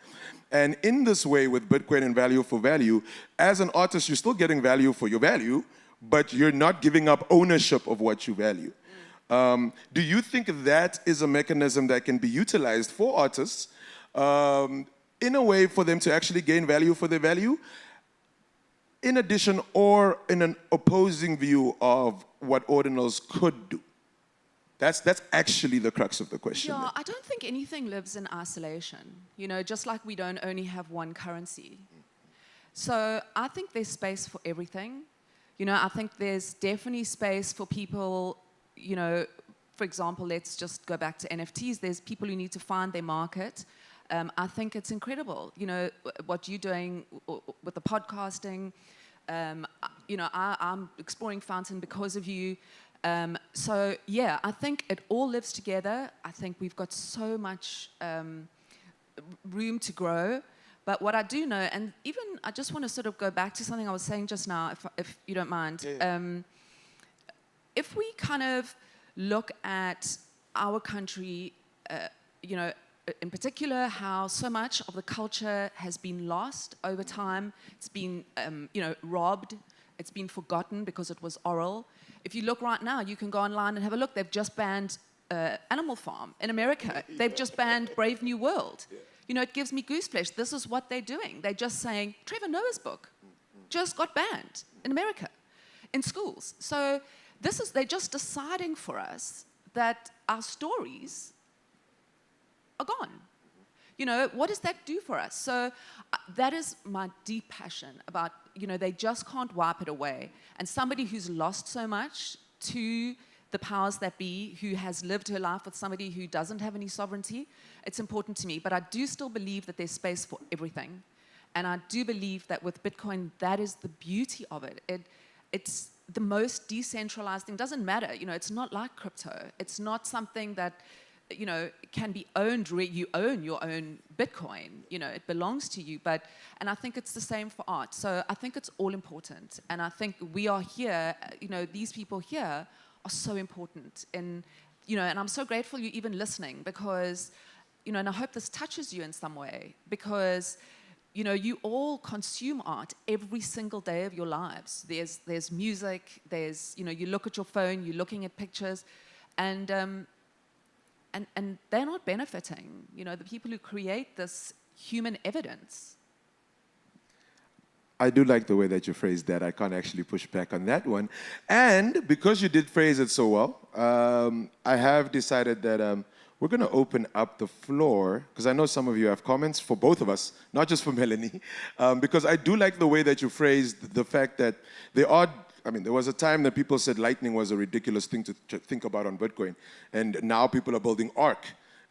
And in this way, with Bitcoin and value for value, as an artist, you're still getting value for your value, but you're not giving up ownership of what you value. Do you think that is a mechanism that can be utilized for artists in a way for them to actually gain value for their value, in addition or in an opposing view of what ordinals could do? That's actually the crux of the question. Yeah, I don't think anything lives in isolation, just like we don't only have one currency. So I think there's space for everything. I think there's definitely space for people, for example, let's just go back to NFTs. There's people who need to find their market. I think it's incredible, what you're doing with the podcasting. I'm exploring Fountain because of you. So yeah, I think it all lives together. I think we've got so much room to grow. But what I do know, and even I just want to sort of go back to something I was saying just now, if you don't mind. If we kind of look at our country, you know, in particular, how so much of the culture has been lost over time. It's been, you know, robbed. It's been forgotten because it was oral. If you look right now, you can go online and have a look. They've just banned Animal Farm in America. They've just banned Brave New World. You know, it gives me gooseflesh. This is what they're doing. They're just saying, Trevor Noah's book just got banned in America, in schools. So this is, they're just deciding for us that our stories are gone. You know, what does that do for us? So that is my deep passion about, you know, they just can't wipe it away. And somebody who's lost so much to the powers that be, who has lived her life with somebody who doesn't have any sovereignty, it's important to me. But I do still believe that there's space for everything. And I do believe that with Bitcoin, that is the beauty of it. It's the most decentralized thing. It doesn't matter, you know, it's not like crypto. It's not something that, you know, can be owned. You own your own Bitcoin, you know, it belongs to you. And I think it's the same for art. So I think it's all important. And I think we are here, you know, these people here are so important. And, you know, and I'm so grateful you're even listening because, you know, and I hope this touches you in some way because, you know, you all consume art every single day of your lives. There's music, there's, you know, you look at your phone, you're looking at pictures, and they're not benefiting, you know, the people who create this human evidence. I do like the way that you phrased that. I can't actually push back on that one. And because you did phrase it so well, I have decided that we're going to open up the floor, because I know some of you have comments for both of us, not just for Melanie, because I do like the way that you phrased the fact that there are, I mean, there was a time that people said Lightning was a ridiculous thing to think about on Bitcoin. And now people are building ARC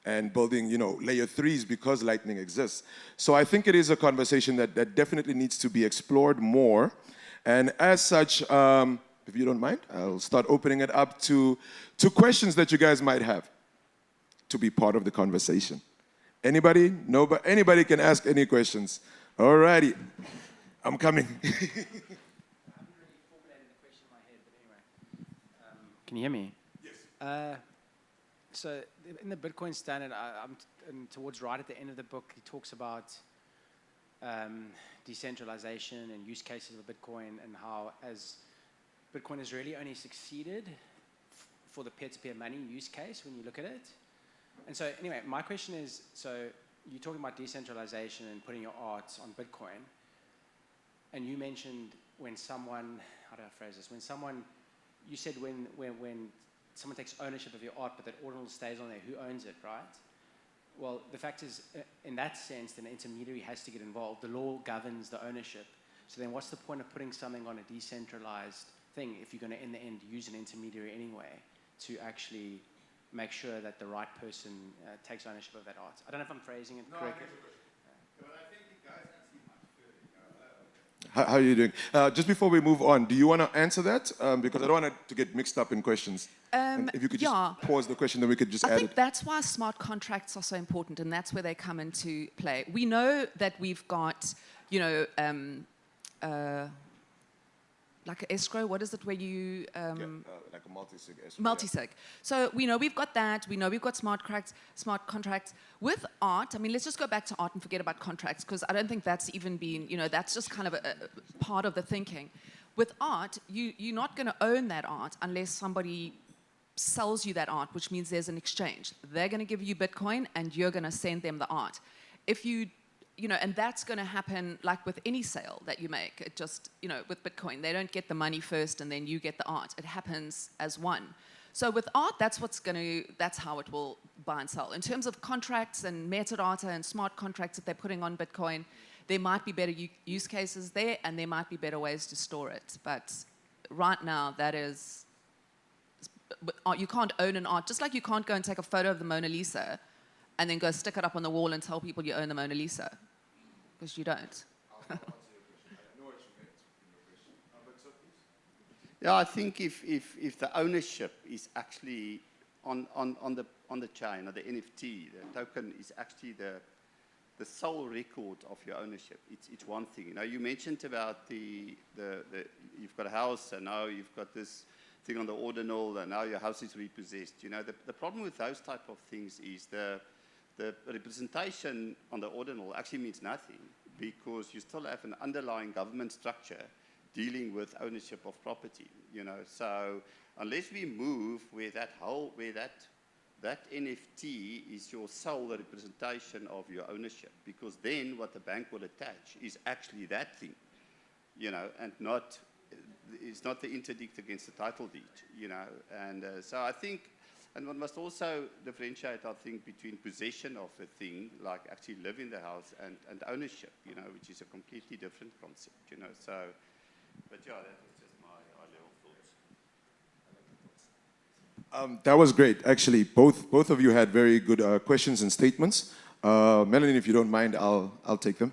and building, you know, layer 3s because Lightning exists. So I think it is a conversation that definitely needs to be explored more. And as such, if you don't mind, I'll start opening it up to questions that you guys might have to be part of the conversation. Anybody? Nobody? Anybody can ask any questions. All righty. I'm coming. Can you hear me? Yes. So in the Bitcoin standard, I'm towards right at the end of the book, he talks about decentralization and use cases of Bitcoin and how as Bitcoin has really only succeeded for the peer-to-peer money use case when you look at it. And so anyway, my question is, so you're talking about decentralization and putting your art on Bitcoin, and you mentioned when someone, how do I phrase this, when someone, you said when someone takes ownership of your art, but that all stays on there, who owns it, right? Well, the fact is, in that sense, then an intermediary has to get involved. The law governs the ownership. So then what's the point of putting something on a decentralized thing if you're going to, in the end, use an intermediary anyway to actually make sure that the right person takes ownership of that art? I don't know if I'm phrasing it correctly. How are you doing? Just before we move on, do you want to answer that? Because I don't want it to get mixed up in questions. And if you could just pause the question, then we could just add it. I think that's why smart contracts are so important, and that's where they come into play. We know that we've got, you know, like an escrow. What is it where you... like a multi-sig escrow. Multi-sig. So we know we've got that. We know we've got smart contracts. With art, I mean, let's just go back to art and forget about contracts, because I don't think that's even been, you know, that's just kind of a part of the thinking. With art, you're not going to own that art unless somebody sells you that art, which means there's an exchange. They're going to give you Bitcoin, and you're going to send them the art. If you know, and that's going to happen like with any sale that you make. It just, you know, with Bitcoin, they don't get the money first and then you get the art. It happens as one. So with art, that's how it will buy and sell. In terms of contracts and metadata and smart contracts that they're putting on Bitcoin, there might be better use cases there, and there might be better ways to store it. But right now, that is, you can't own an art. Just like you can't go and take a photo of the Mona Lisa and then go stick it up on the wall and tell people you own the Mona Lisa, because you don't. Yeah, I think if the ownership is actually on the chain, or the NFT, the token is actually the sole record of your ownership. It's one thing. You know, you mentioned about you've got a house and now you've got this thing on the ordinal and now your house is repossessed. You know, the problem with those type of things is the representation on the ordinal actually means nothing because you still have an underlying government structure dealing with ownership of property. You know, so unless we move where that NFT is your sole representation of your ownership, because then what the bank will attach is actually that thing, you know, and it's not the interdict against the title deed, you know. And so I think, and one must also differentiate, I think, between possession of a thing, like actually live in the house, and ownership, you know, which is a completely different concept, you know. So, but yeah, that was just my high-level thoughts. That was great. Actually, both of you had very good questions and statements. Melanie, if you don't mind, I'll take them.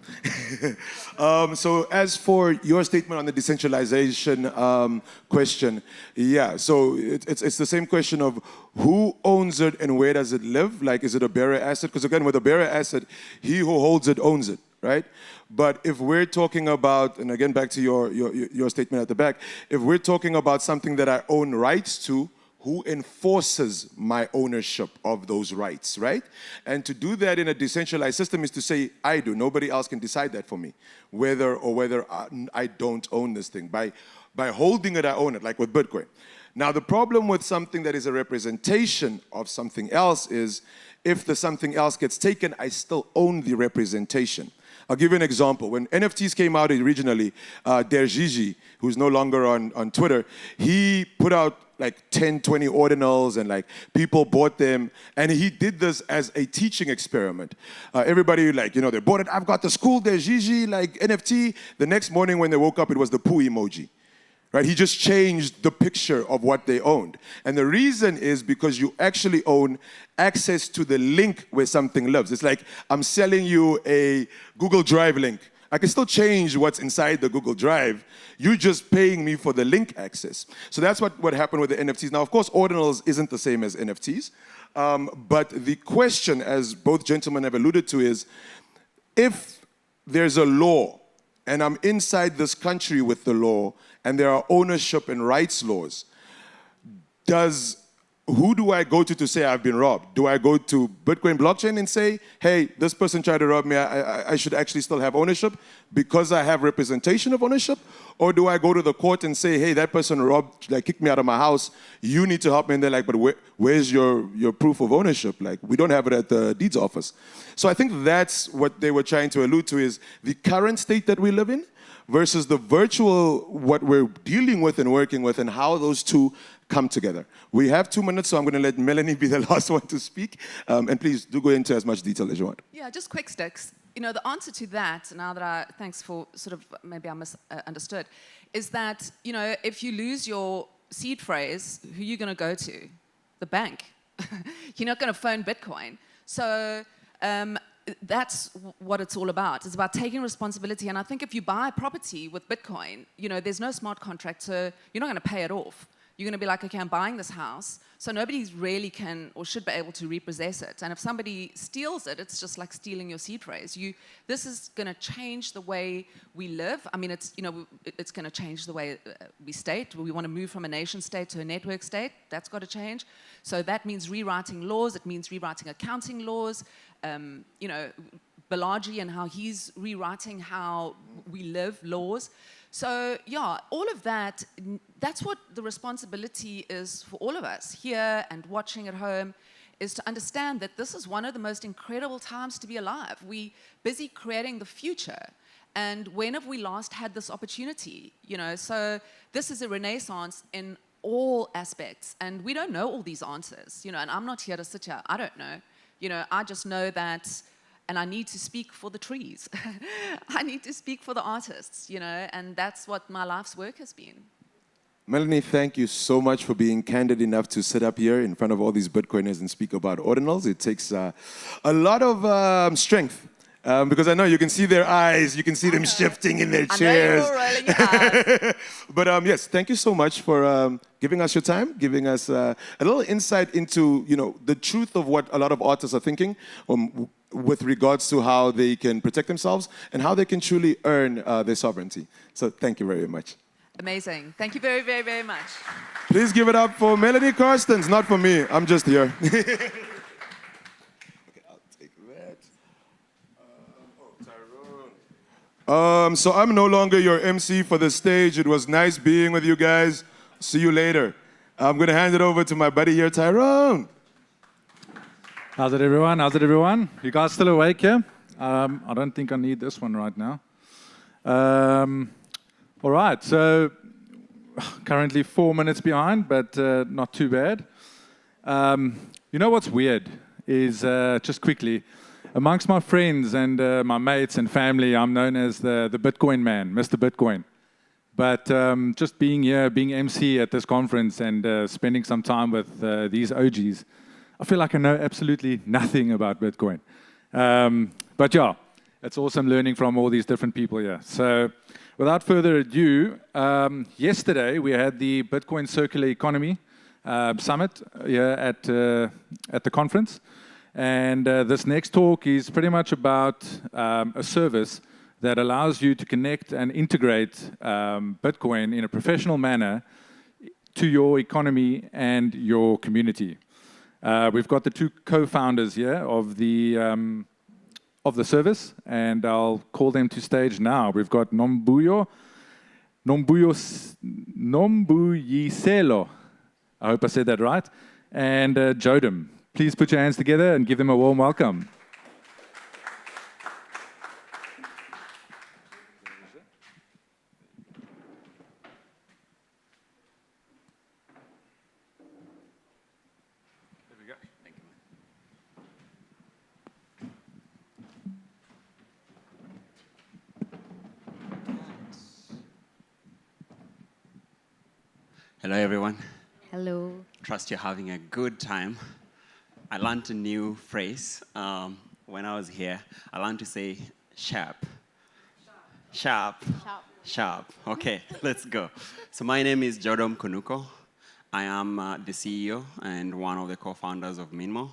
So as for your statement on the decentralization question, yeah, so it's the same question of who owns it and where does it live? Like, is it a bearer asset? Because again, with a bearer asset, he who holds it owns it, right? But if we're talking about, and again, back to your statement at the back, if we're talking about something that I own rights to, who enforces my ownership of those rights, right? And to do that in a decentralized system is to say, I do. Nobody else can decide that for me, whether I don't own this thing. By holding it, I own it, like with Bitcoin. Now, the problem with something that is a representation of something else is if the something else gets taken, I still own the representation. I'll give you an example. When NFTs came out originally, Dergigi, who's no longer on Twitter, he put out like 10, 20 ordinals and like people bought them. And he did this as a teaching experiment. Everybody like, you know, they bought it. I've got the school Dergigi like NFT. The next morning when they woke up, it was the poo emoji. Right? He just changed the picture of what they owned. And the reason is because you actually own access to the link where something lives. It's like I'm selling you a Google Drive link. I can still change what's inside the Google Drive. You're just paying me for the link access. So that's what happened with the NFTs. Now, of course, ordinals isn't the same as NFTs. But the question, as both gentlemen have alluded to, is if there's a law and I'm inside this country with the law and there are ownership and rights laws, who do I go to say I've been robbed? Do I go to Bitcoin blockchain and say, hey, this person tried to rob me, I should actually still have ownership because I have representation of ownership? Or do I go to the court and say, hey, that person robbed, like kicked me out of my house, you need to help me? And they're like, but where's your proof of ownership? Like, we don't have it at the deeds office. So I think that's what they were trying to allude to, is the current state that we live in versus the virtual, what we're dealing with and working with, and how those two come together. We have 2 minutes, so I'm going to let Melanie be the last one to speak. And please do go into as much detail as you want. Yeah, just quick sticks. You know, the answer to that, now that thanks for sort of, maybe I misunderstood, is that, you know, if you lose your seed phrase, who are you going to go to? The bank. You're not going to phone Bitcoin. So that's what it's all about. It's about taking responsibility. And I think if you buy property with Bitcoin, you know, there's no smart contract, so you're not going to pay it off. You're going to be like, okay, I'm buying this house, so nobody really can or should be able to repossess it. And if somebody steals it, it's just like stealing your seed phrase. This is going to change the way we live. I mean, it's going to change the way we state. We want to move from a nation state to a network state. That's got to change. So that means rewriting laws. It means rewriting accounting laws. You know, Balaji and how he's rewriting how we live laws. So yeah, all of that, that's what the responsibility is for all of us here and watching at home, is to understand that this is one of the most incredible times to be alive. We're busy creating the future. And when have we last had this opportunity? You know, so this is a renaissance in all aspects. And we don't know all these answers, you know, and I'm not here to sit here. I don't know. You know, I just know that, and I need to speak for the trees. I need to speak for the artists, you know, and that's what my life's work has been. Melanie, thank you so much for being candid enough to sit up here in front of all these Bitcoiners and speak about ordinals. It takes a lot of strength. Because I know you can see their eyes, you can see them shifting in their chairs. I know you're rolling your eyes. But yes, thank you so much for giving us your time, giving us a little insight into, you know, the truth of what a lot of artists are thinking. with regards to how they can protect themselves and how they can truly earn their sovereignty. So thank you very much. Amazing. Thank you very, very, very much. Please give it up for Melanie Carstens, not for me. I'm just here. So I'm no longer your MC for the stage. It was nice being with you guys. See you later. I'm going to hand it over to my buddy here, Tyrone. How's it, everyone? How's it, everyone? You guys still awake here? I don't think I need this one right now. All right, so currently 4 minutes behind, but not too bad. You know what's weird is, just quickly, amongst my friends and my mates and family, I'm known as the Bitcoin man, Mr. Bitcoin. But just being here, being MC at this conference and spending some time with these OGs, I feel like I know absolutely nothing about Bitcoin. But yeah, it's awesome learning from all these different people here. So without further ado, yesterday we had the Bitcoin Circular Economy Summit here at the conference. And this next talk is pretty much about a service that allows you to connect and integrate Bitcoin in a professional manner to your economy and your community. We've got the two co-founders here of the service, and I'll call them to stage now. We've got Nombuyiselo. I hope I said that right. And Jodam. Please put your hands together and give them a warm welcome. Hello, everyone. Hello. Trust you're having a good time. I learned a new phrase when I was here. I learned to say sharp. Sharp. Sharp. Sharp. Okay, let's go. So my name is Jodam Kunuko. I am the CEO and one of the co-founders of Minmo,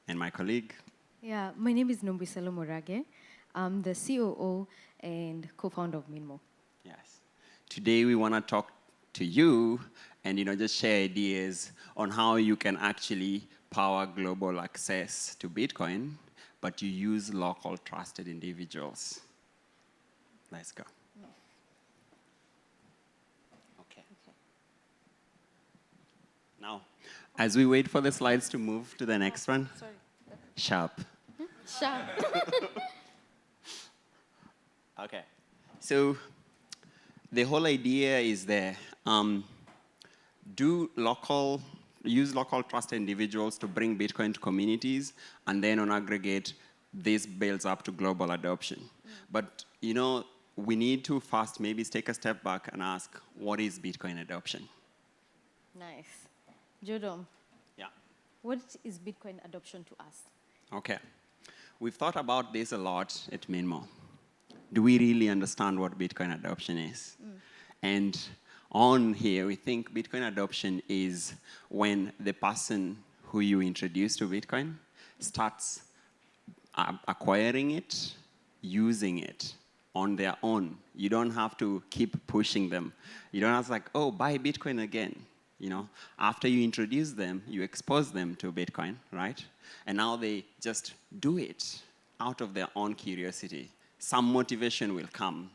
and my colleague. Yeah, my name is Nombuyiselo Morage. I'm the COO and co-founder of Minmo. Yes. Today we want to talk to you and just share ideas on how you can actually power global access to Bitcoin, but you use local trusted individuals. Let's go. Okay. Now, as we wait for the slides to move to the next one, Sorry. sharp. Sharp. Okay. So the whole idea is there. Use local trusted individuals to bring Bitcoin to communities, and then on aggregate, this builds up to global adoption. But, we need to first maybe take a step back and ask, what is Bitcoin adoption? Nice. Jodam. Yeah. What is Bitcoin adoption to us? Okay. We've thought about this a lot at Minmo. Do we really understand what Bitcoin adoption is? And on here, we think Bitcoin adoption is when the person who you introduce to Bitcoin starts acquiring it, using it on their own. You don't have to keep pushing them. You don't have to buy Bitcoin again. After you introduce them, you expose them to Bitcoin, right? And now they just do it out of their own curiosity. Some motivation will come.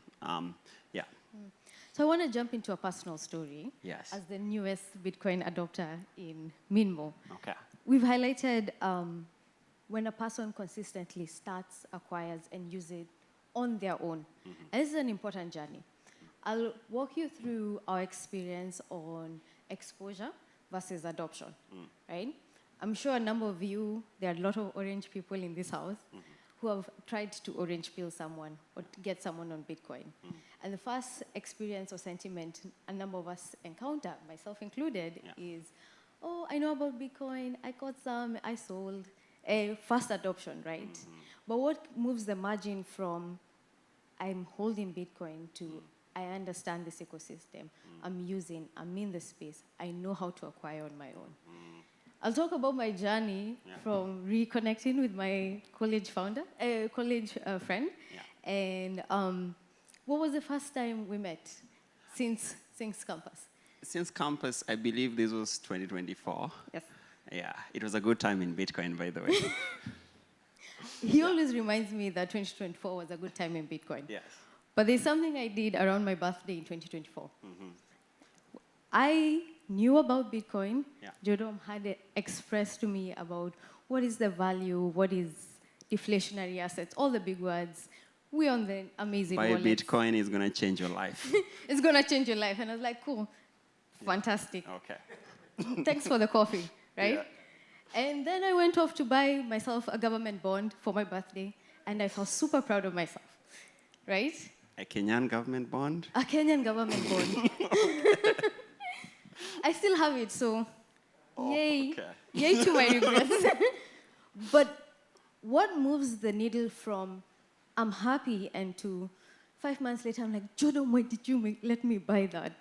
So I want to jump into a personal story. Yes. As the newest Bitcoin adopter in Minmo. Okay. We've highlighted when a person consistently starts, acquires, and uses it on their own. And this is an important journey. I'll walk you through our experience on exposure versus adoption, right? I'm sure a number of you, there are a lot of orange people in this house who have tried to orange pill someone or to get someone on Bitcoin. And the first experience or sentiment a number of us encounter, myself included, is, oh, I know about Bitcoin, I got some, I sold. A fast adoption, right? But what moves the margin from I'm holding Bitcoin to I understand this ecosystem, I'm in the space, I know how to acquire on my I'll talk about my journey from reconnecting with my college friend. And what was the first time we met since campus? Since campus, I believe this was 2024. Yes. Yeah, it was a good time in Bitcoin, by the way. He always reminds me that 2024 was a good time in Bitcoin. Yes. But there's something I did around my birthday in 2024. I knew about Bitcoin. Jodom had expressed to me about what is the value, what is deflationary assets, all the big words. We're on the amazing Buy wallets. Bitcoin is going to change your life. It's going to change your life. And I was like, cool, fantastic. Okay. Thanks for the coffee, right? And then I went off to buy myself a government bond for my birthday, and I felt super proud of myself, right? A Kenyan government bond? A Kenyan government bond. I still have it, so yay. Yay to my regrets. But what moves the needle from I'm happy and to 5 months later, I'm like, Jordan, why did you let me buy that?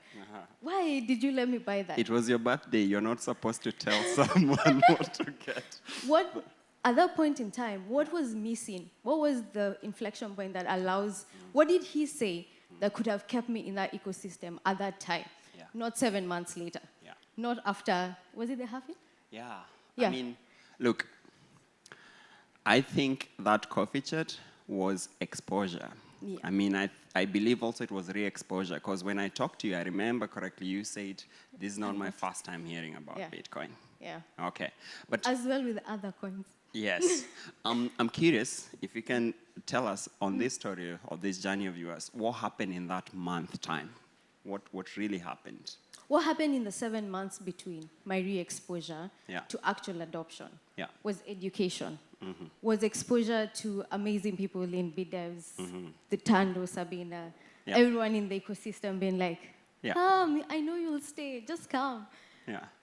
Why did you let me buy that? It was your birthday. You're not supposed to tell someone what to get. What, at that point in time, what was missing? What was the inflection point that allows, what did he say that could have kept me in that ecosystem at that time? Not 7 months later. Not after, was it the halving? Yeah. Yeah. I mean, look, I think that coffee chat was exposure. Yeah. I mean, I believe also it was re-exposure, because when I talked to you, I remember correctly, you said, this is not my first time hearing about Bitcoin. Yeah. Okay. But as well with other coins. yes. I'm curious if you can tell us on this story or this journey of yours, what happened in that month time? What really happened? What happened in the 7 months between my re-exposure to actual adoption was education, was exposure to amazing people in BDevs, the Tando, Sabina, everyone in the ecosystem being like, come, I know you'll stay, just come.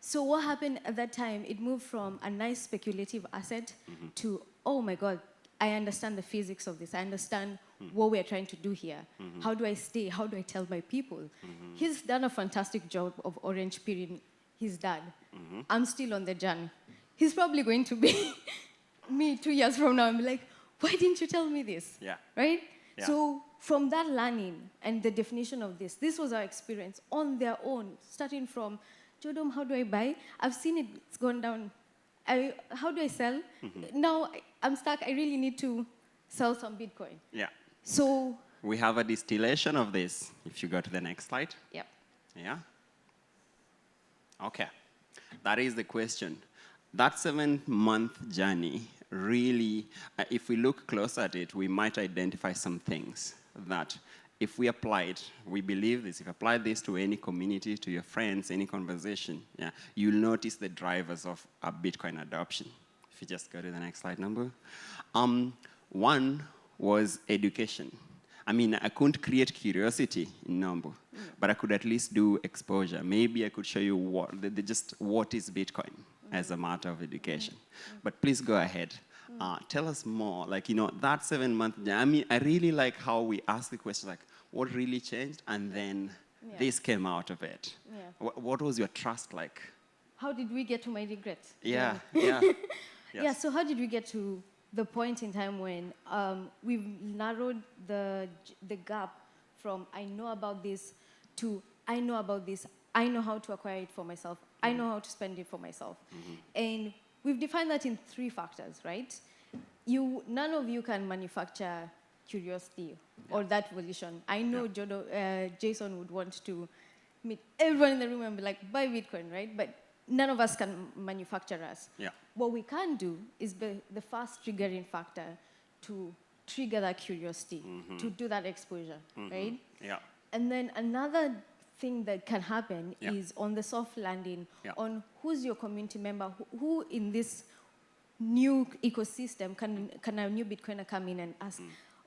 So what happened at that time, it moved from a nice speculative asset to, oh my God, I understand the physics of this. I understand what we're trying to do here. How do I stay? How do I tell my people? He's done a fantastic job of orange peeling his dad. I'm still on the journey. He's probably going to be me 2 years from now and be like, why didn't you tell me this? Right? So from that learning and the definition of this was our experience on their own, starting from, Jodom, how do I buy? I've seen it's gone down. How do I sell? Now I'm stuck. I really need to sell some Bitcoin. So we have a distillation of this. If you go to the next slide. Yep. Yeah. Okay. That is the question. That 7-month journey really, if we look closer at it, we might identify some things that if we applied, we believe this, if you apply this to any community, to your friends, any conversation, you'll notice the drivers of a Bitcoin adoption. If you just go to the next slide number. One was education. I mean, I couldn't create curiosity in Nambu, but I could at least do exposure. Maybe I could show you what is Bitcoin as a matter of education. But please go ahead. Tell us more, like, that 7-month, I mean, I really like how we ask the question, like, what really changed? And then this came out of it. What was your trust like? How did we get to my regrets? Yeah. Yeah, so how did we get to the point in time when we've narrowed the gap from I know about this to I know about this, I know how to acquire it for myself, I know how to spend it for myself. And we've defined that in 3 factors, right? None of you can manufacture curiosity or that volition. I know Jason would want to meet everyone in the room and be like, buy Bitcoin, right? But none of us can manufacture us. What we can do is be the first triggering factor to trigger that curiosity, to do that exposure, right? And then another thing that can happen is on the soft landing, on who's your community member, who in this new ecosystem can a new Bitcoiner come in and ask,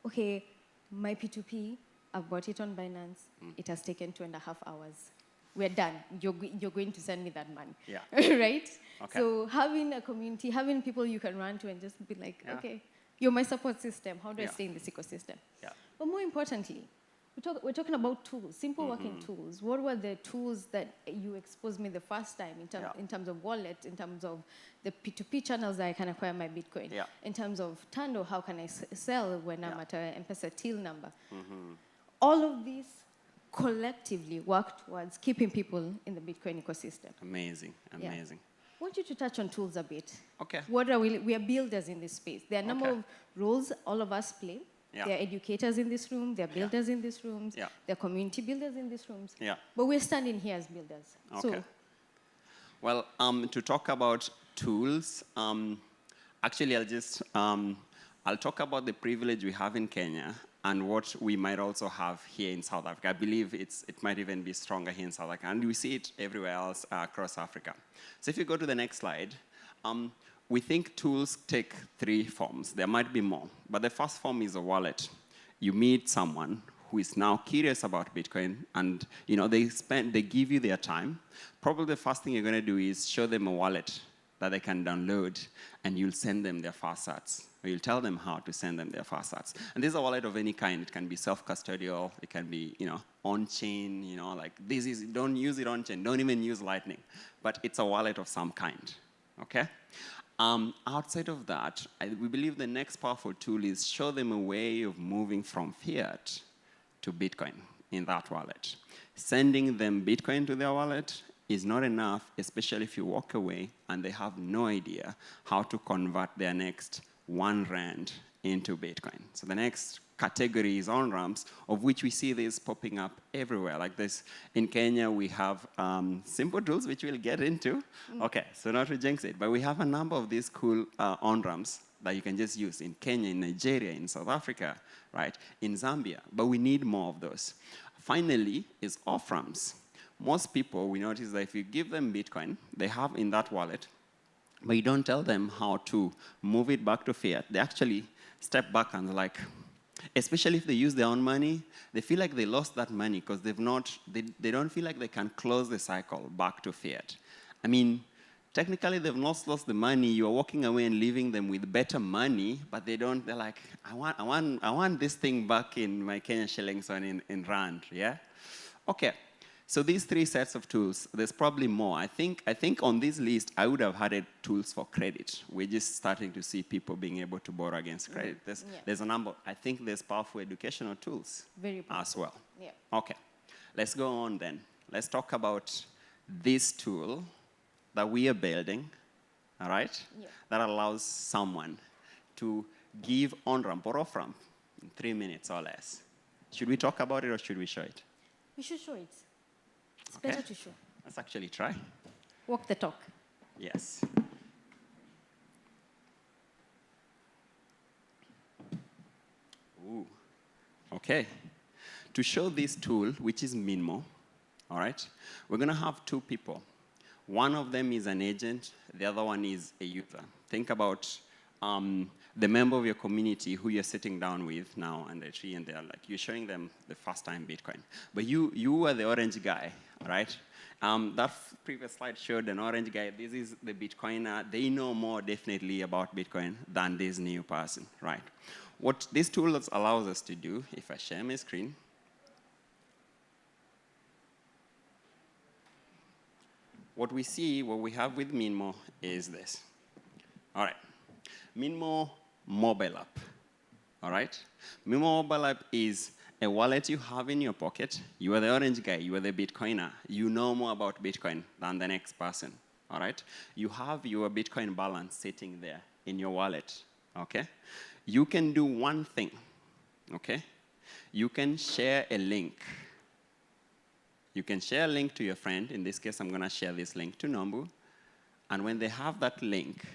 okay, my P2P, I've bought it on Binance, it has taken 2.5 hours. We're done. You're going to send me that money. Right? Okay. So having a community, having people you can run to and just be like, okay, you're my support system. How do I stay in this ecosystem? But more importantly, we're talking about tools, simple working tools. What were the tools that you exposed me the first time in terms of wallet, in terms of the P2P channels that I can acquire my Bitcoin, in terms of Tando, how can I sell when I'm at a M-Pesa till number? All of these collectively work towards keeping people in the Bitcoin ecosystem. Amazing, amazing. I want you to touch on tools a bit. Okay. What are we are builders in this space. There are a number of roles all of us play. Yeah. There are educators in this room, there are builders in these rooms, there are community builders in these rooms. Yeah. But we're standing here as builders. Okay. So, well, to talk about tools, actually I'll talk about the privilege we have in Kenya and what we might also have here in South Africa. I believe it might even be stronger here in South Africa, and we see it everywhere else across Africa. So if you go to the next slide, we think tools take 3 forms. There might be more, but the first form is a wallet. You meet someone who is now curious about Bitcoin, and they give you their time. Probably the first thing you're going to do is show them a wallet that they can download, and you'll send them their fast-sats, or you'll tell them how to send them their fast-sats. And this is a wallet of any kind. It can be self-custodial. It can be, on-chain. Like this is, don't use it on-chain. Don't even use Lightning. But it's a wallet of some kind. Okay. Outside of that, we believe the next powerful tool is show them a way of moving from fiat to Bitcoin in that wallet. Sending them Bitcoin to their wallet is not enough, especially if you walk away and they have no idea how to convert their next 1 rand into Bitcoin. So the next category is on-ramps, of which we see this popping up everywhere. Like this, in Kenya, we have simple tools, which we'll get into. Okay, so not to jinx it, but we have a number of these cool on-ramps that you can just use in Kenya, in Nigeria, in South Africa, right, in Zambia. But we need more of those. Finally is off-ramps. Most people, we notice that if you give them Bitcoin, they have in that wallet, but you don't tell them how to move it back to fiat. They actually step back and they're like, especially if they use their own money, they feel like they lost that money because they don't feel like they can close the cycle back to fiat. I mean, technically they've not lost the money. You're walking away and leaving them with better money, but they're like, I want this thing back in my Kenyan shillings or in rand, yeah? Okay. So these 3 sets of tools, there's probably more. I think on this list, I would have added tools for credit. We're just starting to see people being able to borrow against credit. There's a number. I think there's powerful educational tools as well. Yeah. Okay, let's go on then. Let's talk about this tool that we are building, all right, that allows someone to give on-ramp or off-ramp in 3 minutes or less. Should we talk about it or should we show it? we should show it. It's Okay. better to show. Let's actually try. Walk the talk. Yes. Ooh. Okay. To show this tool, which is Minmo, all right, we're going to have 2 people. One of them is an agent. The other one is a user. Think about the member of your community who you're sitting down with now under a tree, and they're like, you're showing them the first time Bitcoin. But you are the orange guy, right? That previous slide showed an orange guy. This is the Bitcoiner. They know more definitely about Bitcoin than this new person, right? What this tool allows us to do, if I share my screen, what we have with Minmo is this. All right. Minmo mobile app. All right? Minmo mobile app is a wallet you have in your pocket. You are the orange guy. You are the Bitcoiner. You know more about Bitcoin than the next person. All right? You have your Bitcoin balance sitting there in your wallet. Okay? You can do one thing. Okay? You can share a link. You can share a link to your friend. In this case, I'm going to share this link to Nombu. And when they have that link,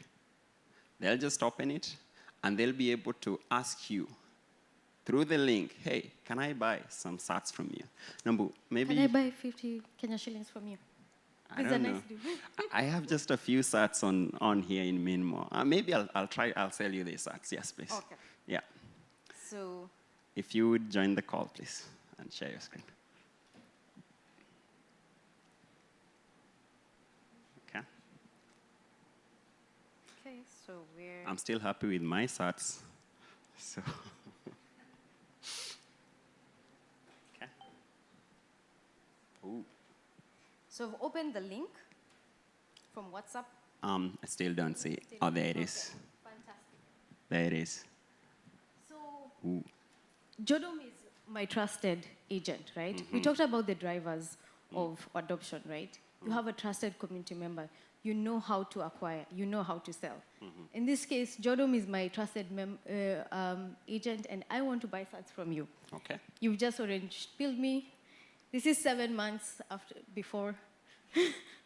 they'll just open it, and they'll be able to ask you through the link, hey, can I buy some sats from you? Nombu, maybe... Can I buy 50 Kenya shillings from you? I don't know. I have just a few sats on here in Minmo. Maybe I'll sell you these sats. Yes, please. Okay. Yeah. So... If you would join the call, please, and share your screen. Okay, so we're... I'm still happy with my sats. So So I've opened the link from WhatsApp. I still don't see it. Oh, there it is. Fantastic. There it is. So Ooh. Jodom is my trusted agent, right? We talked about the drivers of adoption, right? You have a trusted community member. You know how to acquire. You know how to sell. In this case, Jodom is my trusted agent, and I want to buy sats from you. Okay. You've just orange billed me. This is 7 months before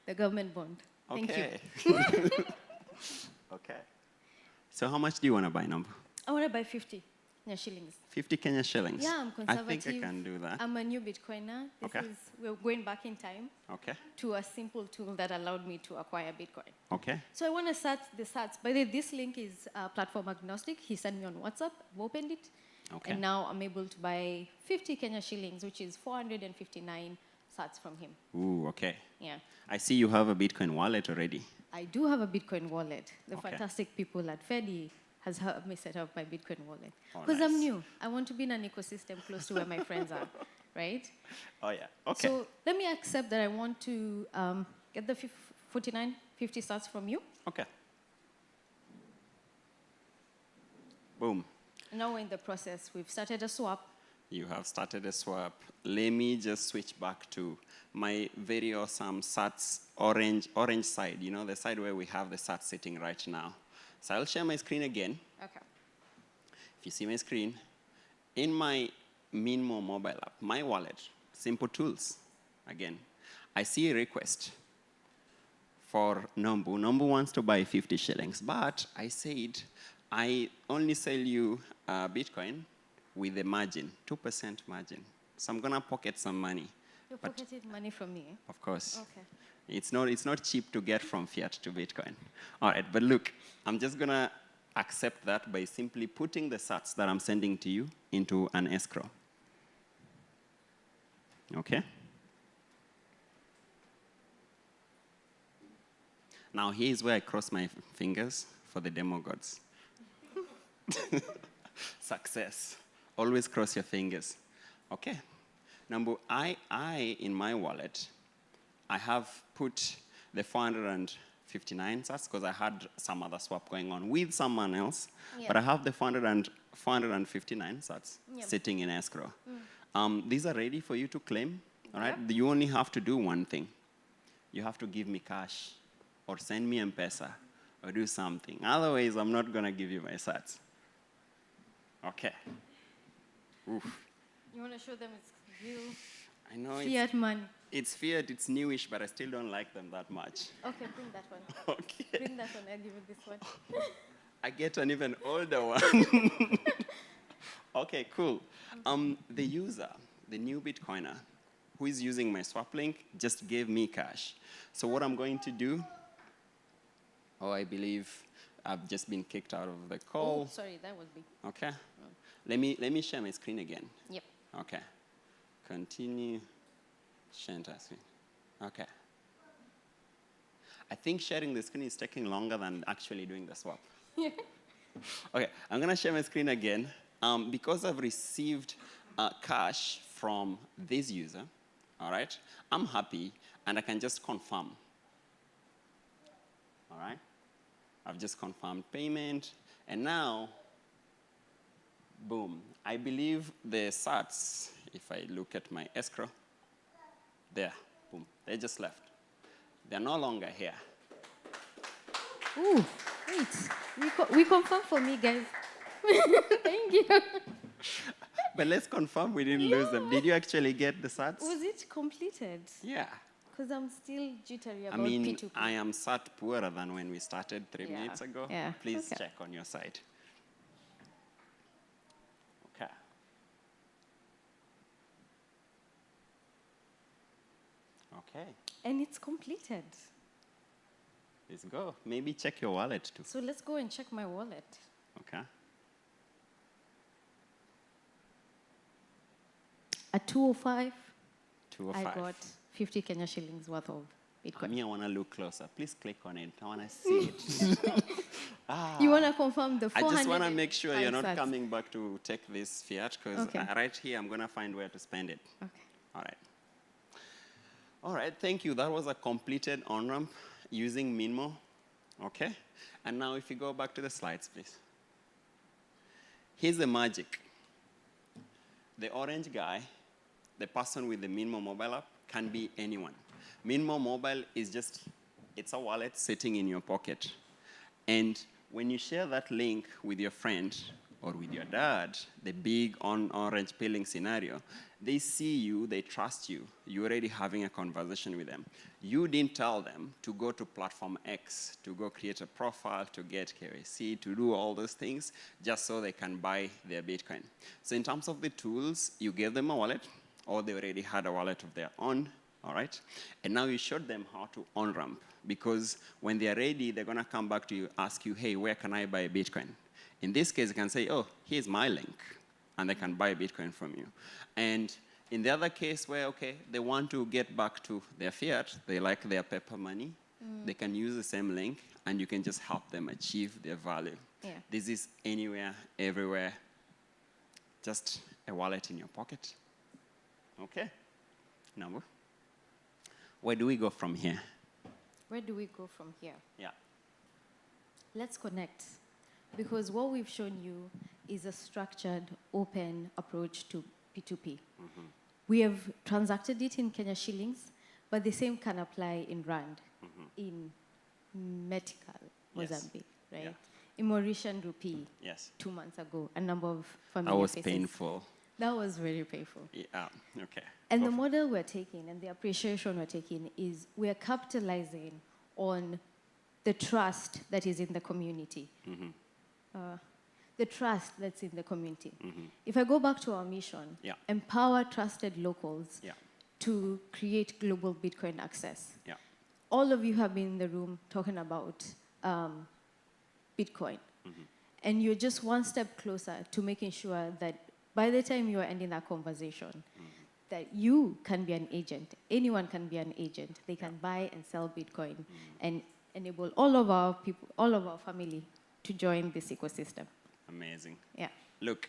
the government bond. Thank you. Okay. So how much do you want to buy, Nambu? I want to buy 50 Kenya shillings. 50 Kenya shillings? Yeah, I'm conservative. I think I can do that. I'm a new Bitcoiner. We're going back in time to a simple tool that allowed me to acquire Bitcoin. Okay. So I want to search the sats. By the way, this link is platform agnostic. He sent me on WhatsApp. I've opened it. Okay. And now I'm able to buy 50 Kenya shillings, which is 459 sats from him. Ooh, okay. Yeah. I see you have a Bitcoin wallet already. I do have a Bitcoin wallet. The Okay. fantastic people at Fedi has helped me set up my Bitcoin wallet. Oh, Because nice. I'm new. I want to be in an ecosystem close to where my friends are, right? Oh, yeah. Okay. So let me accept that I want to get the 50 sats from you. Okay. Boom. Now we're in the process. We've started a swap. You have started a swap. Let me just switch back to my very awesome sats orange side, you know, the side where we have the sats sitting right now. So I'll share my screen again. Okay. If you see my screen, in my Minmo mobile app, my wallet, simple tools, again, I see a request for Nombu. Nombu wants to buy 50 shillings, but I said, I only sell you Bitcoin with a margin, 2% margin. So I'm gonna pocket some money. You pocketed money from me? Of course. Okay. It's not cheap to get from fiat to Bitcoin. All right, but look, I'm just gonna accept that by simply putting the sats that I'm sending to you into an escrow. Okay? Now here's where I cross my fingers for the demo gods. Success. Always cross your fingers. Okay. Number, I in my wallet, I have put the 459 sats because I had some other swap going on with someone else, but I have the 459 sats sitting in escrow. These are ready for you to claim, all right? You only have to do one thing. You have to give me cash or send me M-Pesa or do something. Otherwise, I'm not going to give you my sats. Okay. Oof. You want to show them it's real I know fiat money? It's fiat, it's newish, but I still don't like them that much. Okay, bring that one. Okay. Bring that one. I'll give you this one. I get an even older one. Okay, cool. The user, the new Bitcoiner, who is using my swap link, just gave me cash. So what I'm going to do, I believe I've just been kicked out of the call. Oh, sorry, that was big. Okay. Let me share my screen again. Yep. Okay. Continue. Share entire screen. Okay. I think sharing the screen is taking longer than actually doing the swap. Okay, I'm going to share my screen again. Because I've received cash from this user, all right, I'm happy, and I can just confirm. All right? I've just confirmed payment, and now, boom. I believe the sats, if I look at my escrow, there, boom, they just left. They're no longer here. Ooh, wait. We confirm for me, guys. Thank you. But let's confirm we didn't lose them. Did you actually get the sats? Was it completed? Yeah. Because I'm still jittery about I mean, P2P. I am sat poorer than when we started 3 Yeah. minutes ago. Yeah. Please Okay. check on your side. Okay. Okay. And it's completed. Let's go. Maybe check your wallet too. So let's go and check my wallet. Okay. At 205, 205. I got 50 Kenya shillings worth of Bitcoin. I want to look closer. Please click on it. I want to see it. You want to confirm the 400? I just want to make sure you're not sats. coming back to take this fiat because Okay. right here I'm going to find where to spend it. Okay. All right. All right, thank you. That was a completed on-ramp using Minmo. Okay, and now if you go back to the slides, please. Here's the magic. The orange guy, the person with the Minmo mobile app, can be anyone. Minmo mobile is just, it's a wallet sitting in your pocket. And when you share that link with your friend or with your dad, the big orange peeling scenario, they see you, they trust you. You're already having a conversation with them. You didn't tell them to go to platform X, to go create a profile, to get KYC, to do all those things, just so they can buy their Bitcoin. So in terms of the tools, you gave them a wallet, or they already had a wallet of their own, all right? And now you showed them how to on-ramp, because when they're ready, they're gonna come back to you, ask you, hey, where can I buy Bitcoin? In this case, you can say, oh, here's my link, and they can buy Bitcoin from you. And in the other case where, okay, they want to get back to their fiat, they like their paper money, they can use the same link, and you can just help them achieve their value. Yeah. This is anywhere, everywhere, just a wallet in your pocket. Okay, number. Where do we go from here? Where do we go from here? Yeah. Let's connect. Because what we've shown you is a structured, open approach to P2P. We have transacted it in Kenya shillings, but the same can apply in Rand, in Medical, Mozambique, right? Yeah. In Mauritian rupee, Yes. 2 months ago, a number of familiar That was faces. painful. That was very painful. Yeah, okay. And the model we're taking and the appreciation we're taking is we're capitalizing on the trust that is in the community. The trust that's in the community. If I go back to our mission, Yeah. empower trusted locals Yeah. to create global Bitcoin access. Yeah. All of you have been in the room talking about Bitcoin. And you're just one step closer to making sure that by the time you're ending that conversation, that you can be an agent. Anyone can be an agent. They can buy and sell Bitcoin and enable all of our people, all of our family to join this ecosystem. Amazing. Yeah. Look,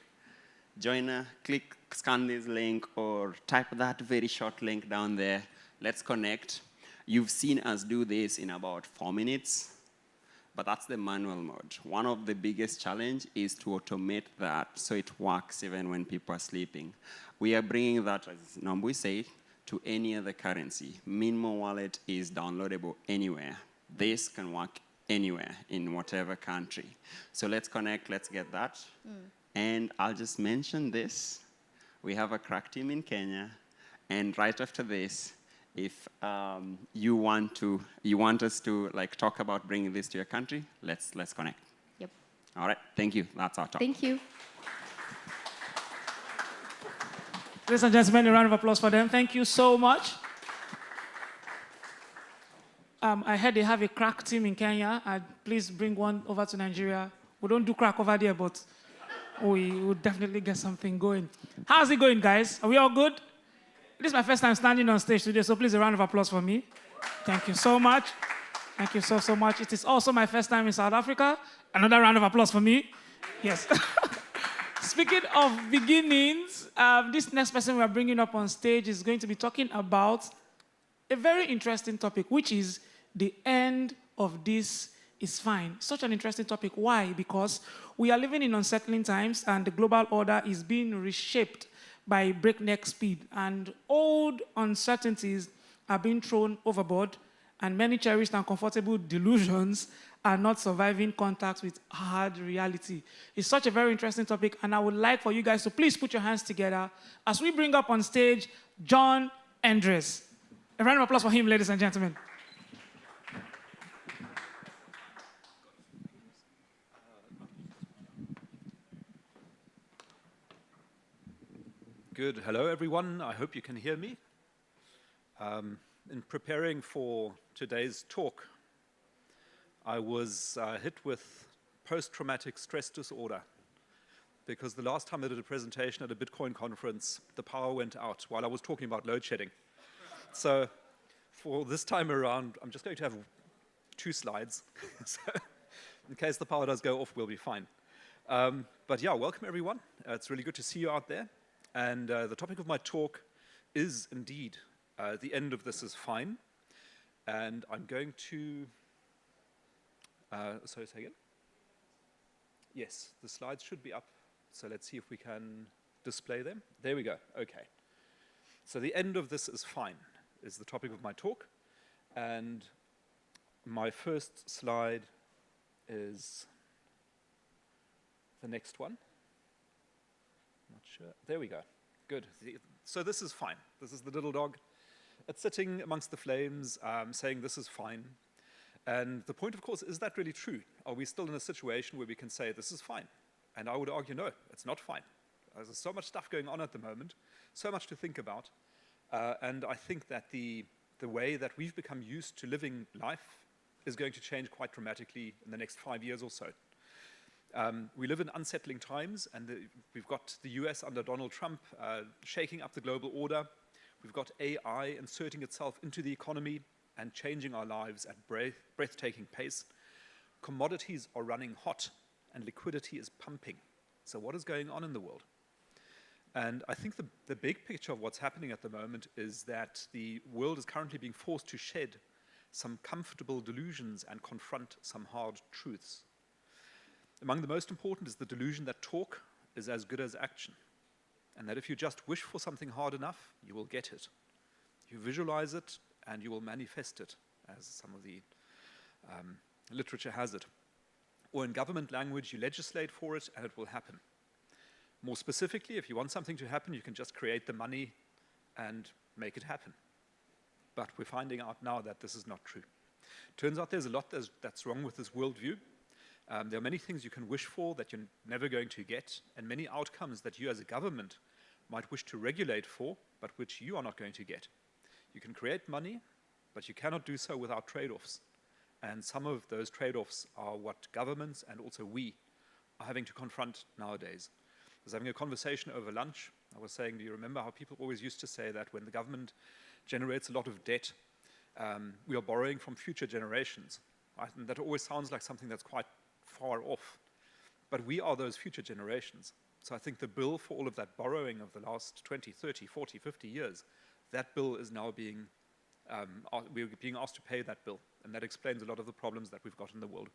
joiner, click, scan this link, or type that very short link down there. Let's connect. You've seen us do this in about 4 minutes, but that's the manual mode. One of the biggest challenge is to automate that so it works even when people are sleeping. We are bringing that, as Nambui said, to any other currency. Minmo wallet is downloadable anywhere. This can work anywhere in whatever country. So let's connect, let's get that. And I'll just mention this. We have a crack team in Kenya, and right after this, if you want us to like talk about bringing this to your country, let's connect. Yep. All right, thank you. That's our talk. Thank you. Ladies and gentlemen, a round of applause for them. Thank you so much. I heard they have a crack team in Kenya. Please bring one over to Nigeria. We don't do crack over there, but we will definitely get something going. How's it going, guys? Are we all good? This is my first time standing on stage today, so please a round of applause for me. Thank you so much. Thank you so much. It is also my first time in South Africa. Another round of applause for me. Yes. Speaking of beginnings, this next person we are bringing up on stage is going to be talking about a very interesting topic, which is the end of this is fine. Such an interesting topic. Why? Because we are living in unsettling times and the global order is being reshaped by breakneck speed, and old uncertainties are being thrown overboard, and many cherished and comfortable delusions are not surviving contact with hard reality. It's such a very interesting topic, and I would like for you guys to please put your hands together as we bring up on stage John Andres. A round of applause for him, ladies and gentlemen. Good. Hello, everyone. I hope you can hear me. In preparing for today's talk, I was hit with post-traumatic stress disorder because the last time I did a presentation at a Bitcoin conference, the power went out while I was talking about load shedding. So for this time around, I'm just going to have 2 slides. So in case the power does go off, we'll be fine. But yeah, welcome, everyone. It's really good to see you out there. And the topic of my talk is indeed The end of this is fine. And I'm going to, sorry, say again? Yes, the slides should be up. So let's see if we can display them. There we go, okay. So the end of this is fine, is the topic of my talk. And my first slide is the next one. Not sure, there we go, good. So this is fine, this is the little dog. It's sitting amongst the flames, saying this is fine. And the point, of course, is that really true? Are we still in a situation where we can say this is fine? And I would argue, no, it's not fine. There's so much stuff going on at the moment, so much to think about. And I think that the way that we've become used to living life is going to change quite dramatically in the next 5 years or so. We live in unsettling times, and we've got the US under Donald Trump shaking up the global order. We've got AI inserting itself into the economy and changing our lives at breathtaking pace. Commodities are running hot and liquidity is pumping. So what is going on in the world? And I think the big picture of what's happening at the moment is that the world is currently being forced to shed some comfortable delusions and confront some hard truths. Among the most important is the delusion that talk is as good as action. And that if you just wish for something hard enough, you will get it. You visualize it, and you will manifest it, as some of the literature has it. Or in government language, you legislate for it, and it will happen. More specifically, if you want something to happen, you can just create the money and make it happen. But we're finding out now that this is not true. Turns out there's a lot that's wrong with this worldview. There are many things you can wish for that you're never going to get, and many outcomes that you as a government might wish to regulate for, but which you are not going to get. You can create money, but you cannot do so without trade-offs. And some of those trade-offs are what governments and also we are having to confront nowadays. I was having a conversation over lunch. I was saying, do you remember how people always used to say that when the government generates a lot of debt, we are borrowing from future generations? Right? And that always sounds like something that's quite far off. But we are those future generations. So I think the bill for all of that borrowing of the last 20, 30, 40, 50 years, that bill is now being, we're being asked to pay that bill. And that explains a lot of the problems that we've got in the world.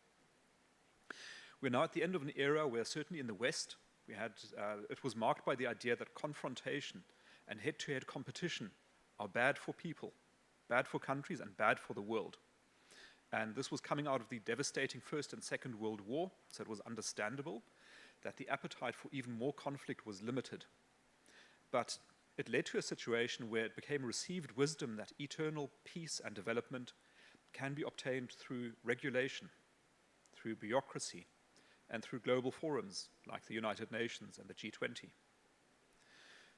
We're now at the end of an era where certainly in the West, we had, it was marked by the idea that confrontation and head-to-head competition are bad for people, bad for countries, and bad for the world. And this was coming out of the devastating First and Second World War, so it was understandable that the appetite for even more conflict was limited. But it led to a situation where it became received wisdom that eternal peace and development can be obtained through regulation, through bureaucracy, and through global forums like the United Nations and the G20.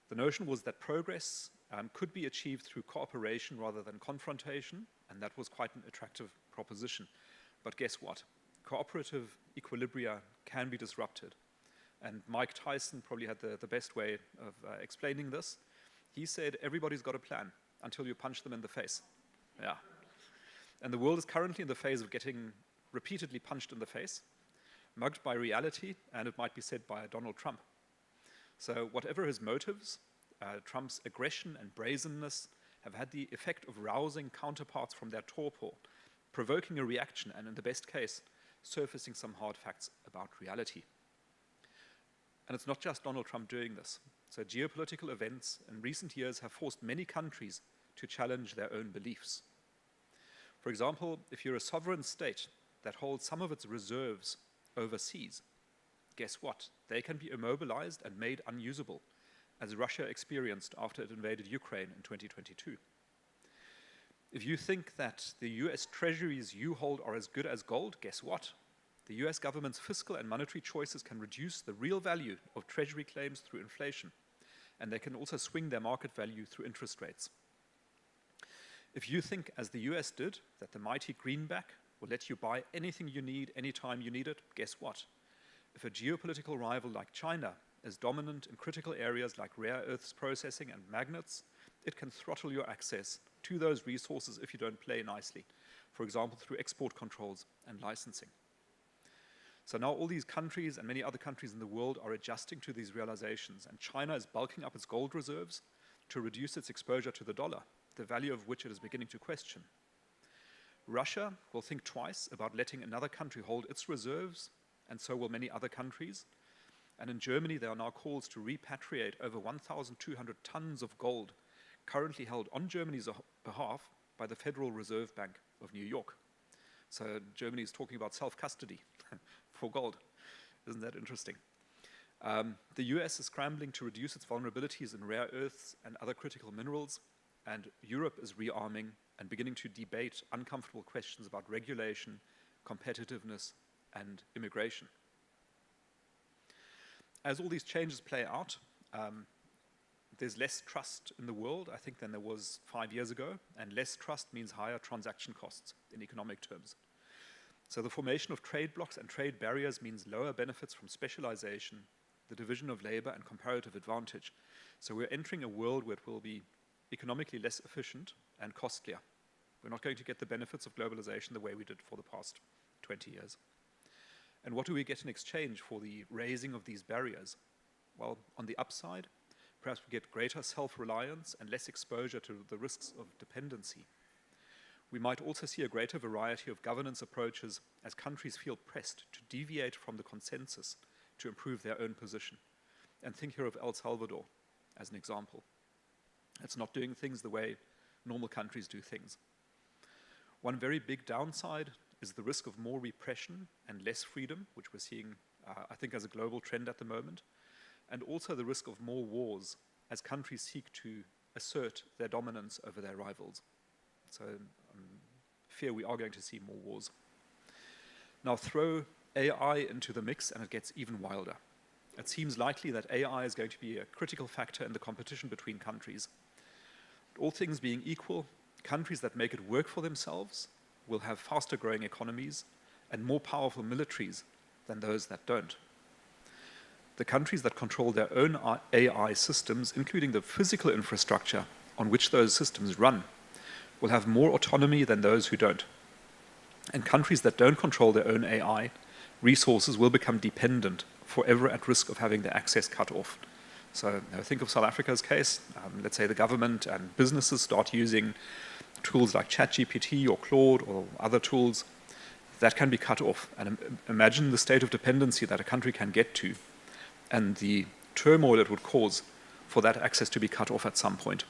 The notion was that progress could be achieved through cooperation rather than confrontation, and that was quite an attractive proposition. But guess what? Cooperative equilibria can be disrupted. And Mike Tyson probably had the best way of explaining this. He said, everybody's got a plan until you punch them in the face. Yeah. And the world is currently in the phase of getting repeatedly punched in the face, mugged by reality, and it might be said by Donald Trump. So whatever his motives, Trump's aggression and brazenness have had the effect of rousing counterparts from their torpor, provoking a reaction, and in the best case, surfacing some hard facts about reality. And it's not just Donald Trump doing this. So geopolitical events in recent years have forced many countries to challenge their own beliefs. For example, if you're a sovereign state that holds some of its reserves overseas, guess what? They can be immobilized and made unusable, as Russia experienced after it invaded Ukraine in 2022. If you think that the US treasuries you hold are as good as gold, guess what? The US government's fiscal and monetary choices can reduce the real value of treasury claims through inflation, and they can also swing their market value through interest rates. If you think, as the US did, that the mighty greenback will let you buy anything you need anytime you need it, guess what? If a geopolitical rival like China is dominant in critical areas like rare earths processing and magnets, it can throttle your access to those resources if you don't play nicely, for example, through export controls and licensing. So now all these countries and many other countries in the world are adjusting to these realizations, and China is bulking up its gold reserves to reduce its exposure to the dollar, the value of which it is beginning to question. Russia will think twice about letting another country hold its reserves, and so will many other countries. And in Germany, there are now calls to repatriate over 1,200 tons of gold currently held on Germany's behalf by the Federal Reserve Bank of New York. So Germany is talking about self-custody for gold. Isn't that interesting? The US is scrambling to reduce its vulnerabilities in rare earths and other critical minerals, and Europe is rearming and beginning to debate uncomfortable questions about regulation, competitiveness, and immigration. As all these changes play out, there's less trust in the world, I think, than there was 5 years ago, and less trust means higher transaction costs in economic terms. So the formation of trade blocks and trade barriers means lower benefits from specialization, the division of labor, and comparative advantage. So we're entering a world where it will be economically less efficient and costlier. We're not going to get the benefits of globalization the way we did for the past 20 years. And what do we get in exchange for the raising of these barriers? Well, on the upside, perhaps we get greater self-reliance and less exposure to the risks of dependency. We might also see a greater variety of governance approaches as countries feel pressed to deviate from the consensus to improve their own position. And think here of El Salvador as an example. It's not doing things the way normal countries do things. One very big downside is the risk of more repression and less freedom, which we're seeing, I think, as a global trend at the moment, and also the risk of more wars as countries seek to assert their dominance over their rivals. So I fear we are going to see more wars. Now throw AI into the mix and it gets even wilder. It seems likely that AI is going to be a critical factor in the competition between countries. All things being equal, countries that make it work for themselves will have faster growing economies and more powerful militaries than those that don't. The countries that control their own AI systems, including the physical infrastructure on which those systems run, will have more autonomy than those who don't. And countries that don't control their own AI resources will become dependent, forever at risk of having their access cut off. So think of South Africa's case. Let's say the government and businesses start using tools like ChatGPT or Claude or other tools. That can be cut off. And imagine the state of dependency that a country can get to and the turmoil it would cause for that access to be cut off at some point.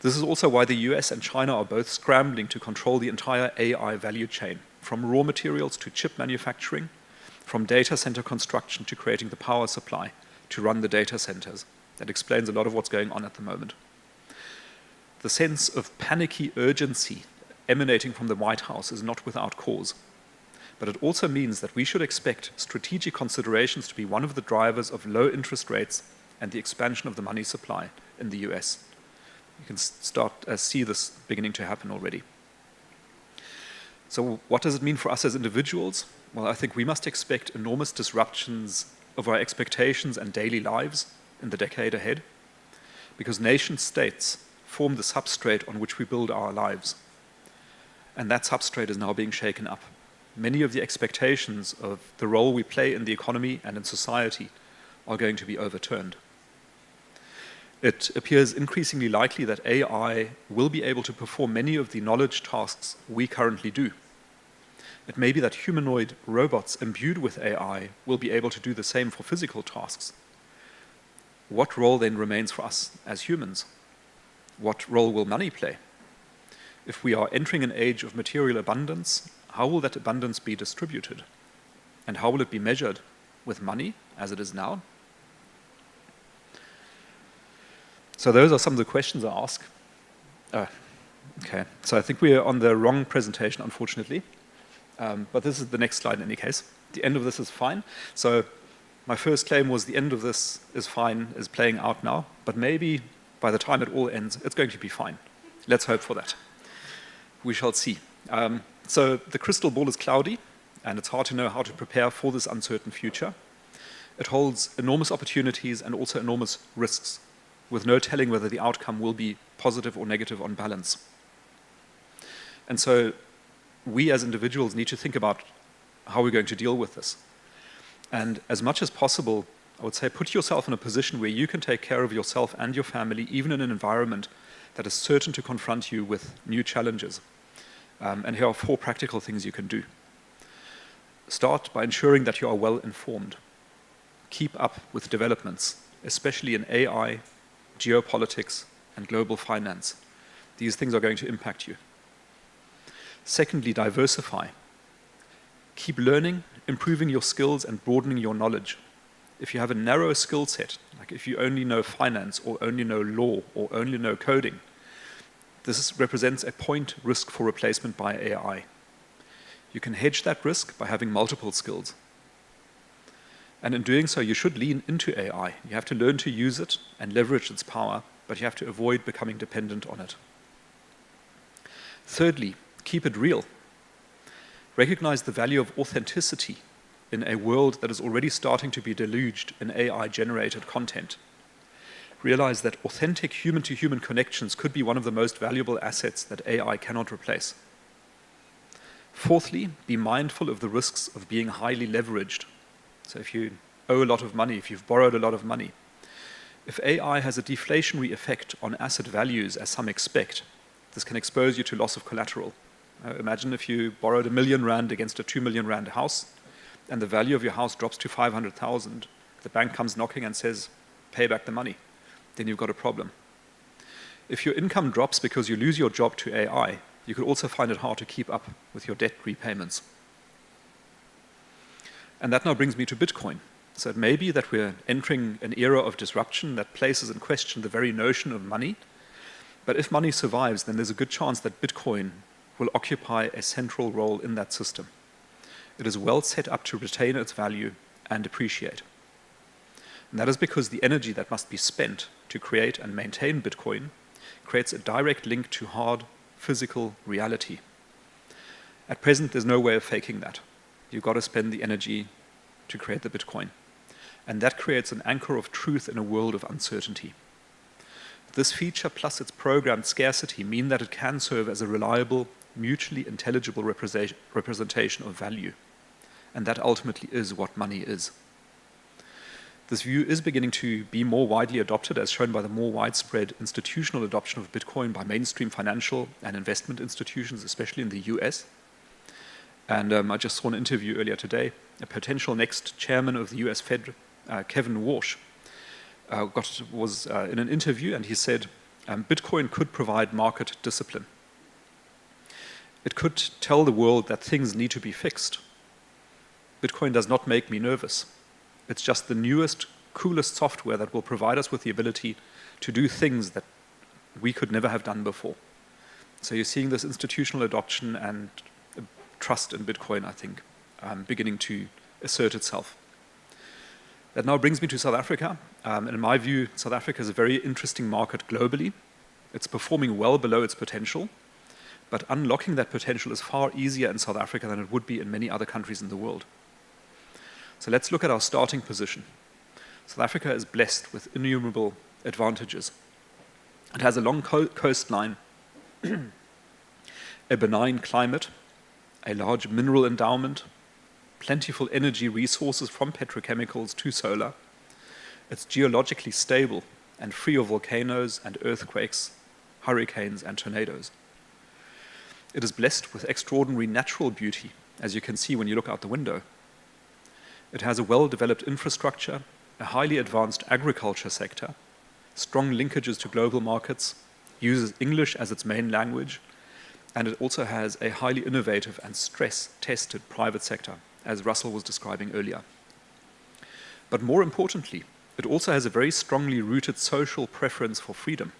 This is also why the US and China are both scrambling to control the entire AI value chain, from raw materials to chip manufacturing, from data center construction to creating the power supply to run the data centers. That explains a lot of what's going on at the moment. The sense of panicky urgency emanating from the White House is not without cause. But it also means that we should expect strategic considerations to be one of the drivers of low interest rates and the expansion of the money supply in the US. You can start see this beginning to happen already. So what does it mean for us as individuals? Well, I think we must expect enormous disruptions of our expectations and daily lives in the decade ahead, because nation states form the substrate on which we build our lives. And that substrate is now being shaken up. Many of the expectations of the role we play in the economy and in society are going to be overturned. It appears increasingly likely that AI will be able to perform many of the knowledge tasks we currently do. It may be that humanoid robots imbued with AI will be able to do the same for physical tasks. What role then remains for us as humans? What role will money play? If we are entering an age of material abundance, how will that abundance be distributed? And how will it be measured? With money, as it is now? So those are some of the questions I ask. Okay, so I think we are on the wrong presentation, unfortunately. But this is the next slide in any case. The end of this is fine. So my first claim was the end of this is fine, is playing out now. But maybe by the time it all ends, it's going to be fine. Let's hope for that. We shall see. So the crystal ball is cloudy, and it's hard to know how to prepare for this uncertain future. It holds enormous opportunities and also enormous risks, with no telling whether the outcome will be positive or negative on balance. And so we as individuals need to think about how we're going to deal with this. And as much as possible, I would say put yourself in a position where you can take care of yourself and your family, even in an environment that is certain to confront you with new challenges. And here are 4 practical things you can do. Start by ensuring that you are well informed. Keep up with developments, especially in AI, geopolitics, and global finance. These things are going to impact you. Secondly, diversify. Keep learning, improving your skills, and broadening your knowledge. If you have a narrow skill set, like if you only know finance, or only know law, or only know coding, this represents a point risk for replacement by AI. You can hedge that risk by having multiple skills. And in doing so, you should lean into AI. You have to learn to use it and leverage its power, but you have to avoid becoming dependent on it. Thirdly, keep it real. Recognize the value of authenticity in a world that is already starting to be deluged in AI-generated content. Realize that authentic human-to-human connections could be one of the most valuable assets that AI cannot replace. Fourthly, be mindful of the risks of being highly leveraged. So if you owe a lot of money, if you've borrowed a lot of money, if AI has a deflationary effect on asset values, as some expect, this can expose you to loss of collateral. Imagine if you borrowed R1 million against a R2 million house, and the value of your house drops to 500,000. The bank comes knocking and says, pay back the money. Then you've got a problem. If your income drops because you lose your job to AI, you could also find it hard to keep up with your debt repayments. And that now brings me to Bitcoin. So it may be that we're entering an era of disruption that places in question the very notion of money. But if money survives, then there's a good chance that Bitcoin will occupy a central role in that system. It is well set up to retain its value and appreciate. And that is because the energy that must be spent to create and maintain Bitcoin creates a direct link to hard physical reality. At present, there's no way of faking that. You've got to spend the energy to create the Bitcoin. And that creates an anchor of truth in a world of uncertainty. This feature plus its programmed scarcity mean that it can serve as a reliable, mutually intelligible representation of value. And that ultimately is what money is. This view is beginning to be more widely adopted, as shown by the more widespread institutional adoption of Bitcoin by mainstream financial and investment institutions, especially in the US. And I just saw an interview earlier today. A potential next chairman of the US Fed, Kevin Warsh, was in an interview, and he said, Bitcoin could provide market discipline. It could tell the world that things need to be fixed. Bitcoin does not make me nervous. It's just the newest, coolest software that will provide us with the ability to do things that we could never have done before. So you're seeing this institutional adoption and trust in Bitcoin, I think, beginning to assert itself. That now brings me to South Africa. And in my view, South Africa is a very interesting market globally. It's performing well below its potential, but unlocking that potential is far easier in South Africa than it would be in many other countries in the world. So let's look at our starting position. South Africa is blessed with innumerable advantages. It has a long coastline, a benign climate, a large mineral endowment, plentiful energy resources from petrochemicals to solar. It's geologically stable and free of volcanoes and earthquakes, hurricanes and tornadoes. It is blessed with extraordinary natural beauty, as you can see when you look out the window. It has a well-developed infrastructure, a highly advanced agriculture sector, strong linkages to global markets, uses English as its main language, and it also has a highly innovative and stress-tested private sector, as Russell was describing earlier. But more importantly, it also has a very strongly rooted social preference for freedom,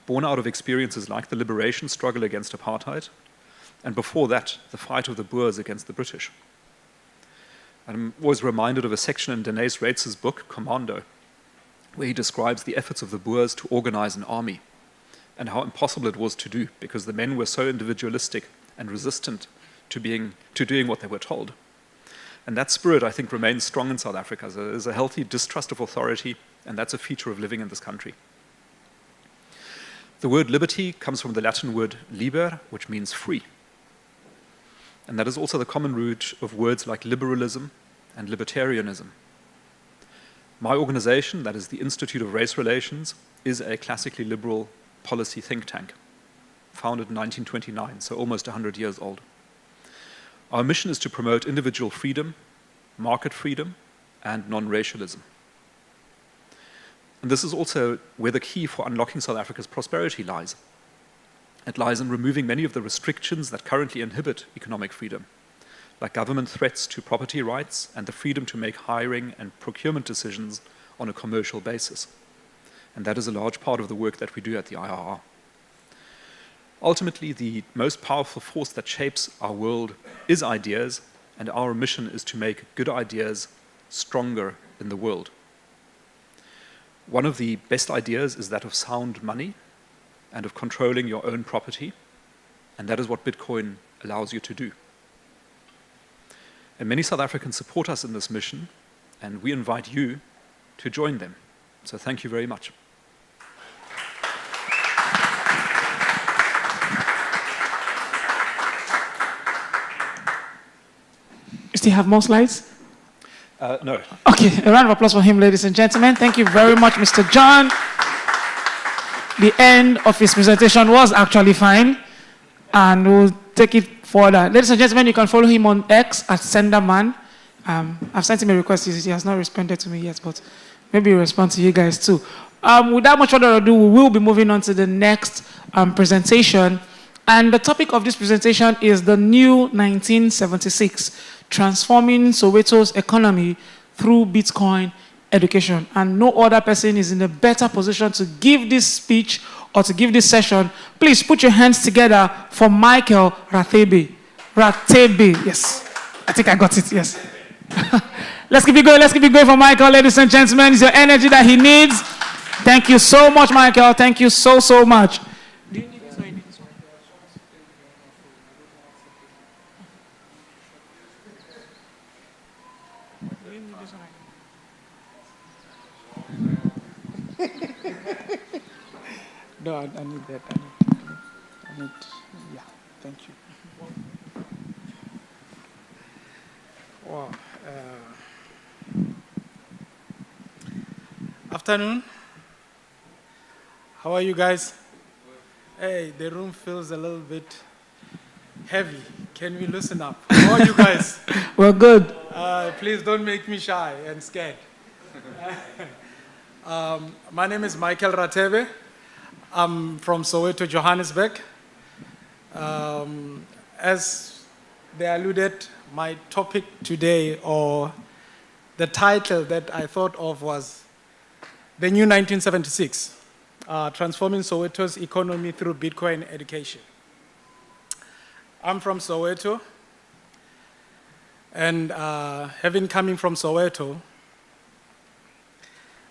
born out of experiences like the liberation struggle against apartheid, and before that, the fight of the Boers against the British. I'm always reminded of a section in Deneys Reitz' book, Commando, where he describes the efforts of the Boers to organize an army and how impossible it was to do because the men were so individualistic and resistant to doing what they were told. And that spirit, I think, remains strong in South Africa. There's a healthy distrust of authority, and that's a feature of living in this country. The word liberty comes from the Latin word liber, which means free. And that is also the common root of words like liberalism and libertarianism. My organization, that is the Institute of Race Relations, is a classically liberal policy think tank, founded in 1929, so almost 100 years old. Our mission is to promote individual freedom, market freedom, and non-racialism. And this is also where the key for unlocking South Africa's prosperity lies. It lies in removing many of the restrictions that currently inhibit economic freedom, like government threats to property rights and the freedom to make hiring and procurement decisions on a commercial basis. And that is a large part of the work that we do at the IRR. Ultimately, the most powerful force that shapes our world is ideas, and our mission is to make good ideas stronger in the world. One of the best ideas is that of sound money and of controlling your own property, and that is what Bitcoin allows you to do. And many South Africans support us in this mission, and we invite you to join them. So thank you very much. You still have more slides? No. Okay, a round of applause for him, ladies and gentlemen. Thank you very much, Mr. John. The end of his presentation was actually fine, and we'll take it further. Ladies and gentlemen, you can follow him on X at Senderman. I've sent him a request. He has not responded to me yet, but maybe he'll respond to you guys too. Without much further ado, we will be moving on to the next presentation. And the topic of this presentation is the new 1976, Transforming Soweto's Economy Through Bitcoin Education. And no other person is in a better position to give this speech or to give this session. Please put your hands together for Michael Rathebe. Rathebe, yes. I think I got it, yes. Let's keep it going for Michael, ladies and gentlemen. It's your energy that he needs. Thank you so much, Michael. Thank you so, so much. No, I need that. I need, yeah, thank you. Wow. Afternoon. How are you guys? Hey, the room feels a little bit heavy. Can we loosen up? How are you guys? We're good. Please don't make me shy and scared. My name is Michael Rathebe. I'm from Soweto, Johannesburg. As they alluded, my topic today, or the title that I thought of, was the new 1976, Transforming Soweto's Economy Through Bitcoin Education. I'm from Soweto, and having coming from Soweto,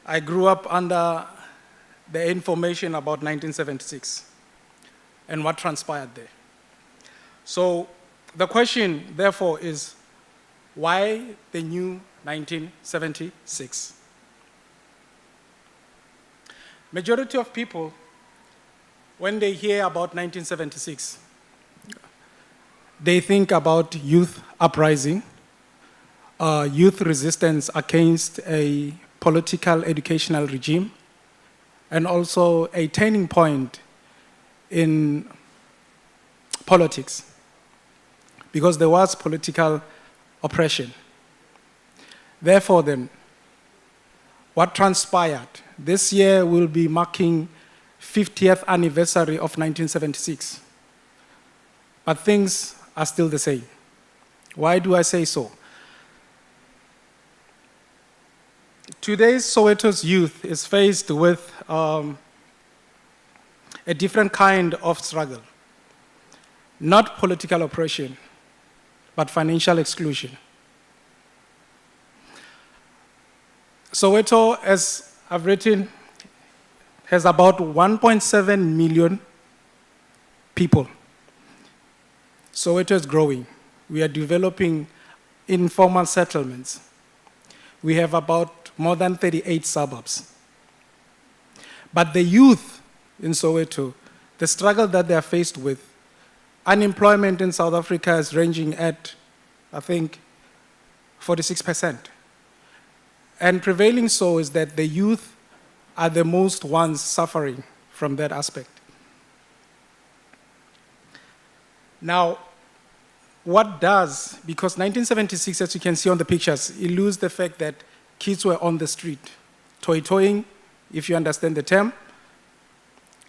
I grew up under the information about 1976 and what transpired there. So the question, therefore, is why the new 1976? Majority of people, when they hear about 1976, they think about youth uprising, youth resistance against a political educational regime, and also a turning point in politics, because there was political oppression. Therefore then, what transpired? This year will be marking 50th anniversary of 1976. But things are still the same. Why do I say so? Today's Soweto's youth is faced with a different kind of struggle. Not political oppression, but financial exclusion. Soweto, as I've written, has about 1.7 million people. Soweto is growing. We are developing informal settlements. We have about more than 38 suburbs. But the youth in Soweto, the struggle that they are faced with, unemployment in South Africa is ranging at, I think, 46%. And prevailing so is that the youth are the most ones suffering from that aspect. Now, what does, because 1976, as you can see on the pictures, eludes the fact that kids were on the street, toy-toying, if you understand the term,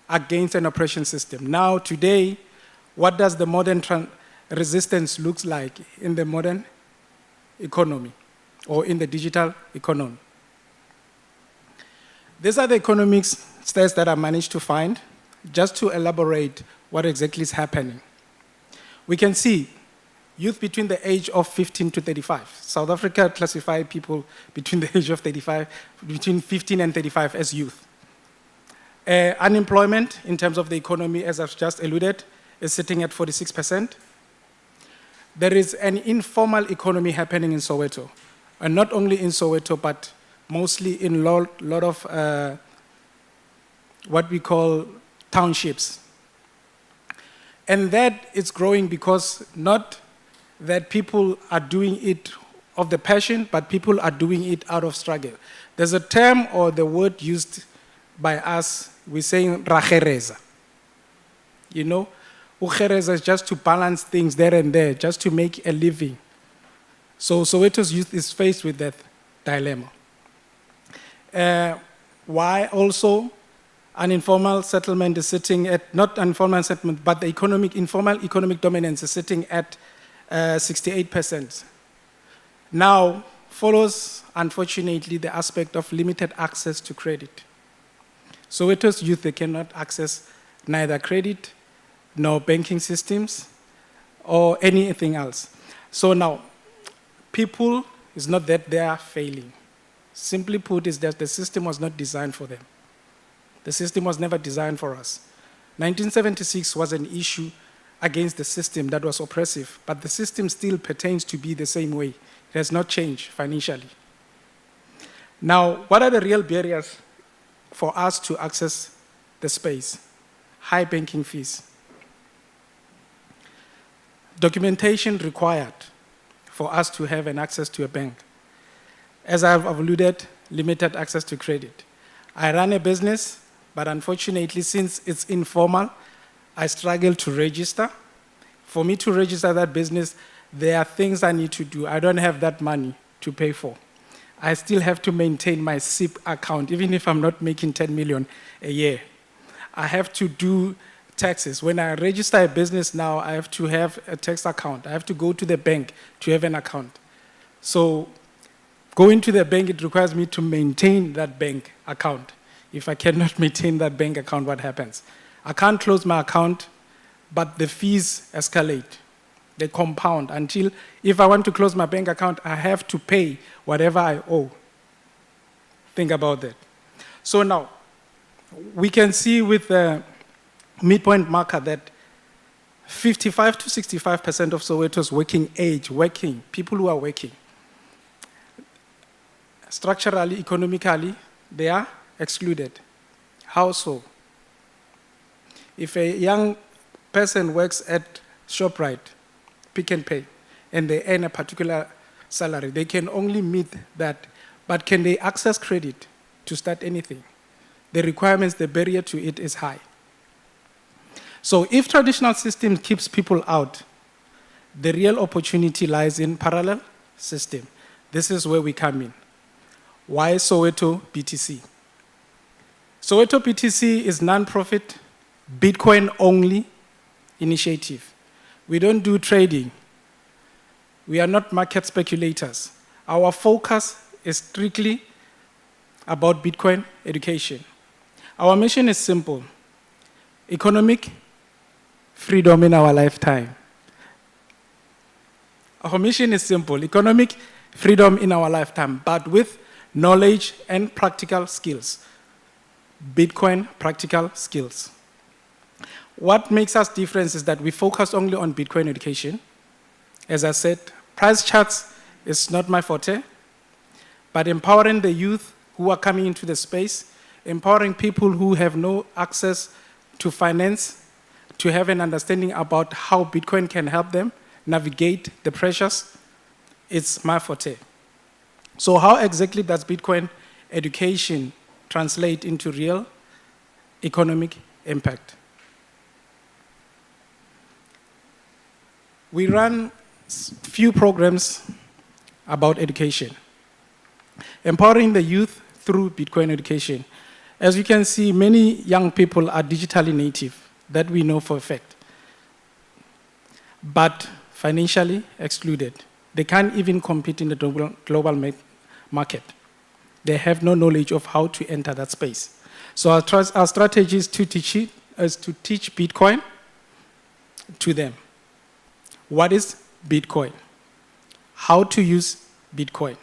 against an oppression system. Now, today, what does the modern resistance look like in the modern economy or in the digital economy? These are the economics stats that I managed to find, just to elaborate what exactly is happening. We can see youth between the age of 15 to 35. South Africa classifies people between the age of 35, between 15 and 35 as youth. Unemployment in terms of the economy, as I've just alluded, is sitting at 46%. There is an informal economy happening in Soweto, and not only in Soweto, but mostly in a lot of what we call townships. And that is growing because not that people are doing it of the passion, but people are doing it out of struggle. There's a term or the word used by us, we're saying rachereza. You know, uchereza is just to balance things there and there, just to make a living. So Soweto's youth is faced with that dilemma. Why also an informal settlement is sitting at, not informal settlement, but the informal economic dominance is sitting at 68%. Now follows, unfortunately, the aspect of limited access to credit. Soweto's youth, they cannot access neither credit nor banking systems or anything else. So now, people, it's not that they are failing. Simply put, is that the system was not designed for them. The system was never designed for us. 1976 was an issue against the system that was oppressive, but the system still pertains to be the same way. It has not changed financially. Now, what are the real barriers for us to access the space? High banking fees. Documentation required for us to have an access to a bank. As I've alluded, limited access to credit. I run a business, but unfortunately, since it's informal, I struggle to register. For me to register that business, there are things I need to do. I don't have that money to pay for. I still have to maintain my SIP account, even if I'm not making 10 million a year. I have to do taxes. When I register a business now, I have to have a tax account. I have to go to the bank to have an account. So going to the bank, it requires me to maintain that bank account. If I cannot maintain that bank account, what happens? I can't close my account, but the fees escalate. They compound until, if I want to close my bank account, I have to pay whatever I owe. Think about that. So now, we can see with the midpoint marker that 55 to 65% of Soweto's working age, people who are working, structurally, economically, they are excluded. How so? If a young person works at ShopRite, Pick and Pay, and they earn a particular salary, they can only meet that. But can they access credit to start anything? The requirements, the barrier to it is high. So if traditional system keeps people out, the real opportunity lies in parallel system. This is where we come in. Why Soweto BTC? Soweto BTC is non-profit, Bitcoin-only initiative. We don't do trading. We are not market speculators. Our focus is strictly about Bitcoin education. Our mission is simple: economic freedom in our lifetime. Our mission is simple: economic freedom in our lifetime, but with knowledge and practical skills. Bitcoin practical skills. What makes us different is that we focus only on Bitcoin education. As I said, price charts is not my forte, but empowering the youth who are coming into the space, empowering people who have no access to finance, to have an understanding about how Bitcoin can help them navigate the pressures, it's my forte. So how exactly does Bitcoin education translate into real economic impact? we run few programs about education. Empowering the youth through Bitcoin education. As you can see, many young people are digitally native, that we know for a fact, but financially excluded. They can't even compete in the global market. They have no knowledge of how to enter that space. So our strategy is to teach Bitcoin to them. What is Bitcoin? How to use Bitcoin?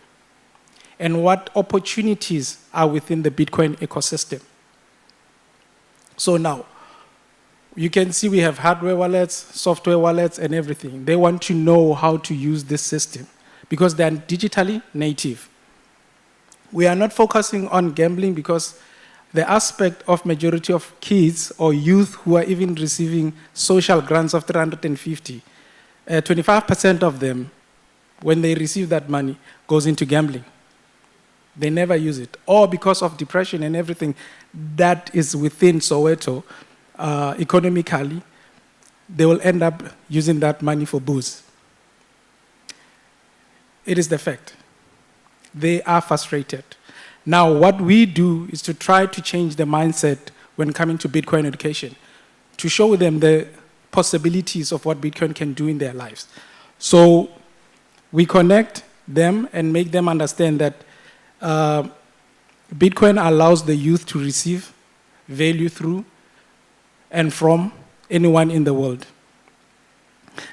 And what opportunities are within the Bitcoin ecosystem? So now, you can see we have hardware wallets, software wallets, and everything. They want to know how to use this system because they are digitally native. We are not focusing on gambling because the aspect of majority of kids or youth who are even receiving social grants of 350, 25% of them, when they receive that money, goes into gambling. They never use it. Or because of depression and everything that is within Soweto, economically, they will end up using that money for booze. It is the fact. They are frustrated. Now, what we do is to try to change the mindset when coming to Bitcoin education, to show them the possibilities of what Bitcoin can do in their lives. So we connect them and make them understand that Bitcoin allows the youth to receive value through and from anyone in the world.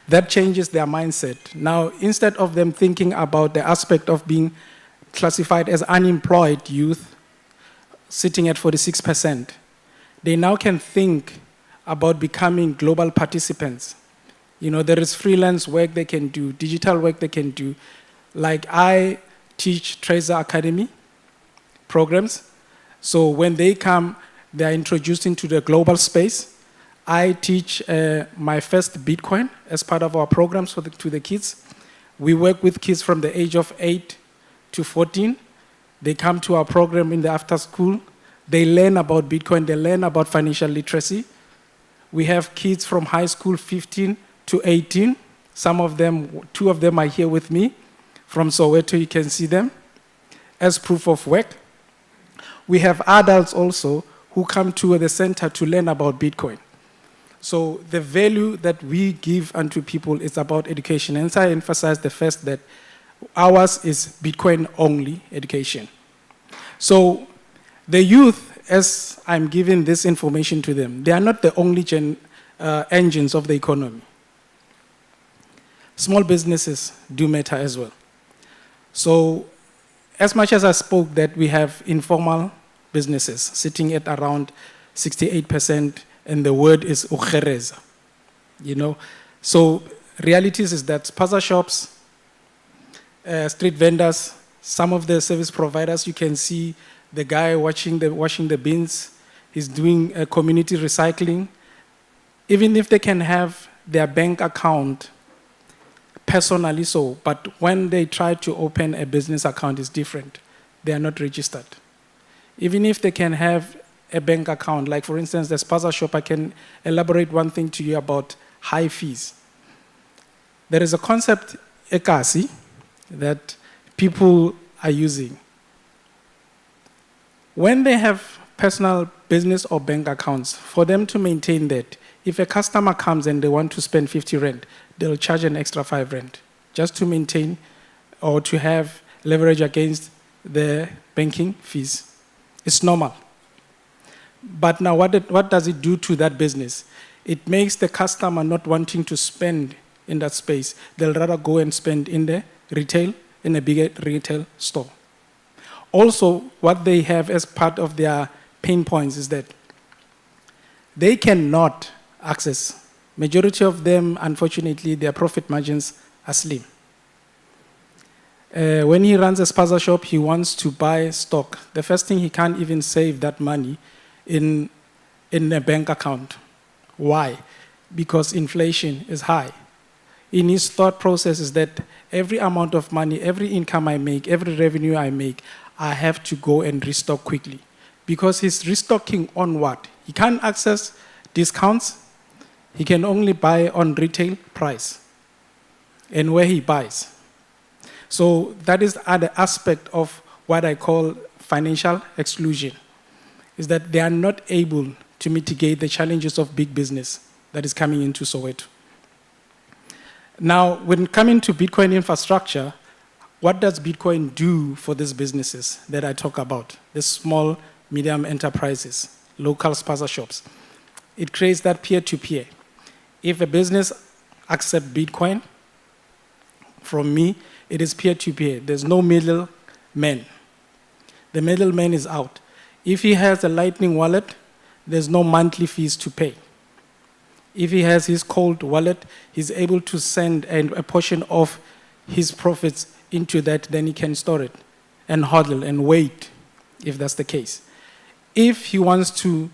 That changes their mindset. Now, instead of them thinking about the aspect of being classified as unemployed youth, sitting at 46%, they now can think about becoming global participants. You know, there is freelance work they can do, digital work they can do. Like I teach Tracer Academy programs. So when they come, they are introduced into the global space. I teach my first Bitcoin as part of our programs to the kids. We work with kids from the age of 8 to 14. They come to our program in the after school. They learn about Bitcoin. They learn about financial literacy. We have kids from high school, 15 to 18. Some of them, 2 of them are here with me. From Soweto, you can see them as proof of work. We have adults also who come to the center to learn about Bitcoin. So the value that we give unto people is about education. And so I emphasize the first that ours is Bitcoin-only education. So the youth, as I'm giving this information to them, they are not the only engines of the economy. Small businesses do matter as well. So as much as I spoke that we have informal businesses sitting at around 68%, and the word is ukhereza, you know. So realities is that spaza shops, street vendors, some of the service providers, you can see the guy washing the bins, he's doing community recycling. Even if they can have their bank account personally so, but when they try to open a business account, it's different. They are not registered. Even if they can have a bank account, like for instance, the spaza shop, I can elaborate one thing to you about high fees. There is a concept, ekasi, that people are using. When they have personal business or bank accounts, for them to maintain that, if a customer comes and they want to spend 50 rand, they'll charge an extra 5 rand just to maintain or to have leverage against the banking fees. It's normal. But now what does it do to that business? It makes the customer not wanting to spend in that space. They'll rather go and spend in the retail, in a bigger retail store. Also, what they have as part of their pain points is that they cannot access. Majority of them, unfortunately, their profit margins are slim. When he runs a spaza shop, he wants to buy stock. The first thing, he can't even save that money in a bank account. Why? Because inflation is high. In his thought process is that every amount of money, every income I make, every revenue I make, I have to go and restock quickly. Because he's restocking on what? He can't access discounts. He can only buy on retail price. and where he buys. So that is the aspect of what I call financial exclusion, is that they are not able to mitigate the challenges of big business that is coming into Soweto. Now, when coming to Bitcoin infrastructure, what does Bitcoin do for these businesses that I talk about, the small, medium enterprises, local spaza shops? It creates that peer-to-peer. If a business accepts Bitcoin from me, it is peer-to-peer. There's no middleman. The middleman is out. If he has a Lightning wallet, there's no monthly fees to pay. If he has his cold wallet, he's able to send a portion of his profits into that, then he can store it and hodl and wait, if that's the case. If he wants to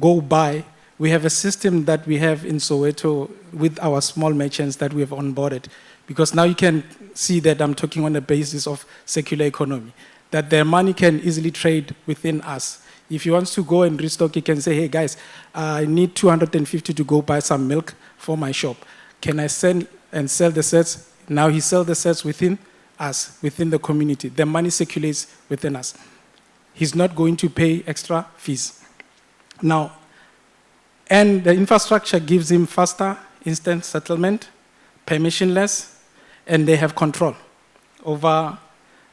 go buy, we have a system that we have in Soweto with our small merchants that we have onboarded, because now you can see that I'm talking on the basis of circular economy, that their money can easily trade within us. If he wants to go and restock, he can say, hey guys, I need 250 to go buy some milk for my shop. Can I send and sell the sets? Now he sells the sets within us, within the community. The money circulates within us. He's not going to pay extra fees. Now, and the infrastructure gives him faster, instant settlement, permissionless, and they have control over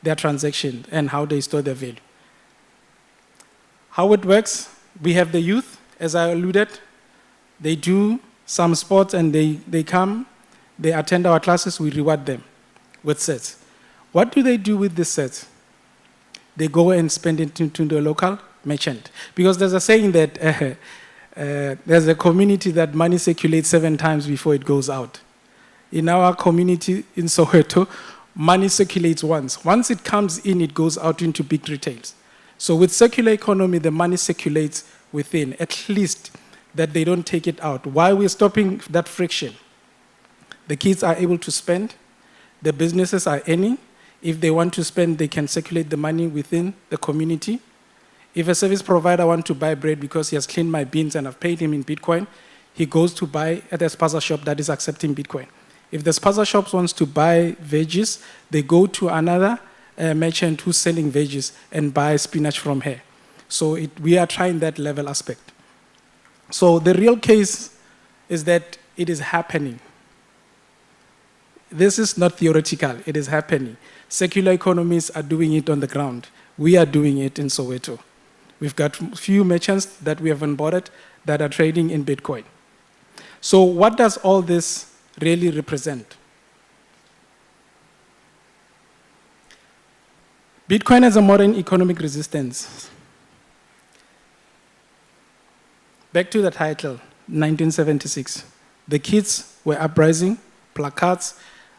their transaction and how they store their value. How it works, we have the youth, as I alluded. They do some sports and they come, they attend our classes, we reward them with sets. What do they do with the sets? They go and spend it into the local merchant. Because there's a saying that there's a community that money circulates 7 times before it goes out. In our community in Soweto, money circulates once. Once it comes in, it goes out into big retails. So with circular economy, the money circulates within, at least that they don't take it out. Why we're stopping that friction? The kids are able to spend, the businesses are earning. If they want to spend, they can circulate the money within the community. If a service provider wants to buy bread because he has cleaned my beans and I've paid him in Bitcoin, he goes to buy at a spaza shop that is accepting Bitcoin. If the spaza shop wants to buy veggies, they go to another merchant who's selling veggies and buy spinach from her. So we are trying that level aspect. So the real case is that it is happening. This is not theoretical, it is happening. Secular economies are doing it on the ground. We are doing it in Soweto. We've got few merchants that we have onboarded that are trading in Bitcoin. So what does all this really represent? Bitcoin as a modern economic resistance. Back to the title, 1976. The kids were uprising, placards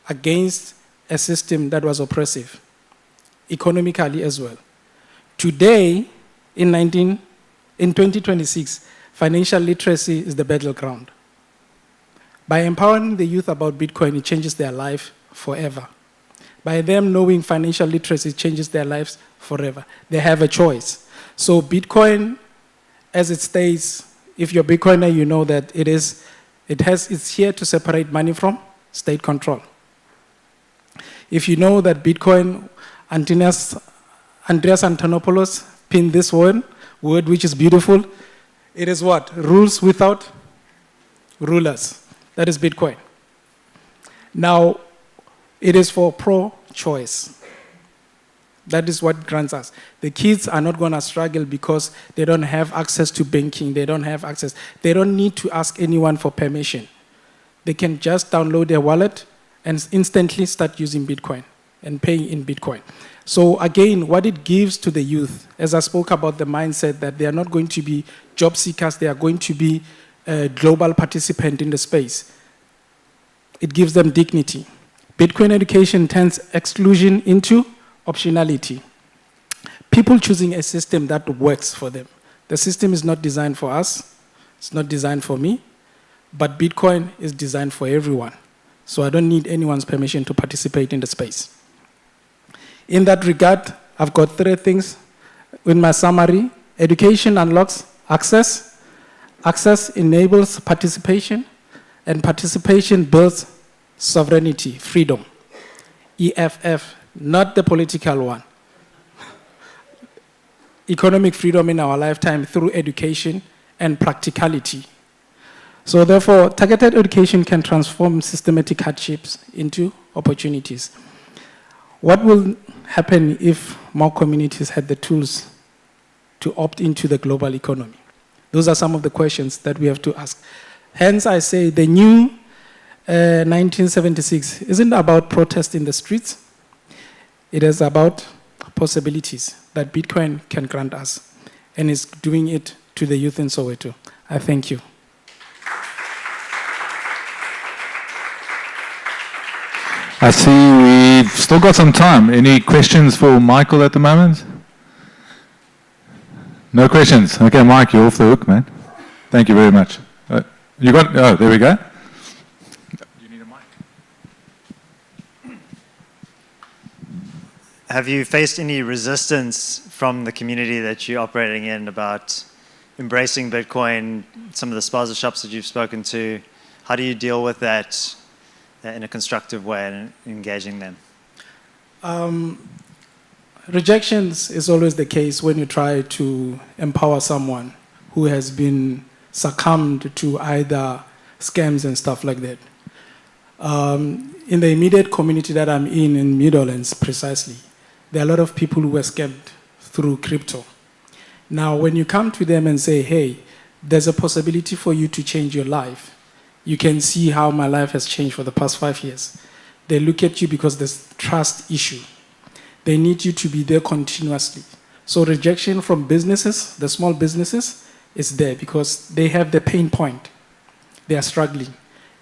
against a system that was oppressive, economically as well. Today, in 2026, financial literacy is the battleground. By empowering the youth about Bitcoin, it changes their life forever. By them knowing financial literacy, it changes their lives forever. They have a choice. So Bitcoin, as it states, if you're a Bitcoiner, you know that it's here to separate money from state control. If you know that Bitcoin, Andreas Antonopoulos pinned this word which is beautiful, it is what? Rules without rulers. That is Bitcoin. Now, it is for pro-choice. That is what grants us. The kids are not going to struggle because they don't have access to banking. They don't have access. They don't need to ask anyone for permission. They can just download their wallet and instantly start using Bitcoin and paying in Bitcoin. So again, what it gives to the youth, as I spoke about the mindset that they are not going to be job seekers, they are going to be a global participant in the space. It gives them dignity. Bitcoin education turns exclusion into optionality. People choosing a system that works for them. The system is not designed for us, it's not designed for me, but Bitcoin is designed for everyone. So I don't need anyone's permission to participate in the space. In that regard, I've got 3 things in my summary. Education unlocks access, access enables participation, and participation builds sovereignty, freedom. EFF, not the political one. Economic freedom in our lifetime through education and practicality. So therefore, targeted education can transform systematic hardships into opportunities. What will happen if more communities had the tools to opt into the global economy? Those are some of the questions that we have to ask. Hence, I say the new 1976 isn't about protest in the streets. It is about possibilities that Bitcoin can grant us, and is doing it to the youth in Soweto. I thank you. I see we've still got some time. Any questions for Michael at the moment? No questions. Okay, Mike, you're off the hook, man. Thank you very much. You got, oh, there we go. Have you faced any resistance from the community that you're operating in about embracing Bitcoin, some of the spaza shops that you've spoken to? How do you deal with that in a constructive way and engaging them? Rejections is always the case when you try to empower someone who has been succumbed to either scams and stuff like that. In the immediate community that I'm in Meadowlands precisely, there are a lot of people who were scammed through crypto. Now, when you come to them and say, hey, there's a possibility for you to change your life, you can see how my life has changed for the past 5 years. They look at you because there's trust issue. They need you to be there continuously. So rejection from businesses, the small businesses, is there because they have the pain point. They are struggling.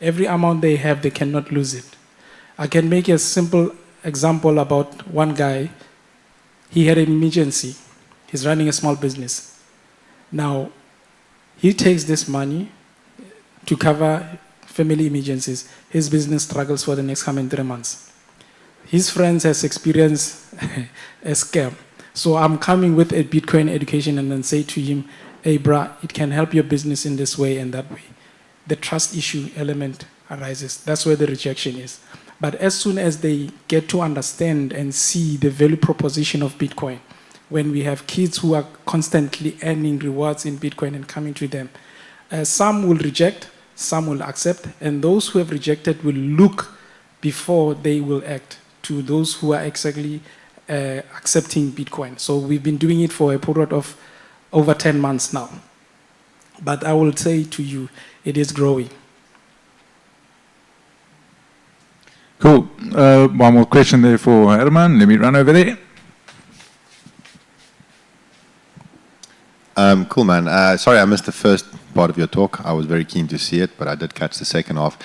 Every amount they have, they cannot lose it. I can make a simple example about one guy. He had an emergency. He's running a small business. Now, he takes this money to cover family emergencies. His business struggles for the next coming 3 months. His friends has experienced a scam. So I'm coming with a Bitcoin education and then say to him, hey, bruh, it can help your business in this way and that way. The trust issue element arises. That's where the rejection is. But as soon as they get to understand and see the value proposition of Bitcoin, when we have kids who are constantly earning rewards in Bitcoin and coming to them, some will reject, some will accept, and those who have rejected will look before they will act to those who are exactly accepting Bitcoin. So we've been doing it for a period of over 10 months now. But I will say to you, it is growing. Cool. One more question there for Herman. Let me run over there. Cool, man. Sorry, I missed the first part of your talk. I was very keen to see it, but I did catch the second half.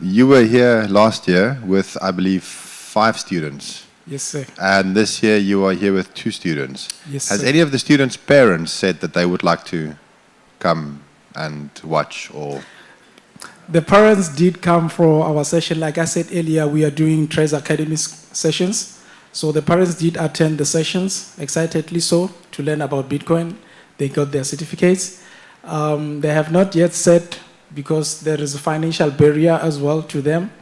You were here last year with, I believe, 5 students. Yes, sir. And this year you are here with 2 students. Yes, Has sir. any of the students' parents said that they would like to come and watch or... The parents did come for our session. Like I said earlier, we are doing Trades Academy sessions. So the parents did attend the sessions, excitedly so, to learn about Bitcoin. They got their certificates. They have not yet said, because there is a financial barrier as well to them,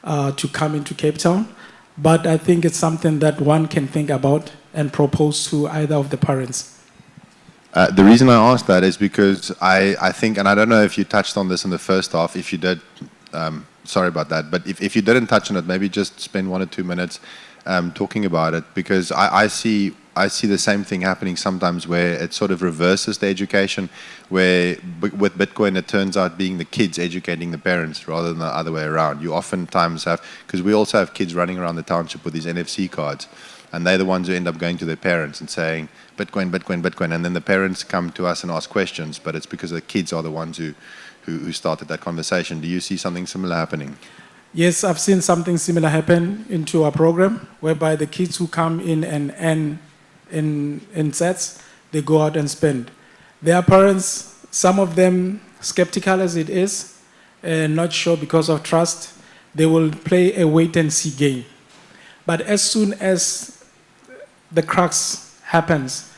to come into Cape Town. But I think it's something that one can think about and propose to either of the parents. The reason I asked that is because I think, and I don't know if you touched on this in the first half, if you did, sorry about that, but if you didn't touch on it, maybe just spend 1 or 2 minutes talking about it, because I see the same thing happening sometimes where it sort of reverses the education, where with Bitcoin it turns out being the kids educating the parents rather than the other way around. You oftentimes have, because we also have kids running around the township with these NFC cards, and they're the ones who end up going to their parents and saying, Bitcoin, Bitcoin, Bitcoin, and then the parents come to us and ask questions, but it's because the kids are the ones who started that conversation. Do you see something similar happening? Yes, I've seen something similar happen into our program, whereby the kids who come in and earn in sets, they go out and spend. Their parents, some of them skeptical as it is, not sure because of trust, they will play a wait-and-see game. But as soon as the crux happens,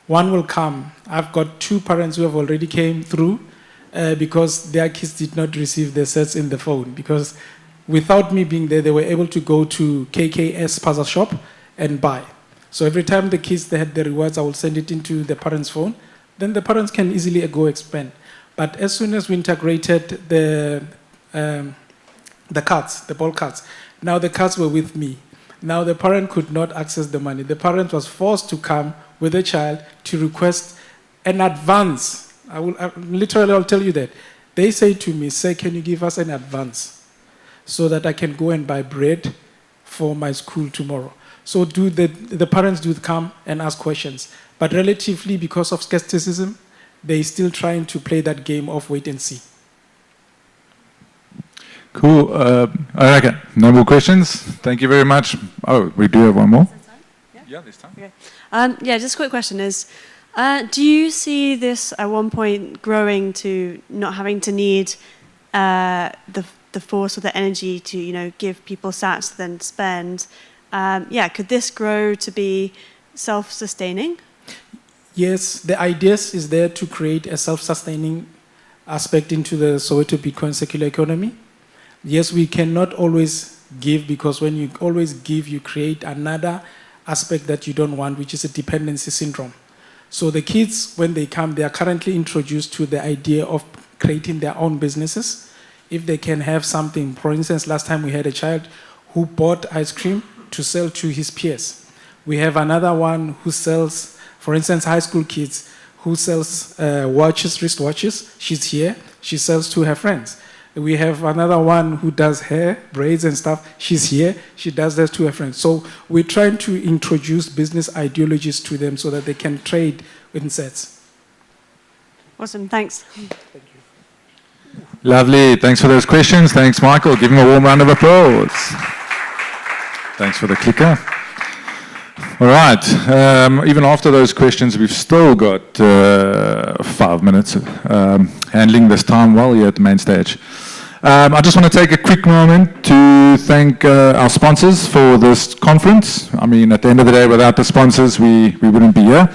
one will come. I've got 2 parents who have already came through because their kids did not receive their sets in the phone because without me being there, they were able to go to KKS Puzzle Shop and buy. So every time the kids they had the rewards, I will send it into the parents' phone. Then the parents can easily go expand. But as soon as we integrated the cards, the ball cards, now the cards were with me. Now the parent could not access the money. The parent was forced to come with the child to request an advance. I'll tell you that. They say to me, "Sir, can you give us an advance so that I can go and buy bread for my school tomorrow?" So the parents do come and ask questions. But relatively, because of skepticism, they're still trying to play that game of wait and see. Cool. Okay, no more questions. Thank you very much. Oh, we do have one more. Yeah, this time. Okay. Yeah, just a quick question is, do you see this at one point growing to not having to need the force or the energy to, give people sats to then spend? Could this grow to be self-sustaining? Yes, the ideas is there to create a self-sustaining aspect into the Soweto Bitcoin circular economy. Yes, we cannot always give, because when you always give, you create another aspect that you don't want, which is a dependency syndrome. So the kids, when they come, they are currently introduced to the idea of creating their own businesses. If they can have something, for instance, last time we had a child who bought ice cream to sell to his peers. We have another one who sells, for instance, high school kids, who sells watches, wristwatches. She's here. She sells to her friends. We have another one who does hair, braids and stuff. She's here. She does that to her friends. So we're trying to introduce business ideologies to them so that they can trade in sets. Awesome. Thanks. Lovely. Thanks for those questions. Thanks, Michael. Give him a warm round of applause. Thanks for the clicker. All right. Even after those questions, we've still got 5 minutes handling this time while you're at the main stage. I just want to take a quick moment to thank our sponsors for this conference. I mean, at the end of the day, without the sponsors, we wouldn't be here.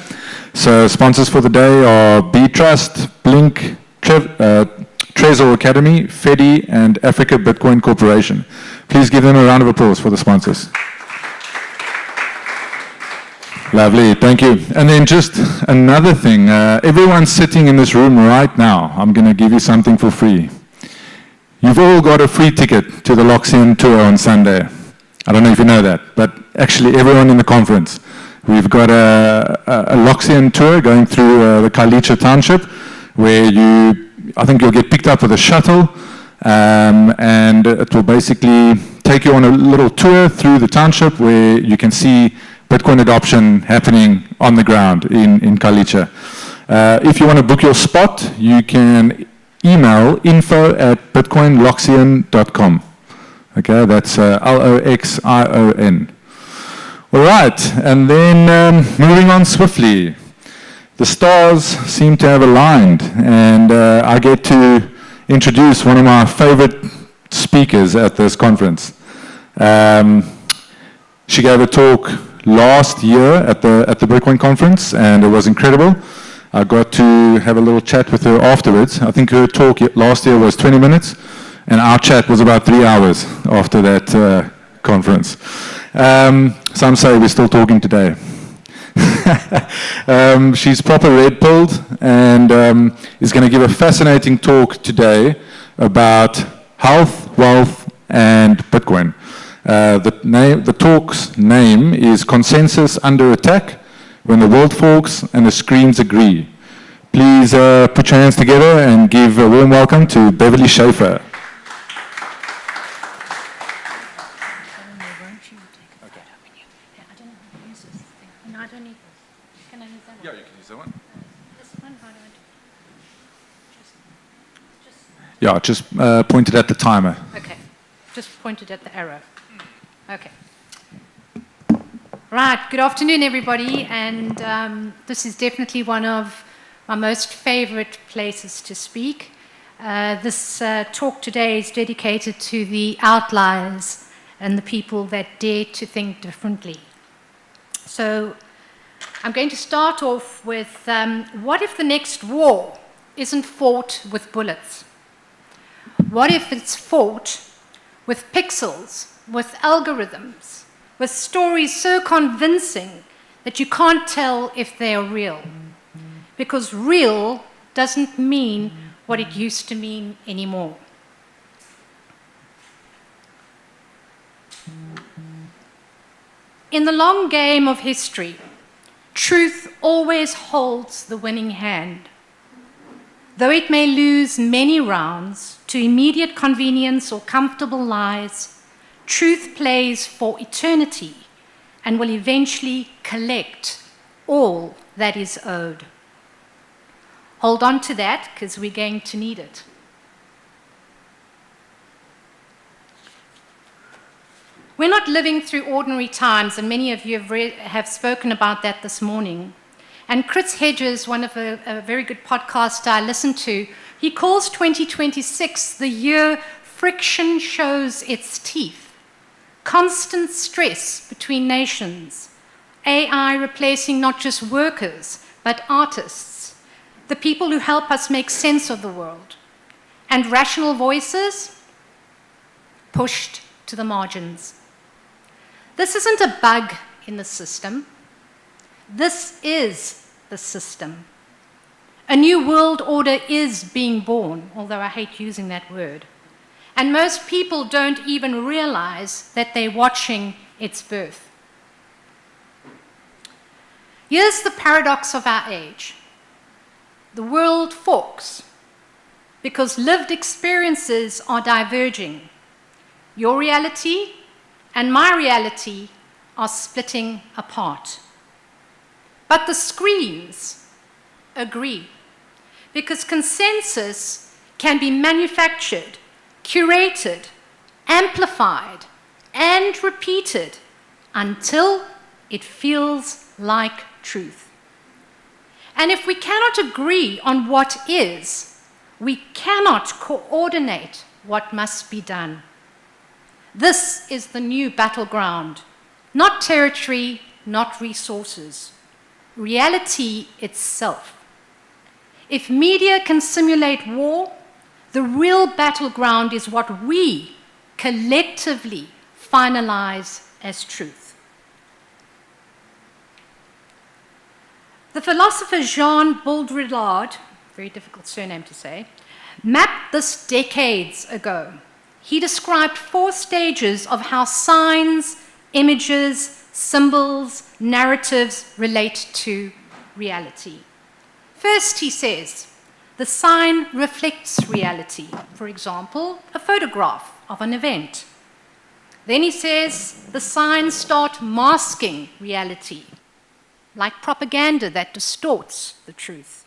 So sponsors for the day are B-Trust, Blink, Trezor Academy, Fedi, and Africa Bitcoin Corporation. Please give them a round of applause for the sponsors. Lovely, thank you. And then just another thing, everyone sitting in this room right now, I'm going to give you something for free. You've all got a free ticket to the Loxian tour on Sunday. I don't know if you know that, but actually everyone in the conference. We've got a Loxian tour going through the Kgothatso township, where I think you'll get picked up with a shuttle, and it will basically take you on a little tour through the township where you can see Bitcoin adoption happening on the ground in Kgothatso. If you want to book your spot, you can email info@bitcoinloxian.com. Okay, that's Loxion. All right, and then moving on swiftly. The stars seem to have aligned, and I get to introduce one of my favorite speakers at this conference. She gave a talk last year at the Bitcoin conference, and it was incredible. I got to have a little chat with her afterwards. I think her talk last year was 20 minutes, and our chat was about 3 hours after that conference. Some say we're still talking today. She's proper red-pilled and is going to give a fascinating talk today about health, wealth, and Bitcoin. The talk's name is Consensus Under Attack, When the World Forks and the Screens Agree. Please put your hands together and give a warm welcome to Beverly Schaefer. Yeah, just pointed at the timer. Okay, just pointed at the arrow. Okay. Right, good afternoon, everybody. And this is definitely one of my most favorite places to speak. This talk today is dedicated to the outliers and the people that dare to think differently. So I'm going to start off with what if the next war isn't fought with bullets? What if it's fought with pixels, with algorithms, with stories so convincing that you can't tell if they are real. Because real doesn't mean what it used to mean anymore. In the long game of history, truth always holds the winning hand. Though it may lose many rounds to immediate convenience or comfortable lies, truth plays for eternity and will eventually collect all that is owed. Hold on to that, because we're going to need it. We're not living through ordinary times, and many of you have spoken about that this morning. And Chris Hedges, one of a very good podcast I listen to, he calls 2026 the year friction shows its teeth. Constant stress between nations. AI replacing not just workers, but artists. The people who help us make sense of the world. And rational voices pushed to the margins. This isn't a bug in the system. This is the system. A new world order is being born, although I hate using that word. And most people don't even realize that they're watching its birth. Here's the paradox of our age. The world forks because lived experiences are diverging. Your reality and my reality are splitting apart. But the screens agree, because consensus can be manufactured, curated, amplified, and repeated until it feels like truth. And if we cannot agree on what is, we cannot coordinate what must be done. This is the new battleground, not territory, not resources, reality itself. If media can simulate war, the real battleground is what we collectively finalize as truth. The philosopher Jean Baudrillard, very difficult surname to say, mapped this decades ago. He described 4 stages of how signs, images, symbols, narratives relate to reality. First, he says, the sign reflects reality. For example, a photograph of an event. Then he says, the signs start masking reality, like propaganda that distorts the truth.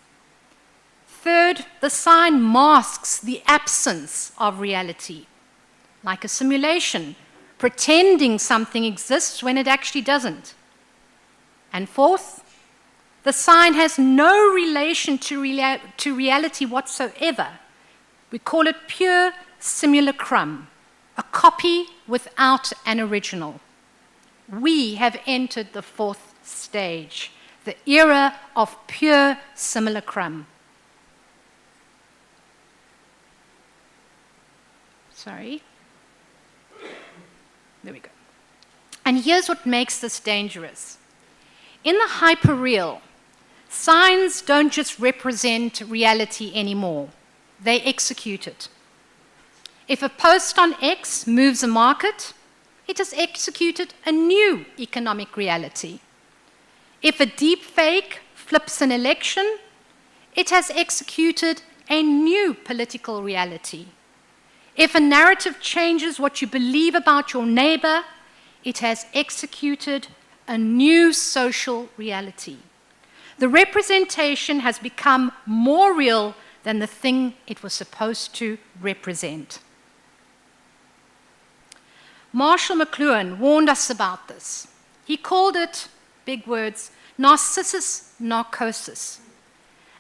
Third, the sign masks the absence of reality, like a simulation, pretending something exists when it actually doesn't. And fourth, the sign has no relation to reality whatsoever. We call it pure simulacrum, a copy without an original. We have entered the 4th stage, the era of pure simulacrum. Sorry. There we go. And here's what makes this dangerous. In the hyperreal, signs don't just represent reality anymore. They execute it. If a post on X moves a market, it has executed a new economic reality. If a deep fake flips an election, it has executed a new political reality. If a narrative changes what you believe about your neighbor, it has executed a new social reality. The representation has become more real than the thing it was supposed to represent. Marshall McLuhan warned us about this. He called it, big words, narcissus narcosis,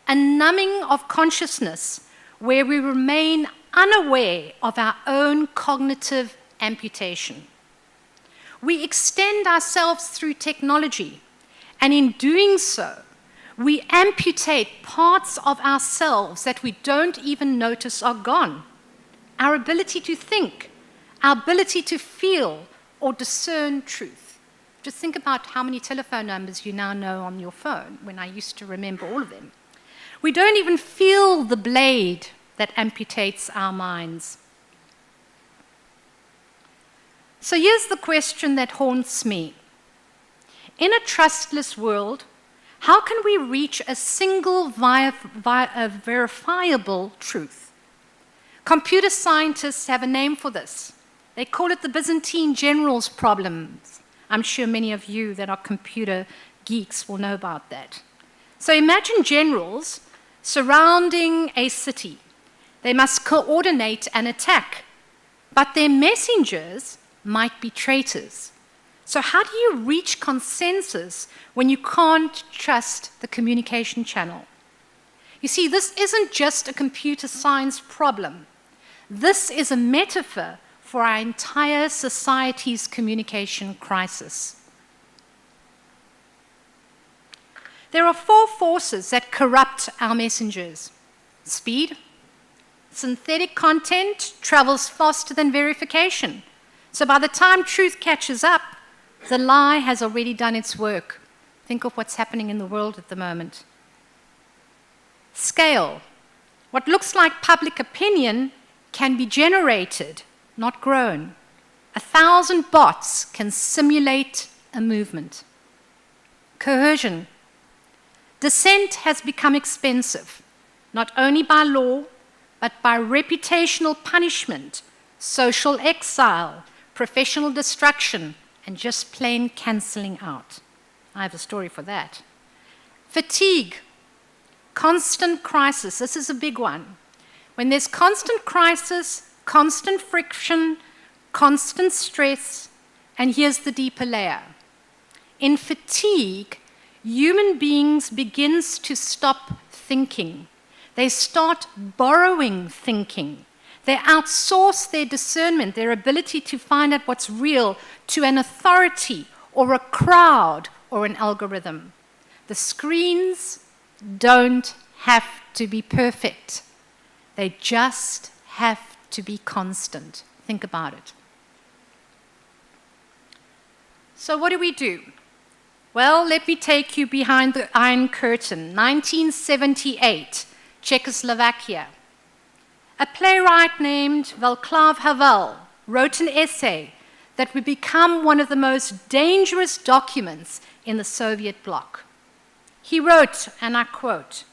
a numbing of consciousness where we remain unaware of our own cognitive amputation. We extend ourselves through technology, and in doing so, we amputate parts of ourselves that we don't even notice are gone. Our ability to think, our ability to feel or discern truth. Just think about how many telephone numbers you now know on your phone, when I used to remember all of them. We don't even feel the blade that amputates our minds. So here's the question that haunts me. In a trustless world, how can we reach a single verifiable truth? Computer scientists have a name for this. They call it the Byzantine generals' problems. I'm sure many of you that are computer geeks will know about that. So imagine generals surrounding a city. They must coordinate an attack, but their messengers might be traitors. So how do you reach consensus when you can't trust the communication channel? You see, this isn't just a computer science problem. This is a metaphor for our entire society's communication crisis. There are 4 forces that corrupt our messengers. Speed. Synthetic content travels faster than verification. So by the time truth catches up, the lie has already done its work. Think of what's happening in the world at the moment. Scale. What looks like public opinion can be generated, not grown. 1,000 bots can simulate a movement. Coercion. Dissent has become expensive, not only by law, but by reputational punishment, social exile, professional destruction, and just plain cancelling out. I have a story for that. Fatigue, constant crisis. This is a big one. When there's constant crisis, constant friction, constant stress, and here's the deeper layer. In fatigue, human beings begin to stop thinking. They start borrowing thinking. They outsource their discernment, their ability to find out what's real, to an authority or a crowd or an algorithm. The screens don't have to be perfect. They just have to be constant. Think about it. So what do? Well, let me take you behind the Iron Curtain. 1978, Czechoslovakia. A playwright named Václav Havel wrote an essay that would become one of the most dangerous documents in the Soviet bloc. He wrote, and I quote,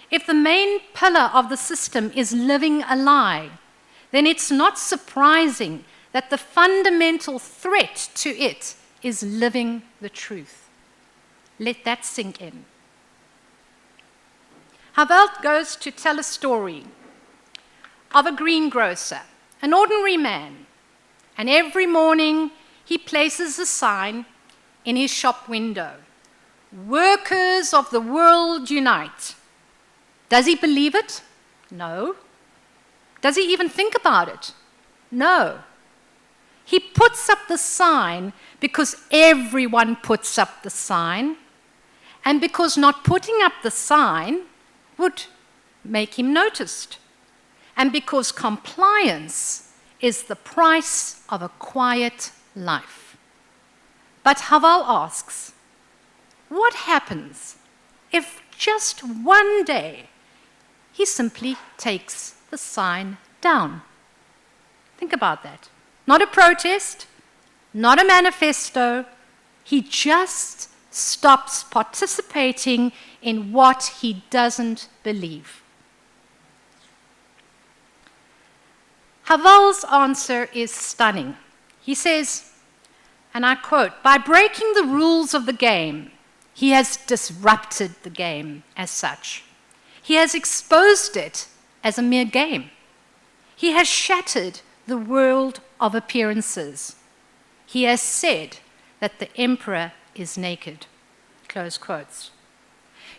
"If the main pillar of the system is living a lie, then it's not surprising that the fundamental threat to it is living the truth." Let that sink in. Havel goes to tell a story of a greengrocer, an ordinary man, and every morning he places a sign in his shop window, "Workers of the world unite." Does he believe it? No. Does he even think about it? No. He puts up the sign because everyone puts up the sign, and because not putting up the sign would make him noticed, and because compliance is the price of a quiet life. But Havel asks, what happens if just one day he simply takes the sign down? Think about that. Not a protest, not a manifesto. He just stops participating in what he doesn't believe. Havel's answer is stunning. He says, and I quote, "By breaking the rules of the game, he has disrupted the game as such. He has exposed it as a mere game. He has shattered the world of appearances. He has said that the emperor is naked." Close quotes.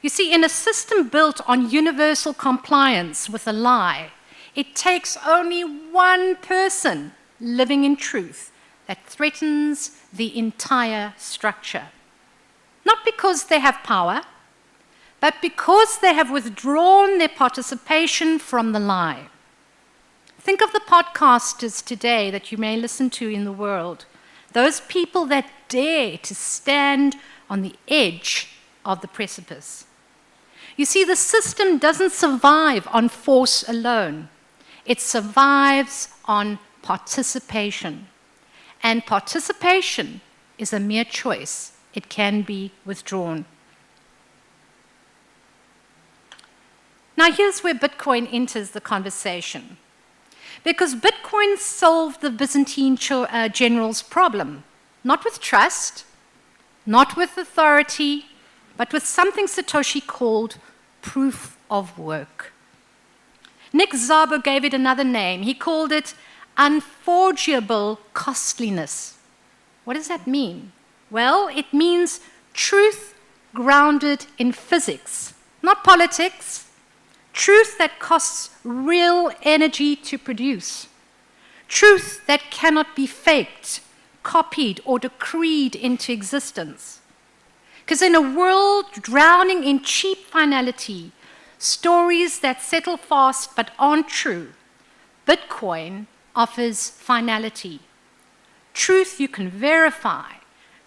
You see, in a system built on universal compliance with a lie, it takes only one person living in truth that threatens the entire structure. Not because they have power, but because they have withdrawn their participation from the lie. Think of the podcasters today that you may listen to in the world, those people that dare to stand on the edge of the precipice. You see, the system doesn't survive on force alone. It survives on participation. And participation is a mere choice. It can be withdrawn. Now here's where Bitcoin enters the conversation. Because Bitcoin solved the Byzantine general's problem, not with trust, not with authority, but with something Satoshi called proof of work. Nick Szabo gave it another name. He called it unforgeable costliness. What does that mean? Well, it means truth grounded in physics, not politics. Truth that costs real energy to produce. Truth that cannot be faked, copied, or decreed into existence. Because in a world drowning in cheap finality, stories that settle fast but aren't true, Bitcoin offers finality. Truth you can verify,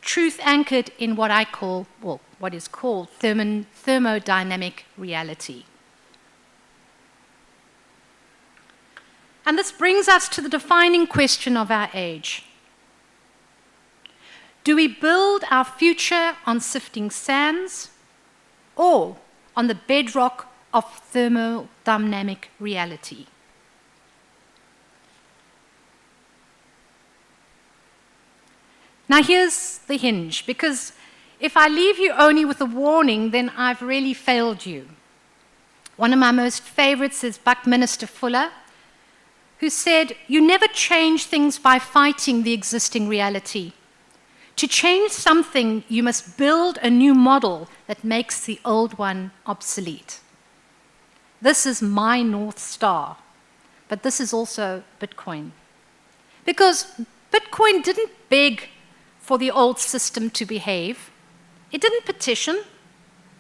truth anchored in what I call, well, what is called thermodynamic reality. And this brings us to the defining question of our age. Do we build our future on sifting sands or on the bedrock of thermodynamic reality? Now here's the hinge, because if I leave you only with a warning, then I've really failed you. One of my most favorites is Buckminster Fuller, who said, "You never change things by fighting the existing reality. To change something, you must build a new model that makes the old one obsolete." This is my North Star, but this is also Bitcoin. Because Bitcoin didn't beg for the old system to behave. It didn't petition.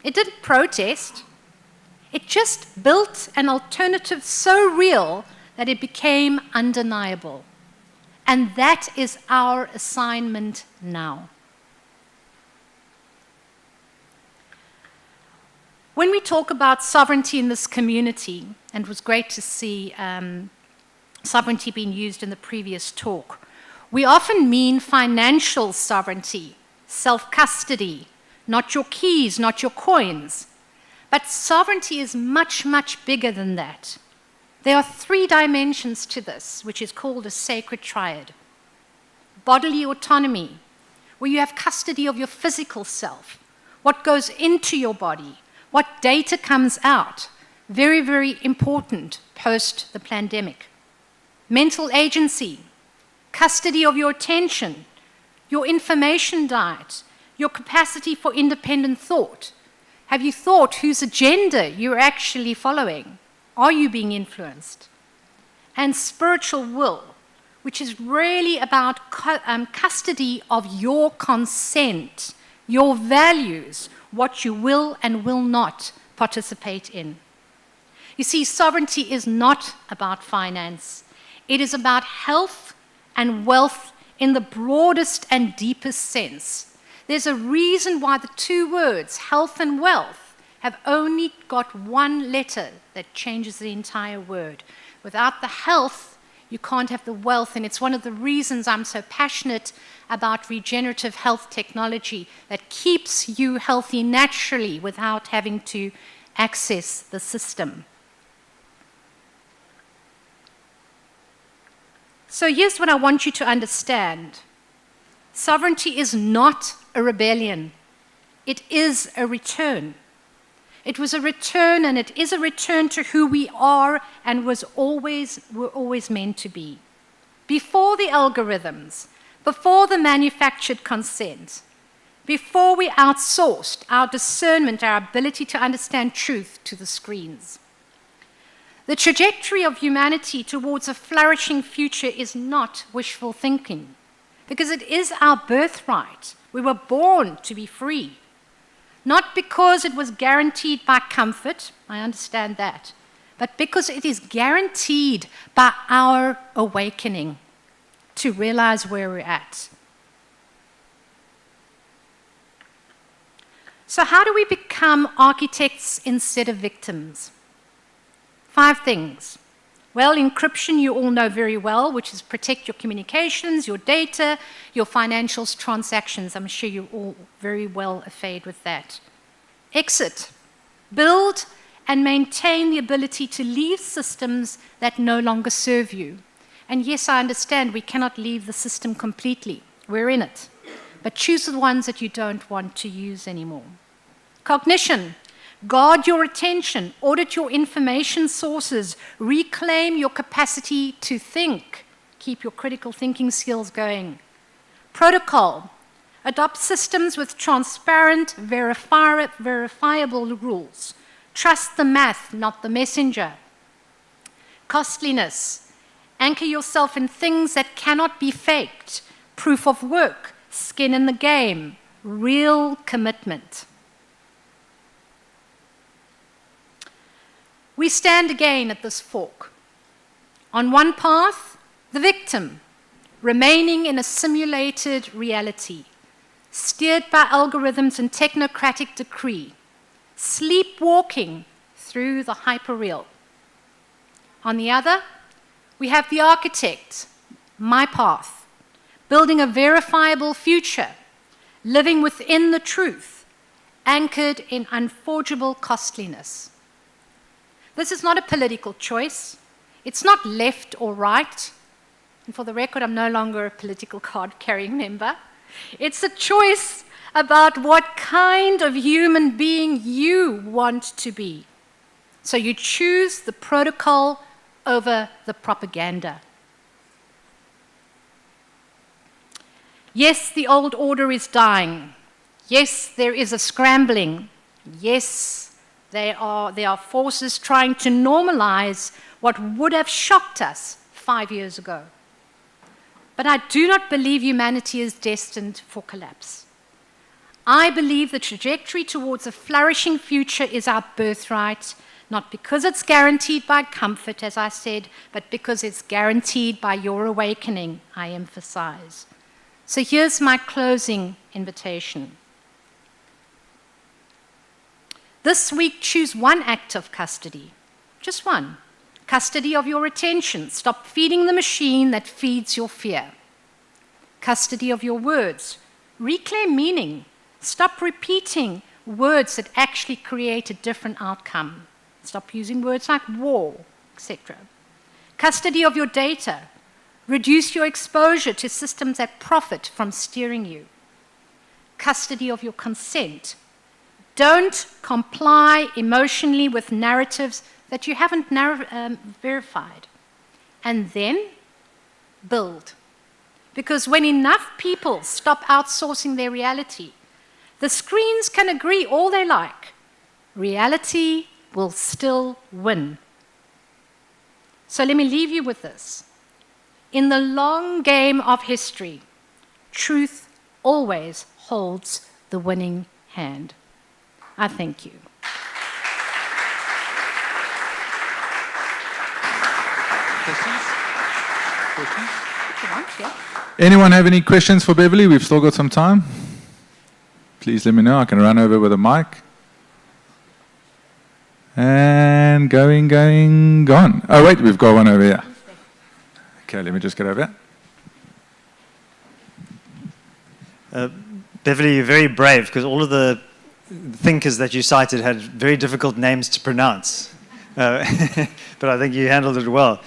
It didn't protest. It just built an alternative so real that it became undeniable. And that is our assignment now. When we talk about sovereignty in this community, and it was great to see sovereignty being used in the previous talk, we often mean financial sovereignty, self-custody, not your keys, not your coins. But sovereignty is much, much bigger than that. There are 3 dimensions to this, which is called a sacred triad. Bodily autonomy, where you have custody of your physical self, what goes into your body, what data comes out. Very, very important post the pandemic. Mental agency, custody of your attention, your information diet, your capacity for independent thought. Have you thought whose agenda you're actually following? Are you being influenced? And spiritual will, which is really about custody of your consent, your values, what you will and will not participate in. You see, sovereignty is not about finance. It is about health and wealth in the broadest and deepest sense. There's a reason why the 2 words, health and wealth, have only got 1 letter that changes the entire word. Without the health, you can't have the wealth, and it's one of the reasons I'm so passionate about regenerative health technology that keeps you healthy naturally without having to access the system. So here's what I want you to understand. Sovereignty is not a rebellion. It is a return. It was a return, and it is a return to who we are and were always meant to be. Before the algorithms, before the manufactured consent, before we outsourced our discernment, our ability to understand truth to the screens. The trajectory of humanity towards a flourishing future is not wishful thinking, because it is our birthright. We were born to be free. Not because it was guaranteed by comfort, I understand that, but because it is guaranteed by our awakening to realize where we're at. So how do we become architects instead of victims? 5 things. Well, encryption you all know very well, which is protect your communications, your data, your financials, transactions. I'm sure you're all very well afraid with that. Exit. Build and maintain the ability to leave systems that no longer serve you. And yes, I understand we cannot leave the system completely. We're in it. But choose the ones that you don't want to use anymore. Cognition. Guard your attention, audit your information sources, reclaim your capacity to think. Keep your critical thinking skills going. Protocol. Adopt systems with transparent, verifiable rules. Trust the math, not the messenger. Costliness. Anchor yourself in things that cannot be faked. Proof of work, skin in the game, real commitment. We stand again at this fork. On one path, the victim, remaining in a simulated reality, steered by algorithms and technocratic decree, sleepwalking through the hyperreal. On the other, we have the architect, my path, building a verifiable future, living within the truth, anchored in unforgeable costliness. This is not a political choice. It's not left or right. And for the record, I'm no longer a political card-carrying member. It's a choice about what kind of human being you want to be. So you choose the protocol over the propaganda. Yes, the old order is dying. Yes, there is a scrambling. Yes, there are forces trying to normalize what would have shocked us 5 years ago. But I do not believe humanity is destined for collapse. I believe the trajectory towards a flourishing future is our birthright, not because it's guaranteed by comfort, as I said, but because it's guaranteed by your awakening, I emphasize. So here's my closing invitation. This week, choose one act of custody, just one. Custody of your attention. Stop feeding the machine that feeds your fear. Custody of your words. Reclaim meaning. Stop repeating words that actually create a different outcome. Stop using words like war, etc. Custody of your data. Reduce your exposure to systems that profit from steering you. Custody of your consent. Don't comply emotionally with narratives that you haven't verified. And then build. Because when enough people stop outsourcing their reality, the screens can agree all they like. Reality will still win. So let me leave you with this. In the long game of history, truth always holds the winning hand. I thank you. Questions? Anyone have any questions for Beverly? We've still got some time. Please let me know. I can run over with a mic. And gone. Oh, wait, we've got one over here. Okay, let me just get over here. Beverly, you're very brave because all of the thinkers that you cited had very difficult names to pronounce. But I think you handled it well.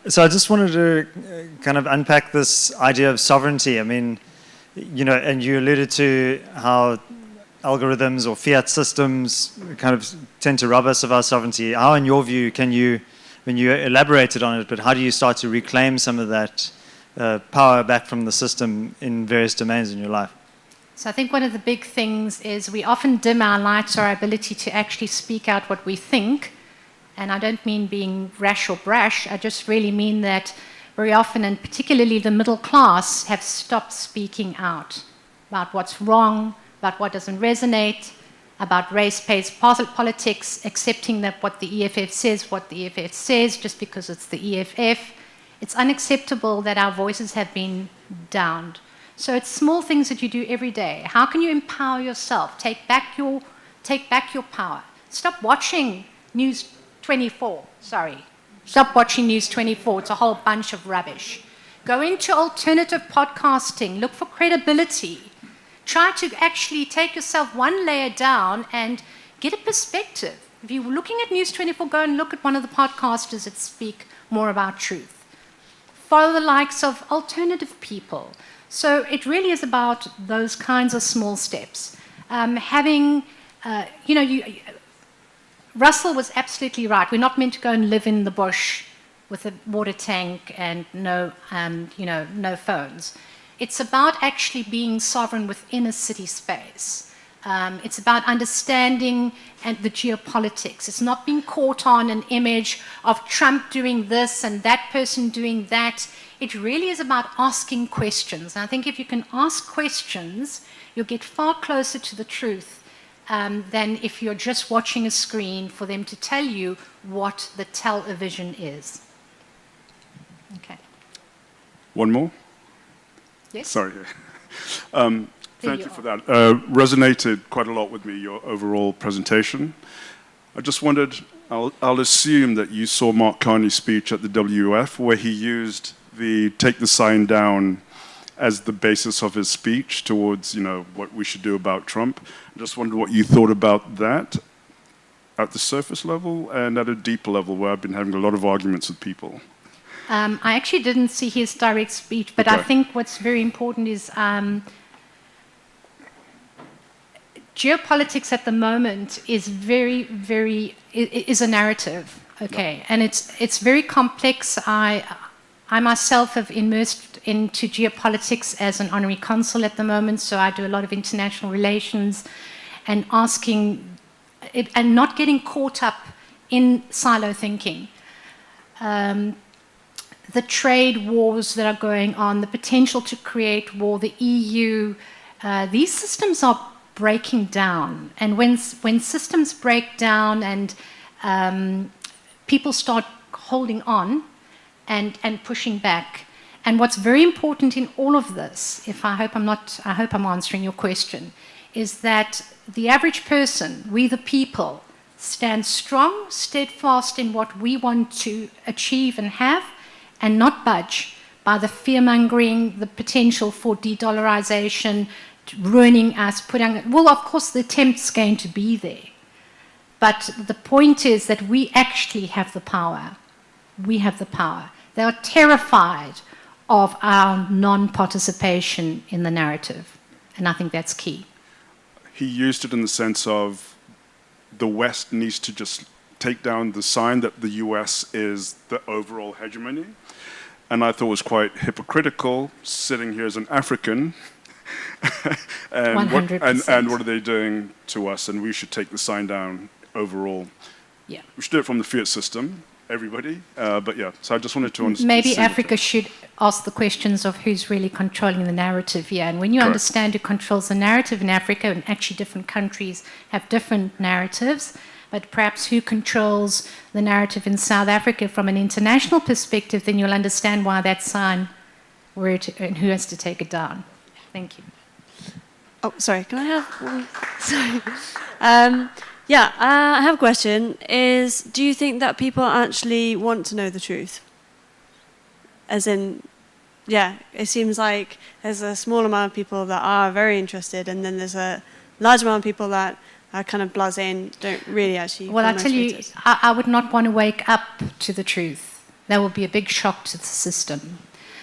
So I just wanted to kind of unpack this idea of sovereignty. I mean, you know, and you alluded to how algorithms or fiat systems kind of tend to rob us of our sovereignty. How, in your view, can you, when you elaborated on it, but how do you start to reclaim some of that power back from the system in various domains in your life? So I think one of the big things is we often dim our lights, our ability to actually speak out what we think. And I don't mean being rash or brash. I just really mean that very often, and particularly the middle class, have stopped speaking out about what's wrong, about what doesn't resonate. about race-based politics, accepting that what the EFF says, just because it's the EFF. It's unacceptable that our voices have been downed. So it's small things that you do every day. How can you empower yourself? Take back your power. Stop watching News 24, sorry. Stop watching News 24, it's a whole bunch of rubbish. Go into alternative podcasting, look for credibility. Try to actually take yourself one layer down and get a perspective. If you're looking at News 24, go and look at one of the podcasters that speak more about truth. Follow the likes of alternative people. So it really is about those kinds of small steps. Russell was absolutely right. We're not meant to go and live in the bush with a water tank and no phones. It's about actually being sovereign within a city space. It's about understanding the geopolitics. It's not being caught on an image of Trump doing this and that person doing that. It really is about asking questions. And I think if you can ask questions, you'll get far closer to the truth than if you're just watching a screen for them to tell you what the television is. Okay. One more? Yes? Sorry. Thank you for that. Resonated quite a lot with me, your overall presentation. I just wondered, I'll assume that you saw Mark Carney's speech at the WF where he used the take the sign down as the basis of his speech towards, what we should do about Trump. I just wondered what you thought about that at the surface level and at a deeper level where I've been having a lot of arguments with people. I actually didn't see his direct speech, but okay. I think what's very important is geopolitics at the moment is is a narrative, okay, yep. And it's very complex. I myself have immersed into geopolitics as an honorary consul at the moment, so I do a lot of international relations and and not getting caught up in silo thinking. The trade wars that are going on, the potential to create war, the EU, these systems are breaking down. And when systems break down and people start holding on and pushing back, and what's very important in all of this, I hope I'm answering your question, is that the average person, we the people, stand strong, steadfast in what we want to achieve and have, and not budge by the fear-mongering, the potential for de-dollarization, ruining us, well, of course, the attempt's going to be there. But the point is that we actually have the power. We have the power. They are terrified of our non-participation in the narrative, and I think that's key. He used it in the sense of the West needs to just take down the sign that the US is the overall hegemony. And I thought it was quite hypocritical, sitting here as an African, and what are they doing to us? And we should take the sign down overall. Yeah. We should do it from the fiat system, everybody. But yeah, so I just wanted to understand. Maybe Africa should ask the questions of who's really controlling the narrative here. And when you understand who controls the narrative in Africa, and actually different countries have different narratives, but perhaps who controls the narrative in South Africa from an international perspective, then you'll understand why that sign, and who has to take it down. Thank you. Oh, sorry, can I have one? Sorry. I have a question. Do you think that people actually want to know the truth? As in, it seems like there's a small amount of people that are very interested, and then there's a large amount of people that are kind of blasé and don't really actually. Well, I tell you, I would not want to wake up to the truth. That would be a big shock to the system.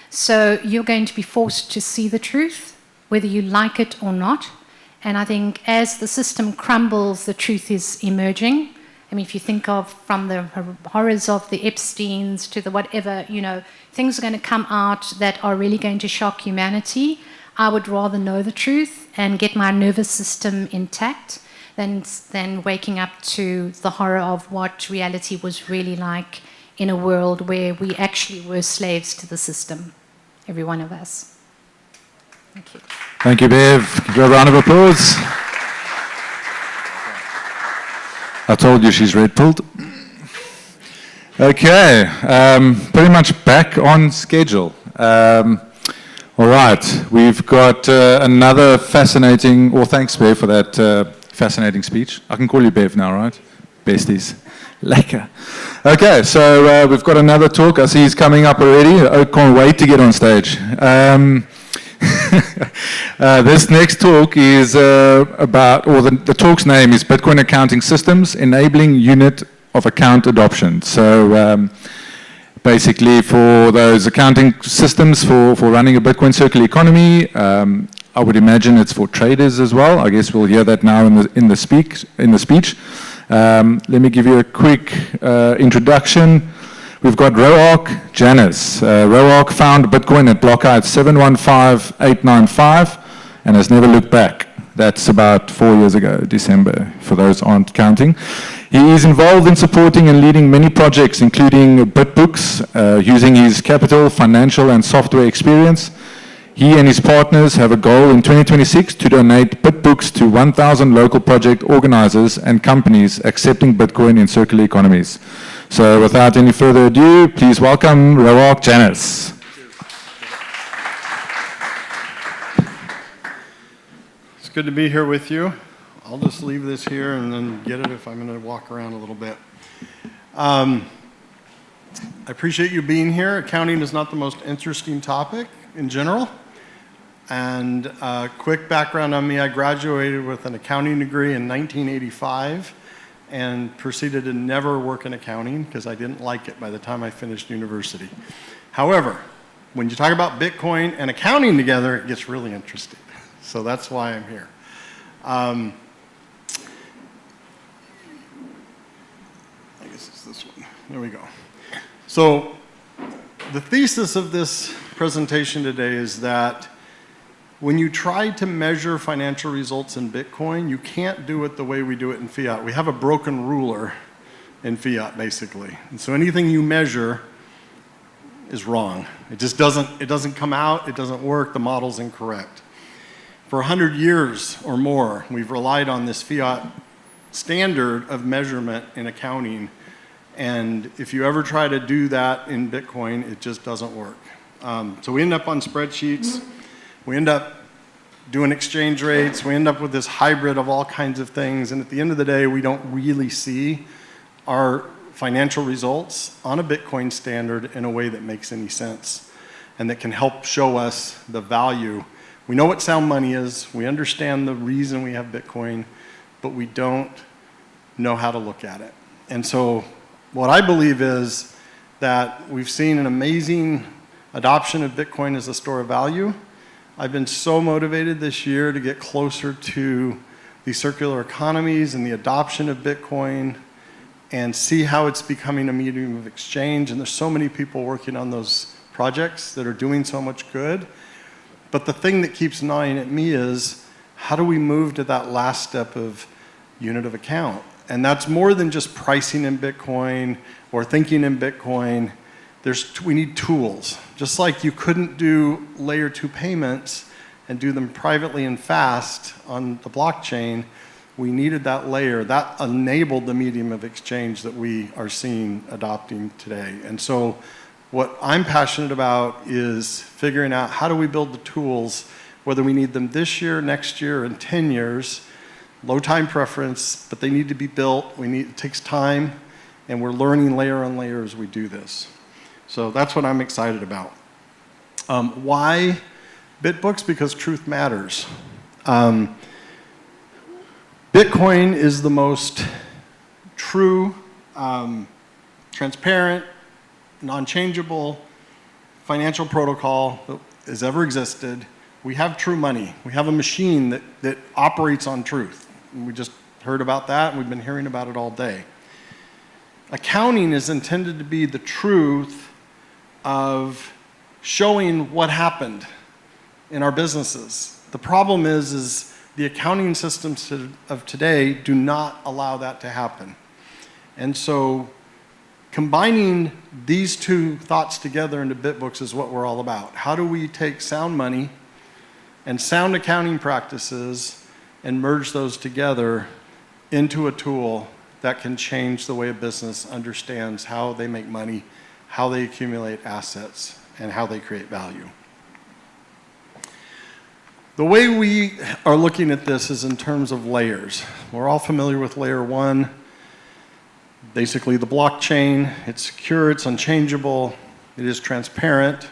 So you're going to be forced to see the truth, whether you like it or not. And I think as the system crumbles, the truth is emerging. I mean, if you think of from the horrors of the Epsteins to the whatever, things are going to come out that are really going to shock humanity. I would rather know the truth and get my nervous system intact than waking up to the horror of what reality was really like in a world where we actually were slaves to the system, every one of us. Thank you. Thank you, Bev. Give her a round of applause. I told you she's red-pilled. Okay, pretty much back on schedule. All right, we've got another fascinating, well, thanks, Bev, for that fascinating speech. I can call you Bev now, right? Besties. Lekker. Okay, so we've got another talk. I see he's coming up already. I can't wait to get on stage. This next talk is about, or the talk's name is Bitcoin Accounting Systems, Enabling Unit of Account Adoption. So basically for those accounting systems for running a Bitcoin circular economy, I would imagine it's for traders as well. I guess we'll hear that now in the speech. Let me give you a quick introduction. We've got Roark Janice. Roark found Bitcoin at block height 715895 and has never looked back. That's about 4 years ago, December, for those aren't counting. He is involved in supporting and leading many projects, including BitBooks, using his capital, financial, and software experience. He and his partners have a goal in 2026 to donate BitBooks to 1,000 local project organizers and companies accepting Bitcoin in circular economies. So without any further ado, please welcome Roark Janice. It's good to be here with you. I'll just leave this here and then get it if I'm going to walk around a little bit. I appreciate you being here. Accounting is not the most interesting topic in general. And quick background on me, I graduated with an accounting degree in 1985 and proceeded to never work in accounting because I didn't like it by the time I finished university. However, when you talk about Bitcoin and accounting together, it gets really interesting. So that's why I'm here. I guess it's this one. There we go. So the thesis of this presentation today is that when you try to measure financial results in Bitcoin, you can't do it the way we do it in fiat. We have a broken ruler in fiat, basically. And so anything you measure is wrong. It just doesn't come out, it doesn't work, the model's incorrect. For 100 years or more, we've relied on this fiat standard of measurement in accounting. And if you ever try to do that in Bitcoin, it just doesn't work. So we end up on spreadsheets. We end up doing exchange rates. We end up with this hybrid of all kinds of things. And at the end of the day, we don't really see our financial results on a Bitcoin standard in a way that makes any sense and that can help show us the value. We know what sound money is. We understand the reason we have Bitcoin, but we don't know how to look at it. And so what I believe is that we've seen an amazing adoption of Bitcoin as a store of value. I've been so motivated this year to get closer to the circular economies and the adoption of Bitcoin and see how it's becoming a medium of exchange. And there's so many people working on those projects that are doing so much good. But the thing that keeps gnawing at me is, how do we move to that last step of unit of account? And that's more than just pricing in Bitcoin or thinking in Bitcoin. We need tools. Just like you couldn't do layer 2 payments and do them privately and fast on the blockchain, we needed that layer. That enabled the medium of exchange that we are seeing adopting today. And so what I'm passionate about is figuring out how do we build the tools, whether we need them this year, next year, in 10 years, low time preference, but they need to be built. It takes time, and we're learning layer on layer as we do this. So that's what I'm excited about. Why BitBooks? Because truth matters. Bitcoin is the most true, transparent, non-changeable financial protocol that has ever existed. We have true money. We have a machine that operates on truth. And we just heard about that, and we've been hearing about it all day. Accounting is intended to be the truth of showing what happened in our businesses. The problem is the accounting systems of today do not allow that to happen. And so combining these two thoughts together into BitBooks is what we're all about. How do we take sound money and sound accounting practices and merge those together into a tool that can change the way a business understands how they make money, how they accumulate assets, and how they create value. The way we are looking at this is in terms of layers. We're all familiar with layer 1, basically the blockchain. It's secure, it's unchangeable, it is transparent.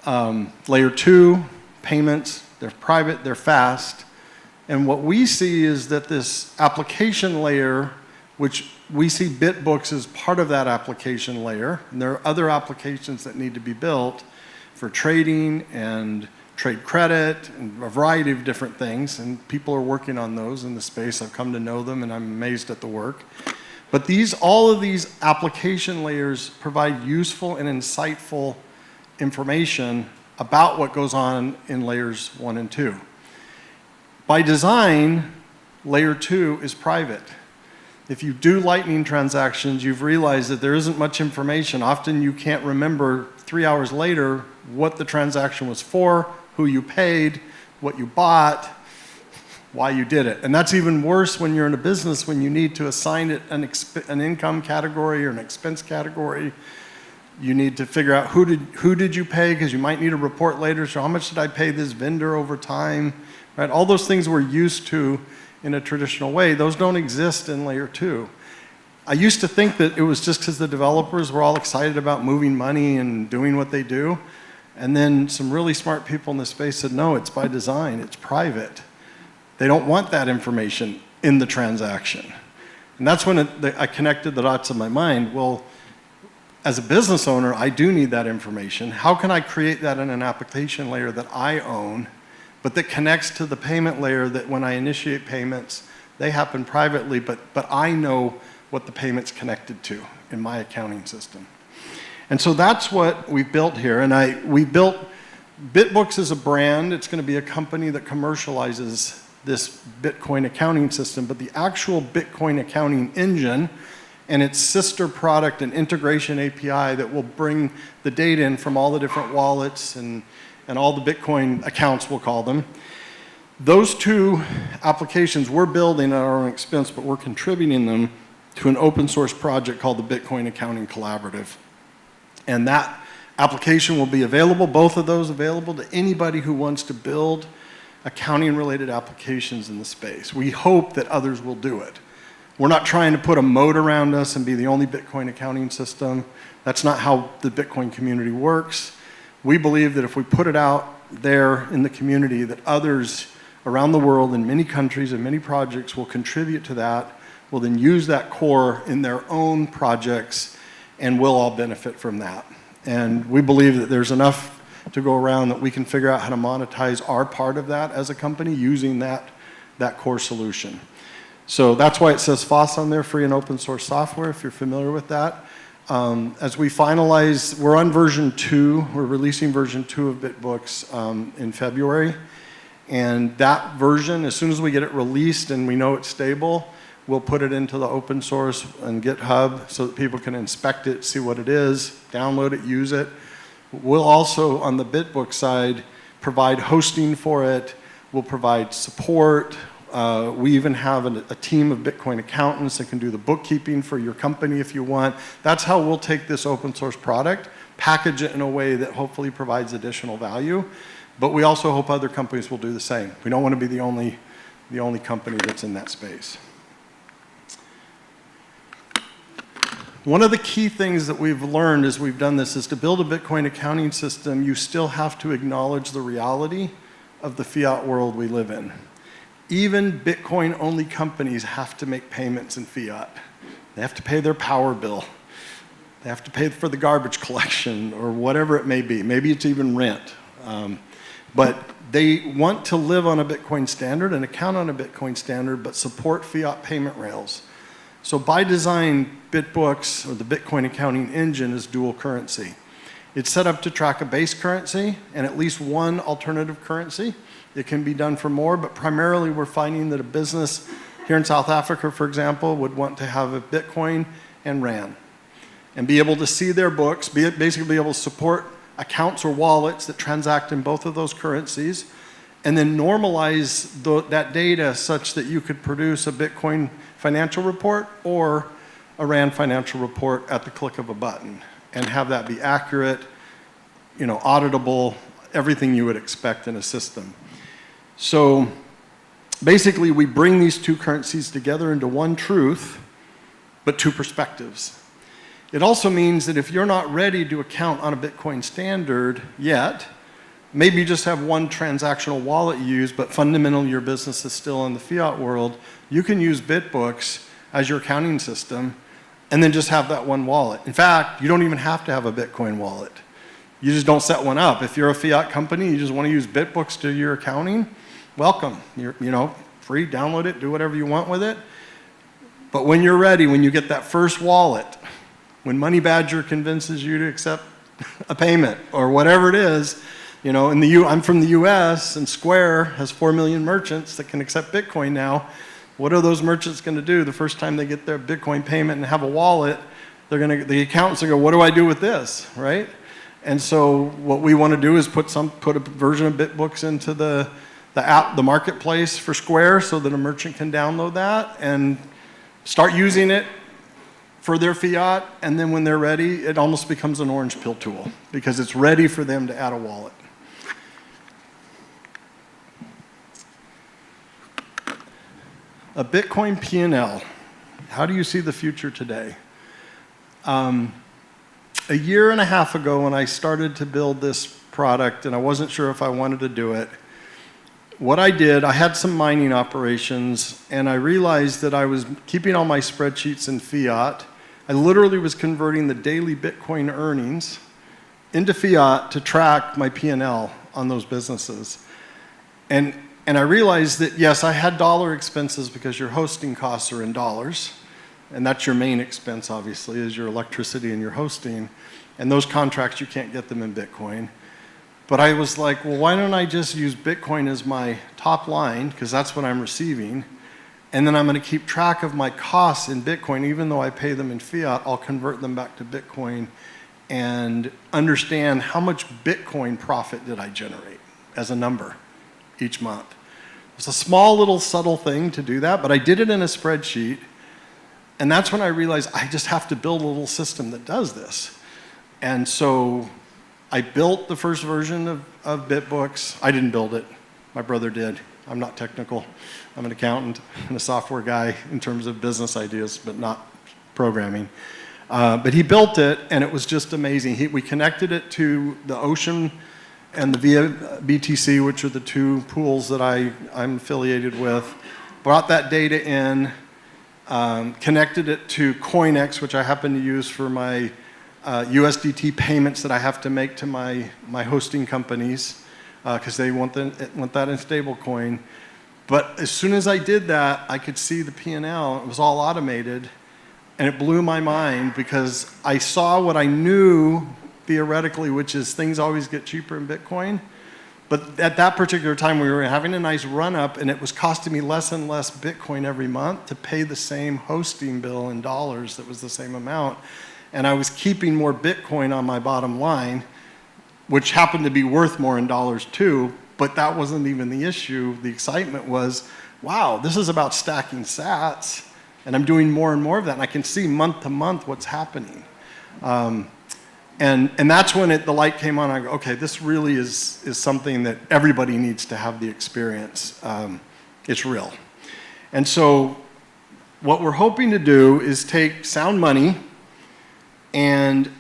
Layer 2, payments, they're private, they're fast. And what we see is that this application layer, which we see BitBooks as part of that application layer, and there are other applications that need to be built for trading and trade credit and a variety of different things, and people are working on those in the space. I've come to know them and I'm amazed at the work. But all of these application layers provide useful and insightful information about what goes on in layers 1 and 2. By design, layer 2 is private. If you do Lightning transactions, you've realized that there isn't much information. Often you can't remember 3 hours later what the transaction was for, who you paid, what you bought, why you did it. And that's even worse when you're in a business, when you need to assign it an income category or an expense category. You need to figure out who did you pay, because you might need a report later. So how much did I pay this vendor over time? Right? All those things we're used to in a traditional way, those don't exist in layer 2. I used to think that it was just because the developers were all excited about moving money and doing what they do. And then some really smart people in the space said, no, it's by design, it's private. They don't want that information in the transaction. And that's when I connected the dots in my mind. Well, as a business owner, I do need that information. How can I create that in an application layer that I own, but that connects to the payment layer, that when I initiate payments, they happen privately, but I know what the payment's connected to in my accounting system. And so that's what we built here. And we built BitBooks as a brand. It's going to be a company that commercializes this Bitcoin accounting system, but the actual Bitcoin accounting engine and its sister product and integration API that will bring the data in from all the different wallets and all the Bitcoin accounts, we'll call them. Those two applications we're building at our own expense, but we're contributing them to an open source project called the Bitcoin Accounting Collaborative. And that application will be available, both of those available to anybody who wants to build accounting related applications in the space. We hope that others will do it. We're not trying to put a moat around us and be the only Bitcoin accounting system. That's not how the Bitcoin community works. We believe that if we put it out there in the community, that others around the world in many countries and many projects will contribute to that, will then use that core in their own projects, and we'll all benefit from that. And we believe that there's enough to go around that we can figure out how to monetize our part of that as a company using that core solution. So that's why it says FOSS on there, free and open source software, if you're familiar with that. As we finalize, we're on version 2. We're releasing version 2 of BitBooks in February. And that version, as soon as we get it released and we know it's stable, we'll put it into the open source and GitHub so that people can inspect it, see what it is, download it, use it. We'll also, on the BitBook side, provide hosting for it. We'll provide support. We even have a team of Bitcoin accountants that can do the bookkeeping for your company if you want. That's how we'll take this open source product, package it in a way that hopefully provides additional value. But we also hope other companies will do the same. We don't want to be the only company that's in that space. One of the key things that we've learned as we've done this is to build a Bitcoin accounting system, you still have to acknowledge the reality of the fiat world we live in. Even Bitcoin-only companies have to make payments in fiat. They have to pay their power bill. They have to pay for the garbage collection or whatever it may be. Maybe it's even rent. But they want to live on a Bitcoin standard and account on a Bitcoin standard, but support fiat payment rails. So by design, BitBooks, or the Bitcoin accounting engine, is dual currency. It's set up to track a base currency and at least one alternative currency. It can be done for more, but primarily we're finding that a business here in South Africa, for example, would want to have a Bitcoin and Rand and be able to see their books, basically be able to support accounts or wallets that transact in both of those currencies, and then normalize that data such that you could produce a Bitcoin financial report or a RAND financial report at the click of a button and have that be accurate, auditable, everything you would expect in a system. So basically, we bring these two currencies together into one truth, but two perspectives. It also means that if you're not ready to account on a Bitcoin standard yet, maybe you just have one transactional wallet you use, but fundamentally your business is still in the fiat world, you can use BitBooks as your accounting system and then just have that one wallet. In fact, you don't even have to have a Bitcoin wallet. You just don't set one up. If you're a fiat company, you just want to use BitBooks to your accounting, welcome. You're, free, download it, do whatever you want with it. But when you're ready, when you get that first wallet, when Money Badger convinces you to accept a payment or whatever it is, I'm from the US and Square has 4 million merchants that can accept Bitcoin now. What are those merchants going to do the first time they get their Bitcoin payment and have a wallet? The accountants will go, what do I do with this, right? And so what we want to do is put a version of BitBooks into the app, the marketplace for Square, so that a merchant can download that and start using it for their fiat, and then when they're ready, it almost becomes an orange pill tool because it's ready for them to add a wallet. A Bitcoin P&L. How do you see the future today? A year and a half ago when I started to build this product, and I wasn't sure if I wanted to do it, what I did, I had some mining operations, and I realized that I was keeping all my spreadsheets in fiat. I literally was converting the daily Bitcoin earnings into fiat to track my P&L on those businesses. And I realized that, yes, I had dollar expenses because your hosting costs are in dollars, and that's your main expense, obviously, is your electricity and your hosting. And those contracts, you can't get them in Bitcoin. But I was like, well, why don't I just use Bitcoin as my top line, because that's what I'm receiving, and then I'm going to keep track of my costs in Bitcoin. Even though I pay them in fiat, I'll convert them back to Bitcoin and understand how much Bitcoin profit did I generate as a number each month. It's a small little subtle thing to do that, but I did it in a spreadsheet, and that's when I realized I just have to build a little system that does this. And so I built the first version of BitBooks. I didn't build it. My brother did. I'm not technical. I'm an accountant and a software guy in terms of business ideas, but not programming. But he built it, and it was just amazing. We connected it to the Ocean and the via BTC, which are the two pools that I'm affiliated with, brought that data in, connected it to CoinEx, which I happen to use for my USDT payments that I have to make to my hosting companies, because they want that in stablecoin. But as soon as I did that, I could see the P&L. It was all automated, and it blew my mind because I saw what I knew theoretically, which is things always get cheaper in Bitcoin. But at that particular time, we were having a nice run-up, and it was costing me less and less Bitcoin every month to pay the same hosting bill in dollars that was the same amount. And I was keeping more Bitcoin on my bottom line, which happened to be worth more in dollars too, but that wasn't even the issue. The excitement was, wow, this is about stacking sats, and I'm doing more and more of that, and I can see month to month what's happening. And that's when the light came on. I go, okay, this really is something that everybody needs to have the experience. It's real. And so what we're hoping to do is take sound money and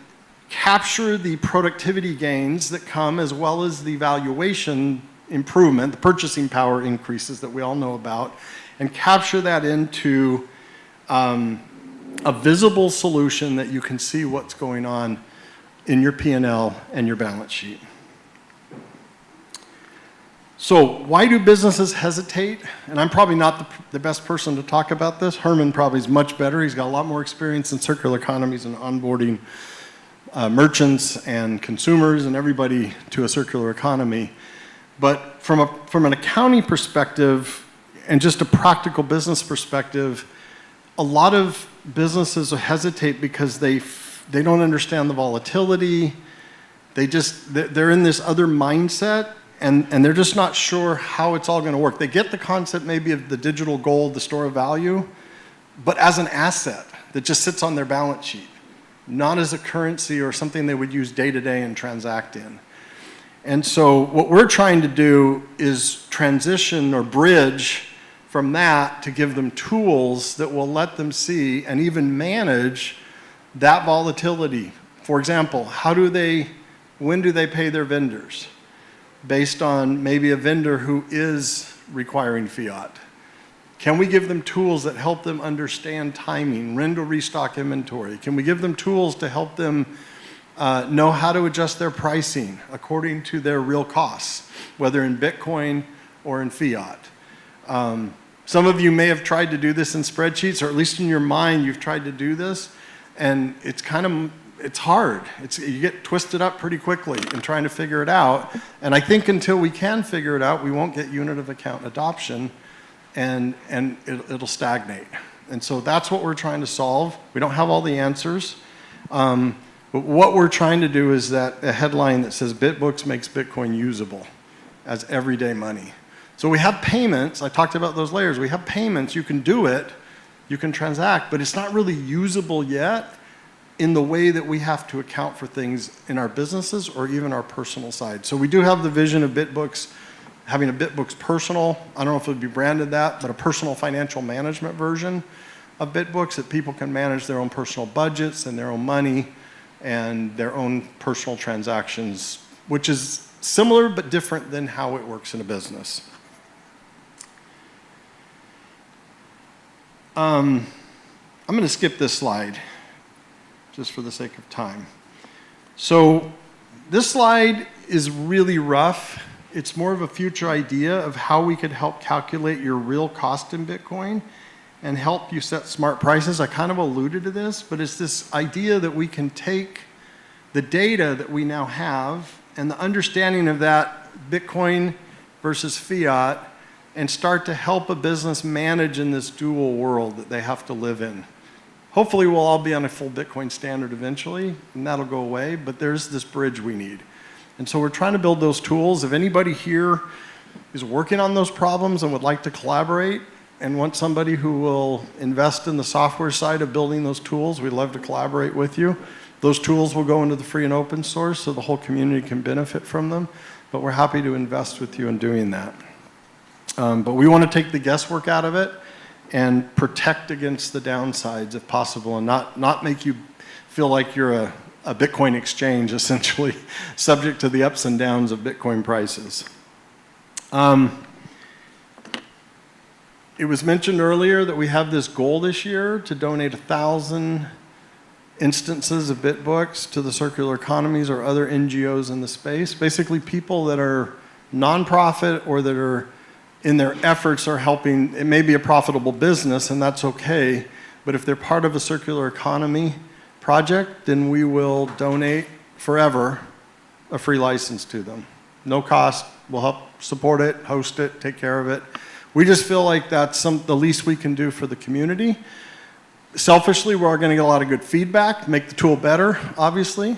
capture the productivity gains that come, as well as the valuation improvement, the purchasing power increases that we all know about, and capture that into a visible solution that you can see what's going on in your P&L and your balance sheet. So why do businesses hesitate? And I'm probably not the best person to talk about this. Herman probably is much better. He's got a lot more experience in circular economies and onboarding merchants and consumers and everybody to a circular economy. But from an accounting perspective and just a practical business perspective, a lot of businesses hesitate because they don't understand the volatility. They're in this other mindset, and they're just not sure how it's all going to work. They get the concept maybe of the digital gold, the store of value, but as an asset that just sits on their balance sheet, not as a currency or something they would use day to day and transact in. And so what we're trying to do is transition or bridge from that to give them tools that will let them see and even manage that volatility. For example, when do they pay their vendors? Based on maybe a vendor who is requiring fiat. Can we give them tools that help them understand timing, when to restock inventory? Can we give them tools to help them know how to adjust their pricing according to their real costs, whether in Bitcoin or in fiat? Some of you may have tried to do this in spreadsheets, or at least in your mind you've tried to do this, and it's hard. You get twisted up pretty quickly in trying to figure it out. And I think until we can figure it out, we won't get unit of account adoption, and it'll stagnate. And so that's what we're trying to solve. We don't have all the answers. But what we're trying to do is a headline that says BitBooks makes Bitcoin usable as everyday money. So we have payments. I talked about those layers. We have payments. You can do it. You can transact. But it's not really usable yet in the way that we have to account for things in our businesses or even our personal side. So we do have the vision of BitBooks having a BitBooks personal, I don't know if it would be branded that, but a personal financial management version of BitBooks that people can manage their own personal budgets and their own money and their own personal transactions, which is similar but different than how it works in a business. I'm going to skip this slide just for the sake of time. So this slide is really rough. It's more of a future idea of how we could help calculate your real cost in Bitcoin and help you set smart prices. I kind of alluded to this, but it's this idea that we can take the data that we now have and the understanding of that Bitcoin versus fiat and start to help a business manage in this dual world that they have to live in. Hopefully we'll all be on a full Bitcoin standard eventually, and that'll go away, but there's this bridge we need. And so we're trying to build those tools. If anybody here is working on those problems and would like to collaborate and want somebody who will invest in the software side of building those tools, we'd love to collaborate with you. Those tools will go into the free and open source so the whole community can benefit from them, but we're happy to invest with you in doing that. But we want to take the guesswork out of it and protect against the downsides if possible and not make you feel like you're a Bitcoin exchange, essentially, subject to the ups and downs of Bitcoin prices. It was mentioned earlier that we have this goal this year to donate 1,000 instances of BitBooks to the circular economies or other NGOs in the space. Basically, people that are nonprofit or that are in their efforts are helping. It may be a profitable business, and that's okay, but if they're part of a circular economy project, then we will donate forever a free license to them. No cost. We'll help support it, host it, take care of it. We just feel like that's the least we can do for the community. Selfishly, we're going to get a lot of good feedback, make the tool better, obviously.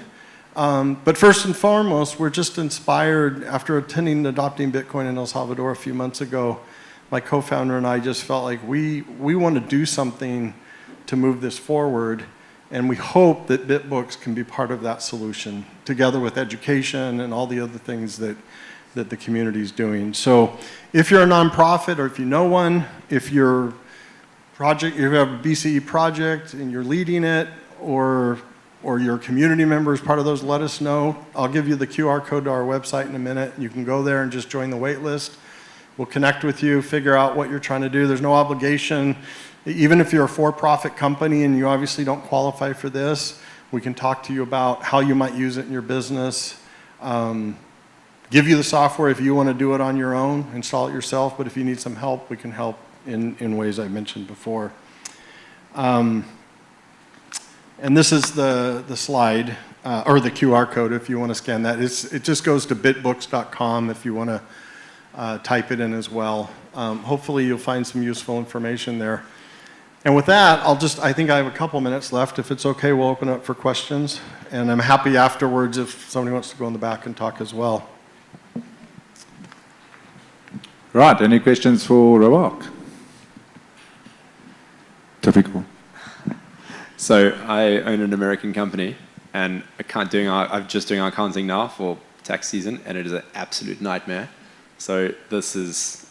But first and foremost, we're just inspired after attending and adopting Bitcoin in El Salvador a few months ago. My co-founder and I just felt like we want to do something to move this forward. And we hope that BitBooks can be part of that solution, together with education and all the other things that the community is doing. So if you're a nonprofit or if you know one, if you have a BCE project and you're leading it, or your community member is part of those, let us know. I'll give you the QR code to our website in a minute. You can go there and just join the wait list. We'll connect with you, figure out what you're trying to do. There's no obligation. Even if you're a for-profit company and you obviously don't qualify for this, we can talk to you about how you might use it in your business. Give you the software if you want to do it on your own, install it yourself, but if you need some help, we can help in ways I mentioned before. And this is the slide, or the QR code if you want to scan that. It just goes to bitbooks.com if you want to type it in as well. Hopefully you'll find some useful information there. And with that, I think I have a couple minutes left. If it's okay, we'll open up for questions. And I'm happy afterwards if somebody wants to go in the back and talk as well. Right, any questions for Rawak? Typical. So I own an American company, and I'm just doing our accounting now for tax season, and it is an absolute nightmare. So this is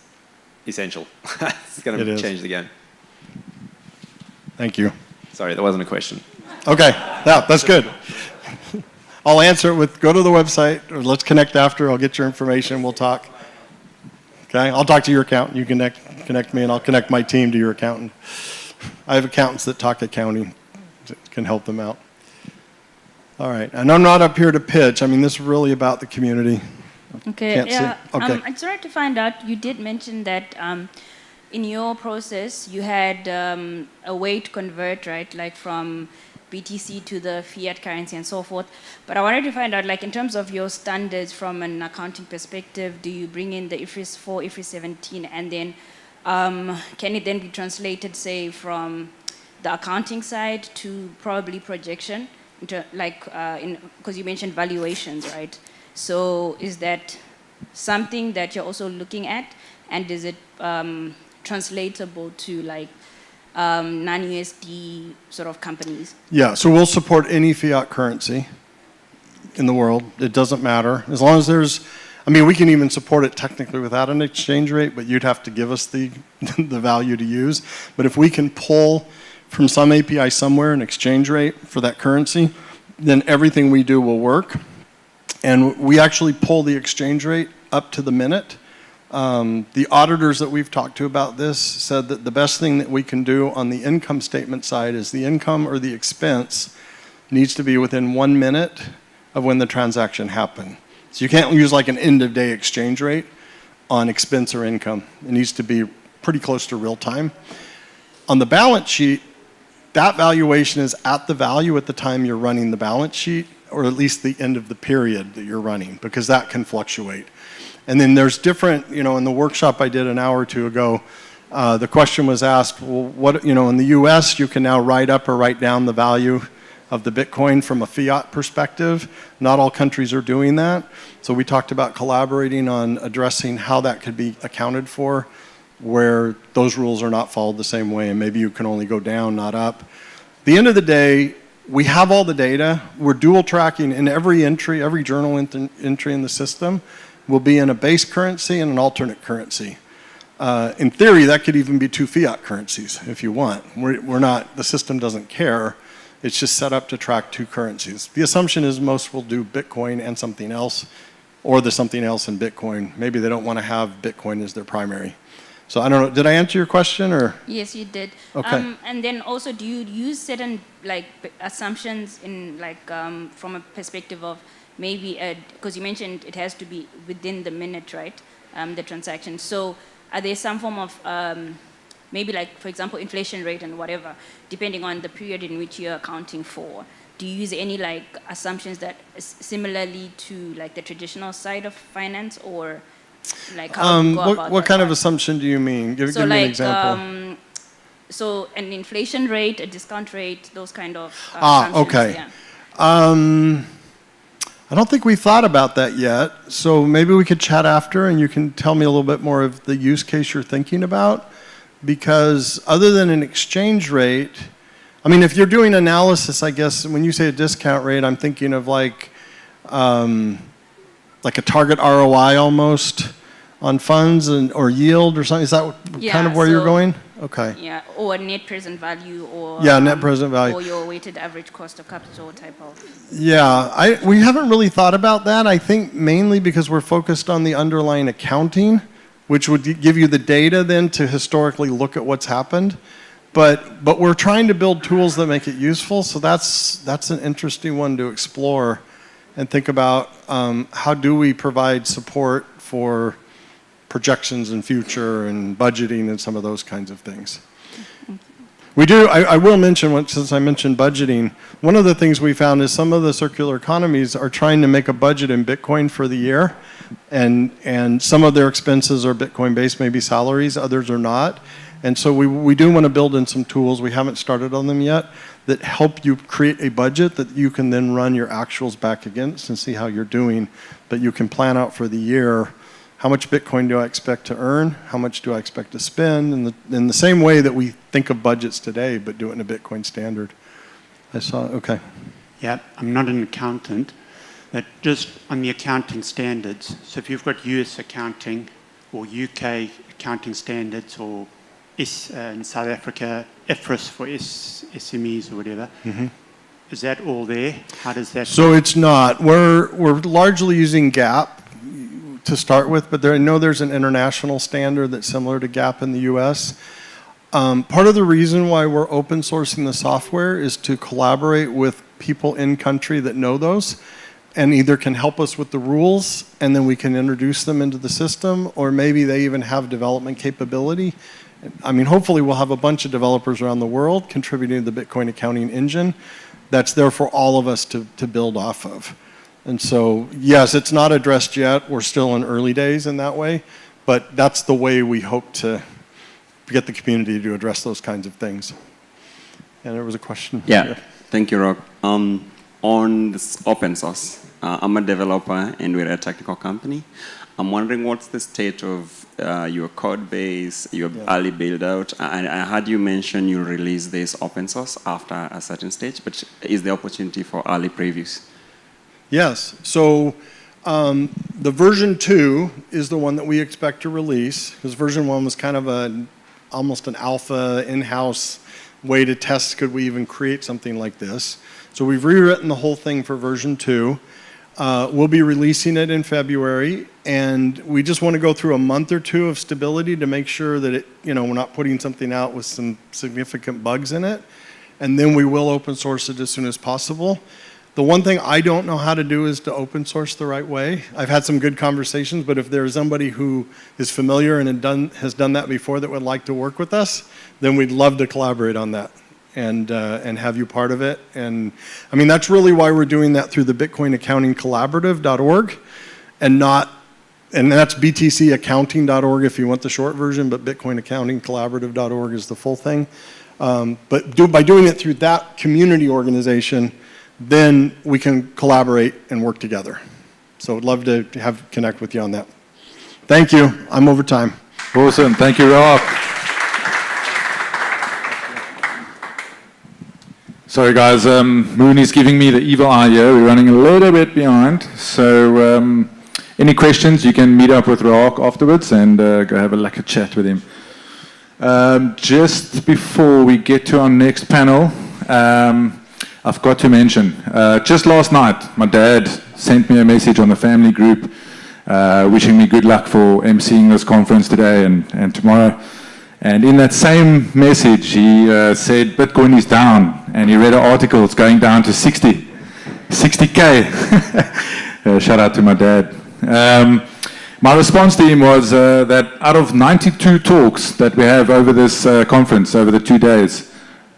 essential. It's going to change the game. Thank you. Sorry, that wasn't a question. Okay, yeah, that's good. I'll answer it with, go to the website, or let's connect after, I'll get your information, we'll talk. Okay, I'll talk to your accountant, you connect me, and I'll connect my team to your accountant. I have accountants that talk accounting, can help them out. All right, and I'm not up here to pitch, I mean, this is really about the community. Okay, Can't yeah. see. Okay. I just wanted to find out, you did mention that in your process, you had a way to convert, right, like from BTC to the fiat currency and so forth. But I wanted to find out, like in terms of your standards from an accounting perspective, do you bring in the IFRS 4, IFRS 17, and then can it then be translated, say, from the accounting side to probably projection, because you mentioned valuations, right? So is that something that you're also looking at, and is it translatable to like non-USD sort of companies? Yeah, so we'll support any fiat currency in the world. It doesn't matter. As long as there's, I mean, we can even support it technically without an exchange rate, but you'd have to give us the, the value to use. But if we can pull from some API somewhere an exchange rate for that currency, then everything we do will work. And we actually pull the exchange rate up to the minute. The auditors that we've talked to about this said that the best thing that we can do on the income statement side is the income or the expense needs to be within 1 minute of when the transaction happened. So you can't use like an end of day exchange rate on expense or income. It needs to be pretty close to real time. On the balance sheet, that valuation is at the value at the time you're running the balance sheet, or at least the end of the period that you're running, because that can fluctuate. And then there's different, you know, in the workshop I did an hour or two ago, the question was asked, well, what, you know, in the US, you can now write up or write down the value of the Bitcoin from a fiat perspective. Not all countries are doing that. So we talked about collaborating on addressing how that could be accounted for, where those rules are not followed the same way, and maybe you can only go down, not up. At the end of the day, we have all the data. We're dual tracking in every entry, every journal entry in the system will be in a base currency and an alternate currency. In theory, that could even be 2 fiat currencies if you want. We're not, the system doesn't care. It's just set up to track 2 currencies. The assumption is most will do Bitcoin and something else, or the something else in Bitcoin. Maybe they don't want to have Bitcoin as their primary. So I don't know, did I answer your question or? Yes, you did. Okay. And then also, do you use certain like assumptions in like from a perspective of maybe, because you mentioned it has to be within the minute, right? The transaction. So are there some form of maybe like, for example, inflation rate and whatever, depending on the period in which you're accounting for? Do you use any like assumptions that similarly to like the traditional side of finance, or like how do you go about what kind of assumption do you mean? Give me an example. So an inflation rate, a discount rate, those kind of assumptions. Okay. Yeah. I don't think we thought about that yet. So maybe we could chat after and you can tell me a little bit more of the use case you're thinking about. Because other than an exchange rate, I mean, if you're doing analysis, I guess when you say a discount rate, I'm thinking of like a target ROI almost on funds or yield or something. Is that kind of where you're going? Okay. Yeah, or net present value, or net present value, or your weighted average cost of capital type of. Yeah, we haven't really thought about that. I think mainly because we're focused on the underlying accounting, which would give you the data then to historically look at what's happened. But we're trying to build tools that make it useful. So that's an interesting one to explore and think about how do we provide support for projections in future and budgeting and some of those kinds of things. We do, I will mention, since I mentioned budgeting, one of the things we found is some of the circular economies are trying to make a budget in Bitcoin for the year, and some of their expenses are Bitcoin based, maybe salaries, others are not. And so we do want to build in some tools, we haven't started on them yet, that help you create a budget that you can then run your actuals back against and see how you're doing. But you can plan out for the year how much Bitcoin do I expect to earn? How much do I expect to spend? In the same way that we think of budgets today, but do it in a Bitcoin standard. I saw, okay. Yeah, I'm not an accountant, but just on the accounting standards. So if you've got US accounting or UK accounting standards, or in South Africa, IFRS for SMEs or whatever, is that all there? How does that? So it's not. We're largely using GAAP to start with, but I know there's an international standard that's similar to GAAP in the US. Part of the reason why we're open sourcing the software is to collaborate with people in country that know those and either can help us with the rules and then we can introduce them into the system, or maybe they even have development capability. I mean, hopefully we'll have a bunch of developers around the world contributing to the Bitcoin accounting engine that's there for all of us to build off of. And so, yes, it's not addressed yet. We're still in early days in that way, but that's the way we hope to get the community to address those kinds of things. And there was a question. Yeah, thank you, Rob. On this open source, I'm a developer and we're a technical company. I'm wondering what's the state of your code base, your early build out. I heard you mention you'll release this open source after a certain stage, but is there opportunity for early previews? Yes, so the version 2 is the one that we expect to release, because version 1 was kind of almost an alpha in-house way to test could we even create something like this. So we've rewritten the whole thing for version 2. We'll be releasing it in February, and we just want to go through a month or two of stability to make sure that we're not putting something out with some significant bugs in it, and then we will open source it as soon as possible. The one thing I don't know how to do is to open source the right way. I've had some good conversations, but if there's somebody who is familiar and has done that before that would like to work with us, then we'd love to collaborate on that and have you part of it. And I mean, that's really why we're doing that through the bitcoinaccountingcollaborative.org and that's btcaccounting.org if you want the short version, but bitcoinaccountingcollaborative.org is the full thing. But by doing it through that community organization, then we can collaborate and work together. So I'd love to connect with you on that. Thank you. I'm over time. Awesome. Thank you, Rob. Sorry, guys. Moon is giving me the evil eye here. We're running a little bit behind. So any questions, you can meet up with Rock afterwards and go have a chat with him. Just before we get to our next panel, I've got to mention, just last night, my dad sent me a message on the family group wishing me good luck for emceeing this conference today and tomorrow. And in that same message, he said Bitcoin is down, and he read an article, it's going down to 60K. Shout out to my dad. My response to him was that out of 92 talks that we have over this conference, over the 2 days,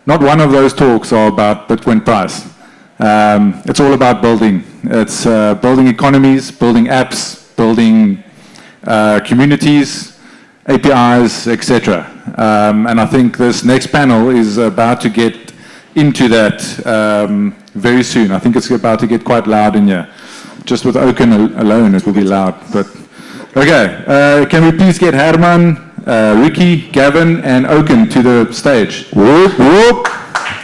not one of those talks are about Bitcoin price. It's all about building. It's building economies, building apps, building communities, APIs, etc. And I think this next panel is about to get into that very soon. I think it's about to get quite loud in here. Just with Oaken alone, it will be loud. But okay, can we please get Herman, Ricky, Gavin, and Oaken to the stage? Whoop, whoop.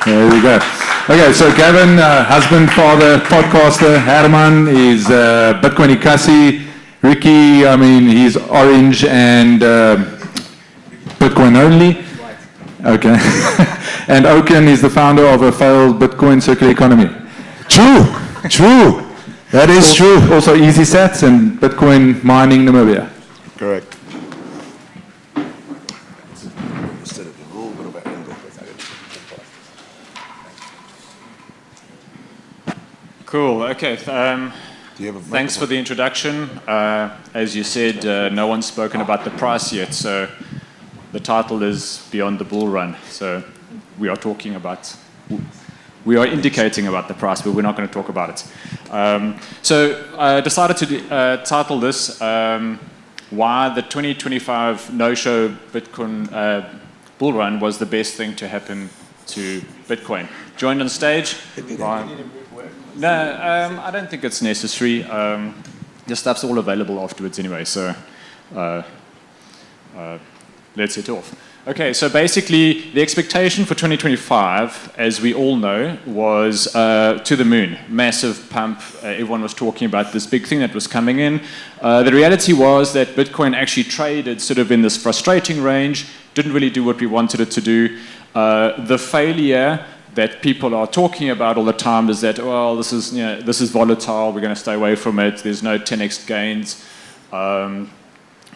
There we go. Okay, so Gavin, husband, father, podcaster. Herman is Bitcoin Ikasi. Ricky, I mean, he's orange and Bitcoin only. Okay. And Oaken is the founder of a failed Bitcoin circular economy. True. That is true. Also Easy Sats and Bitcoin mining Namibia. Correct. Cool. Okay. Thanks for the introduction. As you said, no one's spoken about the price yet, so the title is Beyond the Bull Run. So we are indicating about the price, but we're not going to talk about it. So I decided to title this Why the 2025 No-Show Bitcoin Bull Run was the best thing to happen to Bitcoin. Joined on stage by... No, I don't think it's necessary. The stuff's all available afterwards anyway, so let's hit off. Okay, so basically the expectation for 2025, as we all know, was to the moon. Massive pump. Everyone was talking about this big thing that was coming in. The reality was that Bitcoin actually traded sort of in this frustrating range, didn't really do what we wanted it to do. The failure that people are talking about all the time is that, well, this is volatile, we're going to stay away from it, there's no 10x gains.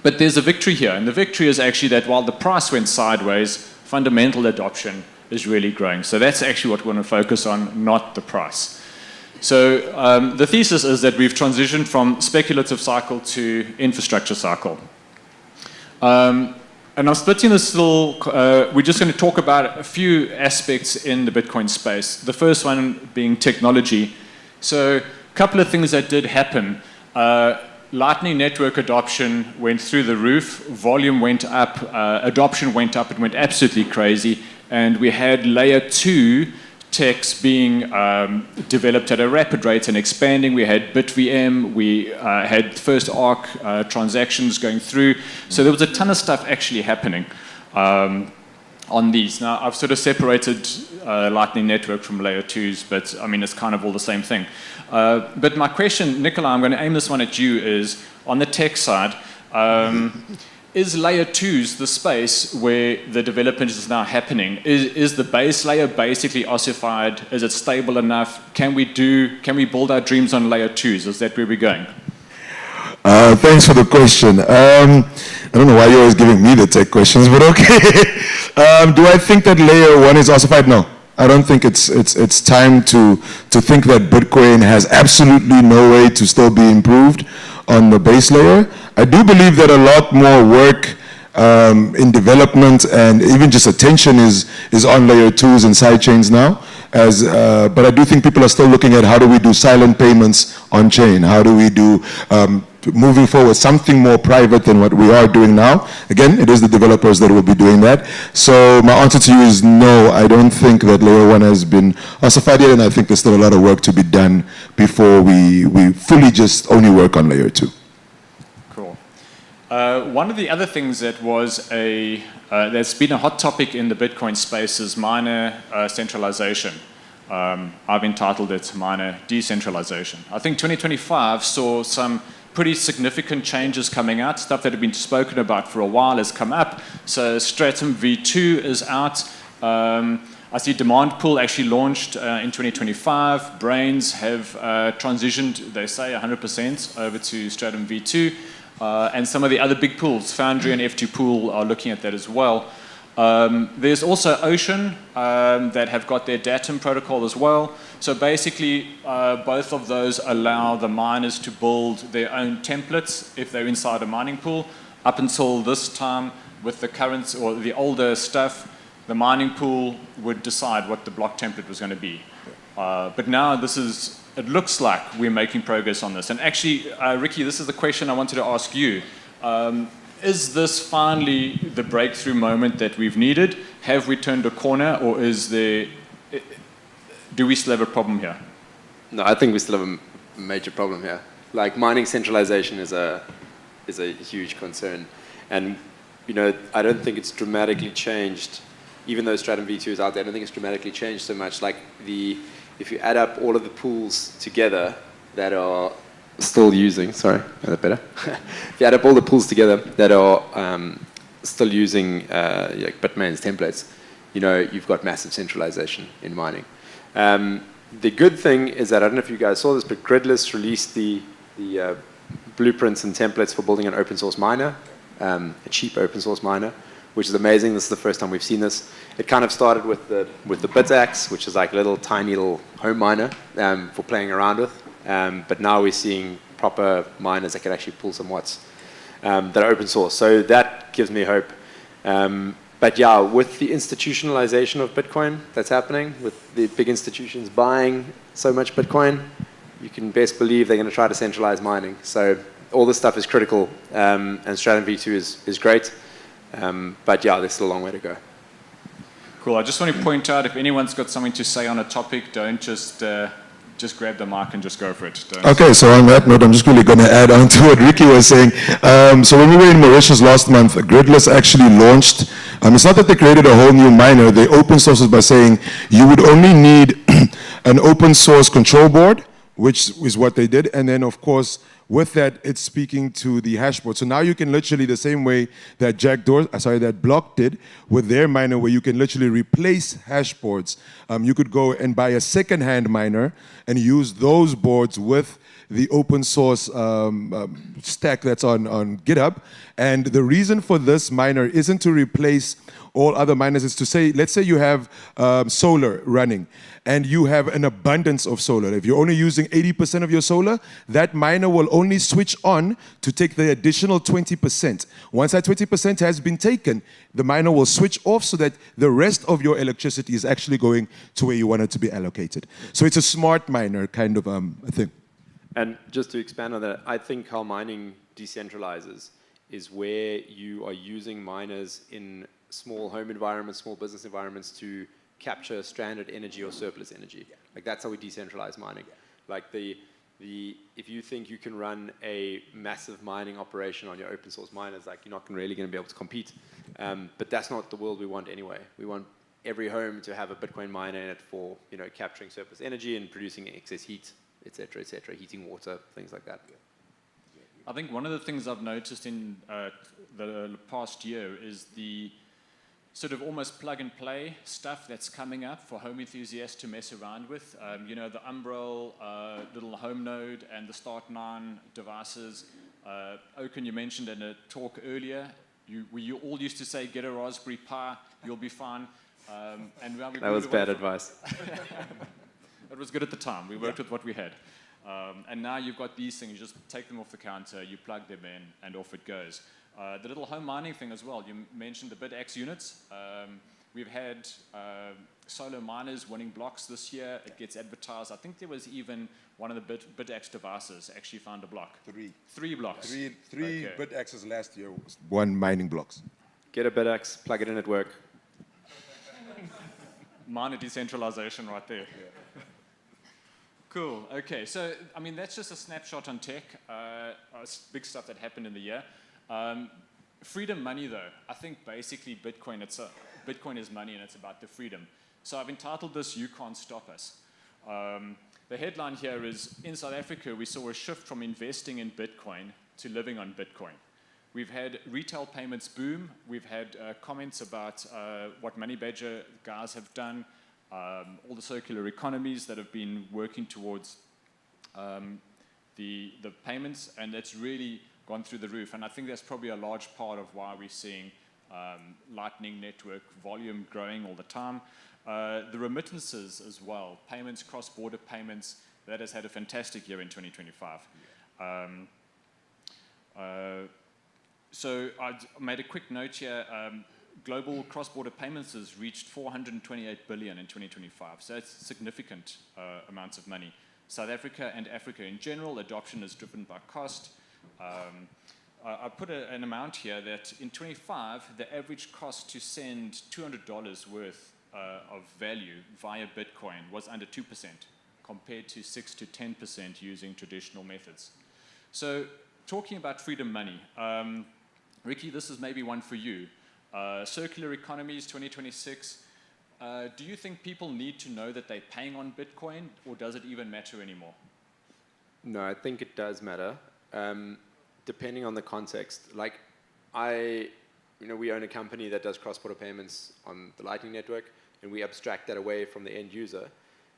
But there's a victory here, and the victory is actually that while the price went sideways, fundamental adoption is really growing. So that's actually what we want to focus on, not the price. So the thesis is that we've transitioned from speculative cycle to infrastructure cycle. And I'm splitting this little, we're just going to talk about a few aspects in the Bitcoin space. The first one being technology. So a couple of things that did happen. Lightning Network adoption went through the roof, volume went up, adoption went up, it went absolutely crazy, and we had layer 2 techs being developed at a rapid rate and expanding. We had BitVM, we had first ARC transactions going through, so there was a ton of stuff actually happening on these. Now, I've sort of separated Lightning Network from layer 2s, but I mean, it's kind of all the same thing. But my question, Nicola, I'm going to aim this one at you, is on the tech side, is layer 2s the space where the development is now happening? Is the base layer basically ossified? Is it stable enough? Can we build our dreams on layer 2s? Is that where we're going? Thanks for the question. I don't know why you're always giving me the tech questions, but okay. Do I think that layer 1 is ossified? No. I don't think it's time to think that Bitcoin has absolutely no way to still be improved on the base layer. I do believe that a lot more work in development and even just attention is on layer 2s and sidechains now. But I do think people are still looking at how do we do silent payments on chain? How do we do moving forward something more private than what we are doing now? Again, it is the developers that will be doing that. So my answer to you is no, I don't think that layer 1 has been ossified yet, and I think there's still a lot of work to be done before we fully just only work on layer 2. Cool. One of the other things that was that's been a hot topic in the Bitcoin space is miner centralization. I've entitled it Miner Decentralization. I think 2025 saw some pretty significant changes coming out. Stuff that had been spoken about for a while has come up. So Stratum V2 is out. I see Demand Pool actually launched in 2025. Brains have transitioned, they say, 100% over to Stratum V2. And some of the other big pools, Foundry and F2 Pool, are looking at that as well. There's also Ocean that have got their Datum protocol as well. So basically, both of those allow the miners to build their own templates if they're inside a mining pool. Up until this time, with the current or the older stuff, the mining pool would decide what the block template was going to be. But now it looks like we're making progress on this. And actually, Ricky, this is the question I wanted to ask you. Is this finally the breakthrough moment that we've needed? Have we turned a corner, or do we still have a problem here? No, I think we still have a major problem here. Like, mining centralization is a huge concern, and I don't think it's dramatically changed. Even though Stratum V2 is out there, I don't think it's dramatically changed so much. Like, if you add up all of the pools together that are still using, sorry, is that better? If you add up all the pools together that are still using like Bitmain's templates, you've got massive centralization in mining. The good thing is that, I don't know if you guys saw this, but Gridless released the blueprints and templates for building an open source miner, a cheap open source miner, which is amazing. This is the first time we've seen this. It kind of started with the BitAxe, which is like a tiny little home miner for playing around with. But now we're seeing proper miners that can actually pull some watts that are open source. So that gives me hope. But yeah, with the institutionalization of Bitcoin that's happening, with the big institutions buying so much Bitcoin, you can best believe they're going to try to centralize mining. So all this stuff is critical, and Stratum V2 is great. But yeah, there's still a long way to go. Cool. I just want to point out, if anyone's got something to say on a topic, don't just just grab the mic and just go for it. Okay, so on that note, I'm just really going to add on to what Ricky was saying. So when we were in Mauritius last month, Gridless actually launched, it's not that they created a whole new miner, they open sourced it by saying you would only need an open source control board, which is what they did, and then of course, with that, it's speaking to the hash board. So now you can literally, the same way that that Block did with their miner, where you can literally replace hash boards. You could go and buy a second-hand miner and use those boards with the open source stack that's on GitHub. And the reason for this miner isn't to replace all other miners, is to say, let's say you have solar running and you have an abundance of solar. If you're only using 80% of your solar, that miner will only switch on to take the additional 20%. Once that 20% has been taken, the miner will switch off so that the rest of your electricity is actually going to where you want it to be allocated. So it's a smart miner kind of thing. And just to expand on that, I think how mining decentralizes is where you are using miners in small home environments, small business environments to capture stranded energy or surplus energy. Like that's how we decentralize mining. Like if you think you can run a massive mining operation on your open source miners, like you're not really going to be able to compete. But that's not the world we want anyway. We want every home to have a Bitcoin miner in it for capturing surplus energy and producing excess heat, etc., heating water, things like that. I think one of the things I've noticed in the past year is the sort of almost plug and play stuff that's coming up for home enthusiasts to mess around with. The Umbrel little home node and the Start9 devices. Oken, you mentioned in a talk earlier, you all used to say, get a Raspberry Pi, you'll be fine. That was bad advice. It was good at the time. We worked with what we had. And now you've got these things, you just take them off the counter, you plug them in, and off it goes. The little home mining thing as well, you mentioned the BitX units. We've had solar miners winning blocks this year. It gets advertised. I think there was even one of the BitX devices actually found a block. Three blocks. Three BitXs last year won mining blocks. Get a BitX, plug it in at work. Miner decentralization right there. Yeah. Cool. Okay. So, that's just a snapshot on tech. Big stuff that happened in the year. Freedom money, though. I think basically Bitcoin is money, and it's about the freedom. So I've entitled this, You Can't Stop Us. The headline here is, in South Africa, we saw a shift from investing in Bitcoin to living on Bitcoin. We've had retail payments boom. We've had comments about what Money Badger guys have done, all the circular economies that have been working towards the payments, and that's really gone through the roof. And I think that's probably a large part of why we're seeing Lightning Network volume growing all the time. The remittances as well, payments, cross-border payments, that has had a fantastic year in 2025. So I made a quick note here. Global cross-border payments has reached 428 billion in 2025. So it's significant amounts of money. South Africa and Africa in general, adoption is driven by cost. I put an amount here that in 25, the average cost to send $200 worth of value via Bitcoin was under 2%, compared to 6 to 10% using traditional methods. So talking about freedom money, Ricky, this is maybe one for you. Circular economies 2026. Do you think people need to know that they're paying on Bitcoin, or does it even matter anymore? No, I think it does matter. Depending on the context. Like, we own a company that does cross-border payments on the Lightning Network, and we abstract that away from the end user.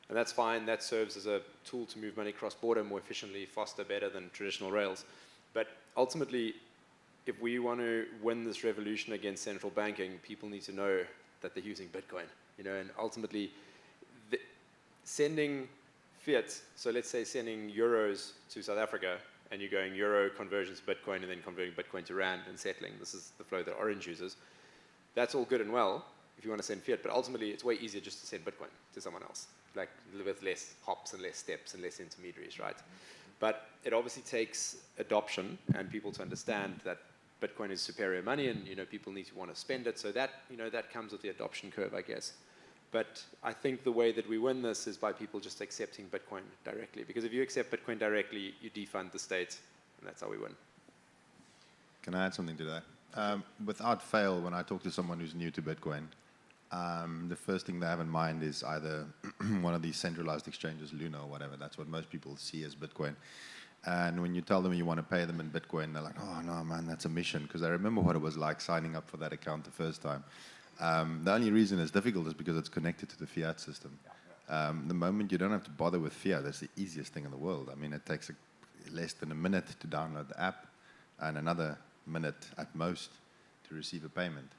And that's fine. That serves as a tool to move money cross-border more efficiently, faster, better than traditional rails. But ultimately, if we want to win this revolution against central banking, people need to know that they're using Bitcoin. And ultimately, sending fiat, so let's say sending euros to South Africa, and you're going euro conversion to Bitcoin and then converting Bitcoin to Rand and settling. This is the flow that Orange uses. That's all good and well if you want to send fiat, but ultimately it's way easier just to send Bitcoin to someone else, like with less hops and less steps and less intermediaries, right? But it obviously takes adoption and people to understand that Bitcoin is superior money, and people need to want to spend it. So that that comes with the adoption curve, I guess. But I think the way that we win this is by people just accepting Bitcoin directly. Because if you accept Bitcoin directly, you defund the state, and that's how we win. Can I add something to that? Without fail, when I talk to someone who's new to Bitcoin, the first thing they have in mind is either one of these centralized exchanges, Luna or whatever. That's what most people see as Bitcoin. And when you tell them you want to pay them in Bitcoin, they're like, oh, no, man, that's a mission. Because I remember what it was like signing up for that account the first time. The only reason it's difficult is because it's connected to the fiat system. The moment you don't have to bother with fiat, that's the easiest thing in the world. I mean, it takes less than a minute to download the app and another minute at most to receive a payment.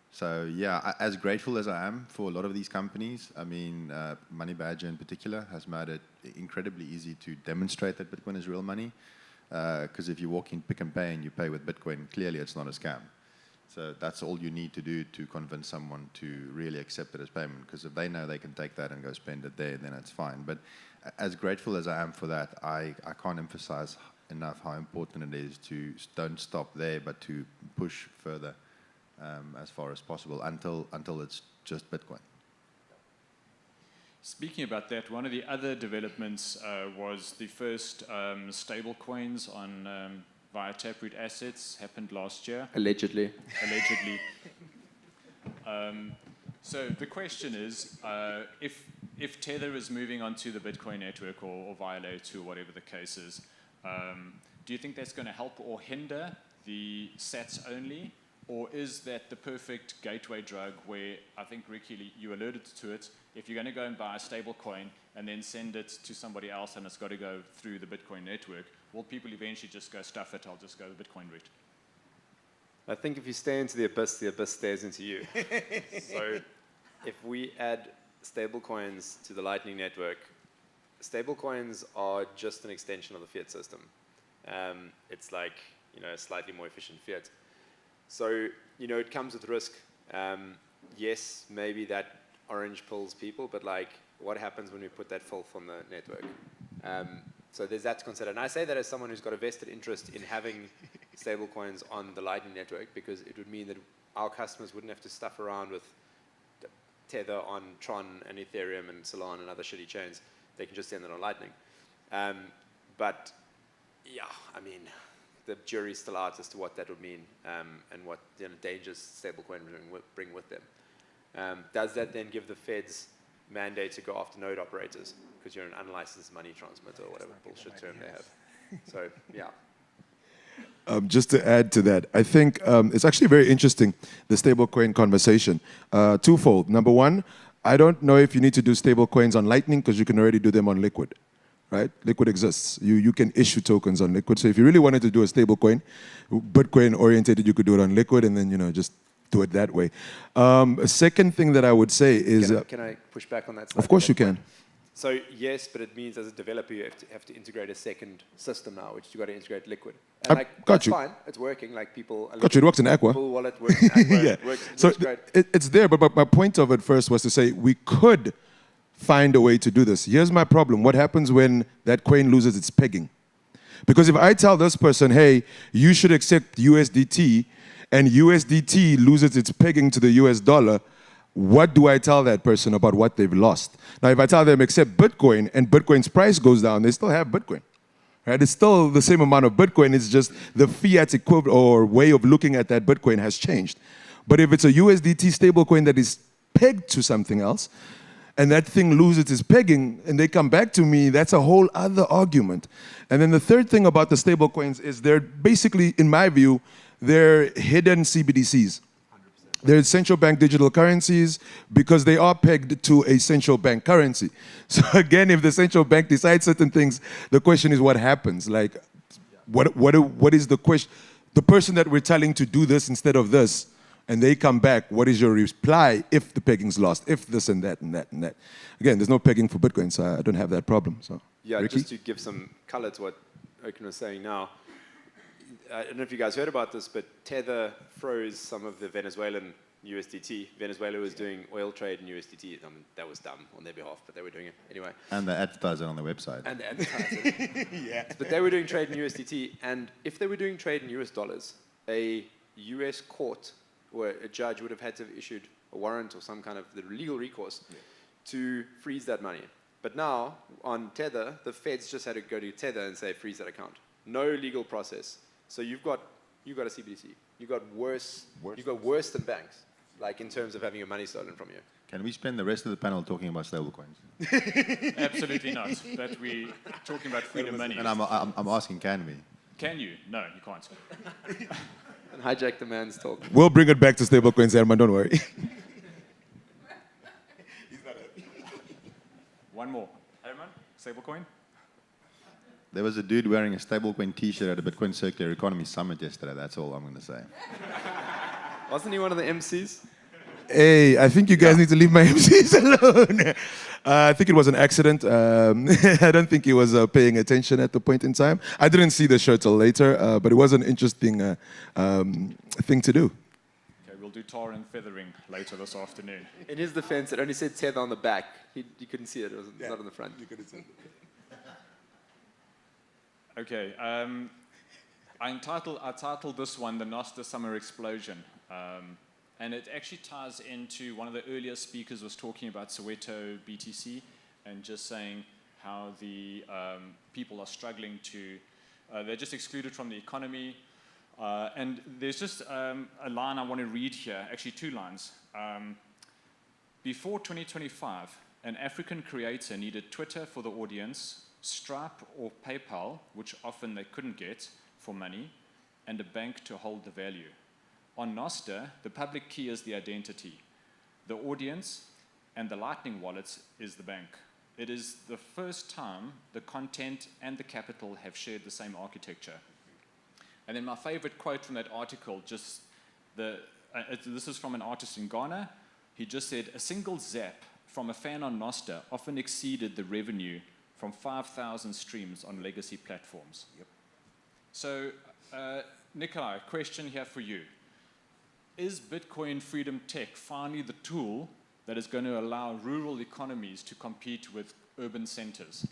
So yeah, as grateful as I am for a lot of these companies, I mean, Money Badger in particular has made it incredibly easy to demonstrate that Bitcoin is real money. Because if you walk in Pick and Pay and you pay with Bitcoin, clearly it's not a scam. So that's all you need to do to convince someone to really accept it as payment. Because if they know they can take that and go spend it there, then it's fine. But as grateful as I am for that, I can't emphasize enough how important it is to don't stop there, but to push further as far as possible until it's just Bitcoin. Speaking about that, one of the other developments was the first stable coins on via Taproot assets happened last year. Allegedly. Allegedly. So the question is, if Tether is moving onto the Bitcoin network or via Layer 2 or whatever the case is, do you think that's going to help or hinder the sats only? Or is that the perfect gateway drug where, I think, Ricky, you alluded to it, if you're going to go and buy a stable coin and then send it to somebody else and it's got to go through the Bitcoin network, will people eventually just go, stuff it, I'll just go the Bitcoin route? I think if you stay into the abyss stays into you. So if we add stablecoins to the Lightning Network, stablecoins are just an extension of the fiat system. It's like, a slightly more efficient fiat. So, it comes with risk. Yes, maybe that orange pulls people, but what happens when we put that filth on the network? So there's that to consider. And I say that as someone who's got a vested interest in having stablecoins on the Lightning Network, because it would mean that our customers wouldn't have to stuff around with Tether on Tron and Ethereum and Solana and other shitty chains. They can just send it on Lightning. But yeah, I mean, the jury's still out as to what that would mean and what dangers stablecoin bring with them. Does that then give the feds mandate to go after node operators because you're an unlicensed money transmitter or whatever bullshit term they have? So yeah. Just to add to that, I think it's actually very interesting, the stablecoin conversation. Twofold. Number one, I don't know if you need to do stablecoins on Lightning because you can already do them on Liquid. Right? Liquid exists. You can issue tokens on Liquid. So if you really wanted to do a stablecoin, Bitcoin oriented, you could do it on Liquid and then just do it that way. A second thing that I would say is... Can I push back on that? Of course you can. So yes, but it means as a developer you have to integrate a second system now, which you've got to integrate Liquid. And that's fine. It's working. People... Got you. It works in Aqua. Full wallet works in Aqua. Yeah. It works great. It's there, but my point of it first was to say we could find a way to do this. Here's my problem. What happens when that coin loses its pegging? Because if I tell this person, hey, you should accept USDT, and USDT loses its pegging to the US dollar, what do I tell that person about what they've lost? Now, if I tell them accept Bitcoin and Bitcoin's price goes down, they still have Bitcoin. Right? It's still the same amount of Bitcoin. It's just the fiat equivalent or way of looking at that Bitcoin has changed. But if it's a USDT stablecoin that is pegged to something else, and that thing loses its pegging, and they come back to me, that's a whole other argument. And then the third thing about the stablecoins is they're basically, in my view, they're hidden CBDCs. 100%. They're central bank digital currencies because they are pegged to a central bank currency. So again, if the central bank decides certain things, the question is what happens? What is the question? The person that we're telling to do this instead of this, and they come back, what is your reply if the pegging's lost, if this and that and that and that? Again, there's no pegging for Bitcoin, so I don't have that problem. So, yeah, Ricky? just to give some color to what Oken was saying now, I don't know if you guys heard about this, but Tether froze some of the Venezuelan USDT. Venezuela was doing oil trade in USDT. I mean, that was dumb on their behalf, but they were doing it anyway. And they advertise it on their website. And they advertise it. Yeah. But they were doing trade in USDT, and if they were doing trade in US dollars, a US court or a judge would have had to have issued a warrant or some kind of the legal recourse to freeze that money. But now, on Tether, the feds just had to go to Tether and say, freeze that account. No legal process. So you've got a CBDC. You've got worse than banks, like in terms of having your money stolen from you. Can we spend the rest of the panel talking about stablecoins? Absolutely not. But we're talking about freedom money. And I'm asking, can we? Can you? No, you can't. And hijack the man's talk. We'll bring it back to stablecoins, Herman, don't worry. One more. Herman, stablecoin? There was a dude wearing a stablecoin T-shirt at a Bitcoin Circular Economy Summit yesterday. That's all I'm going to say. Wasn't he one of the MCs? Hey, I think you guys need to leave my MCs alone. I think it was an accident. I don't think he was paying attention at the point in time. I didn't see the shirt till later, but it was an interesting thing to do. Okay, we'll do tar and feathering later this afternoon. In his defense, it only said Tether on the back. You couldn't see it. It was not on the front. You couldn't see it. Okay, I titled this one, The Noster Summer Explosion. And it actually ties into one of the earlier speakers was talking about Soweto BTC and just saying how the people are struggling to, they're just excluded from the economy. And there's just a line I want to read here, actually 2 lines. Before 2025, an African creator needed Twitter for the audience, Stripe or PayPal, which often they couldn't get for money, and a bank to hold the value. On Noster, the public key is the identity. The audience and the Lightning wallets is the bank. It is the first time the content and the capital have shared the same architecture. And then my favorite quote from that article, this is from an artist in Ghana. He just said, a single zap from a fan on Noster often exceeded the revenue from 5,000 streams on legacy platforms. Yep. So, Nikolai, question here for you. Is Bitcoin Freedom Tech finally the tool that is going to allow rural economies to compete with urban centers?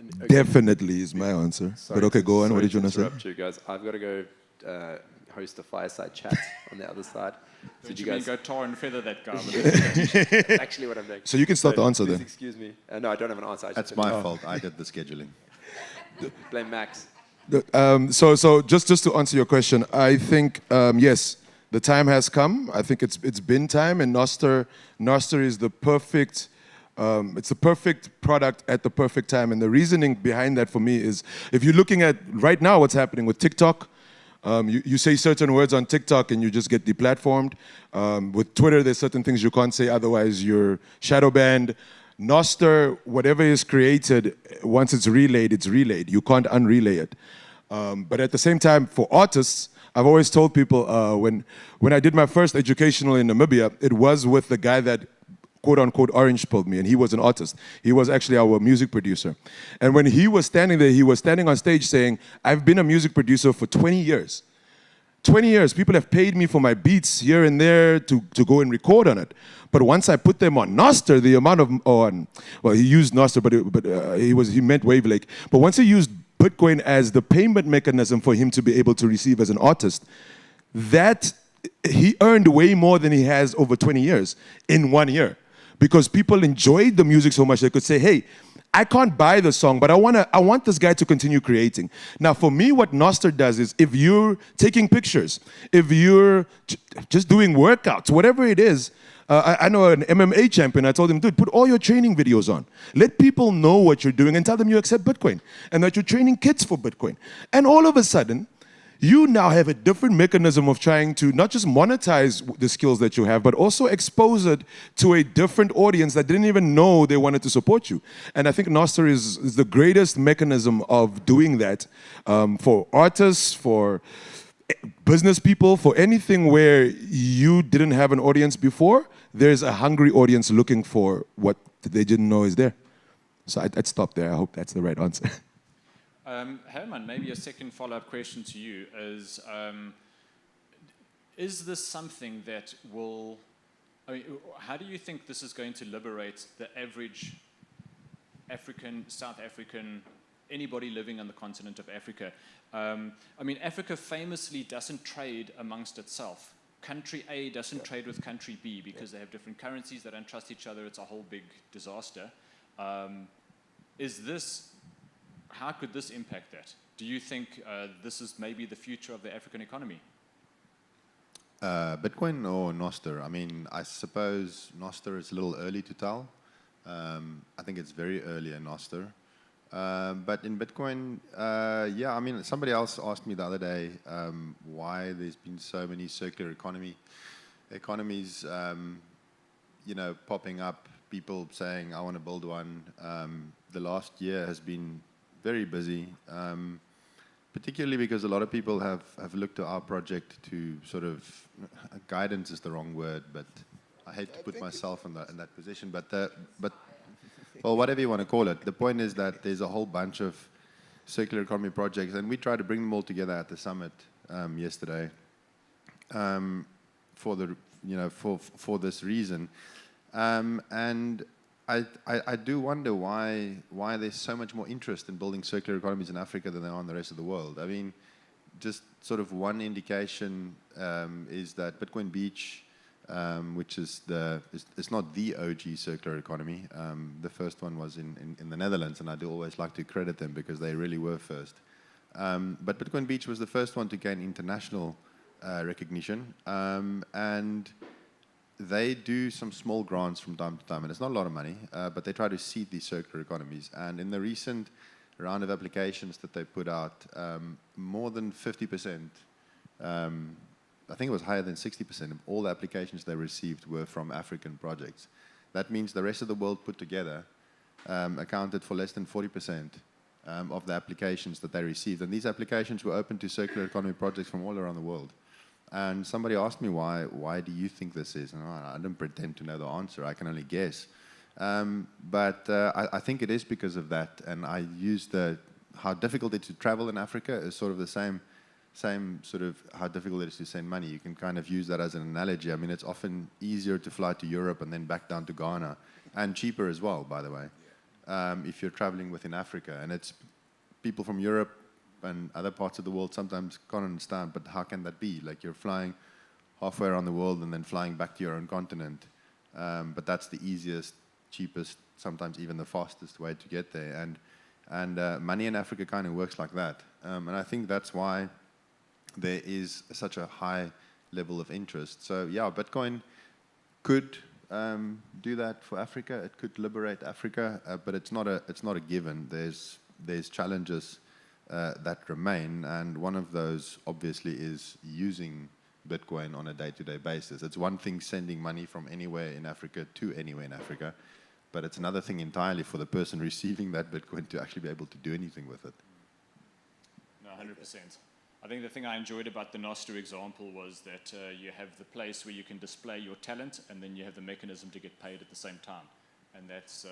Okay. Definitely is my answer. But okay, go on. What did you want to say? Interrupt you guys. I've got to go host a fireside chat on the other side. So Don't you you guys mean go tar and feather that guy? That's actually what I'm doing. So you can start the answer please then. Excuse me. No, I don't have an answer. That's my fault. I did the scheduling. Blame Max. So just to answer your question, I think, yes, the time has come. I think it's been time, and Noster is the perfect, it's the perfect product at the perfect time. And the reasoning behind that for me is, if you're looking at right now what's happening with TikTok, you say certain words on TikTok and you just get deplatformed. With Twitter, there's certain things you can't say, otherwise you're shadow banned. Noster, whatever is created, once it's relayed, it's relayed. You can't unrelay it. But at the same time, for artists, I've always told people when I did my first educational in Namibia, it was with the guy that quote-unquote orange pilled me, and he was an artist. He was actually our music producer. And when he was standing there, he was standing on stage saying, I've been a music producer for 20 years. 20 years, people have paid me for my beats here and there to go and record on it. But once I put them on Noster, the amount of, well, he used Noster, but he meant Wavelake. But once he used Bitcoin as the payment mechanism for him to be able to receive as an artist, that he earned way more than he has over 20 years in 1 year. Because people enjoyed the music so much, they could say, hey, I can't buy the song, but I want this guy to continue creating. Now, for me, what Noster does is, if you're taking pictures, if you're just doing workouts, whatever it is, I know an MMA champion, I told him, dude, put all your training videos on. Let people know what you're doing and tell them you accept Bitcoin and that you're training kids for Bitcoin. And all of a sudden, you now have a different mechanism of trying to not just monetize the skills that you have, but also expose it to a different audience that didn't even know they wanted to support you. And I think Noster is the greatest mechanism of doing that for artists, for business people, for anything where you didn't have an audience before. There's a hungry audience looking for what they didn't know is there. So I'd stop there. I hope that's the right answer. Herman, maybe a second follow-up question to you is this something that will, how do you think this is going to liberate the average African, South African, anybody living on the continent of Africa? Africa famously doesn't trade amongst itself. country A doesn't trade with country B because they have different currencies, they don't trust each other, it's a whole big disaster. How could this impact that? Do you think this is maybe the future of the African economy? Bitcoin or Nostr? I mean, I suppose Nostr is a little early to tell. I think it's very early in Nostr. But in Bitcoin, yeah, I mean, somebody else asked me the other day why there's been so many circular economies, you know, popping up, people saying, I want to build one. The last year has been very busy, particularly because a lot of people have looked to our project to sort of, guidance is the wrong word, but I hate to put myself in that position, but well, whatever you want to call it. The point is that there's a whole bunch of circular economy projects, and we tried to bring them all together at the summit yesterday for the, you know, for this reason. And I do wonder why there's so much more interest in building circular economies in Africa than there are in the rest of the world. I mean, just sort of one indication is that Bitcoin Beach, which is it's not the OG circular economy. The first one was in the Netherlands, and I do always like to credit them because they really were first. But Bitcoin Beach was the first one to gain international recognition, and they do some small grants from time to time, and it's not a lot of money, but they try to seed these circular economies. And in the recent round of applications that they put out, more than 50%, I think it was higher than 60% of all the applications they received were from African projects. That means the rest of the world put together accounted for less than 40% of the applications that they received. And these applications were open to circular economy projects from all around the world. And somebody asked me, why do you think this is? And I don't pretend to know the answer. I can only guess. But I think it is because of that. And I use how difficult it is to travel in Africa is sort of the same sort of how difficult it is to send money. You can kind of use that as an analogy. I mean, it's often easier to fly to Europe and then back down to Ghana, and cheaper as well, by the way, if you're traveling within Africa. And it's people from Europe and other parts of the world sometimes can't understand, but how can that be? Like, you're flying halfway around the world and then flying back to your own continent. But that's the easiest, cheapest, sometimes even the fastest way to get there. And money in Africa kind of works like that. And I think that's why there is such a high level of interest. So yeah, Bitcoin could do that for Africa. It could liberate Africa, but it's not a given. There's challenges that remain, and one of those obviously is using Bitcoin on a day-to-day basis. It's one thing sending money from anywhere in Africa to anywhere in Africa, but it's another thing entirely for the person receiving that Bitcoin to actually be able to do anything with it. No, 100%. I think the thing I enjoyed about the Nostr example was that you have the place where you can display your talent, and then you have the mechanism to get paid at the same time. And that's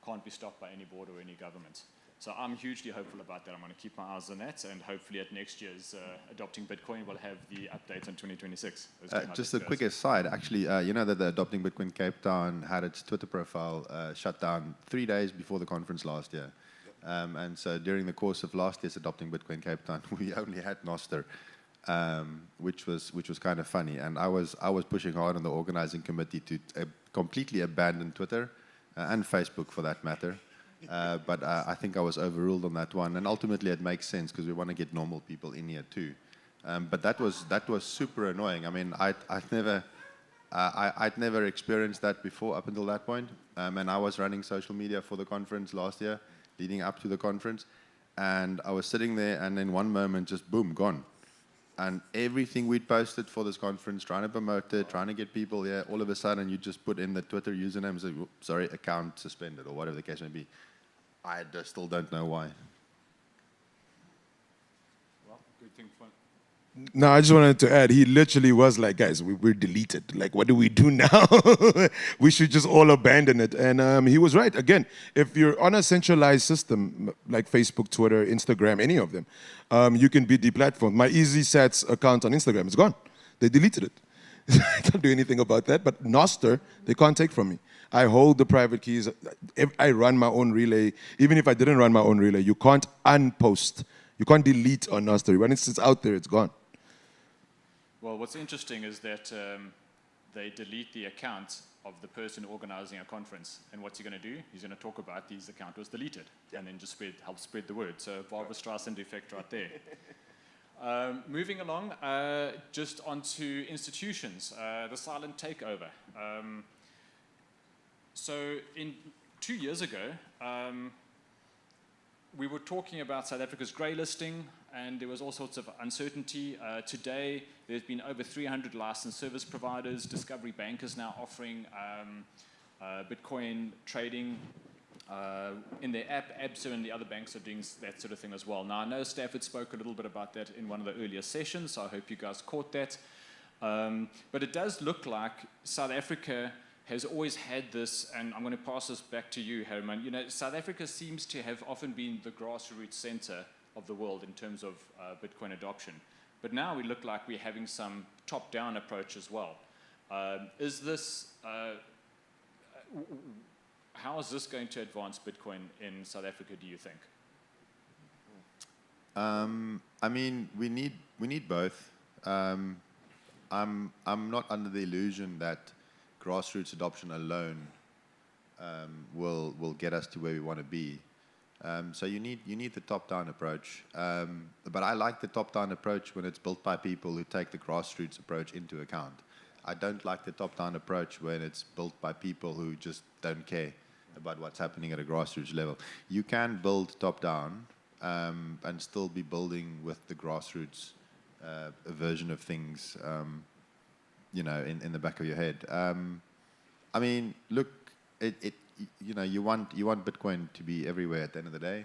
can't be stopped by any board or any government. So I'm hugely hopeful about that. I'm going to keep my eyes on that, and hopefully at next year's Adopting Bitcoin, we'll have the update on 2026. Just a quick aside, actually, you know that the Adopting Bitcoin Cape Town had its Twitter profile shut down 3 days before the conference last year. And so during the course of last year's Adopting Bitcoin Cape Town, we only had Nostr, which was kind of funny. And I was pushing hard on the organizing committee to completely abandon Twitter and Facebook for that matter. But I think I was overruled on that one, and ultimately it makes sense because we want to get normal people in here too. But that was super annoying. I mean, I'd never experienced that before up until that point, and I was running social media for the conference last year, leading up to the conference, and I was sitting there, and in one moment, just boom, gone. And everything we'd posted for this conference, trying to promote it, trying to get people here, all of a sudden you just put in the Twitter username and say, sorry, account suspended, or whatever the case may be. I just still don't know why. Well, good thing for... No, I just wanted to add, he literally was like, guys, we're deleted. Like, what do we do now? We should just all abandon it. And he was right. Again, if you're on a centralized system, like Facebook, Twitter, Instagram, any of them, you can be deplatformed. My EasySats account on Instagram is gone. They deleted it. I can't do anything about that. But Nostr, they can't take from me. I hold the private keys. I run my own relay. Even if I didn't run my own relay, you can't unpost. You can't delete on Nostr. When it's out there, it's gone. Well, what's interesting is that they delete the account of the person organizing a conference. And what's he going to do? He's going to talk about these account was deleted and then just help spread the word. So Barbara Streisand effect right there. Moving along, just onto institutions, the silent takeover. So 2 years ago, we were talking about South Africa's grey listing, and there was all sorts of uncertainty. Today, there's been over 300 licensed service providers. Discovery Bank is now offering Bitcoin trading in their app. ABSA and the other banks are doing that sort of thing as well. Now, I know Stafford spoke a little bit about that in one of the earlier sessions, so I hope you guys caught that. But it does look like South Africa has always had this, and I'm going to pass this back to you, Herman. You know, South Africa seems to have often been the grassroots center of the world in terms of Bitcoin adoption. But now we look like we're having some top-down approach as well. Is this, how is this going to advance Bitcoin in South Africa, do you think? I mean, we need both. I'm not under the illusion that grassroots adoption alone will get us to where we want to be. So you need the top-down approach. But I like the top-down approach when it's built by people who take the grassroots approach into account. I don't like the top-down approach when it's built by people who just don't care about what's happening at a grassroots level. You can build top-down and still be building with the grassroots version of things, you know, in the back of your head. I mean, look, you know, you want Bitcoin to be everywhere at the end of the day,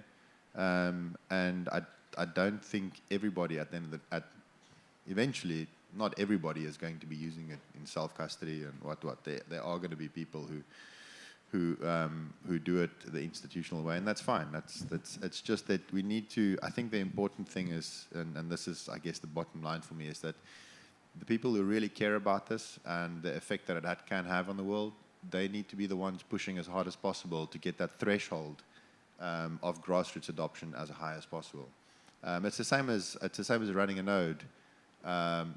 and I don't think everybody at the end of eventually, not everybody is going to be using it in self-custody and what. There are going to be people who do it the institutional way, and that's fine. It's just that we need to. I think the important thing is, and this is, I guess, the bottom line for me, is that the people who really care about this and the effect that it can have on the world, they need to be the ones pushing as hard as possible to get that threshold of grassroots adoption as high as possible. It's the same as running a node.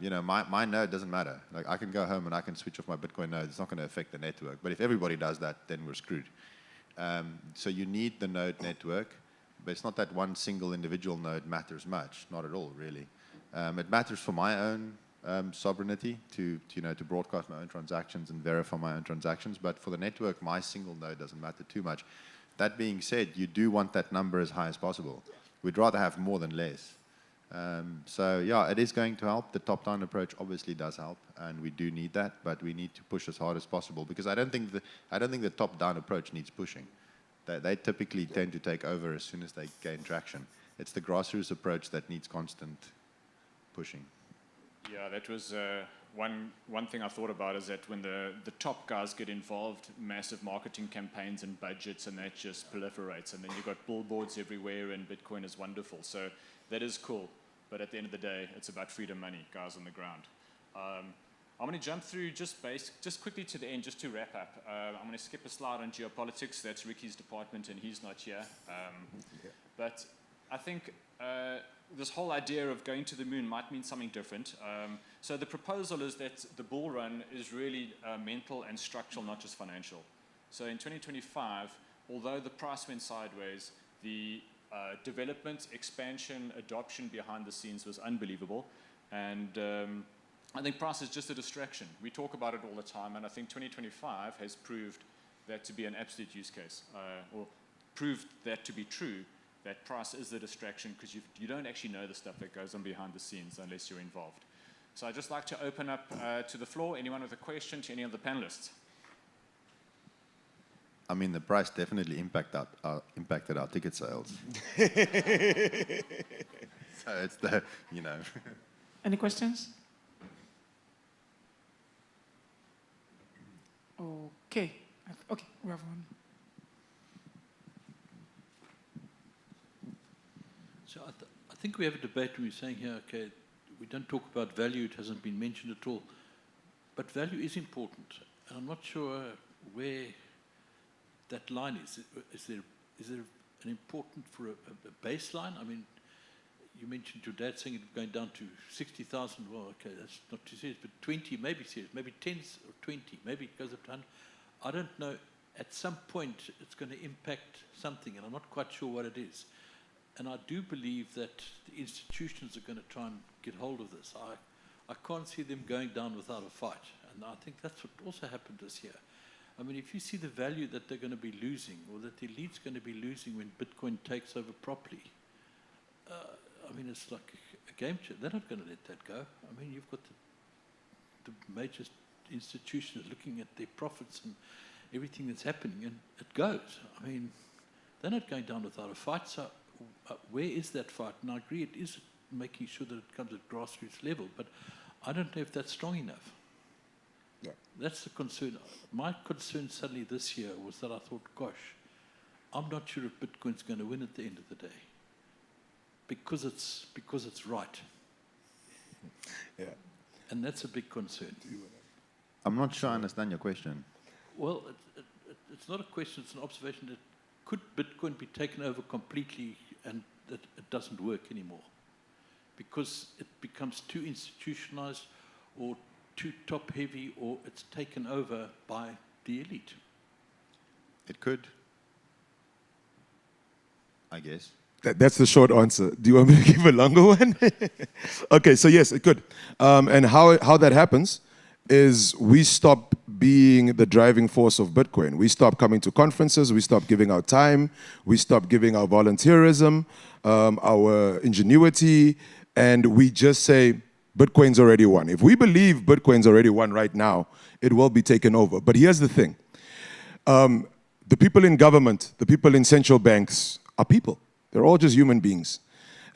You know, my node doesn't matter. Like, I can go home and I can switch off my Bitcoin node. It's not going to affect the network. But if everybody does that, then we're screwed. So you need the node network, but it's not that one single individual node matters much. Not at all, really. It matters for my own sovereignty to broadcast my own transactions and verify my own transactions. But for the network, my single node doesn't matter too much. That being said, you do want that number as high as possible. We'd rather have more than less. So yeah, it is going to help. The top-down approach obviously does help, and we do need that. But we need to push as hard as possible, because I don't think the top-down approach needs pushing. They typically tend to take over as soon as they gain traction. It's the grassroots approach that needs constant pushing. Yeah, that was one thing I thought about, is that when the top guys get involved, massive marketing campaigns and budgets, and that just proliferates. And then you've got billboards everywhere, and Bitcoin is wonderful. So that is cool. But at the end of the day, it's about freedom money, guys on the ground. I'm going to jump through just quickly to the end, just to wrap up. I'm going to skip a slide on geopolitics. That's Ricky's department, and he's not here. But I think this whole idea of going to the moon might mean something different. So the proposal is that the bull run is really mental and structural, not just financial. So in 2025, although the price went sideways, the development, expansion, adoption behind the scenes was unbelievable. And I think price is just a distraction. We talk about it all the time, and I think 2025 has proved that to be an absolute use case, or proved that to be true, that price is the distraction, because you don't actually know the stuff that goes on behind the scenes unless you're involved. So I'd just like to open up to the floor. Anyone with a question to any of the panelists? I mean, the price definitely impacted our ticket sales. So it's the, you know. Any questions? Okay. Okay, we have one. So I think we have a debate when we're saying here, okay, we don't talk about value, it hasn't been mentioned at all. But value is important, and I'm not sure where that line is. Is there an important for a baseline? I mean, you mentioned your dad saying it going down to 60,000. Well, okay, that's not too serious, but 20 maybe serious, maybe 10 or 20, maybe it goes up to 100. I don't know. At some point, it's going to impact something, and I'm not quite sure what it is. And I do believe that the institutions are going to try and get hold of this. I can't see them going down without a fight, and I think that's what also happened this year. I mean, if you see the value that they're going to be losing, or that the elite's going to be losing when Bitcoin takes over properly, I mean, it's like a game changer. They're not going to let that go. I mean, you've got the major institutions looking at their profits and everything that's happening, and it goes. I mean, they're not going down without a fight. So where is that fight? And I agree, it is making sure that it comes at grassroots level, but I don't know if that's strong enough. Yeah. That's the concern. My concern suddenly this year was that I thought, gosh, I'm not sure if Bitcoin's going to win at the end of the day, because it's right. Yeah. And that's a big concern. I'm not sure I understand your question. Well, it's not a question, it's an observation that could Bitcoin be taken over completely and that it doesn't work anymore? Because it becomes too institutionalized or too top-heavy, or it's taken over by the elite. It could, I guess. That's the short answer. Do you want me to give a longer one? Okay, so yes, it could. And how that happens is we stop being the driving force of Bitcoin. We stop coming to conferences, we stop giving our time, we stop giving our volunteerism, our ingenuity, and we just say, Bitcoin's already won. If we believe Bitcoin's already won right now, it will be taken over. But here's the thing. The people in government, the people in central banks are people. They're all just human beings.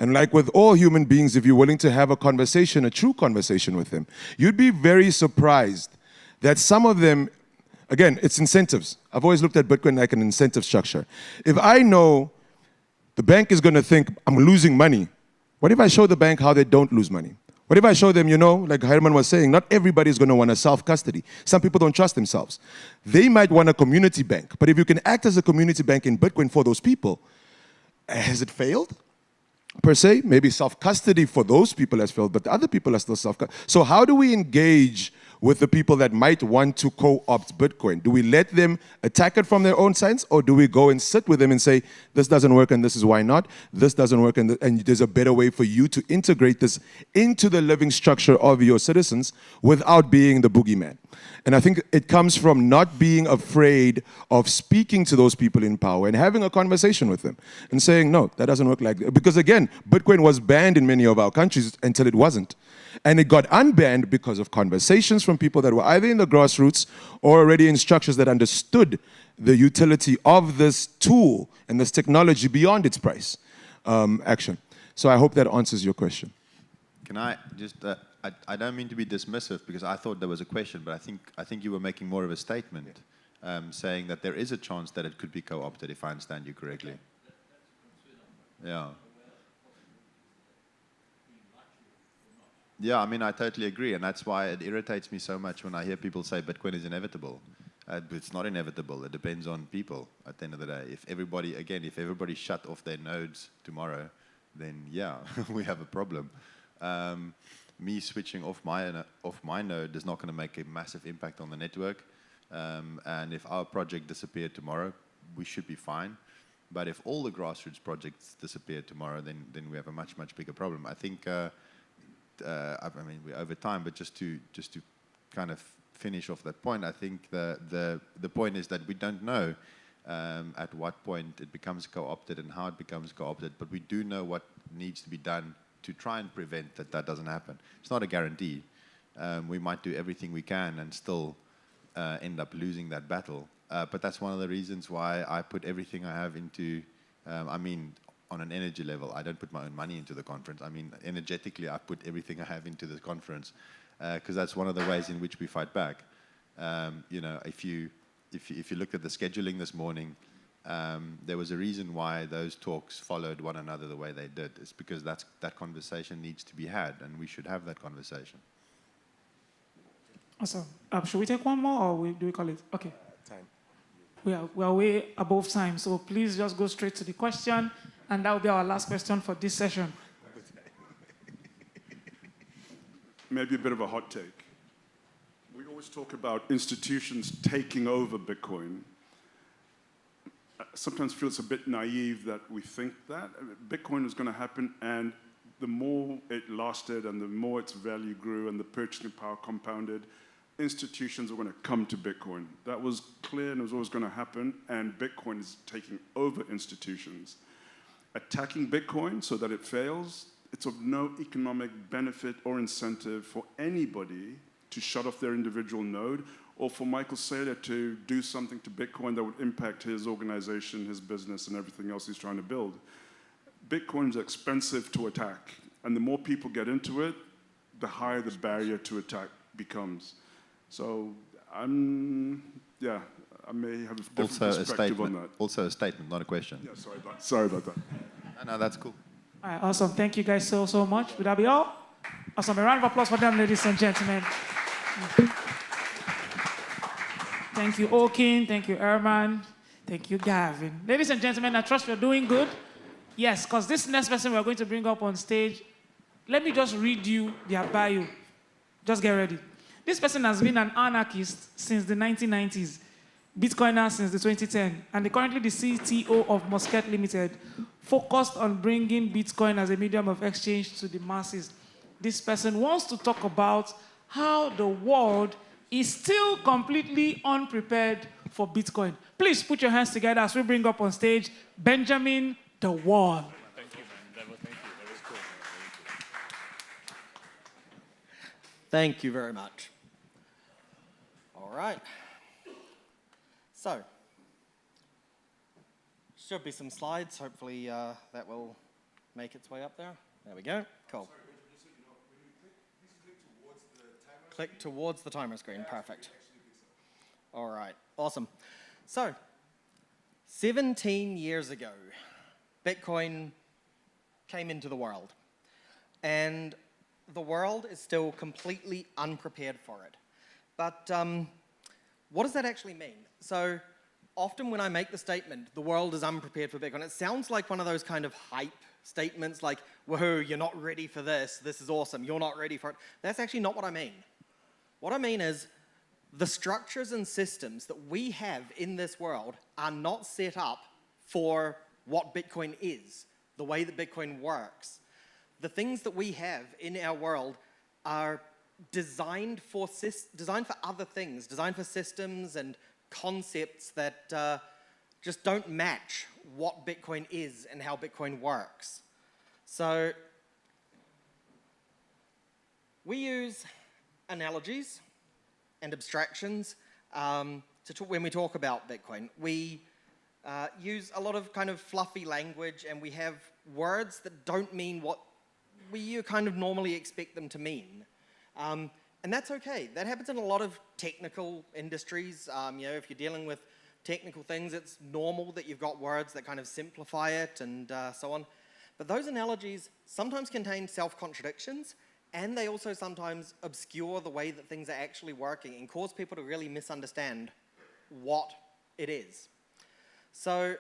And like with all human beings, if you're willing to have a conversation, a true conversation with them, you'd be very surprised that some of them, again, it's incentives. I've always looked at Bitcoin like an incentive structure. If I know the bank is going to think I'm losing money, what if I show the bank how they don't lose money? What if I show them, like Herman was saying, not everybody is going to want a self-custody. Some people don't trust themselves. They might want a community bank. But if you can act as a community bank in Bitcoin for those people, has it failed? Per se, maybe self-custody for those people has failed, but the other people are still self-custody. So how do we engage with the people that might want to co-opt Bitcoin? Do we let them attack it from their own sides, or do we go and sit with them and say, this doesn't work and this is why not? This doesn't work and there's a better way for you to integrate this into the living structure of your citizens without being the boogeyman. And I think it comes from not being afraid of speaking to those people in power and having a conversation with them and saying, no, that doesn't work like that. Because again, Bitcoin was banned in many of our countries until it wasn't. And it got unbanned because of conversations from people that were either in the grassroots or already in structures that understood the utility of this tool and this technology beyond its price action. So I hope that answers your question. Can I just, I don't mean to be dismissive because I thought there was a question, but I think you were making more of a statement saying that there is a chance that it could be co-opted, if I understand you correctly. Yeah. Yeah, I mean, I totally agree, and that's why it irritates me so much when I hear people say Bitcoin is inevitable. It's not inevitable. It depends on people at the end of the day. If everybody shut off their nodes tomorrow, then yeah, we have a problem. Me switching off my node is not going to make a massive impact on the network. And if our project disappeared tomorrow, we should be fine. But if all the grassroots projects disappear tomorrow, then we have a much, much bigger problem. I think, I mean, we're over time, but just to kind of finish off that point, I think the point is that we don't know at what point it becomes co-opted and how it becomes co-opted, but we do know what needs to be done to try and prevent that doesn't happen. It's not a guarantee. We might do everything we can and still end up losing that battle. But that's one of the reasons why I put everything I have into, I mean, on an energy level, I don't put my own money into the conference. I mean, energetically, I put everything I have into the conference because that's one of the ways in which we fight back. You know, if you looked at the scheduling this morning, there was a reason why those talks followed one another the way they did. It's because that conversation needs to be had, and we should have that conversation. Awesome. Should we take one more, or do we call it? Okay. Time. We are way above time, so please just go straight to the question, and that will be our last question for this session. maybe a bit of a hot take. We always talk about institutions taking over Bitcoin. I sometimes feel it's a bit naive that we think that. Bitcoin was going to happen, and the more it lasted and the more its value grew and the purchasing power compounded, institutions were going to come to Bitcoin. That was clear and it was always going to happen, and Bitcoin is taking over institutions. Attacking Bitcoin so that it fails, it's of no economic benefit or incentive for anybody to shut off their individual node, or for Michael Saylor to do something to Bitcoin that would impact his organization, his business, and everything else he's trying to build. Bitcoin is expensive to attack, and the more people get into it, the higher the barrier to attack becomes. So I may have a different perspective on that. Also a statement, not a question. Yeah, sorry about that. No, that's cool. All right, awesome. Thank you guys so much. Would that be all? Awesome. A round of applause for them, ladies and gentlemen. Thank you, Okin. Thank you, Erman. Thank you, Gavin. Ladies and gentlemen, I trust you're doing good. Yes, because this next person we're going to bring up on stage, let me just read you their bio. Just get ready. This person has been an anarchist since the 1990s, Bitcoiner since the 2010, and currently the CTO of Muscat Limited, focused on bringing Bitcoin as a medium of exchange to the masses. This person wants to talk about how the world is still completely unprepared for Bitcoin. Please put your hands together as we bring up on stage Benjamin the Wall. Thank you, man. Thank you. That was cool. Thank you very much. All right. So, should be some slides. Hopefully that will make its way up there. There we go. Cool. Click towards the timer screen. Perfect. All right. Awesome. So, 17 years ago, Bitcoin came into the world. And the world is still completely unprepared for it. But what does that actually mean? So, often when I make the statement, the world is unprepared for Bitcoin, it sounds like one of those kind of hype statements like, woohoo, you're not ready for this, this is awesome, you're not ready for it. That's actually not what I mean. What I mean is, the structures and systems that we have in this world are not set up for what Bitcoin is, the way that Bitcoin works. The things that we have in our world are designed for other things, designed for systems and concepts that just don't match what Bitcoin is and how Bitcoin works. So we use analogies and abstractions when we talk about Bitcoin. We use a lot of kind of fluffy language, and we have words that don't mean what you kind of normally expect them to mean. And that's okay. That happens in a lot of technical industries. If you're dealing with technical things, it's normal that you've got words that kind of simplify it and so on. But those analogies sometimes contain self-contradictions, and they also sometimes obscure the way that things are actually working and cause people to really misunderstand what it is. So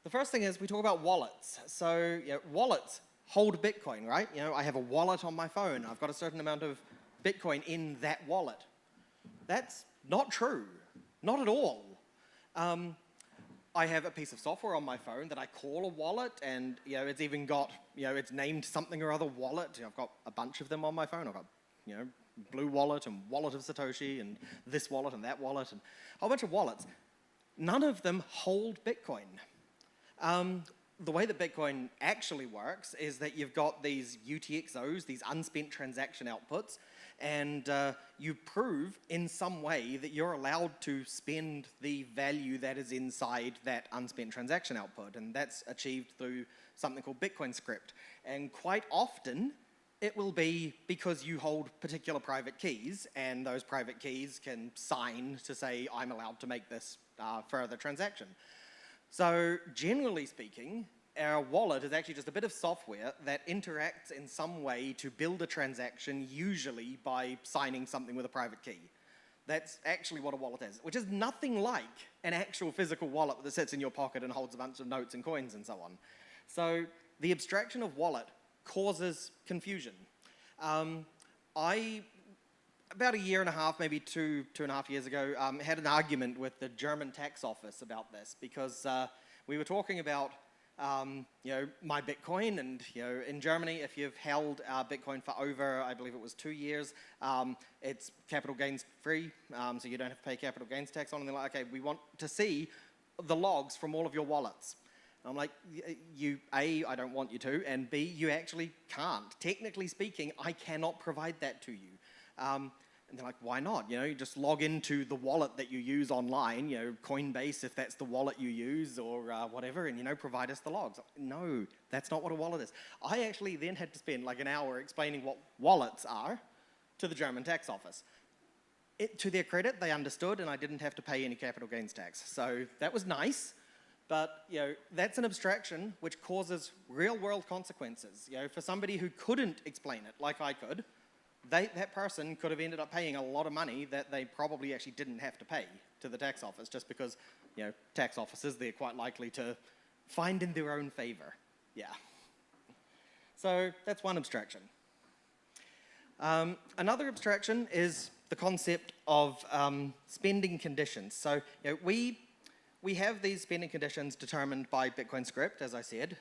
the first thing is we talk about wallets. So wallets hold Bitcoin, right? I have a wallet on my phone. I've got a certain amount of Bitcoin in that wallet. That's not true, not at all. I have a piece of software on my phone that I call a wallet, and it's even got, it's named something or other wallet. I've got a bunch of them on my phone. I've got, Blue Wallet and Wallet of Satoshi and this wallet and that wallet and a whole bunch of wallets. None of them hold Bitcoin. The way that Bitcoin actually works is that you've got these UTXOs, these unspent transaction outputs, and you prove in some way that you're allowed to spend the value that is inside that unspent transaction output, and that's achieved through something called Bitcoin script. And quite often, it will be because you hold particular private keys, and those private keys can sign to say, I'm allowed to make this further transaction. So generally speaking, our wallet is actually just a bit of software that interacts in some way to build a transaction, usually by signing something with a private key. That's actually what a wallet is, which is nothing like an actual physical wallet that sits in your pocket and holds a bunch of notes and coins and so on. So the abstraction of wallet causes confusion. About a year and a half, maybe two and a half years ago, had an argument with the German tax office about this because we were talking about my Bitcoin, and in Germany, if you've held Bitcoin for over, I believe it was 2 years, it's capital gains free, so you don't have to pay capital gains tax on it. And they're like, okay, we want to see the logs from all of your wallets. And I'm like, A, I don't want you to, and B, you actually can't. Technically speaking, I cannot provide that to you. And they're like, why not? You just log into the wallet that you use online, Coinbase, if that's the wallet you use, or whatever, and, provide us the logs. No, that's not what a wallet is. I actually then had to spend like an hour explaining what wallets are to the German tax office. To their credit, they understood, and I didn't have to pay any capital gains tax. So that was nice, but, that's an abstraction which causes real-world consequences. For somebody who couldn't explain it like I could, that person could have ended up paying a lot of money that they probably actually didn't have to pay to the tax office, just because, tax officers, they're quite likely to find in their own favor. Yeah. So that's one abstraction. Another abstraction is the concept of spending conditions. So we have these spending conditions determined by Bitcoin script, as I said.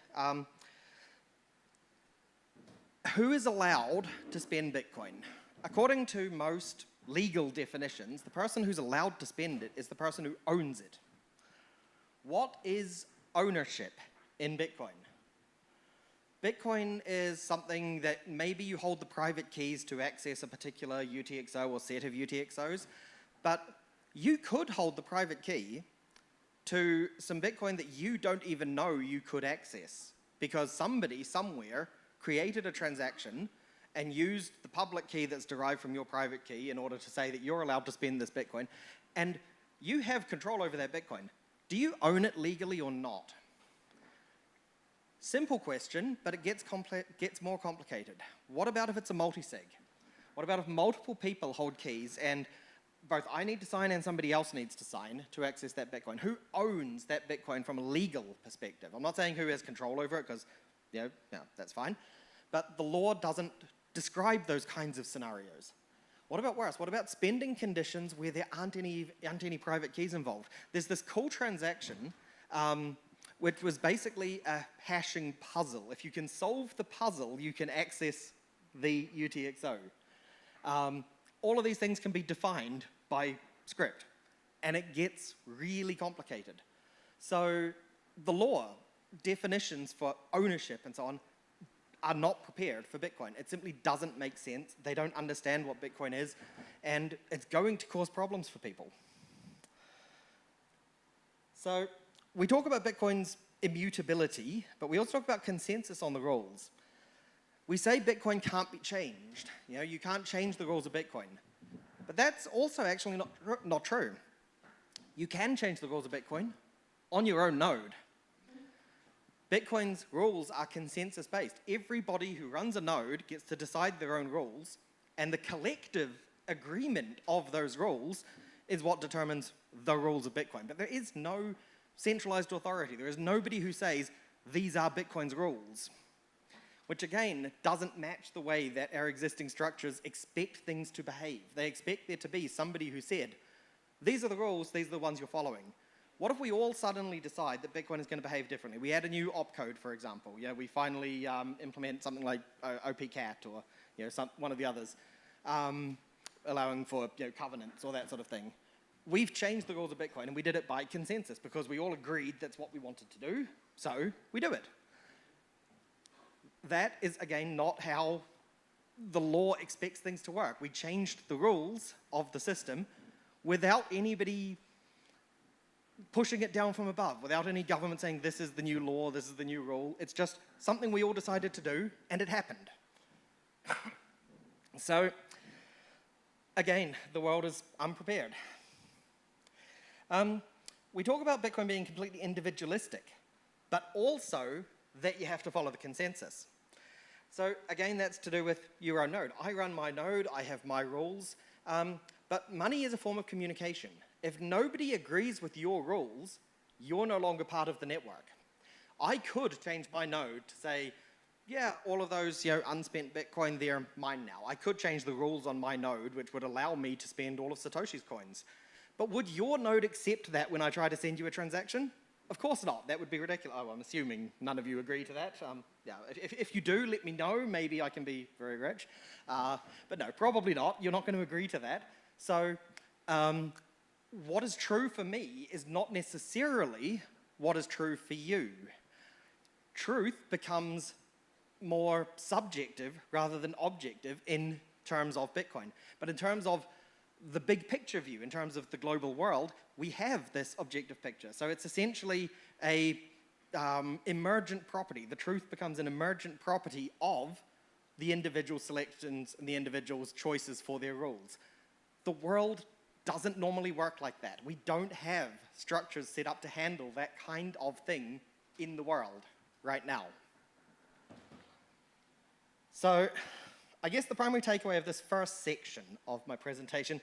Who is allowed to spend Bitcoin? According to most legal definitions, the person who's allowed to spend it is the person who owns it. What is ownership in Bitcoin? Bitcoin is something that maybe you hold the private keys to access a particular UTXO or set of UTXOs, but you could hold the private key to some Bitcoin that you don't even know you could access, because somebody somewhere created a transaction and used the public key that's derived from your private key in order to say that you're allowed to spend this Bitcoin, and you have control over that Bitcoin. Do you own it legally or not? Simple question, but it gets more complicated. What about if it's a multi-sig? What about if multiple people hold keys and both I need to sign and somebody else needs to sign to access that Bitcoin? Who owns that Bitcoin from a legal perspective? I'm not saying who has control over it, because that's fine. But the law doesn't describe those kinds of scenarios. What about worse? What about spending conditions where there aren't any private keys involved? There's this cool transaction which was basically a hashing puzzle. If you can solve the puzzle, you can access the UTXO. All of these things can be defined by script, and it gets really complicated. So the law, definitions for ownership and so on, are not prepared for Bitcoin. It simply doesn't make sense. They don't understand what Bitcoin is, and it's going to cause problems for people. So we talk about Bitcoin's immutability, but we also talk about consensus on the rules. We say Bitcoin can't be changed. You can't change the rules of Bitcoin. But that's also actually not true. You can change the rules of Bitcoin on your own node. Bitcoin's rules are consensus-based. Everybody who runs a node gets to decide their own rules, and the collective agreement of those rules is what determines the rules of Bitcoin. But there is no centralized authority. There is nobody who says, these are Bitcoin's rules, which again doesn't match the way that our existing structures expect things to behave. They expect there to be somebody who said, these are the rules, these are the ones you're following. What if we all suddenly decide that Bitcoin is going to behave differently? We add a new opcode, for example. We finally implement something like OPCAT or one of the others, allowing for covenants or that sort of thing. We've changed the rules of Bitcoin, and we did it by consensus because we all agreed that's what we wanted to do, so we do it. That is, again, not how the law expects things to work. We changed the rules of the system without anybody pushing it down from above, without any government saying this is the new law, this is the new rule. It's just something we all decided to do, and it happened. So, again, the world is unprepared. We talk about Bitcoin being completely individualistic, but also that you have to follow the consensus. So, again, that's to do with your own node. I run my node, I have my rules, but money is a form of communication. If nobody agrees with your rules, you're no longer part of the network. I could change my node to say, yeah, all of those unspent Bitcoin, they're mine now. I could change the rules on my node, which would allow me to spend all of Satoshi's coins. But would your node accept that when I try to send you a transaction? Of course not. That would be ridiculous. Oh, I'm assuming none of you agree to that. Yeah, if you do, let me know. Maybe I can be very rich. But no, probably not. You're not going to agree to that. So what is true for me is not necessarily what is true for you. Truth becomes more subjective rather than objective in terms of Bitcoin. But in terms of the big picture view, in terms of the global world, we have this objective picture. So it's essentially a emergent property. The truth becomes an emergent property of the individual selections and the individual's choices for their rules. The world doesn't normally work like that. We don't have structures set up to handle that kind of thing in the world right now. So I guess the primary takeaway of this first section of my presentation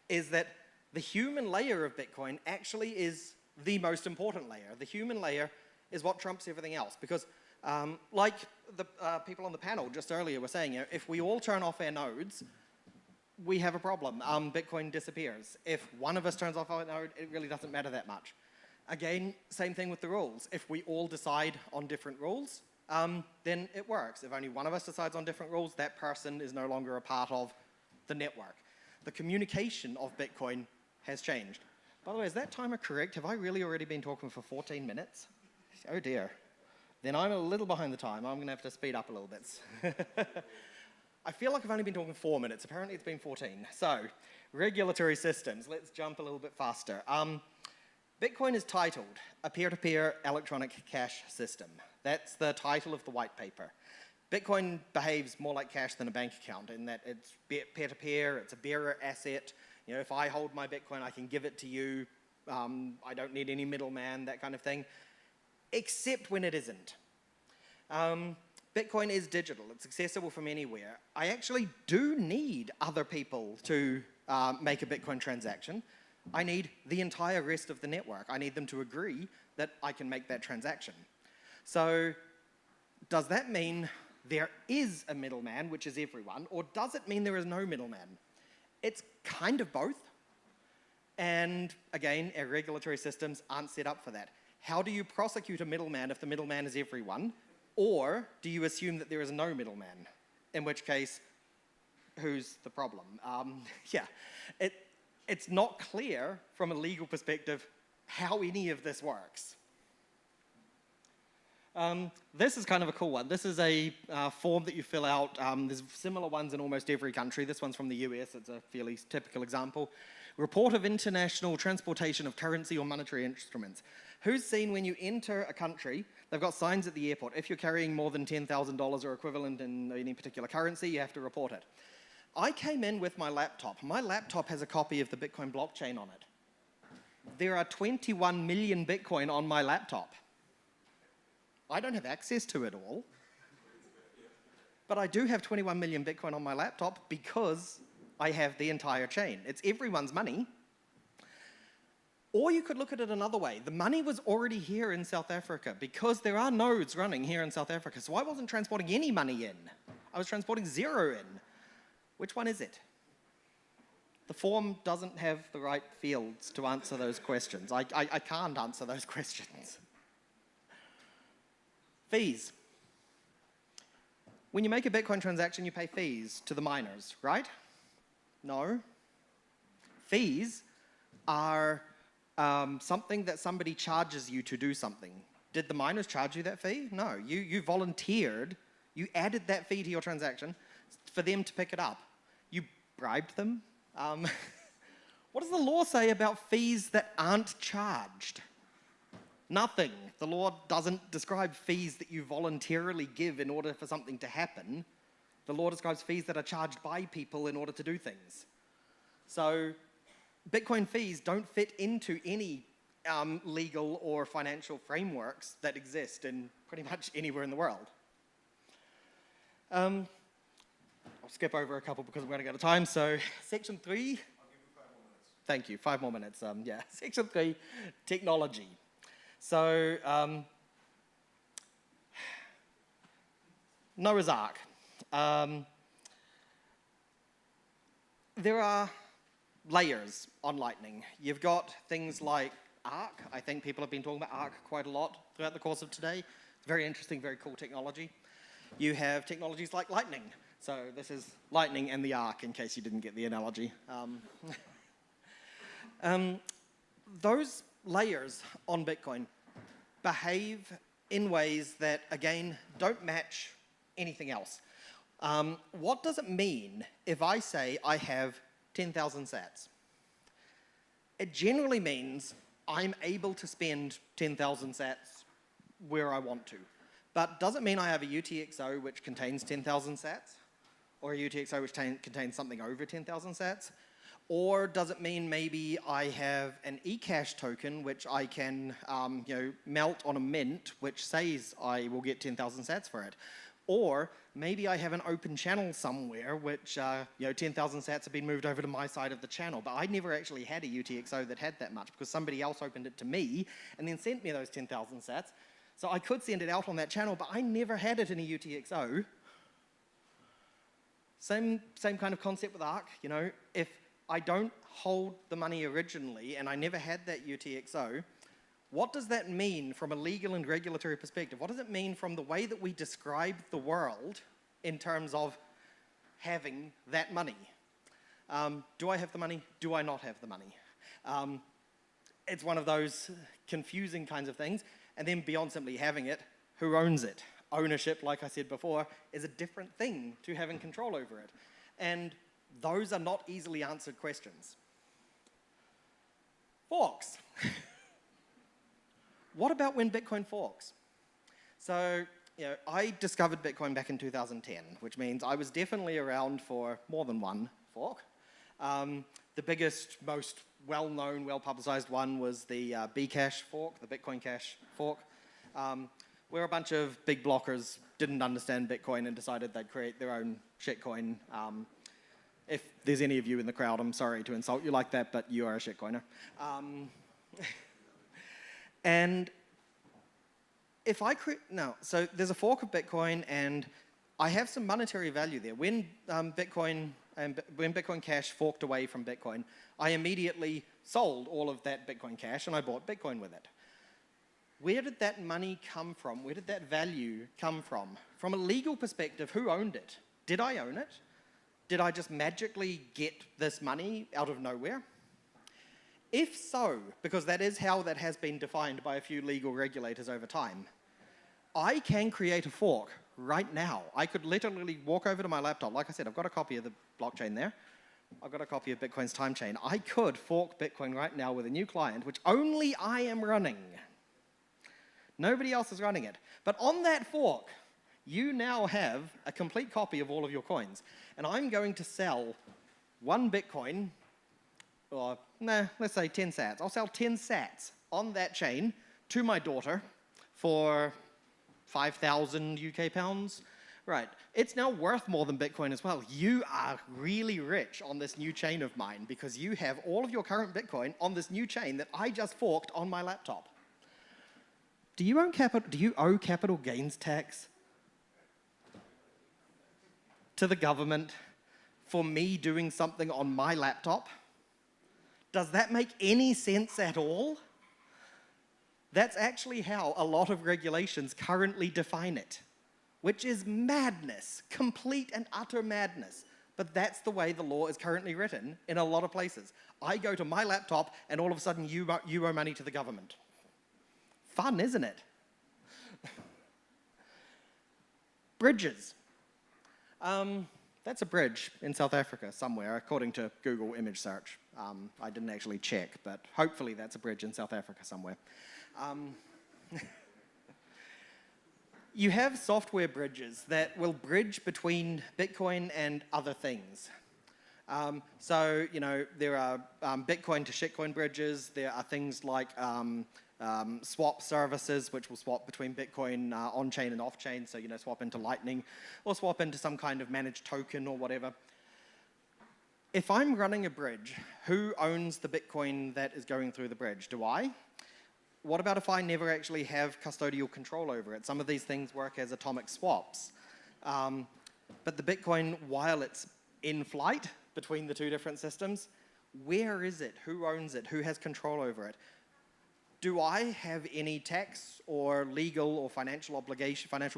is that the human layer of Bitcoin actually is the most important layer. The human layer is what trumps everything else, because like the people on the panel just earlier were saying, if we all turn off our nodes, we have a problem. Bitcoin disappears. If one of us turns off our node, it really doesn't matter that much. Again, same thing with the rules. If we all decide on different rules, then it works. If only one of us decides on different rules, that person is no longer a part of the network. The communication of Bitcoin has changed. By the way, is that timer correct? Have I really already been talking for 14 minutes? Oh dear. Then I'm a little behind the time. I'm going to have to speed up a little bit. I feel like I've only been talking 4 minutes. Apparently it's been 14. So, regulatory systems. Let's jump a little bit faster. Bitcoin is titled a peer-to-peer electronic cash system. That's the title of the white paper. Bitcoin behaves more like cash than a bank account in that it's peer-to-peer, it's a bearer asset. If I hold my Bitcoin, I can give it to you. I don't need any middleman, that kind of thing, except when it isn't. Bitcoin is digital. It's accessible from anywhere. I actually do need other people to make a Bitcoin transaction. I need the entire rest of the network. I need them to agree that I can make that transaction. So does that mean there is a middleman, which is everyone, or does it mean there is no middleman? It's kind of both. And again, our regulatory systems aren't set up for that. How do you prosecute a middleman if the middleman is everyone? Or do you assume that there is no middleman? In which case, who's the problem? It's not clear from a legal perspective how any of this works. This is kind of a cool one. This is a form that you fill out. There's similar ones in almost every country. This one's from the US. It's a fairly typical example. Report of international transportation of currency or monetary instruments. Who's seen when you enter a country, they've got signs at the airport. If you're carrying more than $10,000 or equivalent in any particular currency, you have to report it. I came in with my laptop. My laptop has a copy of the Bitcoin blockchain on it. There are 21 million Bitcoin on my laptop. I don't have access to it all. But I do have 21 million Bitcoin on my laptop because I have the entire chain. It's everyone's money. Or you could look at it another way. The money was already here in South Africa because there are nodes running here in South Africa. So I wasn't transporting any money in. I was transporting zero in. Which one is it? The form doesn't have the right fields to answer those questions. I can't answer those questions. Fees. When you make a Bitcoin transaction, you pay fees to the miners, right? No. Fees are something that somebody charges you to do something. Did the miners charge you that fee? No. You volunteered. You added that fee to your transaction for them to pick it up. You bribed them. What does the law say about fees that aren't charged? Nothing. The law doesn't describe fees that you voluntarily give in order for something to happen. The law describes fees that are charged by people in order to do things. So Bitcoin fees don't fit into any legal or financial frameworks that exist in pretty much anywhere in the world. I'll skip over a couple because I'm running out of time. So section 3. I'll give you 5 more minutes. Thank you. 5 more minutes. Section 3, technology. So Noah's Ark. There are layers on Lightning. You've got things like Arc. I think people have been talking about Arc quite a lot throughout the course of today. It's very interesting, very cool technology. You have technologies like Lightning. So this is Lightning and the Arc, in case you didn't get the analogy. Those layers on Bitcoin behave in ways that, again, don't match anything else. What does it mean if I say I have 10,000 sats? It generally means I'm able to spend 10,000 sats where I want to. But does it mean I have a UTXO which contains 10,000 sats? Or a UTXO which contains something over 10,000 sats? Or does it mean maybe I have an eCash token which I can melt on a mint which says I will get 10,000 sats for it? Or maybe I have an open channel somewhere which 10,000 sats have been moved over to my side of the channel, but I never actually had a UTXO that had that much because somebody else opened it to me and then sent me those 10,000 sats. So I could send it out on that channel, but I never had it in a UTXO. Same kind of concept with Arc. If I don't hold the money originally and I never had that UTXO, what does that mean from a legal and regulatory perspective? What does it mean from the way that we describe the world in terms of having that money? Do I have the money? Do I not have the money? It's one of those confusing kinds of things. And then beyond simply having it, who owns it? Ownership, like I said before, is a different thing to having control over it. And those are not easily answered questions. Forks. What about when Bitcoin forks? So, I discovered Bitcoin back in 2010, which means I was definitely around for more than one fork. The biggest, most well-known, well-publicized one was the Bcash fork, the Bitcoin Cash fork, where a bunch of big blockers didn't understand Bitcoin and decided they'd create their own shitcoin. If there's any of you in the crowd, I'm sorry to insult you like that, but you are a shitcoiner. And if I create, so there's a fork of Bitcoin and I have some monetary value there. When Bitcoin Cash forked away from Bitcoin, I immediately sold all of that Bitcoin Cash and I bought Bitcoin with it. Where did that money come from? Where did that value come from? From a legal perspective, who owned it? Did I own it? Did I just magically get this money out of nowhere? If so, because that is how that has been defined by a few legal regulators over time, I can create a fork right now. I could literally walk over to my laptop. Like I said, I've got a copy of the blockchain there. I've got a copy of Bitcoin's time chain. I could fork Bitcoin right now with a new client, which only I am running. Nobody else is running it. But on that fork, you now have a complete copy of all of your coins. And I'm going to sell one Bitcoin, or let's say 10 sats. I'll sell 10 sats on that chain to my daughter for 5,000 UK pounds. Right, it's now worth more than Bitcoin as well. You are really rich on this new chain of mine because you have all of your current Bitcoin on this new chain that I just forked on my laptop. Do you owe capital gains tax to the government for me doing something on my laptop? Does that make any sense at all? That's actually how a lot of regulations currently define it, which is madness, complete and utter madness. But that's the way the law is currently written in a lot of places. I go to my laptop and all of a sudden you owe money to the government. Fun, isn't it? Bridges. That's a bridge in South Africa somewhere, according to Google image search. I didn't actually check, but hopefully that's a bridge in South Africa somewhere. You have software bridges that will bridge between Bitcoin and other things. So, there are Bitcoin to shitcoin bridges. There are things like swap services, which will swap between Bitcoin on-chain and off-chain. So, swap into Lightning or swap into some kind of managed token or whatever. If I'm running a bridge, who owns the Bitcoin that is going through the bridge? Do I? What about if I never actually have custodial control over it? Some of these things work as atomic swaps. But the Bitcoin, while it's in flight between the two different systems, where is it? Who owns it? Who has control over it? Do I have any tax or legal or financial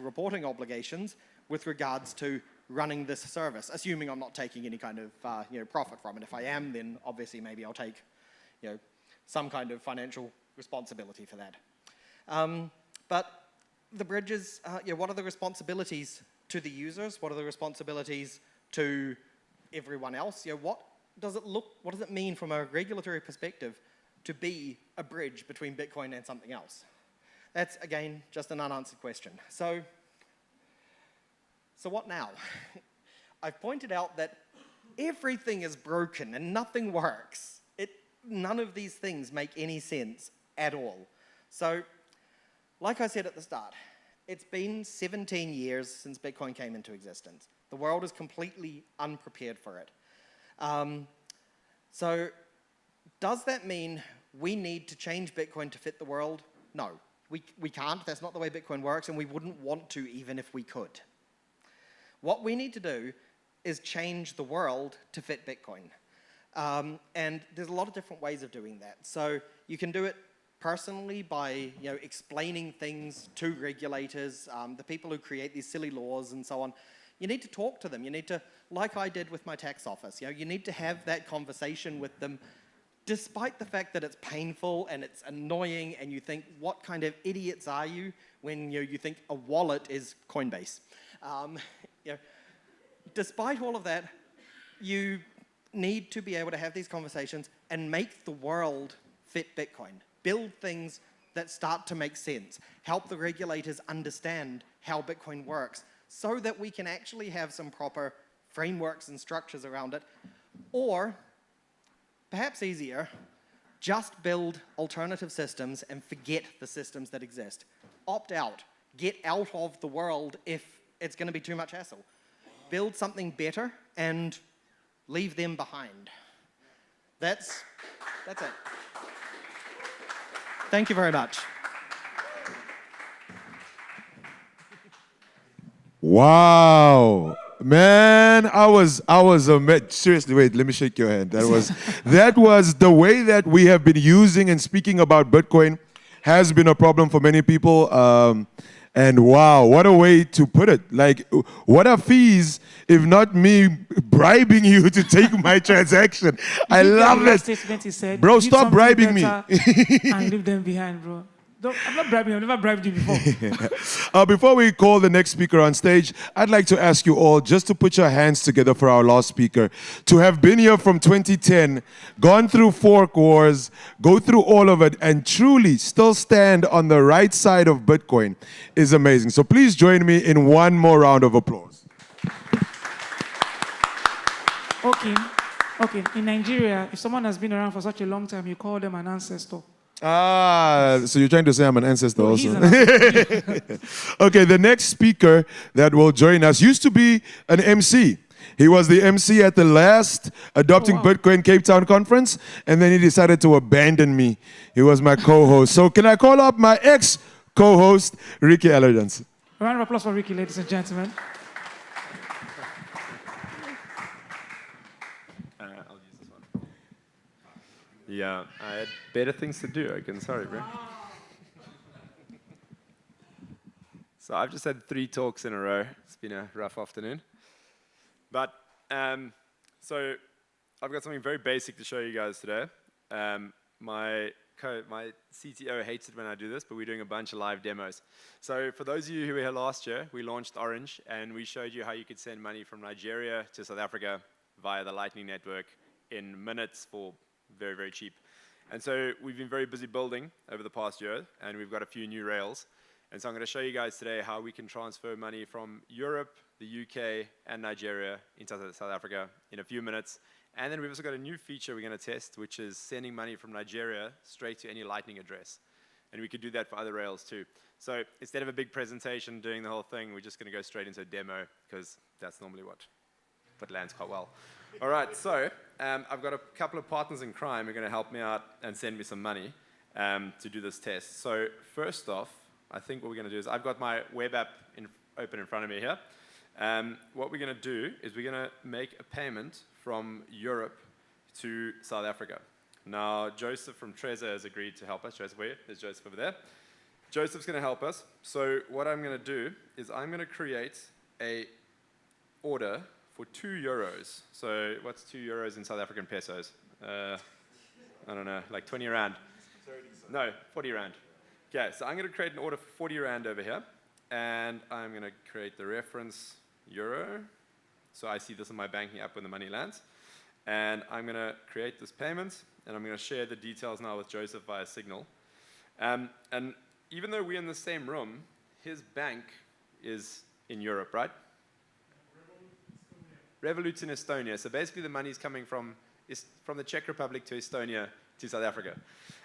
reporting obligations with regards to running this service, assuming I'm not taking any kind of profit from it? If I am, then obviously maybe I'll take some kind of financial responsibility for that. But the bridges, what are the responsibilities to the users? What are the responsibilities to everyone else? What does it mean from a regulatory perspective to be a bridge between Bitcoin and something else? That's, again, just an unanswered question. So what now? I've pointed out that everything is broken and nothing works. None of these things make any sense at all. So, like I said at the start, it's been 17 years since Bitcoin came into existence. The world is completely unprepared for it. So, does that mean we need to change Bitcoin to fit the world? No, we can't. That's not the way Bitcoin works, and we wouldn't want to even if we could. What we need to do is change the world to fit Bitcoin. And there's a lot of different ways of doing that. So you can do it personally by explaining things to regulators, the people who create these silly laws and so on. You need to talk to them. You need to, like I did with my tax office, you need to have that conversation with them, despite the fact that it's painful and it's annoying and you think, what kind of idiots are you when you think a wallet is Coinbase? Despite all of that, you need to be able to have these conversations and make the world fit Bitcoin. Build things that start to make sense. Help the regulators understand how Bitcoin works so that we can actually have some proper frameworks and structures around it. Or, perhaps easier, just build alternative systems and forget the systems that exist. Opt out. Get out of the world if it's going to be too much hassle. Build something better and leave them behind. That's it. Thank you very much. Wow. Man, I was amazed. Seriously, wait, let me shake your hand. That was the way that we have been using and speaking about Bitcoin has been a problem for many people. And wow, what a way to put it. Like, what are fees if not me bribing you to take my transaction? I love it. Statement he said, bro, stop bribing me. And leave them behind, bro. I'm not bribing you. I've never bribed you before. Before we call the next speaker on stage, I'd like to ask you all just to put your hands together for our last speaker. To have been here from 2010, gone through fork wars, go through all of it, and truly still stand on the right side of Bitcoin is amazing. So please join me in one more round of applause. Okay. In Nigeria, if someone has been around for such a long time, you call them an ancestor. So you're trying to say I'm an ancestor No, also? he's an ancestor. Okay, the next speaker that will join us used to be an MC. He was the MC at the last Adopting Bitcoin Cape Town conference, and then he decided to abandon me. He was my co-host. So can I call up my ex-co-host, Ricky Allergans? A round of applause for Ricky, ladies and gentlemen. Yeah, I had better things to do. Sorry, bro. So I've just had 3 talks in a row. It's been a rough afternoon. But, so I've got something very basic to show you guys today. My CTO hates it when I do this, but we're doing a bunch of live demos. So for those of you who were here last year, we launched Orange, and we showed you how you could send money from Nigeria to South Africa via the Lightning Network in minutes for very, very cheap. And so we've been very busy building over the past year, and we've got a few new rails. And so I'm going to show you guys today how we can transfer money from Europe, the UK, and Nigeria into South Africa in a few minutes. And then we've also got a new feature we're going to test, which is sending money from Nigeria straight to any Lightning address. And we could do that for other rails too. So instead of a big presentation doing the whole thing, we're just going to go straight into a demo, because that's normally what lands quite well. All right, so I've got a couple of partners in crime who are going to help me out and send me some money to do this test. So first off, I think what we're going to do is I've got my web app open in front of me here. What we're going to do is we're going to make a payment from Europe to South Africa. Now, Joseph from Trezor has agreed to help us. Joseph, where? There's Joseph over there. Joseph's going to help us. So what I'm going to do is I'm going to create a order for €2. So what's €2 in South African pesos? I don't know, like 20 Rand. No, 40 Rand. Okay, so I'm going to create an order for 40 Rand over here. And I'm going to create the reference euro. So I see this in my banking app when the money lands. And I'm going to create this payment. And I'm going to share the details now with Joseph via Signal. And even though we're in the same room, his bank is in Europe, right? Revolut's in Estonia. So basically the money's coming from the Czech Republic to Estonia to South Africa.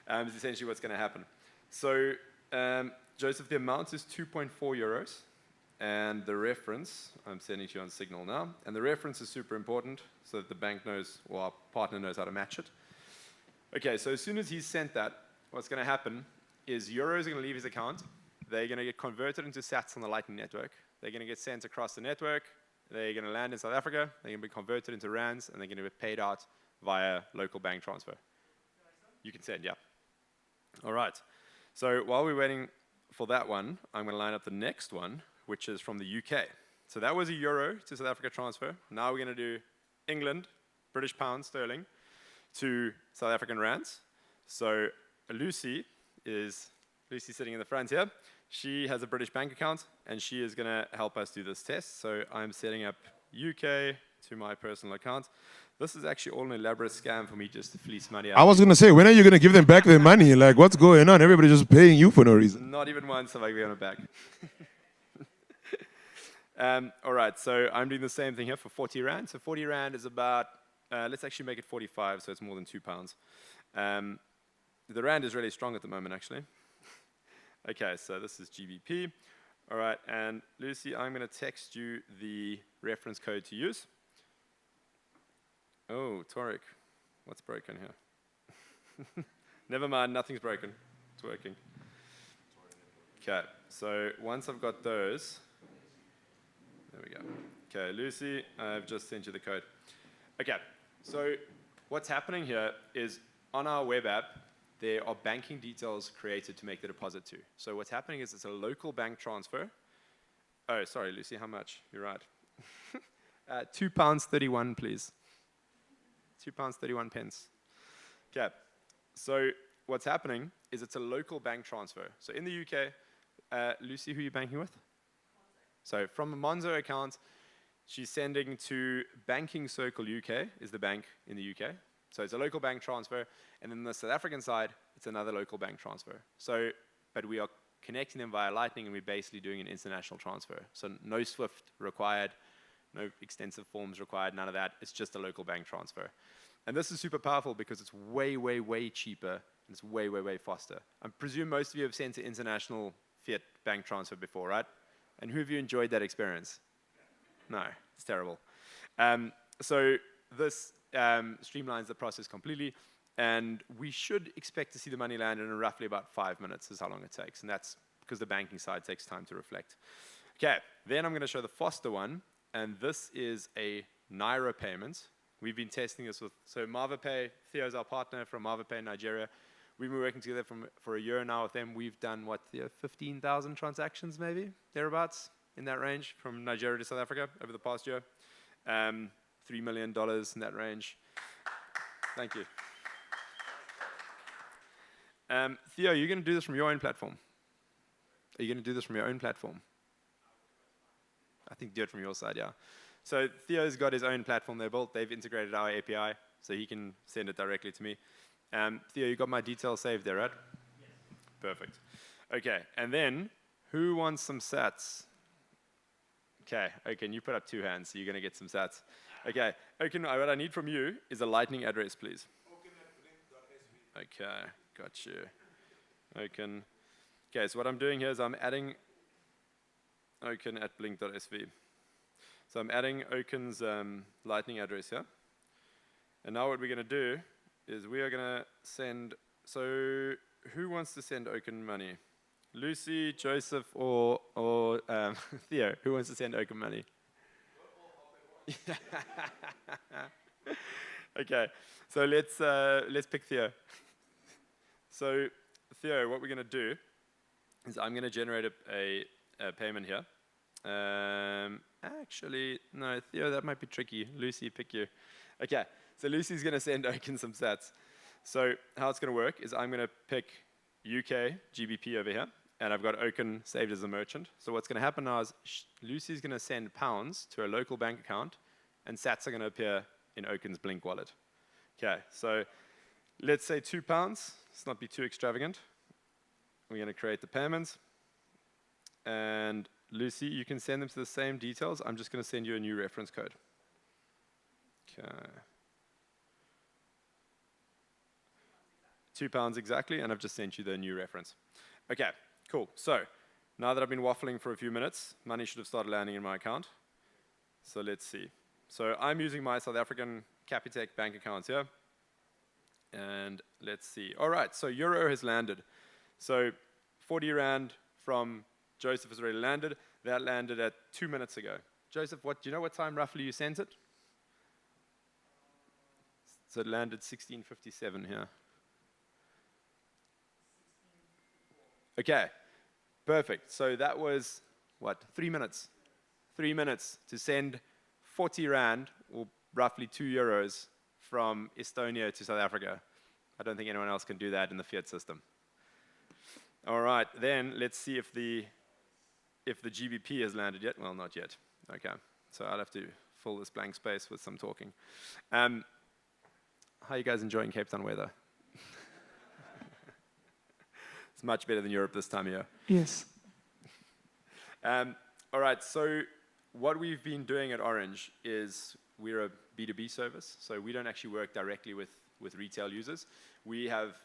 Is essentially what's going to happen. So Joseph, the amount is €2.4. And the reference, I'm sending to you on Signal now. And the reference is super important so that the bank knows, or our partner knows how to match it. Okay, so as soon as he's sent that, what's going to happen is euros are going to leave his account. They're going to get converted into sats on the Lightning Network. They're going to get sent across the network. They're going to land in South Africa. They're going to be converted into rands, and they're going to be paid out via local bank transfer. You can send, yeah. All right. So while we're waiting for that one, I'm going to line up the next one, which is from the UK. So that was a euro to South Africa transfer. Now we're going to do England, British pounds, sterling, to South African rands. So Lucy sitting in the front here. She has a British bank account, and she is going to help us do this test. So I'm setting up UK to my personal account. This is actually all an elaborate scam for me just to fleece money out. I was going to say, when are you going to give them back their money? Like, what's going on? Everybody's just paying you for no reason. Not even once have I given it back. All right, so I'm doing the same thing here for 40 Rand. So 40 Rand is about, let's actually make it 45, so it's more than £2. The Rand is really strong at the moment, actually. Okay, so this is GBP. All right, and Lucy, I'm going to text you the reference code to use. Oh, Torek, what's broken here? Never mind, nothing's broken. It's working. Okay, so once I've got those, there we go. Okay, Lucy, I've just sent you the code. Okay, so what's happening here is on our web app, there are banking details created to make the deposit to. So what's happening is it's a local bank transfer. Oh, sorry, Lucy, how much? You're right. £2.31, please. £2.31. Okay, so what's happening is it's a local bank transfer. So in the UK, Lucy, who are you banking with? So from a Monzo account, she's sending to Banking Circle UK, is the bank in the UK. So it's a local bank transfer, and then the South African side, it's another local bank transfer. So, but we are connecting them via Lightning, and we're basically doing an international transfer. So no SWIFT required, no extensive forms required, none of that. It's just a local bank transfer. And this is super powerful because it's way, way, way cheaper, and it's way, way, way faster. I presume most of you have sent an international fiat bank transfer before, right? And who of you enjoyed that experience? No, it's terrible. So this streamlines the process completely, and we should expect to see the money land in roughly about 5 minutes is how long it takes, and that's because the banking side takes time to reflect. Okay, then I'm going to show the faster one, and this is a Naira payment. We've been testing this with, so MarvaPay, Theo's our partner from MarvaPay in Nigeria. We've been working together for a year now with them. We've done, what, 15,000 transactions maybe, thereabouts, in that range, from Nigeria to South Africa over the past year. $3 million in that range. Thank you. Theo, you're going to do this from your own platform? Are you going to do this from your own platform? I think do it from your side, yeah. So Theo's got his own platform they built. They've integrated our API, so he can send it directly to me. Theo, you got my details saved there, right? Yes. Perfect. Okay, and then who wants some sats? Okay, Oken, you put up 2 hands, so you're going to get some sats. Okay, Oken, what I need from you is a Lightning address, please. Okay, got you. Oken. Okay, so what I'm doing here is I'm adding Oken at blink.sv. So I'm adding Oken's Lightning address here. And now what we're going to do is we are going to send, so who wants to send Oken money? Lucy, Joseph, or Theo? Who wants to send Oken money? Okay, so let's pick Theo. So Theo, what we're going to do is I'm going to generate a payment here. Actually, no, Theo, that might be tricky. Lucy, pick you. Okay, so Lucy's going to send Oaken some sats. So how it's going to work is I'm going to pick UK GBP over here, and I've got Oaken saved as a merchant. So what's going to happen now is Lucy's going to send pounds to a local bank account, and sats are going to appear in Oaken's Blink wallet. Okay, so let's say £2. Let's not be too extravagant. We're going to create the payments. And Lucy, you can send them to the same details. I'm just going to send you a new reference code. Okay. £2 exactly, and I've just sent you the new reference. Okay, cool. So now that I've been waffling for a few minutes, money should have started landing in my account. So let's see. So I'm using my South African Capitec bank account here. And let's see. All right, so euro has landed. So 40 Rand from Joseph has already landed. That landed at 2 minutes ago. Joseph, do you know what time roughly you sent it? So it landed 16:57 here. Okay, perfect. So that was, what, 3 minutes? 3 minutes to send 40 Rand, or roughly €2, from Estonia to South Africa. I don't think anyone else can do that in the fiat system. All right, then let's see if the GBP has landed yet. Well, not yet. Okay, so I'll have to fill this blank space with some talking. How are you guys enjoying Cape Town weather? It's much better than Europe this time of year. Yes. All right, so what we've been doing at Orange is we're a B2B service, so we don't actually work directly with retail users. We have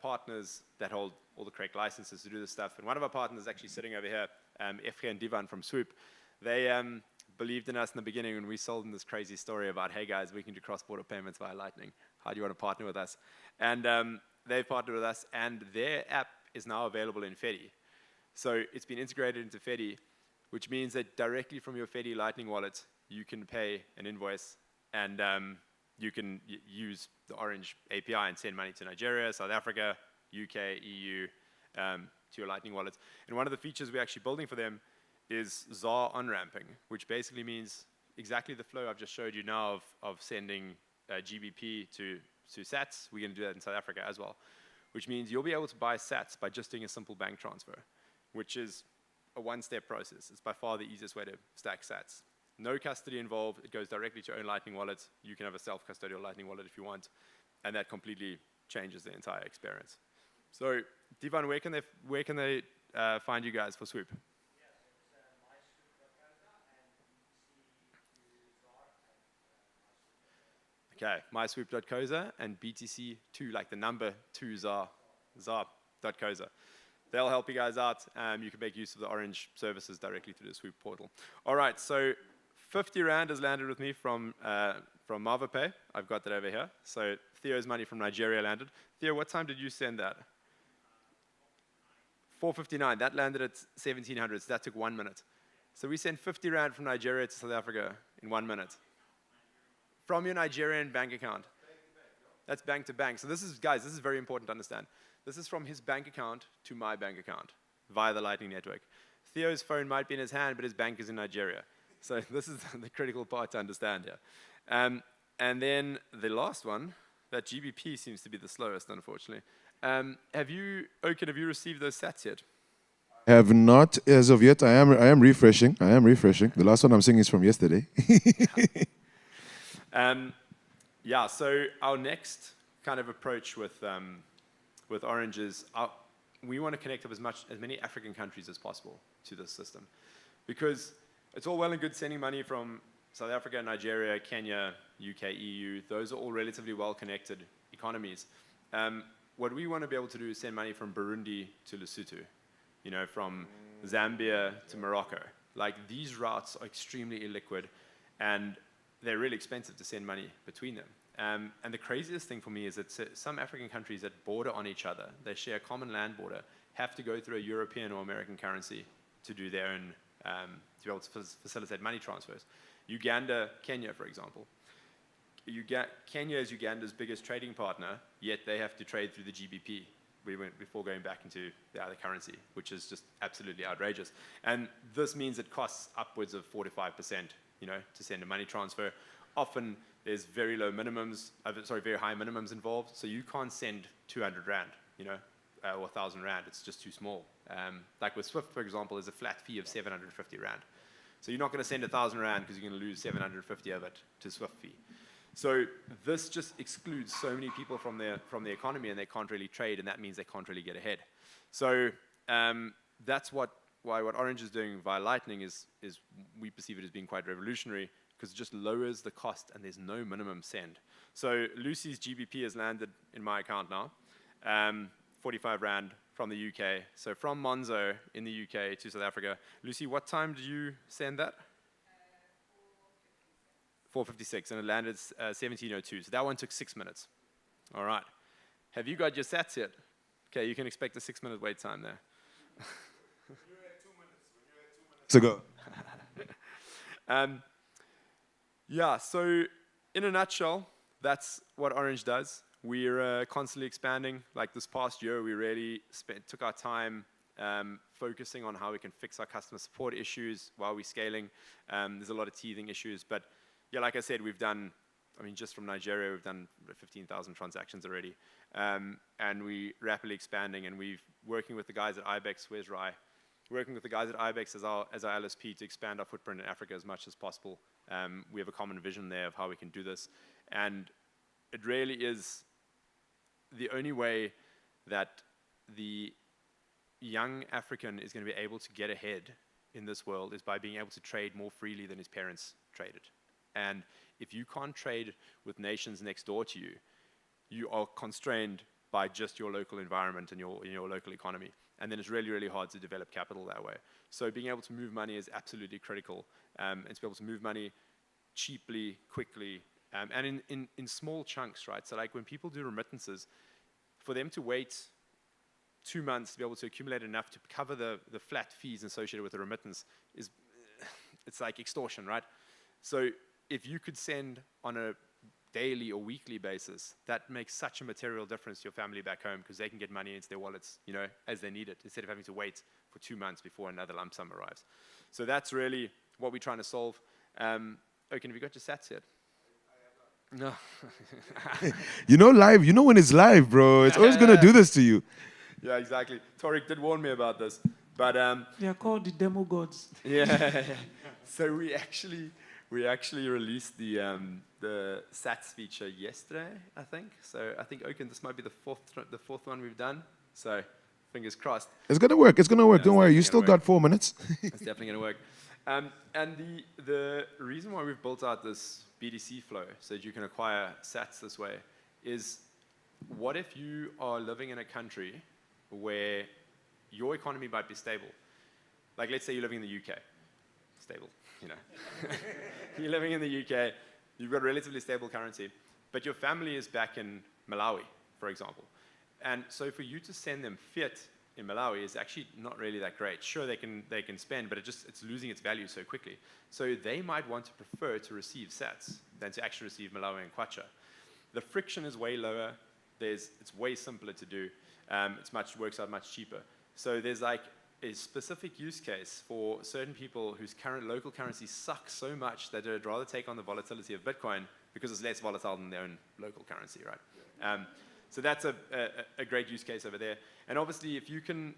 partners that hold all the correct licenses to do this stuff, and one of our partners is actually sitting over here, FG and Divan from Swoop. They believed in us in the beginning when we sold them this crazy story about, hey guys, we can do cross-border payments via Lightning. How do you want to partner with us? And they've partnered with us, and their app is now available in Fedi. So it's been integrated into Fedi, which means that directly from your Fedi Lightning wallet, you can pay an invoice, and you can use the Orange API and send money to Nigeria, South Africa, UK, EU, to your Lightning wallets. And one of the features we're actually building for them is ZAR on-ramping, which basically means exactly the flow I've just showed you now of sending GBP to sats. We're going to do that in South Africa as well, which means you'll be able to buy sats by just doing a simple bank transfer, which is a one-step process. It's by far the easiest way to stack sats. No custody involved. It goes directly to your own Lightning wallet. You can have a self-custodial Lightning wallet if you want, and that completely changes the entire experience. So, Divan, where can they find you guys for Swoop? Okay, myswoop.coza and BTC2, like the number 2 ZAR.coza. They'll help you guys out. You can make use of the Orange services directly through the Swoop portal. All right, so 50 Rand has landed with me from MarvaPay. I've got that over here. So Theo's money from Nigeria landed. Theo, what time did you send that? 4:59. That landed at 1700, so that took 1 minute. So we sent 50 Rand from Nigeria to South Africa in 1 minute. From your Nigerian bank account. That's bank to bank. So this is, guys, this is very important to understand. This is from his bank account to my bank account via the Lightning Network. Theo's phone might be in his hand, but his bank is in Nigeria. So this is the critical part to understand here. And then the last one, that GBP seems to be the slowest, unfortunately. Oaken, have you received those sats yet? Have not as of yet. I am refreshing. The last one I'm seeing is from yesterday. Yeah, so our next kind of approach with Orange is we want to connect up as many African countries as possible to this system, because it's all well and good sending money from South Africa, Nigeria, Kenya, UK, EU. Those are all relatively well-connected economies. What we want to be able to do is send money from Burundi to Lesotho, from Zambia to Morocco. Like, these routes are extremely illiquid, and they're really expensive to send money between them. And the craziest thing for me is that some African countries that border on each other, they share a common land border, have to go through a European or American currency to do their own, to be able to facilitate money transfers. Uganda, Kenya, for example. Kenya is Uganda's biggest trading partner, yet they have to trade through the GBP before going back into the other currency, which is just absolutely outrageous. And this means it costs upwards of 4 to 5%, you know, to send a money transfer. Often there's very low minimums, very high minimums involved, so you can't send 200 Rand, you know, or 1,000 Rand. It's just too small. Like with Swift, for example, there's a flat fee of 750 Rand. So you're not going to send 1,000 Rand because you're going to lose 750 of it to Swift fee. So this just excludes so many people from the economy, and they can't really trade, and that means they can't really get ahead. So that's why what Orange is doing via Lightning is we perceive it as being quite revolutionary, because it just lowers the cost and there's no minimum send. So Lucy's GBP has landed in my account now, 45 Rand from the UK. So from Monzo in the UK to South Africa. Lucy, what time did you send that? 4:56, and it landed 17:02. So that one took 6 minutes. All right. Have you got your sats yet? Okay, you can expect a 6-minute wait time there. To go. Yeah, so in a nutshell, that's what Orange does. We're constantly expanding. Like this past year, we really took our time focusing on how we can fix our customer support issues while we're scaling. There's a lot of teething issues, but yeah, like I said, we've done, I mean, just from Nigeria, we've done 15,000 transactions already. And we're rapidly expanding, and we're working with the guys at IBEX. Where's Rai? Working with the guys at IBEX as our LSP to expand our footprint in Africa as much as possible. We have a common vision there of how we can do this. And it really is the only way that the young African is going to be able to get ahead in this world is by being able to trade more freely than his parents traded. And if you can't trade with nations next door to you, you are constrained by just your local environment and your local economy. And then it's really, really hard to develop capital that way. So being able to move money is absolutely critical. And to be able to move money cheaply, quickly, and in small chunks, right? So like when people do remittances, for them to wait 2 months to be able to accumulate enough to cover the flat fees associated with the remittance it's like extortion, right? So if you could send on a daily or weekly basis, that makes such a material difference to your family back home, because they can get money into their wallets, you know, as they need it, instead of having to wait for 2 months before another lump sum arrives. So that's really what we're trying to solve. Okay, have you got your sats yet? No. You know live, you know when it's live, bro. It's always going to do this to you. Yeah, exactly. Tariq did warn me about this. But they are called the demo gods. Yeah. So we actually released the Sats feature yesterday, I think. So I think, Oken, this might be the fourth one we've done. So fingers crossed. It's gonna work. It's gonna work. Yeah, don't worry. You still got 4 minutes. It's definitely gonna work. And the reason why we've built out this BDC flow so that you can acquire Sats this way is, what if you are living in a country where your economy might be stable? Like, let's say you're living in the UK. Stable, you know. You're living in the UK, you've got a relatively stable currency, but your family is back in Malawi, for example. And so for you to send them fiat in Malawi is actually not really that great. Sure, they can spend, but it's losing its value so quickly. So they might want to prefer to receive Sats than to actually receive Malawi and Kwacha. The friction is way lower. It's way simpler to do. It works out much cheaper. So there's like a specific use case for certain people whose current local currency sucks so much that they'd rather take on the volatility of Bitcoin because it's less volatile than their own local currency, right? So that's a great use case over there. And obviously, if you can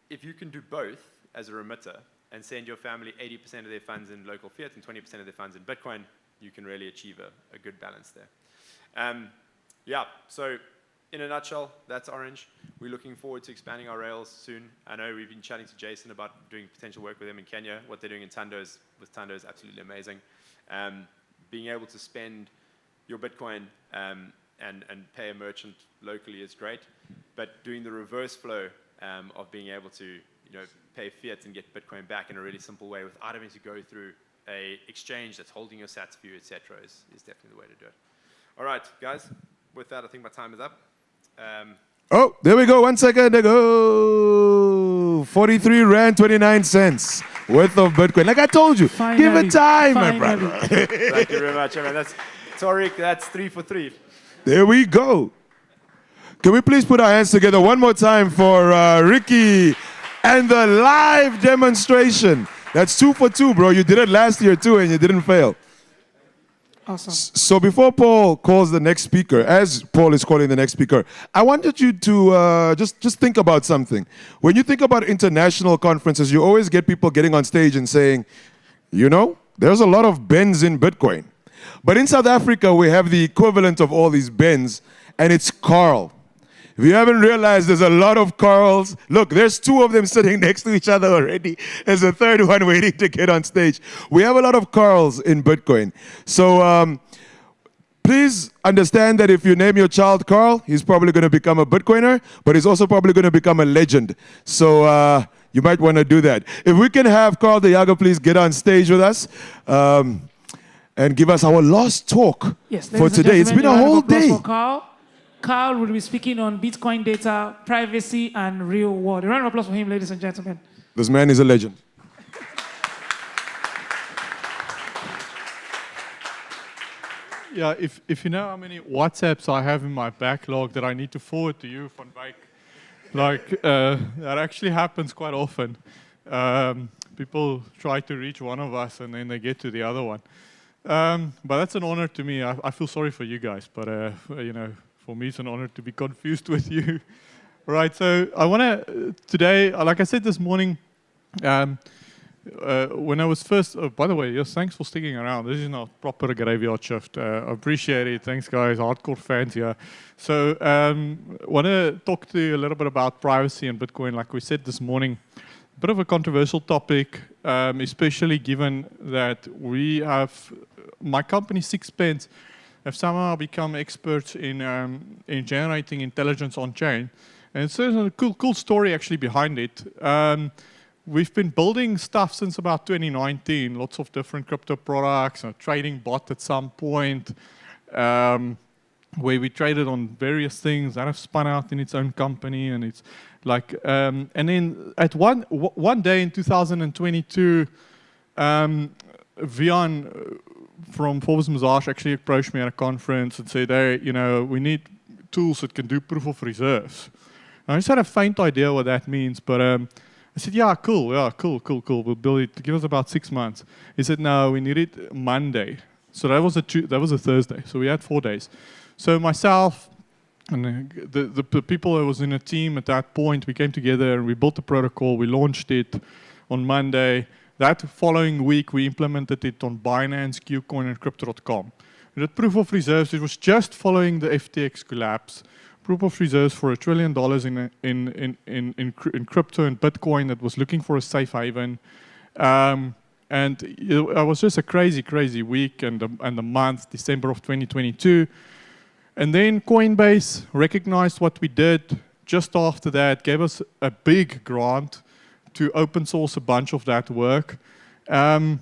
do both as a remitter and send your family 80% of their funds in local fiat and 20% of their funds in Bitcoin, you can really achieve a good balance there. Yeah, so in a nutshell, that's Orange. We're looking forward to expanding our rails soon. I know we've been chatting to Jason about doing potential work with them in Kenya. What they're doing in Tando is absolutely amazing. Being able to spend your Bitcoin and pay a merchant locally is great, but doing the reverse flow of being able to pay fiat and get Bitcoin back in a really simple way without having to go through a exchange that's holding your sats for you, etc., is definitely the way to do it. All right, guys. With that, I think my time is up. Oh, there we go. 1 second to go. go. 43 Rand 29 cents worth of Bitcoin. Like I told you, give it time, my brother. Thank you very much. I mean, that's Tariq, that's 3 for 3. There we go. Can we please put our hands together one more time for Ricky and the live demonstration? That's 2 for 2, bro. You did it last year too, and you didn't fail. Awesome. So before Paul calls the next speaker, as Paul is calling the next speaker, I wanted you to just think about something. When you think about international conferences, you always get people getting on stage and saying, you know, there's a lot of bends in Bitcoin. But in South Africa, we have the equivalent of all these bends, and it's Carl. If you haven't realized, there's a lot of Carls. Look, there's 2 of them sitting next to each other already. There's a third one waiting to get on stage. We have a lot of Carls in Bitcoin. So please understand that if you name your child Carl, he's probably going to become a Bitcoiner, but he's also probably going to become a legend. So you might want to do that. If we can have Carl Diago please get on stage with us and give us our last talk for today. It's been a whole day. Carl will be speaking on Bitcoin data, privacy, and real world. A round of applause for him, ladies and gentlemen. This man is a legend. Yeah, if you know how many WhatsApps I have in my backlog that I need to forward to you, Van Wyk, like, that actually happens quite often. People try to reach one of us and then they get to the other one. But that's an honor to me. I feel sorry for you guys, but you know, for me it's an honor to be confused with you. Right, so I want to, today, like I said this morning, when I was first, by the way, yes, thanks for sticking around. This is not proper graveyard shift. I appreciate it. Thanks, guys. Hardcore fans here. So I want to talk to you a little bit about privacy and Bitcoin. Like we said this morning, a bit of a controversial topic, especially given that we have, my company, Sixpence, have somehow become experts in generating intelligence on chain. And so there's a cool story actually behind it. We've been building stuff since about 2019, lots of different crypto products, a trading bot at some point, where we traded on various things that have spun out in its own company, and it's like, and then at one day in 2022, Vian from Forbes Massage actually approached me at a conference and said, hey, you know, we need tools that can do proof of reserves. And I just had a faint idea what that means, but I said, yeah, cool. We'll build it. Give us about 6 months. He said, no, we need it Monday. So that was a Thursday. So we had 4 days. So myself and the people that was in a team at that point, we came together and we built the protocol. We launched it on Monday. That following week, we implemented it on Binance, Qcoin, and Crypto.com. We did proof of reserves. It was just following the FTX collapse. Proof of reserves for $1 trillion in crypto and Bitcoin that was looking for a safe haven. And it was just a crazy week and the month, December of 2022. And then Coinbase recognized what we did just after that, gave us a big grant to open source a bunch of that work. And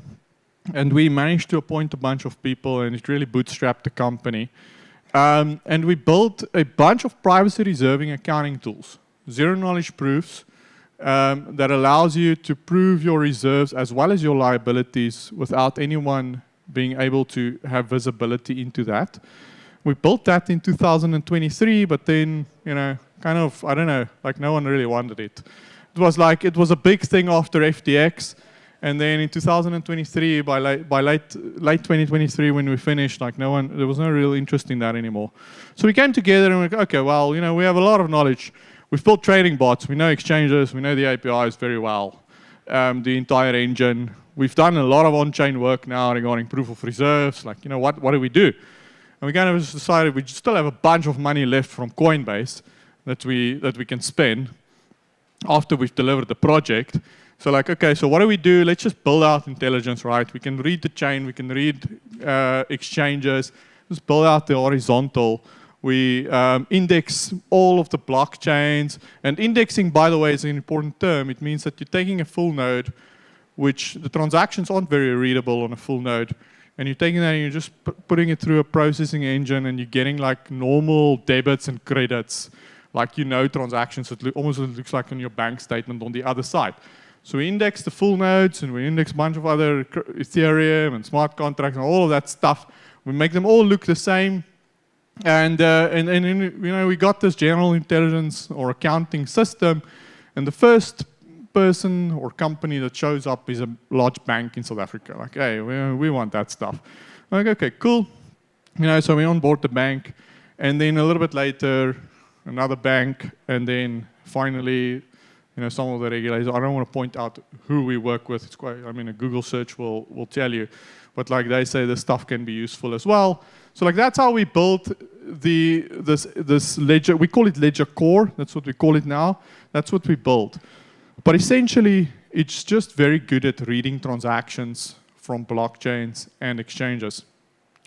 we managed to appoint a bunch of people, and it really bootstrapped the company. And we built a bunch of privacy reserving accounting tools, zero-knowledge proofs, that allows you to prove your reserves as well as your liabilities without anyone being able to have visibility into that. We built that in 2023, but then, you know, kind of, I don't know, like no one really wanted it. It was like, it was a big thing after FTX. And then in 2023, by late 2023, when we finished, like there was no real interest in that anymore. So we came together and we were, okay, well, you know, we have a lot of knowledge. We've built trading bots. We know exchanges. We know the APIs very well. The entire engine. We've done a lot of on-chain work now regarding proof of reserves. Like, you know, what do we do? And we kind of just decided we still have a bunch of money left from Coinbase that we can spend after we've delivered the project. So like, okay, so what do we do? Let's just build out intelligence, right? We can read the chain, we can read exchanges, just build out the horizontal. We index all of the blockchains. And indexing, by the way, is an important term. It means that you're taking a full node, which the transactions aren't very readable on a full node. And you're taking that and you're just putting it through a processing engine and you're getting like normal debits and credits, like transactions. It almost looks like on your bank statement on the other side. So we index the full nodes, and we index a bunch of other Ethereum and smart contracts and all of that stuff. We make them all look the same. And we got this general intelligence or accounting system, and the first person or company that shows up is a large bank in South Africa. Like, hey, we want that stuff. Like, okay, cool. So we onboard the bank, and then a little bit later, another bank, and then finally, some of the regulators. I don't want to point out who we work with. It's quite. I mean, a Google search will tell you, but like they say, this stuff can be useful as well. So like that's how we built this ledger. We call it ledger core. That's what we call it now. That's what we built. But essentially, it's just very good at reading transactions from blockchains and exchanges.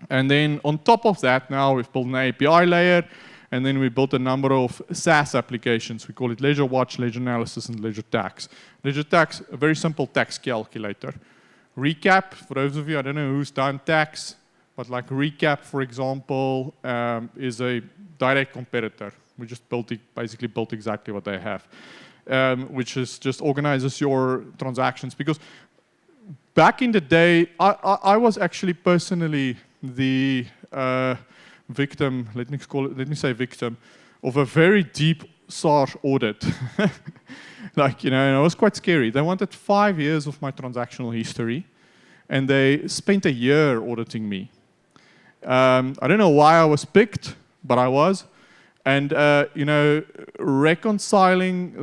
And then on top of that, now we've built an API layer, and then we built a number of SaaS applications. We call it Ledger Watch, Ledger Analysis, and Ledger Tax. Ledger Tax, a very simple tax calculator. Recap, for those of you, I don't know who's done tax, but like Recap, for example, is a direct competitor. We just basically built exactly what they have, which is just organizes your transactions. Because back in the day, I was actually personally the victim, let me say victim, of a very deep SARS audit. And it was quite scary. They wanted 5 years of my transactional history, and they spent a year auditing me. I don't know why I was picked, but I was. And, reconciling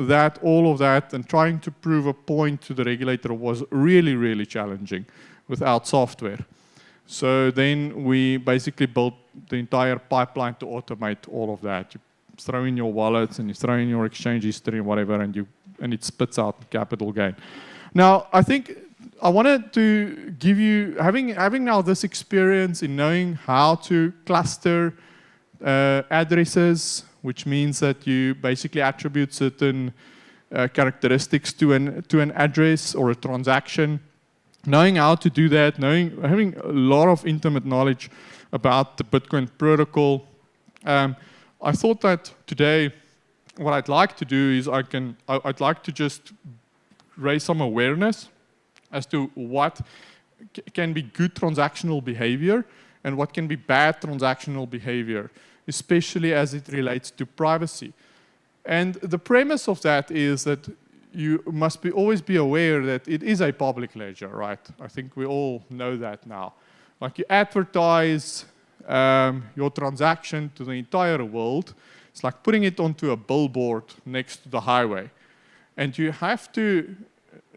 all of that and trying to prove a point to the regulator was really, really challenging without software. So then we basically built the entire pipeline to automate all of that. You throw in your wallets and you throw in your exchange history and whatever, and it spits out capital gain. Now, I think I wanted to give you, having now this experience in knowing how to cluster addresses, which means that you basically attribute certain characteristics to an address or a transaction. Knowing how to do that, having a lot of intimate knowledge about the Bitcoin protocol, I thought that today, what I'd like to do is I'd like to just raise some awareness as to what can be good transactional behavior and what can be bad transactional behavior, especially as it relates to privacy. And the premise of that is that you must always be aware that it is a public ledger, right? I think we all know that now. Like you advertise your transaction to the entire world. It's like putting it onto a billboard next to the highway. And you have to,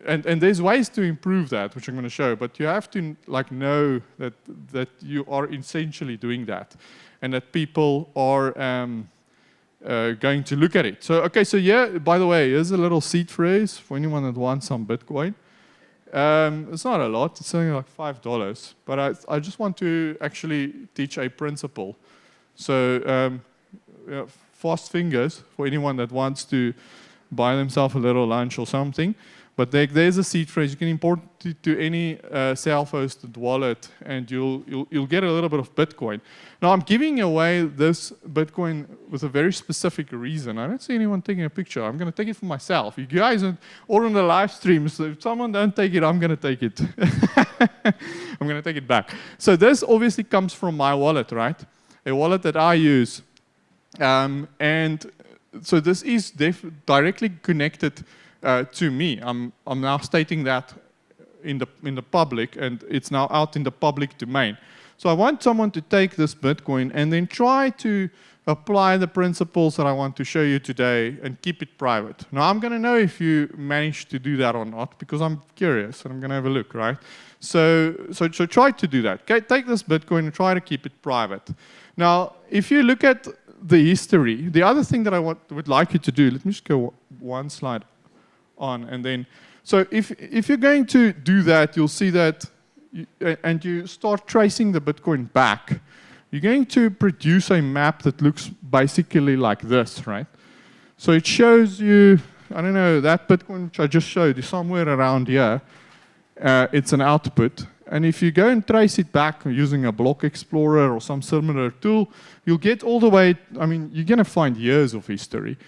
and there's ways to improve that, which I'm going to show, but you have to know that you are essentially doing that and that people are going to look at it. So, okay, so yeah, by the way, here's a little seed phrase for anyone that wants some Bitcoin. It's not a lot, it's only like $5, but I just want to actually teach a principle. So, fast fingers for anyone that wants to buy themselves a little lunch or something. But there's a seed phrase. You can import it to any self-hosted wallet, and you'll get a little bit of Bitcoin. Now, I'm giving away this Bitcoin with a very specific reason. I don't see anyone taking a picture. I'm going to take it for myself. You guys are all on the live stream, so if someone don't take it, I'm going to take it. I'm going to take it back. So this obviously comes from my wallet, right? A wallet that I use. And so this is directly connected to me. I'm now stating that in the public, and it's now out in the public domain. So I want someone to take this Bitcoin and then try to apply the principles that I want to show you today and keep it private. Now I'm going to know if you managed to do that or not because I'm curious and I'm going to have a look, right? So try to do that. Okay, take this Bitcoin and try to keep it private. Now, if you look at the history, the other thing that I would like you to do, let me just go one slide on, and then, so if you're going to do that, you'll see that, and you start tracing the Bitcoin back, you're going to produce a map that looks basically like this, right? So it shows you, I don't know, that Bitcoin which I just showed you somewhere around here. It's an output. and if you go and trace it back using a block explorer or some similar tool, you'll get all the way, I mean, you're going to find years of history.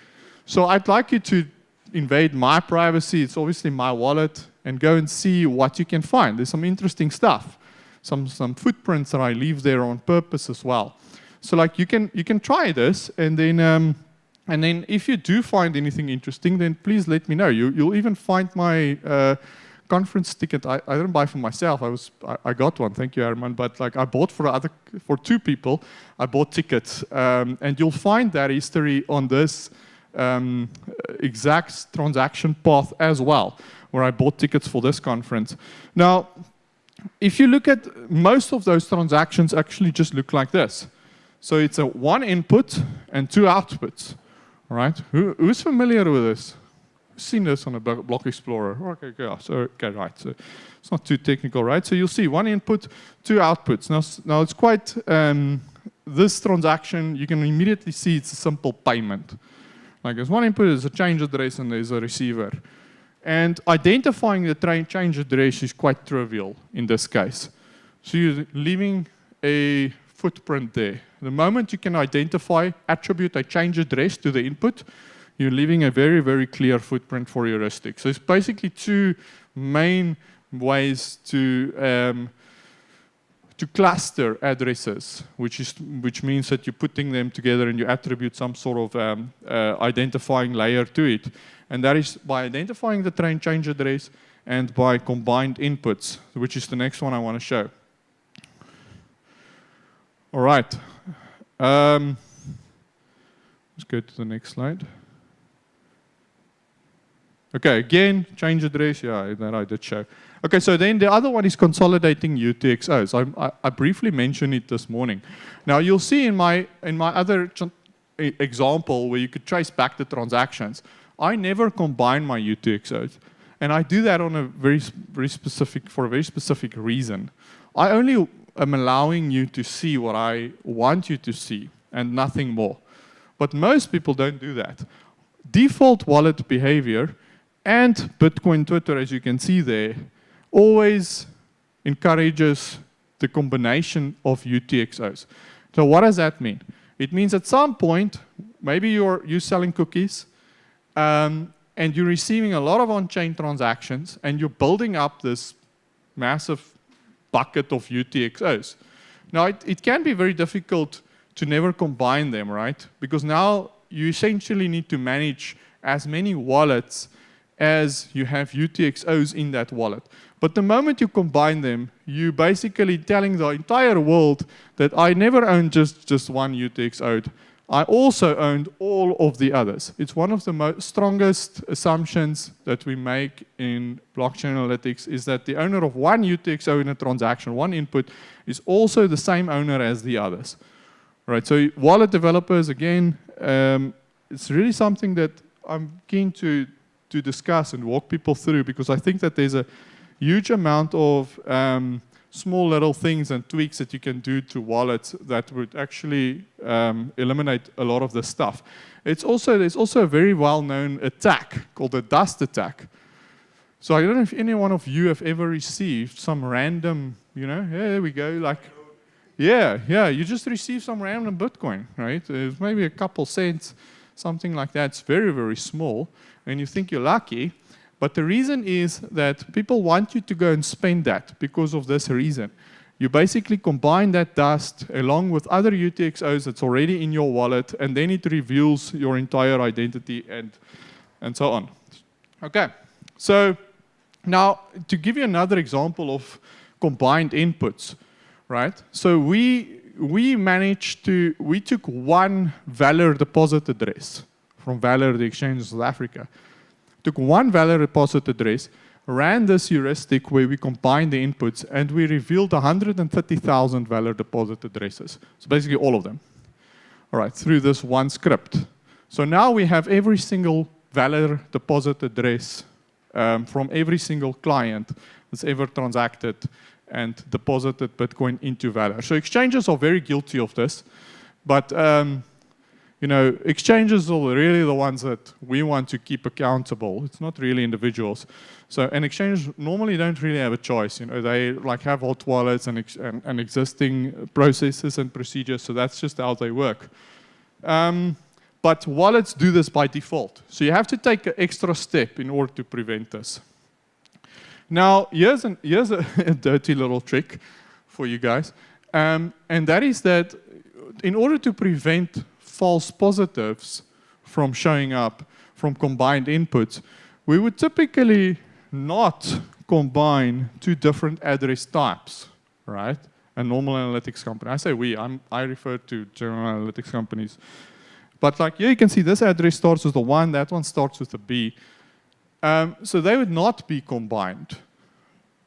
So I'd like you to invade my privacy, it's obviously my wallet, and go and see what you can find. There's some interesting stuff, some footprints that I leave there on purpose as well. So like you can try this, and then if you do find anything interesting, then please let me know. You'll even find my conference ticket. I didn't buy for myself. I got one. Thank you, Herman. But like I bought for 2 people. I bought tickets, and you'll find that history on this exact transaction path as well, where I bought tickets for this conference. Now, if you look at most of those transactions, actually just look like this. So it's a 1 input and 2 outputs. All right? Who's familiar with this? Seen this on a block explorer? Okay, yeah. So okay, right. So it's not too technical, right? So you'll see 1 input, 2 outputs. Now it's quite this transaction. You can immediately see it's a simple payment. Like there's 1 input, there's a change address, and there's a receiver. And identifying the change address is quite trivial in this case. So you're leaving a footprint there. The moment you can attribute a change address to the input, you're leaving a very, very clear footprint for heuristics. So it's basically 2 main ways to cluster addresses, which means that you're putting them together and you attribute some sort of identifying layer to it. And that is by identifying the change address and by combined inputs, which is the next one I want to show. All right. Let's go to the next slide. Okay, again, change address. Yeah, that I did show. Okay, so then the other one is consolidating UTXOs. I briefly mentioned it this morning. Now you'll see in my other example where you could trace back the transactions, I never combine my UTXOs, and I do that on a for a very specific reason. I only am allowing you to see what I want you to see and nothing more. But most people don't do that. Default wallet behavior and Bitcoin Twitter, as you can see there, always encourages the combination of UTXOs. So what does that mean? It means at some point, maybe you're selling cookies, and you're receiving a lot of on-chain transactions, and you're building up this massive bucket of UTXOs. Now, it can be very difficult to never combine them, right? Because now you essentially need to manage as many wallets as you have UTXOs in that wallet. But the moment you combine them, you're basically telling the entire world that I never owned just one UTXO. I also owned all of the others. It's one of the strongest assumptions that we make in blockchain analytics is that the owner of one UTXO in a transaction, one input, is also the same owner as the others. Right, so wallet developers, again, it's really something that I'm keen to discuss and walk people through, because I think that there's a huge amount of small little things and tweaks that you can do to wallets that would actually eliminate a lot of this stuff. There's also a very well-known attack called the dust attack. So I don't know if any one of you have ever received some random, there we go, like, yeah, you just receive some random Bitcoin, right? It's maybe a couple cents, something like that. It's very, very small, and you think you're lucky. But the reason is that people want you to go and spend that because of this reason. You basically combine that dust along with other UTXOs that's already in your wallet, and then it reveals your entire identity and so on. Okay, so now to give you another example of combined inputs, right? So we took one Valor deposit address from Valor, the exchange in South Africa. Took one Valor deposit address, ran this heuristic where we combined the inputs, and we revealed 130,000 Valor deposit addresses. So basically all of them, all right, through this one script. So now we have every single Valor deposit address from every single client that's ever transacted and deposited Bitcoin into Valor. So exchanges are very guilty of this, but exchanges are really the ones that we want to keep accountable. It's not really individuals. So, and exchanges normally don't really have a choice. They like have hot wallets and existing processes and procedures. So that's just how they work. But wallets do this by default. So you have to take an extra step in order to prevent this. Now, here's a dirty little trick for you guys. And that is that in order to prevent false positives from showing up from combined inputs, we would typically not combine two different address types, right? A normal analytics company. I say we, I refer to general analytics companies. But like here you can see this address starts with a 1, that one starts with a B. So they would not be combined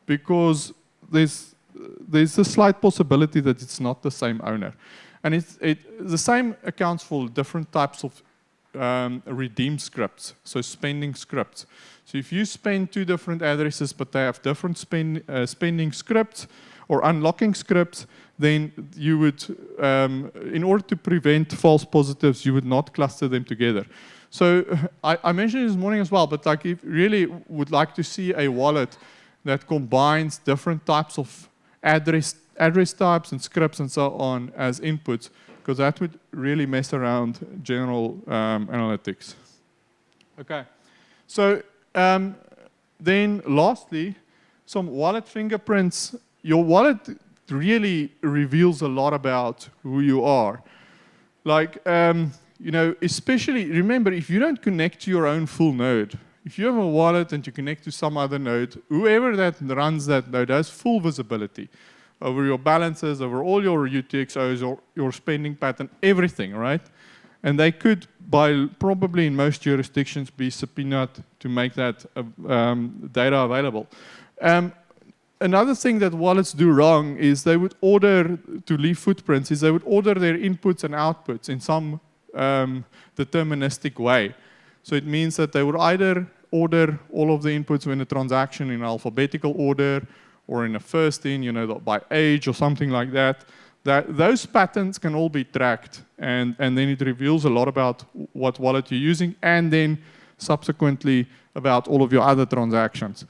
because there's a slight possibility that it's not the same owner. And the same accounts for different types of redeem scripts, so spending scripts. So if you spend two different addresses but they have different spending scripts or unlocking scripts, then you would, in order to prevent false positives, you would not cluster them together. So I mentioned this morning as well, but like if you really would like to see a wallet that combines different types of address types and scripts and so on as inputs, because that would really mess around general analytics. Okay, so then lastly, some wallet fingerprints. Your wallet really reveals a lot about who you are. Like, especially, remember, if you don't connect to your own full node, if you have a wallet and you connect to some other node, whoever that runs that node has full visibility over your balances, over all your UTXOs, or your spending pattern, everything, right? And they could, probably in most jurisdictions, be subpoenaed to make that data available. Another thing that wallets do wrong is they would order, to leave footprints, is they would order their inputs and outputs in some deterministic way. So it means that they would either order all of the inputs in a transaction in alphabetical order or in a first in, by age or something like that. Those patterns can all be tracked, and then it reveals a lot about what wallet you're using, and then subsequently about all of your other transactions.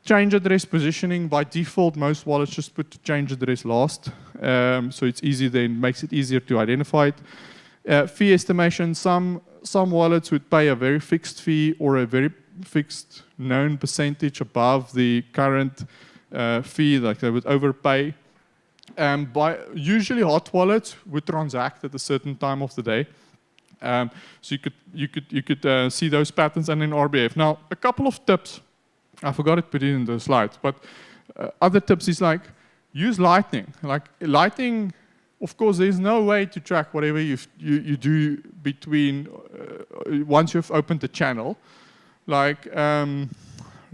Change address positioning, by default, most wallets just put change address last. So it's easy, then makes it easier to identify it. Fee estimation, some wallets would pay a very fixed fee or a very fixed known percentage above the current fee, like they would overpay. Usually hot wallets would transact at a certain time of the day. So you could see those patterns and in RBF. Now, a couple of tips. I forgot to put it in the slides, but other tips is like, use Lightning. Like Lightning, of course, there's no way to track whatever you do between, once you've opened the channel. Like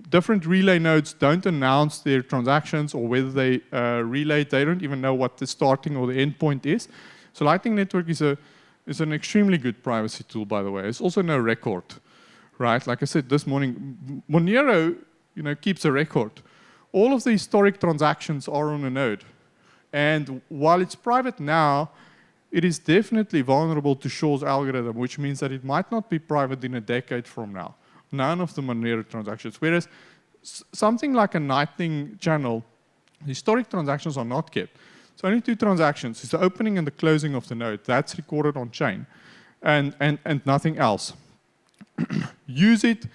different relay nodes don't announce their transactions or whether they relay, they don't even know what the starting or the end point is. So Lightning Network is an extremely good privacy tool, by the way. It's also no record, right? Like I said this morning, Monero, keeps a record. All of the historic transactions are on a node. And while it's private now, it is definitely vulnerable to Shaw's algorithm, which means that it might not be private in a decade from now. None of the Monero transactions. Whereas something like a Lightning channel, historic transactions are not kept. It's only two transactions. It's the opening and the closing of the node. That's recorded on chain and nothing else. Use it.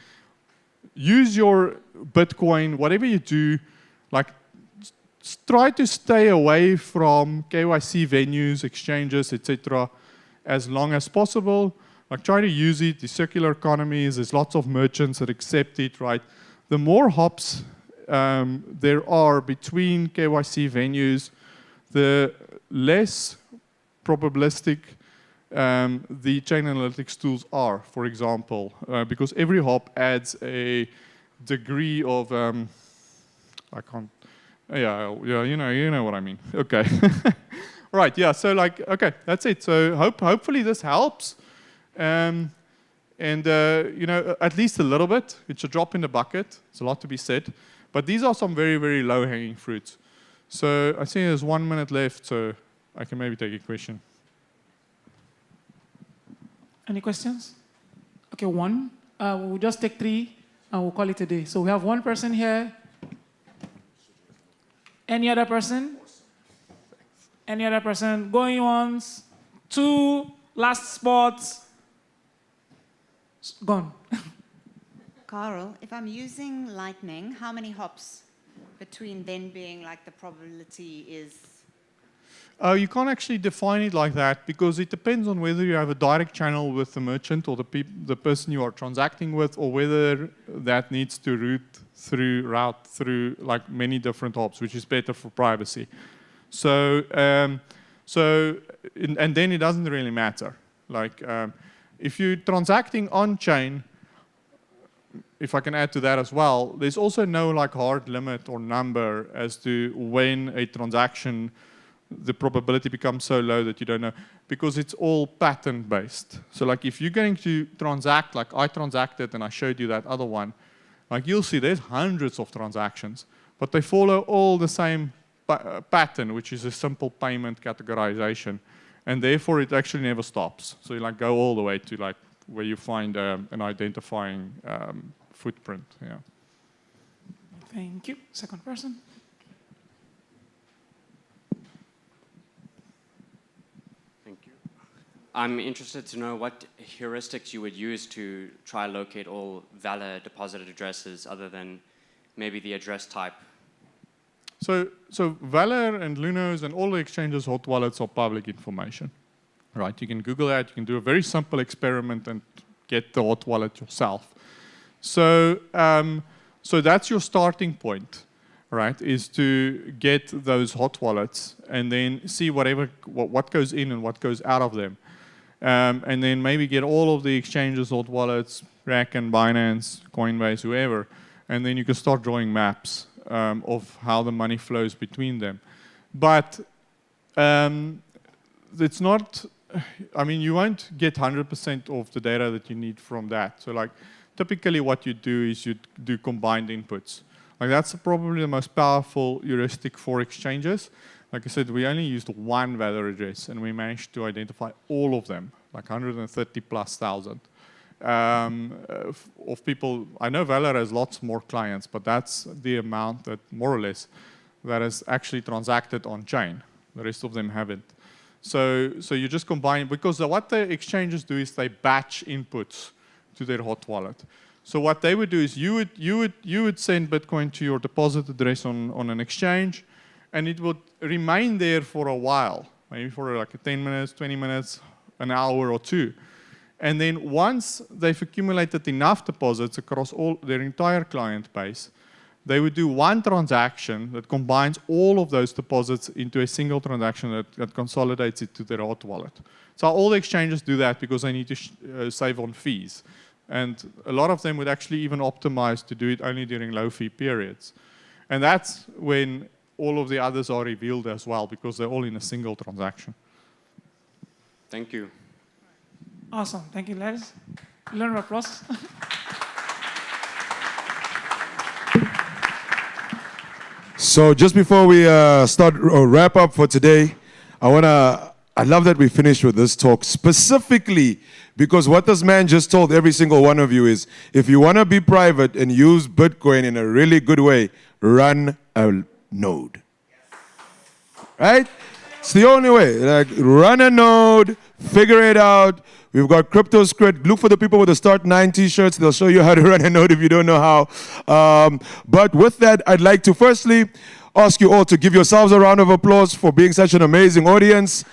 Use your Bitcoin, whatever you do, like try to stay away from KYC venues, exchanges, etc. as long as possible. Like try to use it, the circular economies, there's lots of merchants that accept it, right? The more hops there are between KYC venues, the less probabilistic the chain analytics tools are, for example, because every hop adds a degree of, I can't, yeah, you know what I mean. Okay. Right, yeah, so like, okay, that's it. So hopefully this helps. And at least a little bit. It's a drop in the bucket. It's a lot to be said. But these are some very, very low-hanging fruits. So I see there's 1 minute left, so I can maybe take a question. Any questions? Okay, one. We'll just take three and we'll call it a day. So we have one person here. Any other person? Any other person? Going once. Two. Last spots. Gone. Carl, if I'm using lightning, how many hops between then being like the probability is? You can't actually define it like that because it depends on whether you have a direct channel with the merchant or the person you are transacting with, or whether that needs to route through like many different hops, which is better for privacy. So, and then it doesn't really matter. Like if you're transacting on chain, if I can add to that as well, there's also no like hard limit or number as to when a transaction, the probability becomes so low that you don't know, because it's all pattern based. So like if you're going to transact, like I transacted and I showed you that other one, like you'll see there's hundreds of transactions, but they follow all the same pattern, which is a simple payment categorization. And therefore it actually never stops. So you like go all the way to like where you find an identifying footprint. Yeah. Thank you. Second person. Thank you. I'm interested to know what heuristics you would use to try to locate all valid deposited addresses other than maybe the address type. So Valor and Lunos and all the exchanges' hot wallets are public information, right? You can Google that. You can do a very simple experiment and get the hot wallet yourself. So, so that's your starting point, right? Is to get those hot wallets and then see what goes in and what goes out of them, and then maybe get all of the exchanges' hot wallets, Kraken, Binance, Coinbase, whoever, and then you can start drawing maps of how the money flows between them. But it's not, I mean, you won't get 100% of the data that you need from that. So like, typically what you do is you do combined inputs. Like that's probably the most powerful heuristic for exchanges. Like I said, we only used one Valor address and we managed to identify all of them, like 130,000+ of people. I know Valor has lots more clients, but that's the amount that more or less that is actually transacted on chain. The rest of them haven't. So you just combine, because what the exchanges do is they batch inputs to their hot wallet. So what they would do is you would send Bitcoin to your deposit address on an exchange, and it would remain there for a while, maybe for like 10 minutes, 20 minutes, an hour or two. And then once they've accumulated enough deposits across all their entire client base, they would do one transaction that combines all of those deposits into a single transaction that consolidates it to their hot wallet. So all the exchanges do that because they need to save on fees. And a lot of them would actually even optimize to do it only during low fee periods. And that's when all of the others are revealed as well, because they're all in a single transaction. Thank you. Awesome. Thank you, Les. Learn of applause. So just before we start wrap up for today, I love that we finished with this talk specifically because what this man just told every single one of you is, if you want to be private and use Bitcoin in a really good way, run a node. Right? It's the only way. Like, run a node, figure it out. We've got CryptoScript. Look for the people with the Start 9 t-shirts. They'll show you how to run a node if you don't know how. But with that, I'd like to firstly ask you all to give yourselves a round of applause for being such an amazing audience,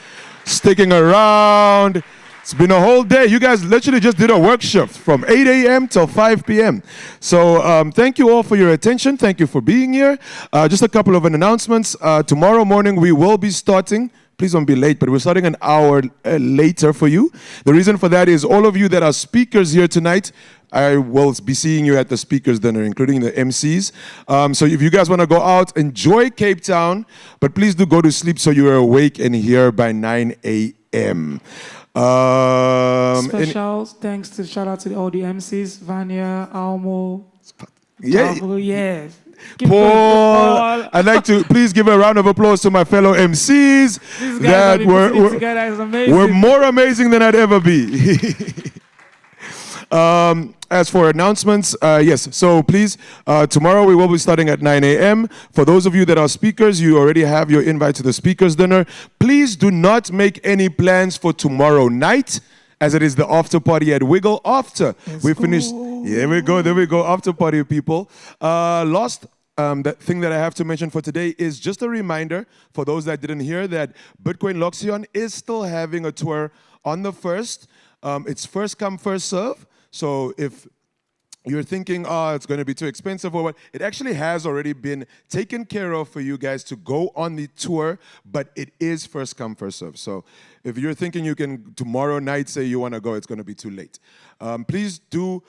sticking around. It's been a whole day. You guys literally just did a work shift from 8 a.m. till 5 p.m. So thank you all for your attention. Thank you for being here. Just a couple of announcements. Tomorrow morning we will be starting. Please don't be late, but we're starting an hour later for you. The reason for that is all of you that are speakers here tonight, I will be seeing you at the speakers dinner, including the MCs. So if you guys want to go out, enjoy Cape Town, but please do go to sleep so you're awake and here by 9 a.m. Special thanks to shout out to all the MCs, Vanya, Almo, yeah, Pablo, yeah. Paul. I'd like to please give a round of applause to my fellow MCs that were more amazing than I'd ever be. As for announcements, yes, so please, tomorrow we will be starting at 9 a.m. For those of you that are speakers, you already have your invite to the speakers dinner. Please do not make any plans for tomorrow night, as it is the after party at Wiggle after we finish. There we go, after party, people. Last that thing that I have to mention for today is just a reminder for those that didn't hear that Bitcoin Loxion is still having a tour on the 1st. It's first come, first serve. So if you're thinking, oh, it's going to be too expensive or what, it actually has already been taken care of for you guys to go on the tour, but it is first come, first serve. So if you're thinking you can tomorrow night say you want to go, it's going to be too late. Please do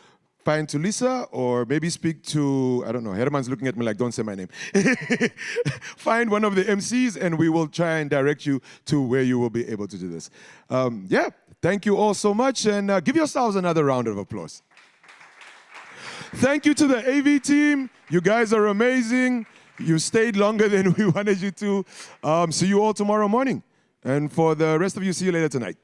find Tulisa or maybe speak to, I don't know, Herman's looking at me like, don't say my name. Find one of the MCs and we will try and direct you to where you will be able to do this. Yeah, thank you all so much and give yourselves another round of applause. Thank you to the AV team. You guys are amazing. You stayed longer than we wanted you to. See you all tomorrow morning. And for the rest of you, see you later tonight.